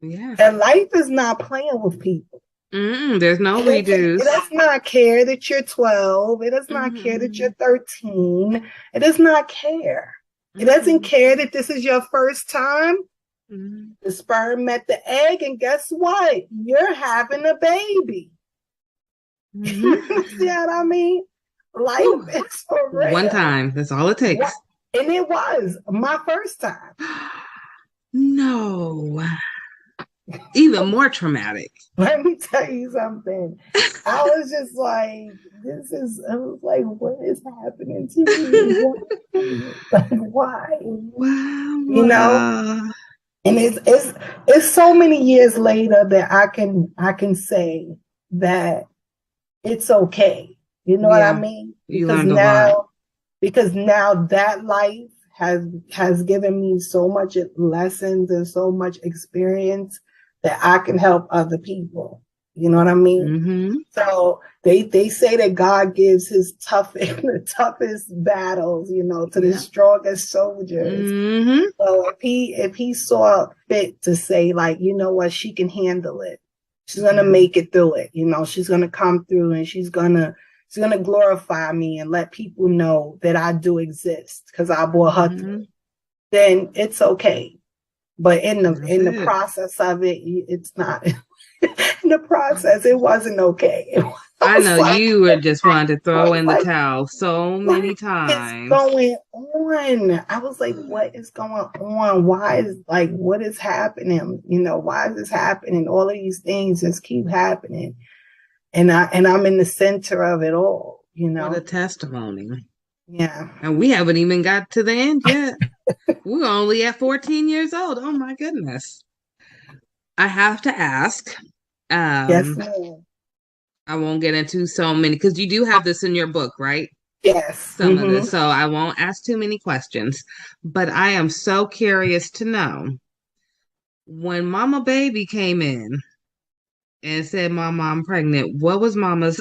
Yeah. And life is not playing with people. There's no redos. It does not care that you're 12. It does not care that you're 13. It does not care. It doesn't care that this is your first time. The sperm met the egg, and guess what? You're having a baby. See what I mean? Life is for real. One time. That's all it takes. And it was my first time. No. Even more traumatic. Let me tell you something. I was just like, I was like, what is happening to me? Like, why? Wow. You know? And it's so many years later that I can say that it's okay. You know what I mean? Because now that life has given me so much lessons and so much experience that I can help other people. You know what I mean? So they say that God gives his the toughest battles, you know, to the strongest soldiers. So if he saw fit to say, like, you know what, she can handle it. She's gonna make it through it. You know, she's gonna come through and she's gonna glorify me and let people know that I do exist because I brought her through. Then it's okay. But in the process of it, it's not. In the process, it wasn't okay. I know you were just wanting to throw in the towel so many times. What's going on? I was like, what is going on? What is happening? You know, why is this happening? All of these things just keep happening. And I'm in the center of it all, you know. What a testimony. Yeah. And we haven't even got to the end yet. We're only at 14 years old. Oh my goodness. I have to ask. Yes, ma'am. I won't get into so many because you do have this in your book, right? Yes. Some of this. So I won't ask too many questions. But I am so curious to know when Mama Baby came in and said, Mama, I'm pregnant, what was Mama's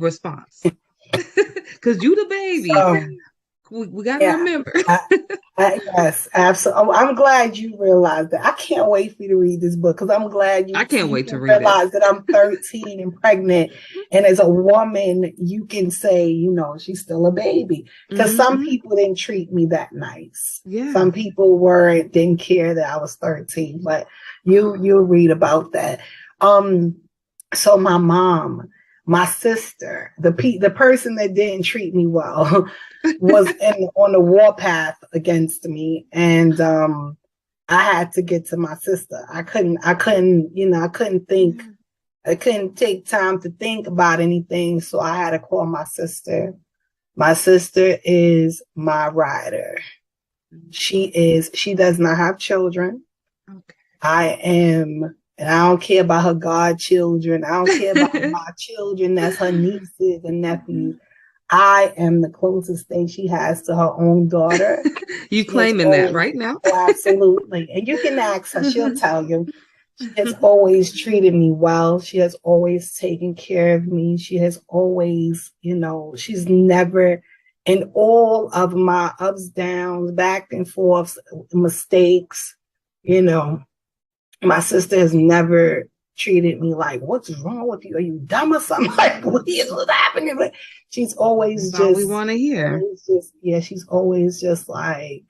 response? Because you the baby. We got to remember. Yes, absolutely. I'm glad you realized that. I can't wait for you to read this book because I'm glad I can't wait to read realize that I'm 13 and pregnant. And as a woman, you can say, you know, she's still a baby. Because some people didn't treat me that nice. Yeah. Some people didn't care that I was 13. But you'll read about that. So my mom, my sister, the person that didn't treat me well was on the warpath against me. And I had to get to my sister. I couldn't think. I couldn't take time to think about anything. So I had to call my sister. My sister is my rider. She does not have children. Okay. I am. And I don't care about her godchildren. I don't care about my children. That's her nieces and nephews. I am the closest thing she has to her own daughter. You claiming that right now? Absolutely. And you can ask her. She'll tell you. She has always treated me well. She has always taken care of me. She has always, you know, she's never, in all of my ups, downs, back and forth, mistakes, you know, my sister has never treated me like, what's wrong with you? Are you dumb or something? Like, what's happening? But she's always That's all we want to hear. She's always just like,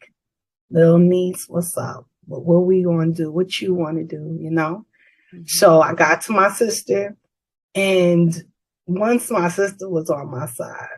little niece, what's up? What we going to do? What you want to do? You know? So I got to my sister, and once my sister was on my side,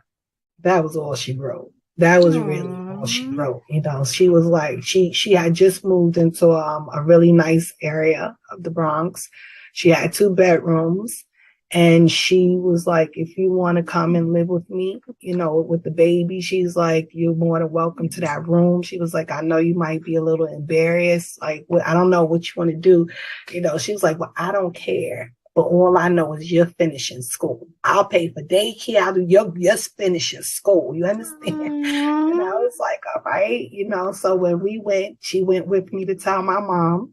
that was all she wrote. That was really all she wrote. You know, she was like, she had just moved into a really nice area of the Bronx. She had 2 bedrooms, and she was like, if you want to come and live with me, you know, with the baby, she's like, you're more than welcome to that room. She was like, I know you might be a little embarrassed. Like, I don't know what you want to do. You know, she was like, well, I don't care. But all I know is you're finishing school. I'll pay for daycare. I'll do you're finishing school. You understand? And I was like, all right, you know. So when we went, she went with me to tell my mom.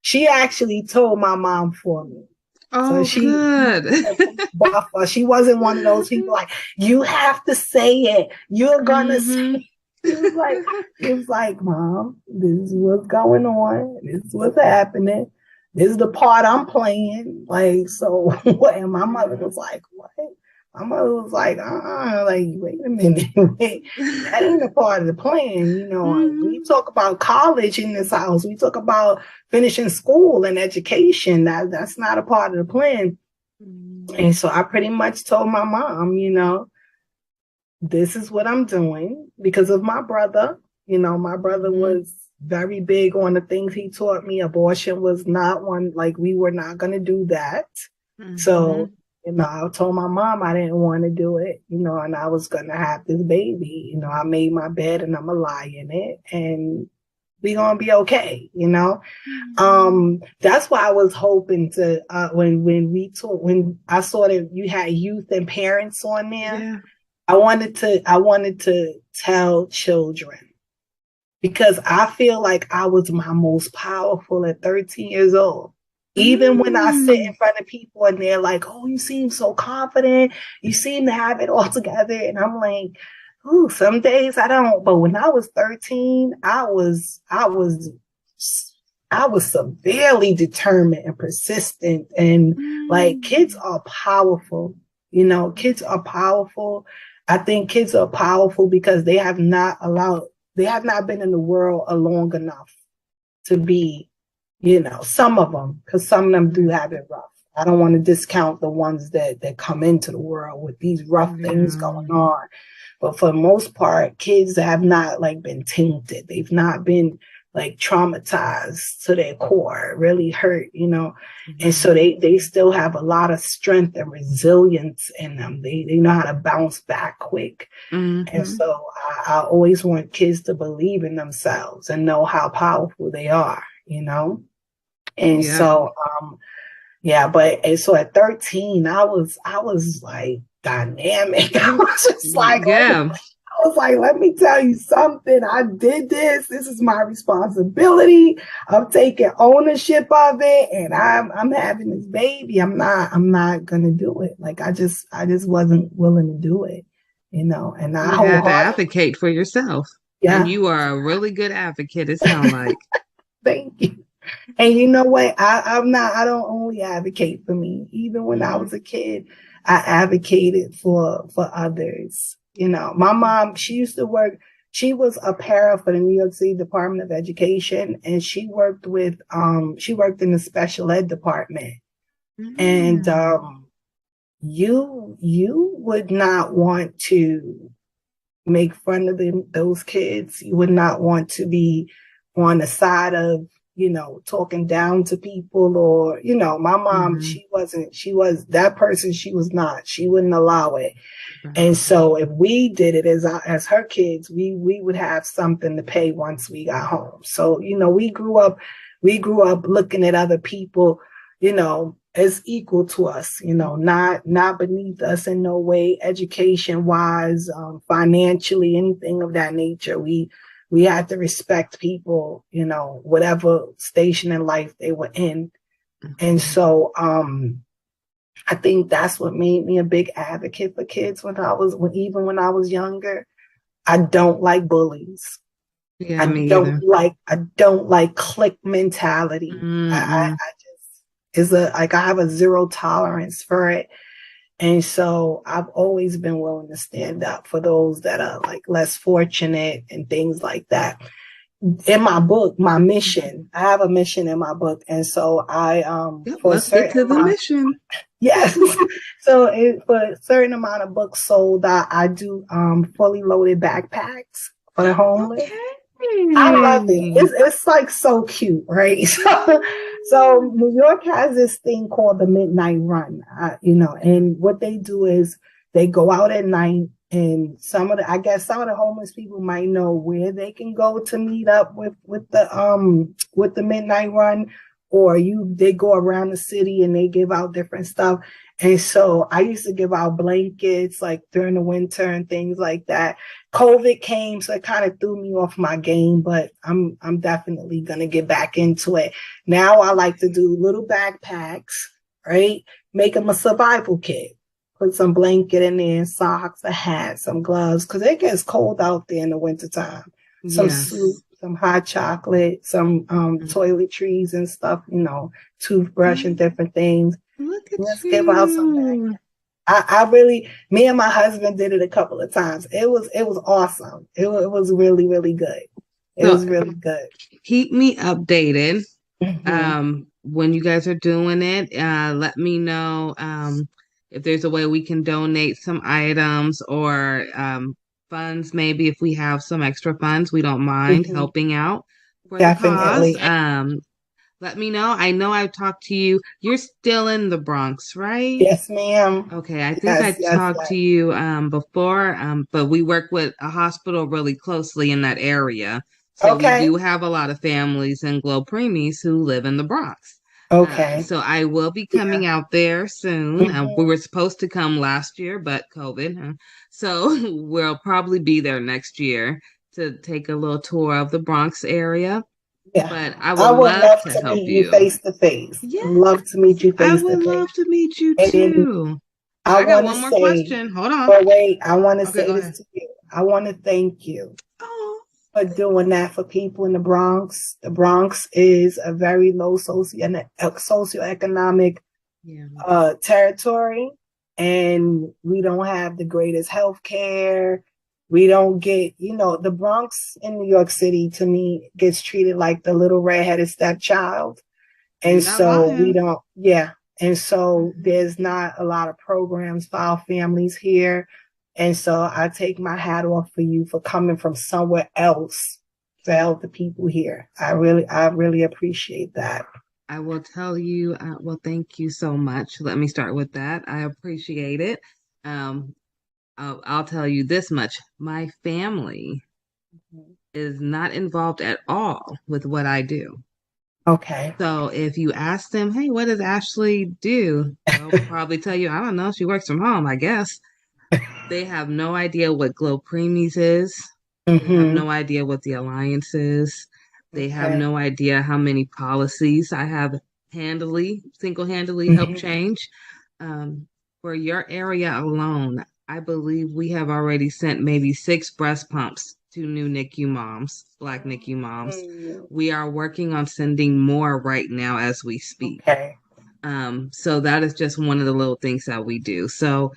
She actually told my mom for me. Oh, so good. Buffer. She wasn't one of those people like, you have to say it. You're gonna say it. It was like, Mom, this is what's going on. This is what's happening. This is the part I'm playing. Like, so what? And my mother was like, what? My mother was like, like, wait a minute. Wait, that ain't a part of the plan. You know, we talk about college in this house. We talk about finishing school and education. That's not a part of the plan. And so I pretty much told my mom, you know, this is what I'm doing because of my brother. You know, my brother was very big on the things he taught me. Abortion was not one, like, we were not going to do that. So, you know, I told my mom I didn't want to do it, you know, and I was going to have this baby. You know, I made my bed and I'm going to lie in it and we going to be okay, you know? That's why I was hoping to, when I saw that you had youth and parents on there, I wanted to tell children. Because I feel like I was my most powerful at 13 years old. Even when I sit in front of people and they're like, oh, you seem so confident. You seem to have it all together. And I'm like, ooh, some days I don't. But when I was 13, I was severely determined and persistent. And like, kids are powerful. You know, kids are powerful. I think kids are powerful because they have not been in the world long enough to be, you know, some of them, because some of them do have it rough. I don't want to discount the ones that come into the world with these rough things going on. But for the most part, kids have not like been tainted. They've not been like traumatized to their core, really hurt, you know. And so they still have a lot of strength and resilience in them. They know how to bounce back quick. And so I always want kids to believe in themselves and know how powerful they are, you know. And so so at 13 I was like dynamic. I was just like, I was like, let me tell you something. I did this. This is my responsibility. I'm taking ownership of it, and I'm having this baby. I'm not gonna do it. Like I just wasn't willing to do it, you know. And I had to advocate for yourself. Yeah, and you are a really good advocate. It sounds like. Thank you. And you know what? I don't only advocate for me. Even when I was a kid, I advocated for others. You know, my mom, she used to work, she was a para for the New York City Department of Education, and she worked in the special ed department. And you would not want to make fun of those kids. You would not want to be on the side of, you know, talking down to people, or, you know, my mom, she was that person. She was not, she wouldn't allow it. And so if we did it as her kids, we would have something to pay once we got home. So, you know, we grew up looking at other people, you know, as equal to us, you know, not beneath us in no way, education wise, financially, anything of that nature. We had to respect people, you know, whatever station in life they were in. And so I think that's what made me a big advocate for kids even when I was younger. I don't like bullies. Yeah, I don't like clique mentality. I have a zero tolerance for it. And so I've always been willing to stand up for those that are like less fortunate and things like that. in my book, my mission, I have a mission in my book. And so for let's get to the mission. Yes. So for a certain amount of books sold, I do fully loaded backpacks for the homeless. Okay. I love it. It's like so cute, right? So New York has this thing called the Midnight Run, and what they do is they go out at night, and some of the homeless people might know where they can go to meet up with the Midnight Run, or they go around the city and they give out different stuff. And so I used to give out blankets like during the winter and things like that. COVID came, so it kind of threw me off my game, but I'm definitely gonna get back into it. Now I like to do little backpacks, right? Make them a survival kit. Put some blanket in there, socks, a hat, some gloves, because it gets cold out there in the wintertime. Some soup, some hot chocolate, some toiletries and stuff, toothbrush and different things. Look at Let's you. give out some me and my husband did it a couple of times. It was awesome. It was really, really good. It was really good. Keep me updated. When you guys are doing it, let me know if there's a way we can donate some items or funds. Maybe if we have some extra funds, we don't mind helping out for Definitely. the cause. Let me know. I know I've talked to you. You're still in the Bronx, right? Yes, ma'am. Okay, I think I talked to you before, but we work with a hospital really closely in that area. So we do have a lot of families in Glo Preemies who live in the Bronx. Okay. So I will be coming out there soon. We were supposed to come last year, but COVID. So we'll probably be there next year to take a little tour of the Bronx area. Yeah. But I would love to help meet you face to face. Yeah. I'd love to meet you face to face. I would love to meet you too. I got want one more to say, question. Hold on. But wait, I want to Okay, say go this ahead. to you. I want to thank you for doing that for people in the Bronx. The Bronx is a very low socioeconomic territory, and we don't have the greatest health care. We don't get, the Bronx in New York City, to me, gets treated like the little redheaded stepchild. And so we don't, And so there's not a lot of programs for our families here. And so I take my hat off for you for coming from somewhere else to help the people here. I really appreciate that. I will tell you, thank you so much. Let me start with that. I appreciate it. I'll tell you this much. My family is not involved at all with what I do. Okay. So if you ask them, hey, what does Ashley do? They'll probably tell you, I don't know. She works from home, I guess. They have no idea what Glo Preemies is. They have no idea what the Alliance is. They have no idea how many policies I have single-handedly helped change. For your area alone, I believe we have already sent maybe 6 breast pumps to new NICU moms, Black NICU moms. We are working on sending more right now as we speak. Okay. So that is just one of the little things that we do. So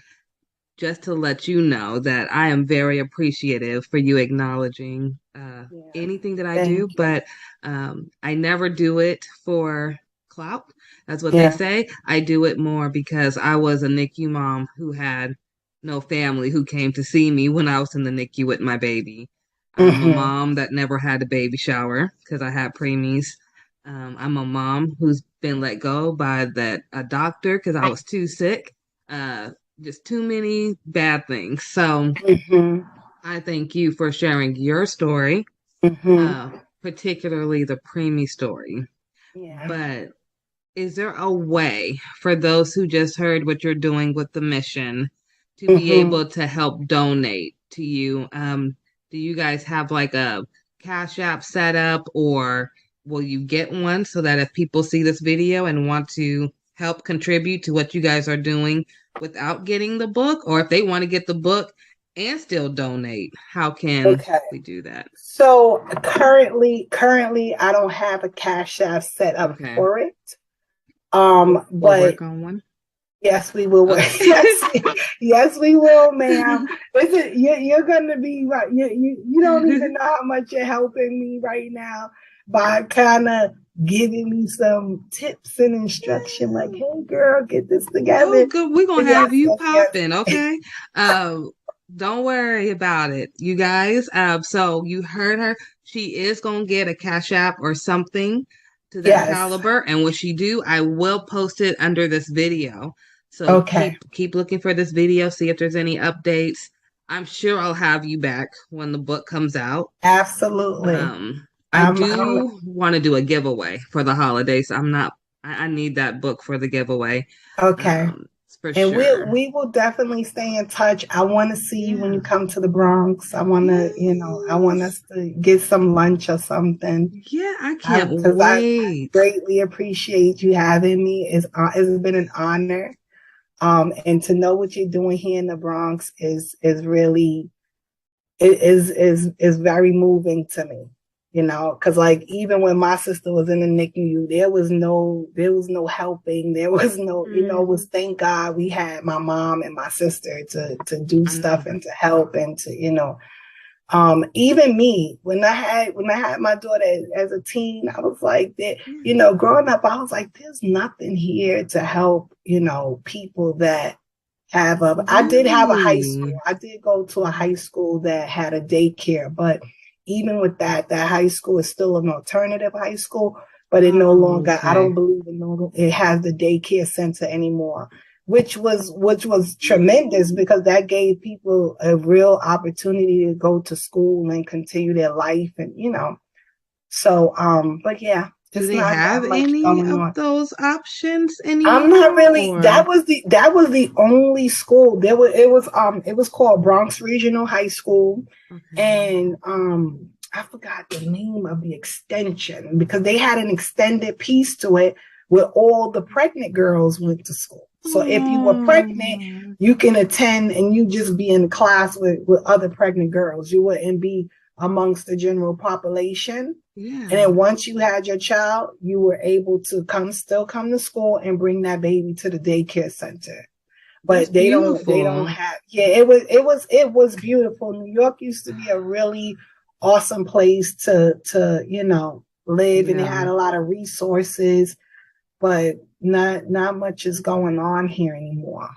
just to let you know that I am very appreciative for you acknowledging anything that I do, but I never do it for clout. That's what they say. I do it more because I was a NICU mom who had no family who came to see me when I was in the NICU with my baby. I'm a mom that never had a baby shower because I had preemies. I'm a mom who's been let go by a doctor because I was too sick. Just too many bad things. So I thank you for sharing your story, particularly the preemie story. Yeah. But is there a way for those who just heard what you're doing with the mission to be able to help donate to you? Do you guys have like a Cash App set up, or will you get one so that if people see this video and want to help contribute to what you guys are doing without getting the book, or if they want to get the book and still donate, how can we do that? So currently I don't have a Cash App set up for it. We'll but work on one. Yes, we will. Yes, we will, ma'am. Listen, you're gonna be right. You don't even know how much you're helping me right now by kind of giving me some tips and instruction. Like, hey, girl, get this together. Oh, good. We're gonna have you popping, okay? Don't worry about it, you guys. So you heard her. She is gonna get a Cash App or something to that caliber, and when she do, I will post it under this video. So keep looking for this video, see if there's any updates. I'm sure I'll have you back when the book comes out. Absolutely. I do want to do a giveaway for the holidays. I need that book for the giveaway. Okay. For and sure. we will definitely stay in touch. I want to see you when you come to the Bronx. I want to, I want us to get some lunch or something. Yeah, I can't wait. I greatly appreciate you having me. It's been an honor. And to know what you're doing here in the Bronx is really, is very moving to me, because like even when my sister was in the NICU, there was no helping. There was no, it was, thank God we had my mom and my sister to do stuff and to help and to, even me, when I had my daughter as a teen, I was like that, growing up, I was like, there's nothing here to help, people that have I did have a high school. I did go to a high school that had a daycare, but even with that high school is still an alternative high school, but it no longer, I don't believe it has the daycare center anymore. Which was tremendous because that gave people a real opportunity to go to school and continue their life and so but yeah, do they have any of those options anymore? I'm not really. That was the only school. It was called Bronx Regional High School, and I forgot the name of the extension because they had an extended piece to it where all the pregnant girls went to school. So if you were pregnant, you can attend and you just be in class with other pregnant girls. You wouldn't be amongst the general population. Yeah. And then once you had your child, you were able to still come to school and bring that baby to the daycare center. But they don't have, it was beautiful. New York used to be a really awesome place to live, and it had a lot of resources, but not much is going on here anymore,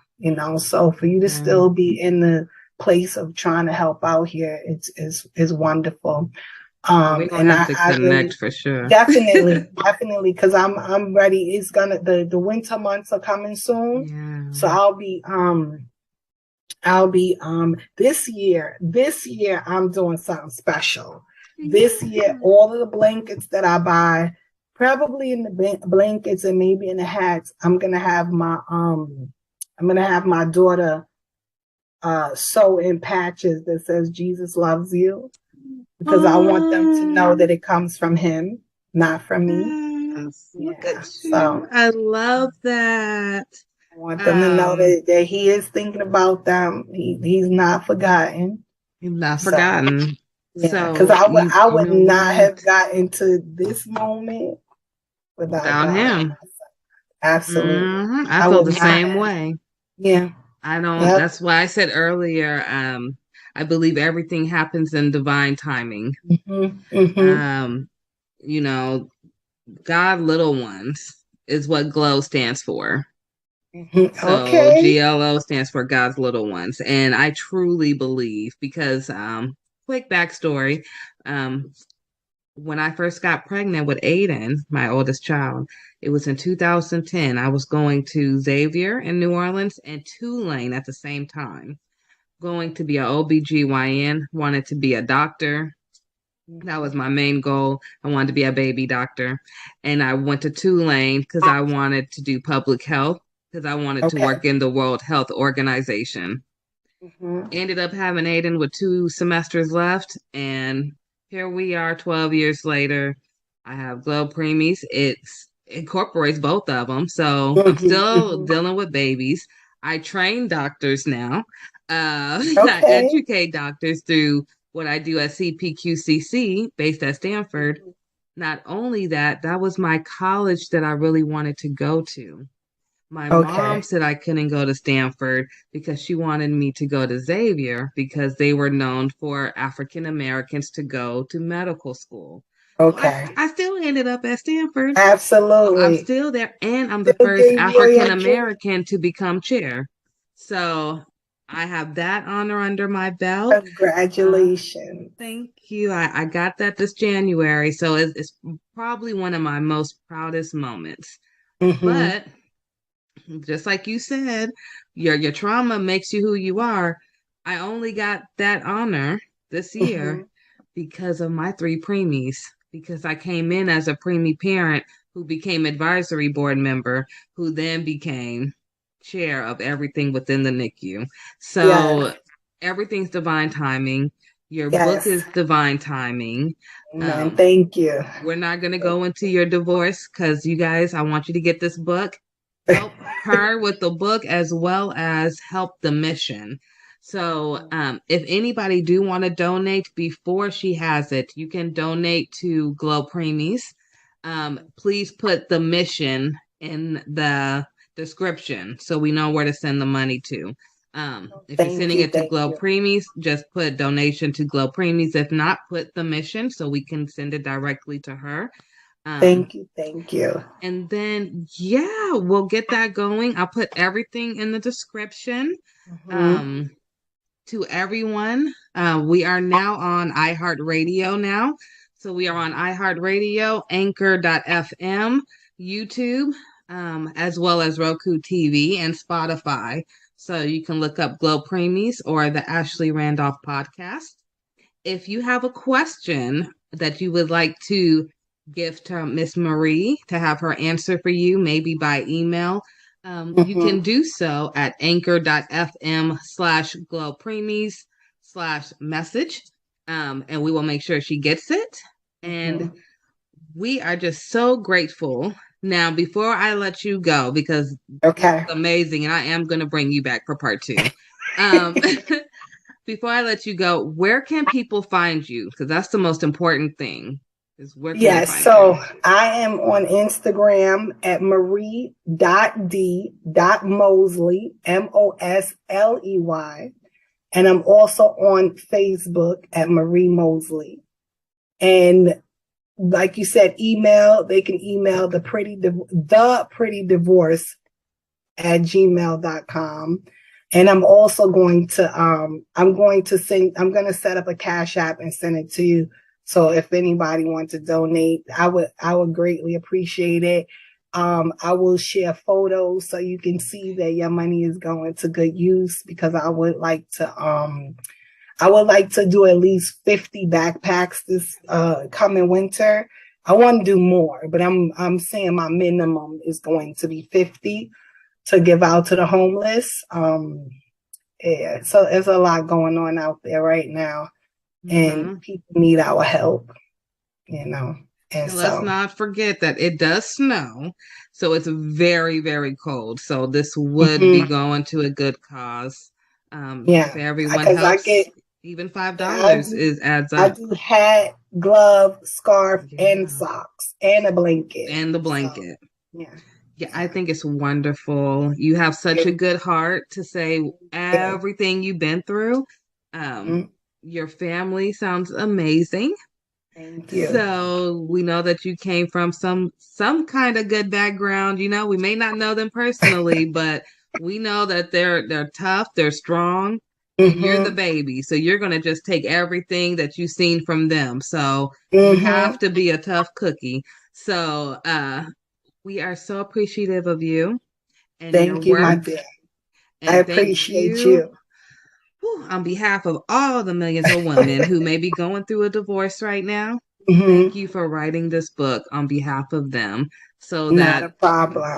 so for you to still be in the place of trying to help out here, it's wonderful. We're gonna have to connect for sure. Definitely, because I'm ready. It's gonna the winter months are coming soon, so I'll be this year I'm doing something special. This year, all of the blankets that I buy, probably in the blankets and maybe in the hats, I'm gonna have my daughter sew in patches that says Jesus loves you, because I want them to know that it comes from him, not from me. Yes. Look at you. So, I love that. I want them to know that he is thinking about them. He's not forgotten. He's not forgotten. Yeah, because I would not have gotten to this moment without him. Absolutely. I feel the same way. Yeah. I don't. Yep. That's why I said earlier. I believe everything happens in divine timing. God little ones is what GLO stands for. So GLO stands for God's little ones, and I truly believe because quick backstory. When I first got pregnant with Aiden, my oldest child, it was in 2010. I was going to Xavier in New Orleans and Tulane at the same time. Going to be an OBGYN, wanted to be a doctor. That was my main goal. I wanted to be a baby doctor. And I went to Tulane because I wanted to do public health, because I wanted to work in the World Health Organization. Ended up having Aiden with 2 semesters left, and here we are 12 years later. I have GLO Preemies. It incorporates both of them. So I'm still dealing with babies. I train doctors now. I educate doctors through what I do at CPQCC based at Stanford. Not only that, that was my college that I really wanted to go to. My Okay. mom said I couldn't go to Stanford because she wanted me to go to Xavier because they were known for African Americans to go to medical school. Okay. I still ended up at Stanford. I'm Absolutely. still there, and I'm the Still first gave you your African dream. American to become chair. So I have that honor under my belt. Congratulations. Thank you. I got that this January, so it's probably one of my most proudest moments. But just like you said, your trauma makes you who you are. I only got that honor this year because of my 3 preemies, because I came in as a preemie parent who became advisory board member, who then became chair of everything within the NICU. So everything's divine timing. Your book is divine timing. Man, thank you. We're not going to go into your divorce because you guys, I want you to get this book. Help her with the book as well as help the mission. So if anybody do want to donate before she has it, you can donate to Glo Preemies. Please put the mission in the description so we know where to send the money to. If you're sending it to Glo Preemies, just put donation to Glo Preemies. If not, put the mission so we can send it directly to her. Thank you. Thank you. And then, we'll get that going. I'll put everything in the description. To everyone, we are now on iHeartRadio now. So we are on iHeartRadio, Anchor.fm, YouTube, as well as Roku TV and Spotify. So you can look up Glo Preemies or the Ashley Randolph podcast. If you have a question that you would like to give to Miss Marie to have her answer for you, maybe by email, you can do so at anchor.fm/Glo Preemies/message. And we will make sure she gets it. And we are just so grateful. Now, before I let you go, because it's amazing, and I am going to bring you back for part 2. Before I let you go, where can people find you? Because that's the most important thing. Yes, so I am on Instagram at marie.d.mosley, Mosley. And I'm also on Facebook at Marie Mosley. And like you said, they can email the pretty divorce at gmail.com. And I'm also going to I'm going to set up a Cash App and send it to you. So if anybody wants to donate, I would greatly appreciate it. I will share photos so you can see that your money is going to good use, because I would like to do at least 50 backpacks this coming winter. I want to do more, but I'm saying my minimum is going to be 50 to give out to the homeless. So there's a lot going on out there right now. And people need our help, And let's not forget that it does snow, so it's very, very cold. So this would be going to a good cause. If everyone helps, even $5 adds up. I do hat, glove, scarf, and socks, and a blanket. And the blanket. So, yeah, I think it's wonderful. You have such a good heart to say everything you've been through. Your family sounds amazing. Thank you. So we know that you came from some kind of good background. We may not know them personally, but we know that they're tough, they're strong, and you're the baby. So you're gonna just take everything that you've seen from them. So you have to be a tough cookie. So we are so appreciative of you. And thank you, my dear. I appreciate you. On behalf of all the millions of women who may be going through a divorce right now, thank you for writing this book on behalf of them, so that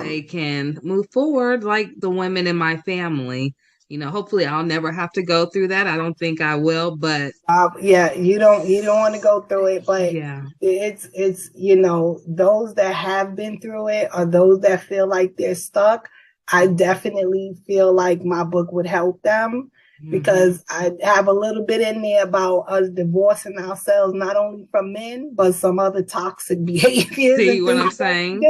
they can move forward like the women in my family. Hopefully I'll never have to go through that. I don't think I will, but you don't want to go through it, but it's those that have been through it, or those that feel like they're stuck, I definitely feel like my book would help them. Because I have a little bit in there about us divorcing ourselves, not only from men, but some other toxic behaviors. See what I'm saying?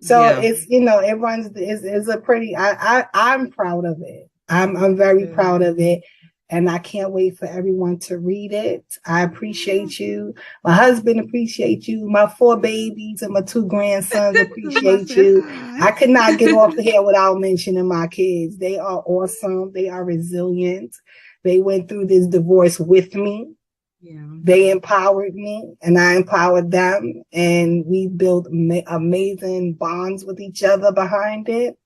So it's, you know, it runs, it's a pretty, I'm proud of it. I'm very proud of it. And I can't wait for everyone to read it. I appreciate you. My husband appreciates you. My 4 babies and my 2 grandsons appreciate you. I could not get off the here without mentioning my kids. They are awesome. They are resilient. They went through this divorce with me. Yeah. They empowered me and I empowered them. And we built amazing bonds with each other behind it.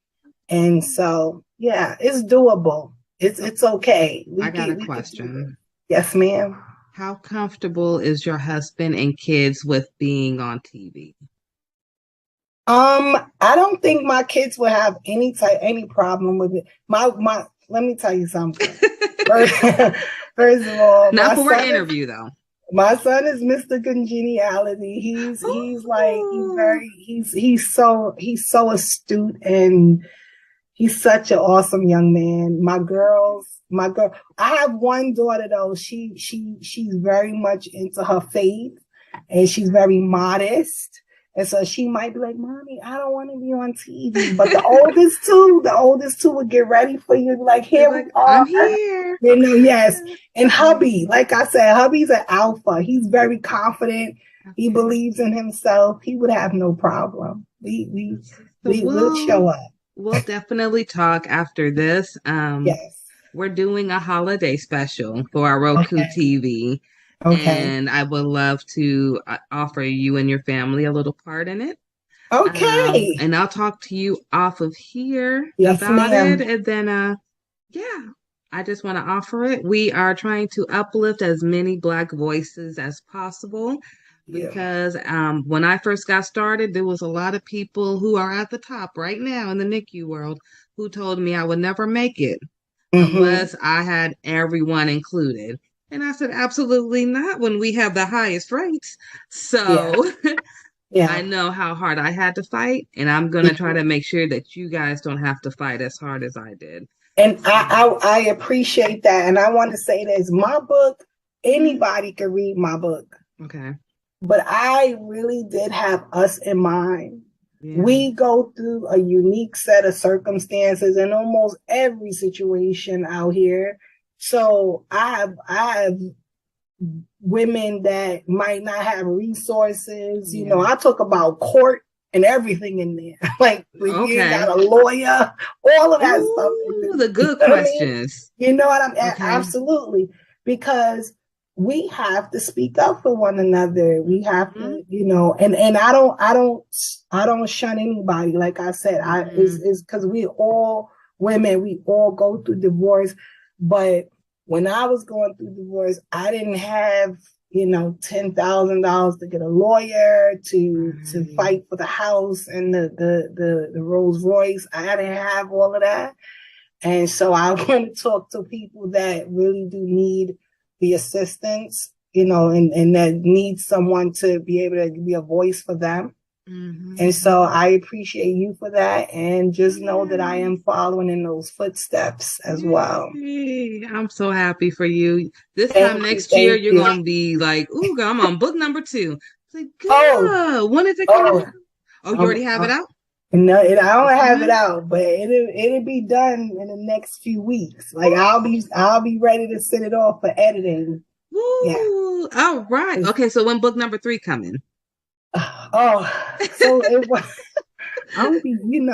And so, yeah, it's doable. It's okay. I got a question. Yes, ma'am. How comfortable is your husband and kids with being on TV? I don't think my kids would have any problem with it. Let me tell you something. First of all, not for an interview though. My son is Mr. Congeniality. He's so astute, and he's such an awesome young man. My girl, I have one daughter though. She's very much into her faith, and she's very modest. And so she might be like, "Mommy, I don't want to be on TV." But the oldest two would get ready for you. Like, here we are. I'm here. You know, yes. And hubby, like I said, hubby's an alpha. He's very confident. He believes in himself. He would have no problem. We'll show up. We'll definitely talk after this. Yes. We're doing a holiday special for our Roku TV. Okay. And I would love to offer you and your family a little part in it. Okay. And I'll talk to you off of here about it. And then, I just want to offer it. We are trying to uplift as many Black voices as possible. Because when I first got started, there was a lot of people who are at the top right now in the NICU world who told me I would never make it unless I had everyone included. And I said, absolutely not when we have the highest rates. So I know how hard I had to fight, and I'm going to try to make sure that you guys don't have to fight as hard as I did. And I appreciate that. And I want to say this, my book, anybody can read my book. Okay. But I really did have us in mind. Yeah. We go through a unique set of circumstances in almost every situation out here. So I have women that might not have resources. You know, I talk about court and everything in there. Like, when you got a lawyer, all of that stuff. The good questions. You know what I mean? Absolutely. Because we have to speak up for one another. We have to, you know, and I don't shun anybody. Like I said, it's because we all women, we all go through divorce. But when I was going through divorce, I didn't have, you know, $10,000 to get a lawyer to fight for the house and the Rolls Royce. I didn't have all of that. And so I want to talk to people that really do need the assistance, you know, and that need someone to be able to be a voice for them. And so I appreciate you for that, and just know that I am following in those footsteps as well. I'm so happy for you. This time next year, you're going to be like, ooh, I'm on book number 2. It's like, good. When is it coming out? Oh, you already have it out? No, I don't have it out, but it'll be done in the next few weeks. Like, I'll be ready to send it off for editing. Ooh, all right. Okay, so when book number 3 coming? So it was. You know,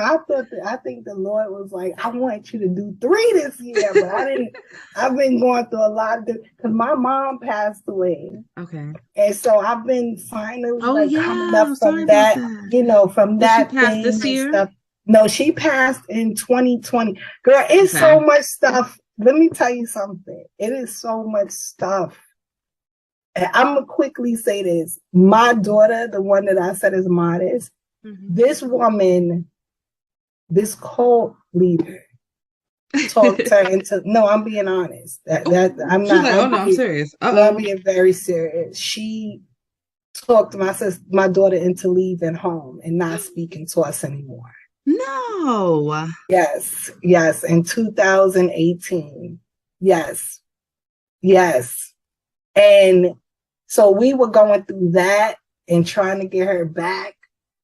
I think the Lord was like, I want you to do 3 this year, but I didn't. I've been going through a lot because my mom passed away. Okay. And so I've been finally coming up from that, you know, from that. She passed this year? Stuff. No, she passed in 2020. Girl, it's so much stuff. Let me tell you something. It is so much stuff. And I'm going to quickly say this. My daughter, the one that I said is modest, this woman, this cult leader, talked her into, no, I'm being honest. I'm not. Like, I'm serious. I'm being very serious. She talked my daughter into leaving home and not speaking to us anymore. No. Yes. In 2018. Yes. And so we were going through that and trying to get her back.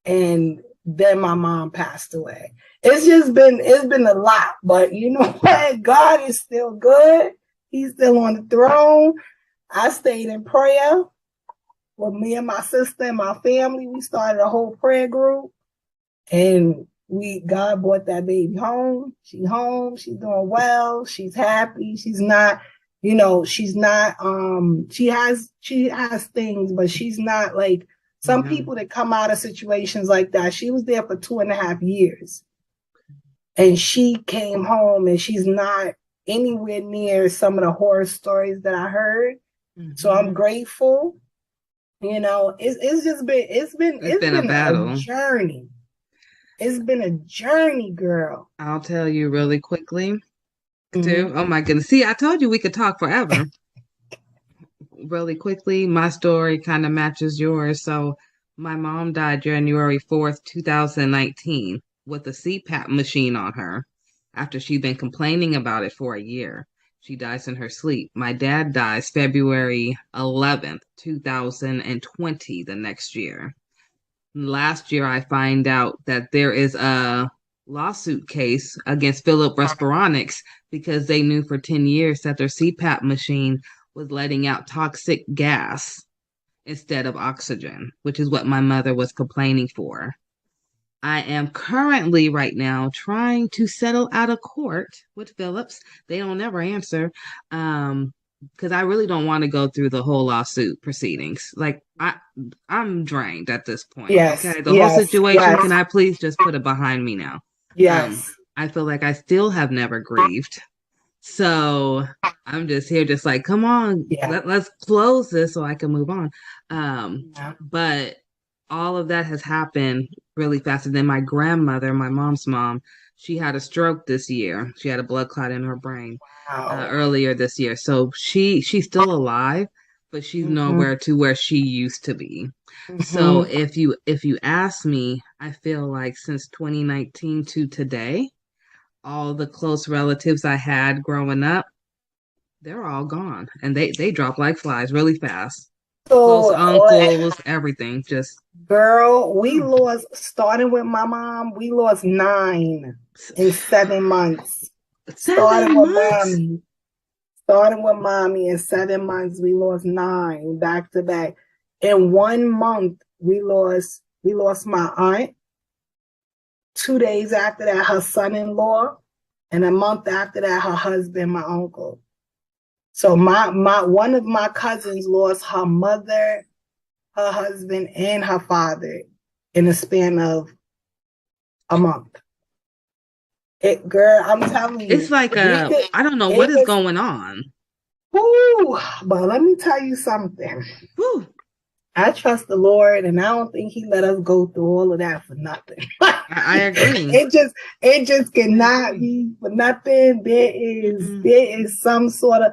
And Then my mom passed away. It's been a lot, but you know what? God is still good. He's still on the throne. I stayed in prayer with me and my sister and my family. We started a whole prayer group, and God brought that baby home. She's home. She's doing well. She's happy. She's not, she has things, but she's not like some people that come out of situations like that. She was there for 2.5 years, and she came home, and she's not anywhere near some of the horror stories that I heard. So I'm grateful. It's been a battle. A journey. It's been a journey, girl. I'll tell you really quickly. Too. Oh my goodness. See, I told you we could talk forever. Really quickly, my story kind of matches yours. So my mom died January 4th, 2019 with a CPAP machine on her after she'd been complaining about it for a year. She dies in her sleep. My dad dies February 11th, 2020, the next year. Last year, I find out that there is a lawsuit case against Philip Respironics because they knew for 10 years that their CPAP machine was letting out toxic gas instead of oxygen, which is what my mother was complaining for. I am currently right now trying to settle out of court with Phillips. They don't ever answer because I really don't want to go through the whole lawsuit proceedings. Like I'm drained at this point. Yes. Okay. The whole situation, can I please just put it behind me now? Yes. I feel like I still have never grieved. So I'm just here, just like, come on, let's close this so I can move on. But all of that has happened really fast. And then my grandmother, my mom's mom, she had a stroke this year. She had a blood clot in her brain earlier this year. So she's still alive, but she's nowhere to where she used to be. So if you ask me, I feel like since 2019 to today, all the close relatives I had growing up, they're all gone, and they drop like flies really fast. So, close uncles, everything, just girl. We lost, starting with my mom. We lost 9 in 7 months. Starting with mommy in 7 months, we lost 9 back to back. In 1 month, we lost my aunt. 2 days after that, her son-in-law, and a month after that, her husband, my uncle. So one of my cousins lost her mother, her husband, and her father in the span of a month. Girl, I'm telling you, it's like I don't know what is going on. Woo, but let me tell you something. Woo. I trust the Lord, and I don't think He let us go through all of that for nothing. I agree. It just cannot be for nothing. There is some sort of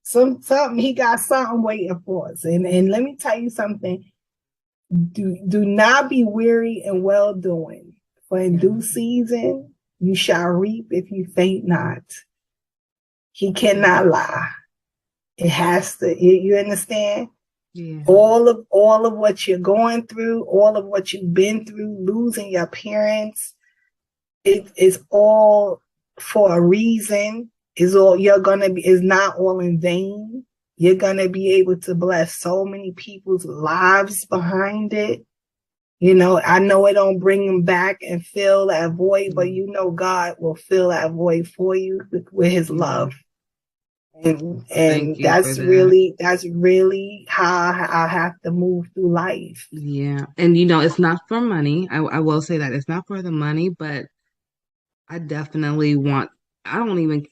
something. He got something waiting for us. And let me tell you something. Do not be weary in well doing, for in due season you shall reap if you faint not. He cannot lie. It has to. You understand? Yeah. All of what you're going through, all of what you've been through, losing your parents, it is all for a reason. Is not all in vain. You're gonna be able to bless so many people's lives behind it. I know it don't bring them back and fill that void, but God will fill that void for you with His love. And that's really how I have to move through life. Yeah. And it's not for money. I will say that it's not for the money, but I definitely want, I don't even,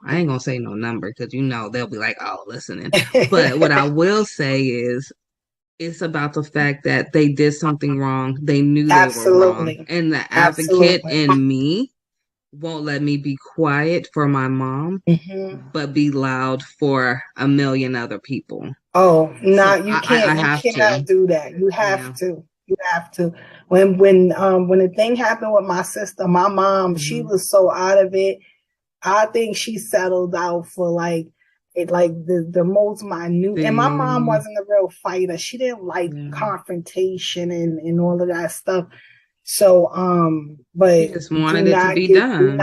I ain't gonna say no number because they'll be like, oh, listening. But what I will say is it's about the fact that they did something wrong. They knew they were wrong. And the advocate in me won't let me be quiet for my mom, but be loud for a million other people. Oh, no, you can't. You cannot do that. You have to. You have to. When the thing happened with my sister, my mom, she was so out of it. I think she settled out for the most minute. And my mom wasn't a real fighter. She didn't like confrontation and all of that stuff. So, but She just wanted it to be done.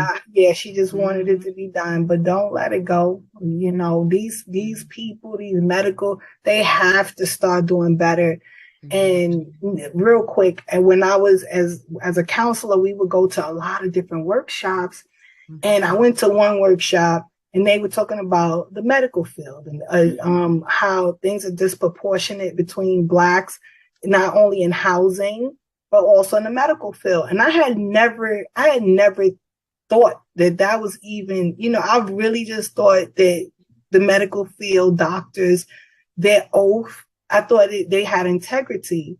she just wanted it to be done, but don't let it go. You know, these people, these medical, they have to start doing better. And real quick, and when I was as a counselor, we would go to a lot of different workshops. And I went to one workshop and they were talking about the medical field and how things are disproportionate between Blacks, not only in housing, but also in the medical field. And I had never thought that was even, you know, I really just thought that the medical field doctors, their oath, I thought they had integrity,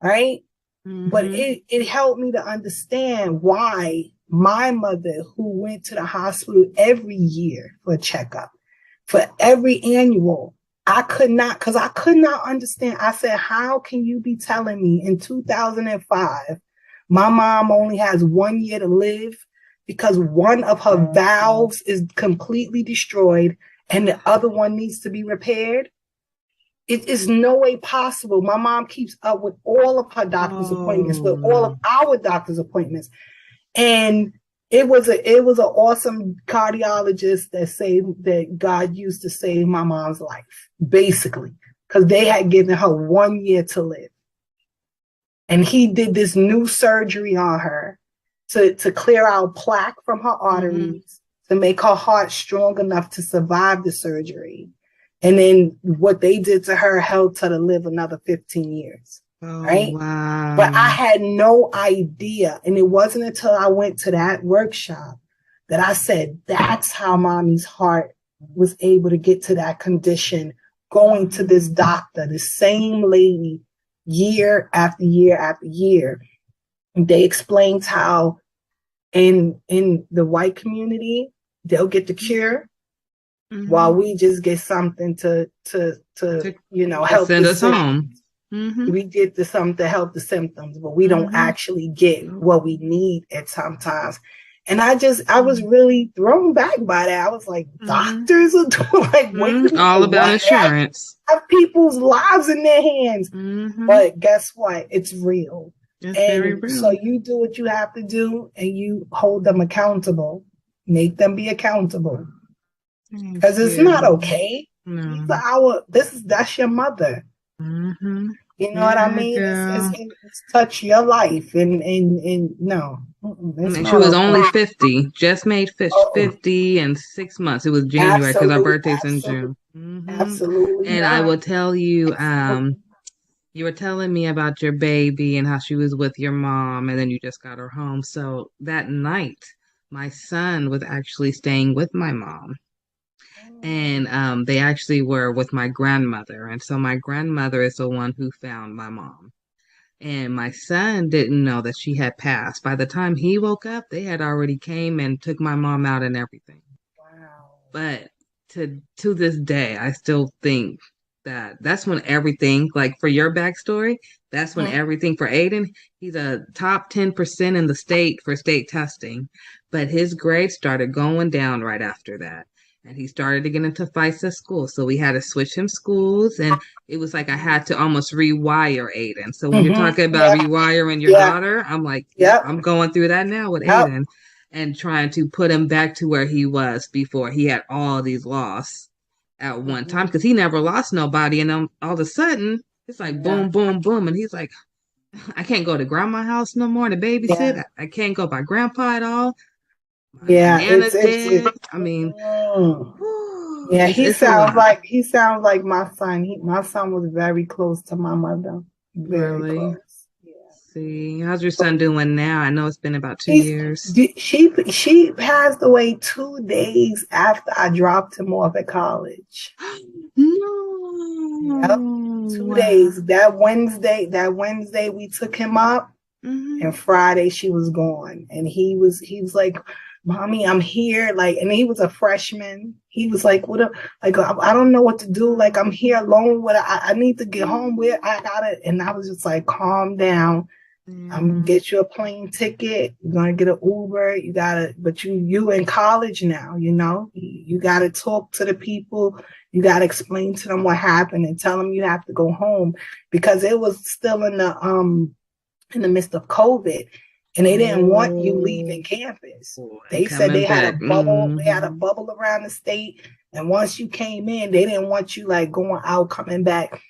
right? But it helped me to understand why my mother, who went to the hospital every year for a checkup, for every annual, I could not understand. I said, how can you be telling me in 2005, my mom only has 1 year to live because one of her valves is completely destroyed and the other one needs to be repaired? It is no way possible. My mom keeps up with all of her doctor's appointments, with all of our doctor's appointments. And it was an awesome cardiologist that God used to save my mom's life, basically, because they had given her 1 year to live. And he did this new surgery on her to clear out plaque from her arteries, to make her heart strong enough to survive the surgery. And then what they did to her helped her to live another 15 years. Right? Wow. But I had no idea. And it wasn't until I went to that workshop that I said, that's how mommy's heart was able to get to that condition, going to this doctor, the same lady, year after year after year. And they explained how in the white community, they'll get the cure, while we just get something to you know, help send us home. We get something to help the symptoms, but we don't actually get what we need at sometimes. And I was really thrown back by that. I was like, doctors are doing like all about insurance. Have people's lives in their hands. But guess what? It's real. It's very real. So you do what you have to do and you hold them accountable. Make them be accountable. Because it's not okay. That's your mother. You know what I mean? It's touch your life, and no. And she was only 50, just made 50 in 6 months. It was January because our birthday's in June. Absolutely. And I will tell you, you were telling me about your baby and how she was with your mom, and then you just got her home. So that night, my son was actually staying with my mom. And they actually were with my grandmother. And so my grandmother is the one who found my mom. And my son didn't know that she had passed. By the time he woke up, they had already came and took my mom out and everything. Wow. But to this day, I still think that's when everything, like for your backstory, that's when everything for Aiden, he's a top 10% in the state for state testing. But his grades started going down right after that. And he started to get into fights at school. So we had to switch him schools. And it was like I had to almost rewire Aiden. So when you're talking about rewiring your daughter, I'm like, I'm going through that now with Aiden and trying to put him back to where he was before he had all these losses at one time. Because he never lost nobody. And then all of a sudden, it's like boom, boom, boom. And he's like, I can't go to grandma's house no more to babysit. I can't go by grandpa at all. I mean, he sounds like my son. My son was very close to my mother. Very close. See, how's your son doing now? I know it's been about 2 years. She passed away 2 days after I dropped him off at college. No. Yep. 2 days. That Wednesday we took him up, and Friday she was gone. And he was like, Mommy, I'm here. Like, and he was a freshman. He was like, I don't know what to do. Like, I'm here alone. I need to get home. Where I gotta, and I was just like, calm down. I'm gonna get you a plane ticket. You're gonna get an Uber. You gotta, but you in college now, you know, you gotta talk to the people. You gotta explain to them what happened and tell them you have to go home, because it was still in the in the midst of COVID, and they didn't want you leaving campus. They said they had a bubble. They had a bubble around the state, and once you came in, they didn't want you like going out, coming back.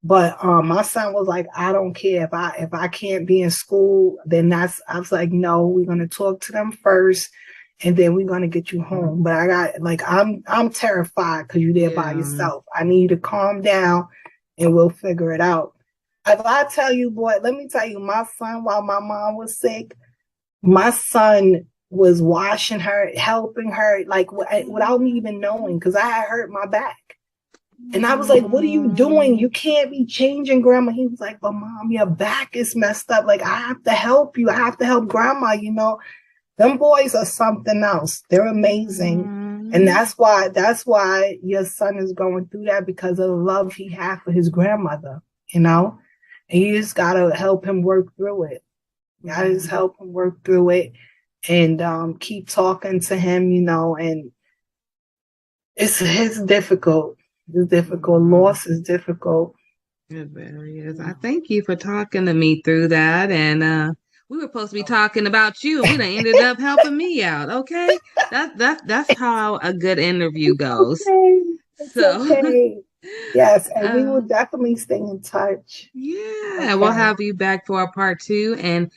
But my son was like, I don't care if I can't be in school, then I was like, no, we're gonna talk to them first, and then we're gonna get you home. But I got like I'm terrified because you're there by yourself. I need you to calm down, and we'll figure it out. If I tell you, boy, let me tell you, my son, while my mom was sick, my son was washing her, helping her, like without me even knowing, because I had hurt my back. And I was like, what are you doing? You can't be changing, Grandma. He was like, but Mom, your back is messed up. Like, I have to help you. I have to help Grandma, you know. Them boys are something else. They're amazing. And that's why your son is going through that, because of the love he had for his grandmother, you know. And you just gotta help him work through it. You gotta just help him work through it and keep talking to him, you know. And it's difficult. It's difficult. Loss is difficult. It very is. I thank you for talking to me through that. And we were supposed to be talking about you, and we done ended up helping me out. Okay, that's how a good interview goes. It's okay. Yes, and we will definitely stay in touch. Yeah, Okay. we'll have you back for a part 2. And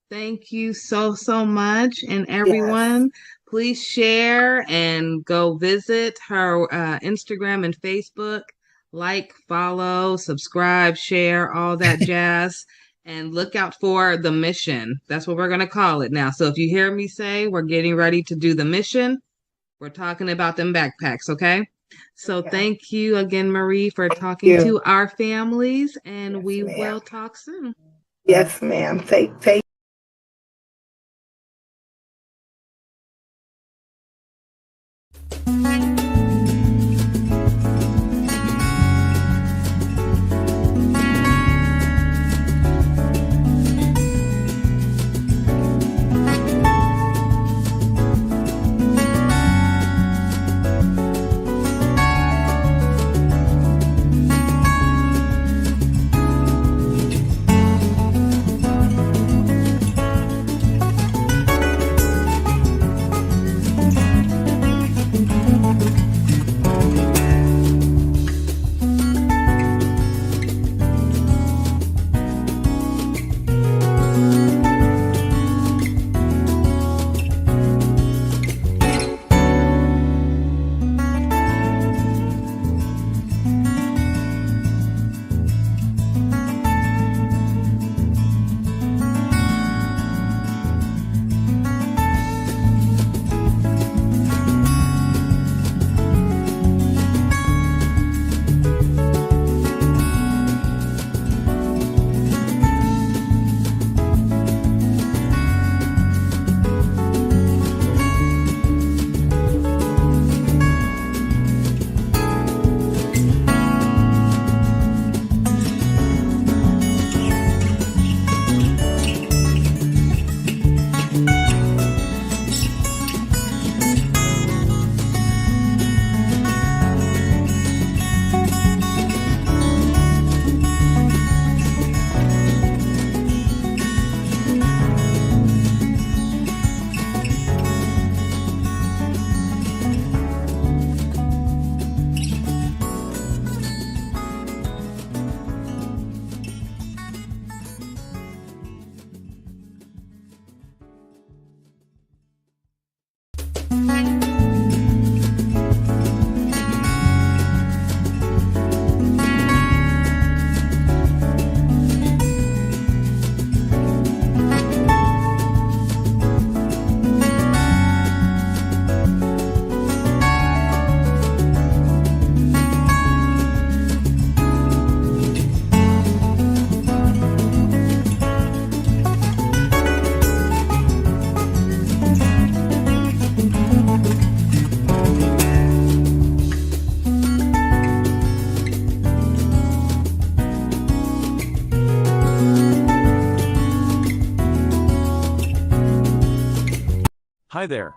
thank you so much. And everyone, please share and go visit her Instagram and Facebook. Like, follow, subscribe, share, all that jazz. And look out for the mission. That's what we're going to call it now. So if you hear me say we're getting ready to do the mission, we're talking about them backpacks, okay? So thank you again, Marie, for talking to our families, and we will talk soon. Yes, ma'am. Take Hi there.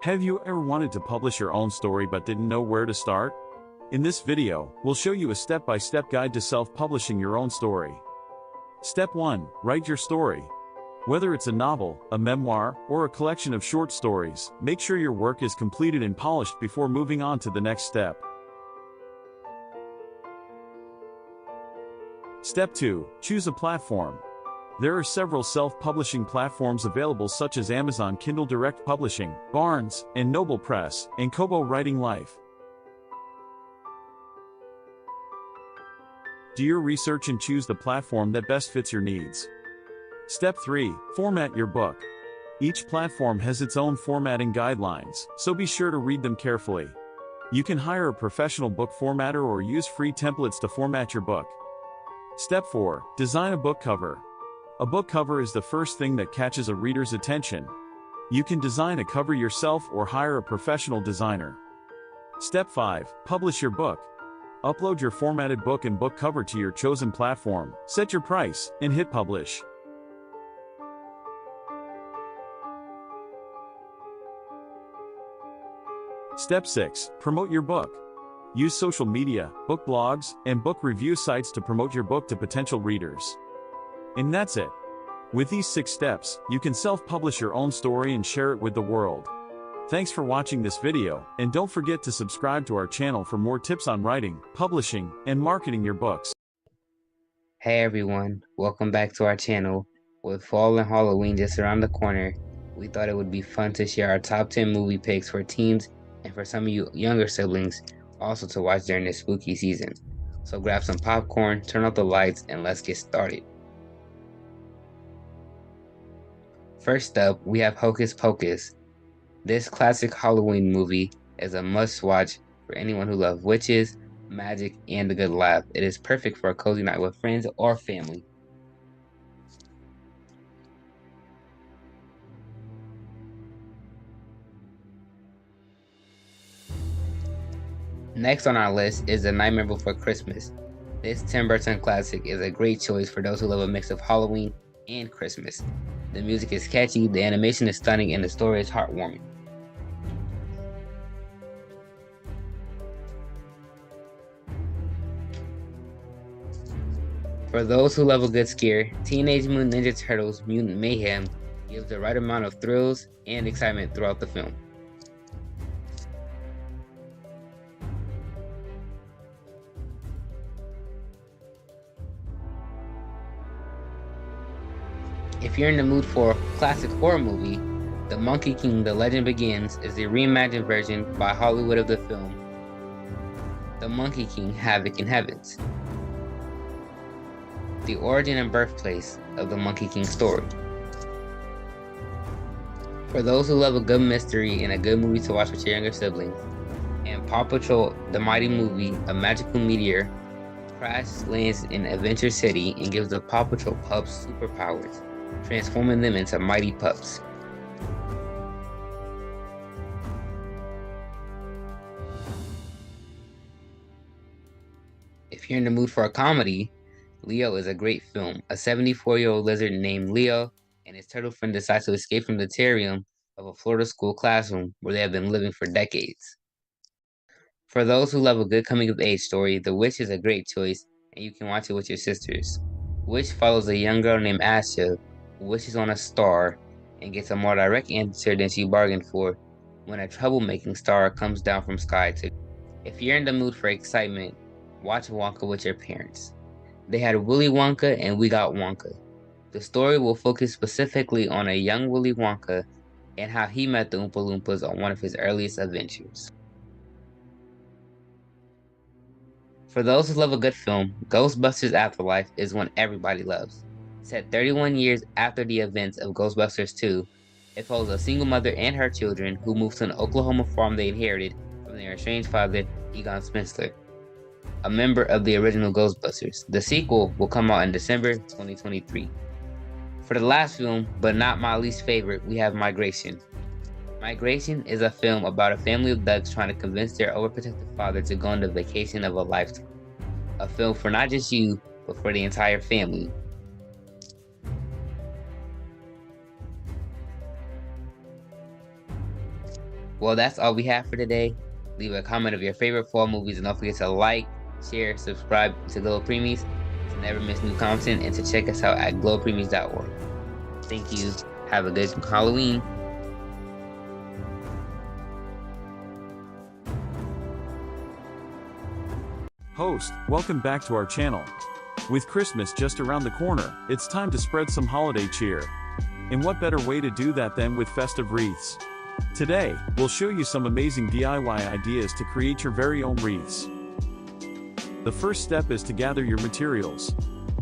Have you ever wanted to publish your own story but didn't know where to start? In this video, we'll show you a step-by-step guide to self-publishing your own story. Step 1. Write your story. Whether it's a novel, a memoir, or a collection of short stories, make sure your work is completed and polished before moving on to the next step. Step 2. Choose a platform. There are several self-publishing platforms available such as Amazon Kindle Direct Publishing, Barnes & Noble Press, and Kobo Writing Life. Do your research and choose the platform that best fits your needs. Step 3. Format your book. Each platform has its own formatting guidelines, so be sure to read them carefully. You can hire a professional book formatter or use free templates to format your book. Step 4. Design a book cover. A book cover is the first thing that catches a reader's attention. You can design a cover yourself or hire a professional designer. Step 5. Publish your book. Upload your formatted book and book cover to your chosen platform, set your price, and hit publish. Step 6. Promote your book. Use social media, book blogs, and book review sites to promote your book to potential readers. And that's it. With these 6 steps, you can self-publish your own story and share it with the world. Thanks for watching this video, and don't forget to subscribe to our channel for more tips on writing, publishing, and marketing your books. Hey everyone, welcome back to our channel. With fall and Halloween just around the corner, we thought it would be fun to share our top 10 movie picks for teens and for some of you younger siblings also to watch during this spooky season. So grab some popcorn, turn off the lights, and let's get started. First up, we have Hocus Pocus. This classic Halloween movie is a must-watch for anyone who loves witches, magic, and a good laugh. It is perfect for a cozy night with friends or family. Next on our list is The Nightmare Before Christmas. This Tim Burton classic is a great choice for those who love a mix of Halloween and Christmas. The music is catchy, the animation is stunning, and the story is heartwarming. For those who love a good scare, Teenage Mutant Ninja Turtles Mutant Mayhem gives the right amount of thrills and excitement throughout the film. If you're in the mood for a classic horror movie, The Monkey King: The Legend Begins is the reimagined version by Hollywood of the film The Monkey King: Havoc in Heavens, the origin and birthplace of the Monkey King story. For those who love a good mystery and a good movie to watch with your younger siblings, and Paw Patrol: The Mighty Movie, a magical meteor crash lands in Adventure City and gives the Paw Patrol pups superpowers, transforming them into mighty pups. If you're in the mood for a comedy, Leo is a great film. A 74-year-old lizard named Leo and his turtle friend decide to escape from the terrarium of a Florida school classroom where they have been living for decades. For those who love a good coming-of-age story, The Witch is a great choice, and you can watch it with your sisters. Witch follows a young girl named Asha who wishes on a star and gets a more direct answer than she bargained for when a troublemaking star comes down from sky to. If you're in the mood for excitement, watch Wonka with your parents. They had Willy Wonka and We Got Wonka. The story will focus specifically on a young Willy Wonka and how he met the Oompa Loompas on one of his earliest adventures. For those who love a good film, Ghostbusters Afterlife is one everybody loves. Set 31 years after the events of Ghostbusters 2, it follows a single mother and her children who move to an Oklahoma farm they inherited from their estranged father, Egon Spengler, a member of the original Ghostbusters. The sequel will come out in December 2023. For the last film, but not my least favorite, we have Migration. Migration is a film about a family of ducks trying to convince their overprotective father to go on the vacation of a lifetime. A film for not just you, but for the entire family. Well, that's all we have for today. Leave a comment of your favorite fall movies and don't forget to like, share, subscribe to Glo Preemies. to never miss new content and to check us out at glopreemies.org. Thank you. Have a good Halloween. Host, welcome back to our channel. With Christmas just around the corner, it's time to spread some holiday cheer. And what better way to do that than with festive wreaths? Today, we'll show you some amazing DIY ideas to create your very own wreaths. The first step is to gather your materials.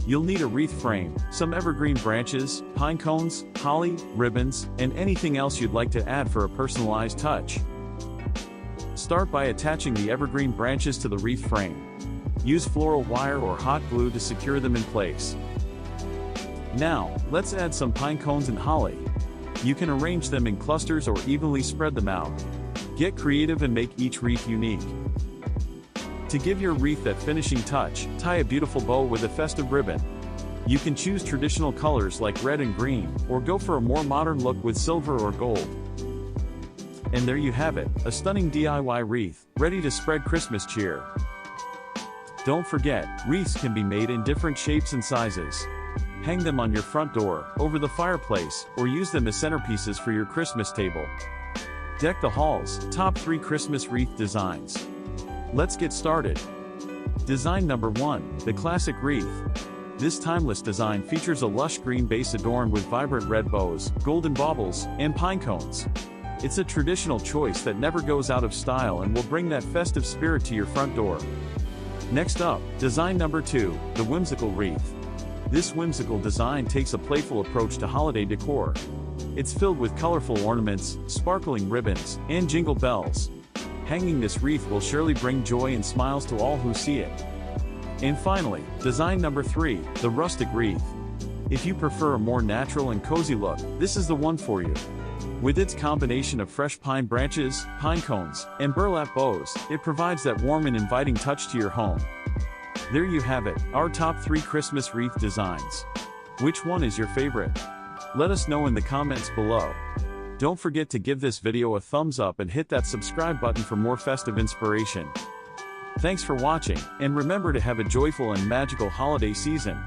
You'll need a wreath frame, some evergreen branches, pine cones, holly, ribbons, and anything else you'd like to add for a personalized touch. Start by attaching the evergreen branches to the wreath frame. Use floral wire or hot glue to secure them in place. Now, let's add some pine cones and holly. You can arrange them in clusters or evenly spread them out. Get creative and make each wreath unique. To give your wreath that finishing touch, tie a beautiful bow with a festive ribbon. You can choose traditional colors like red and green, or go for a more modern look with silver or gold. And there you have it, a stunning DIY wreath, ready to spread Christmas cheer. Don't forget, wreaths can be made in different shapes and sizes. Hang them on your front door, over the fireplace, or use them as centerpieces for your Christmas table. Deck the halls, top 3 Christmas wreath designs. Let's get started. Design number 1, the classic wreath. This timeless design features a lush green base adorned with vibrant red bows, golden baubles, and pine cones. It's a traditional choice that never goes out of style and will bring that festive spirit to your front door. Next up, design number 2, the whimsical wreath. This whimsical design takes a playful approach to holiday decor. It's filled with colorful ornaments, sparkling ribbons, and jingle bells. Hanging this wreath will surely bring joy and smiles to all who see it. And finally, design number 3, the rustic wreath. If you prefer a more natural and cozy look, this is the one for you. With its combination of fresh pine branches, pine cones, and burlap bows, it provides that warm and inviting touch to your home. There you have it, our top 3 Christmas wreath designs. Which one is your favorite? Let us know in the comments below. Don't forget to give this video a thumbs up and hit that subscribe button for more festive inspiration. Thanks for watching, and remember to have a joyful and magical holiday season.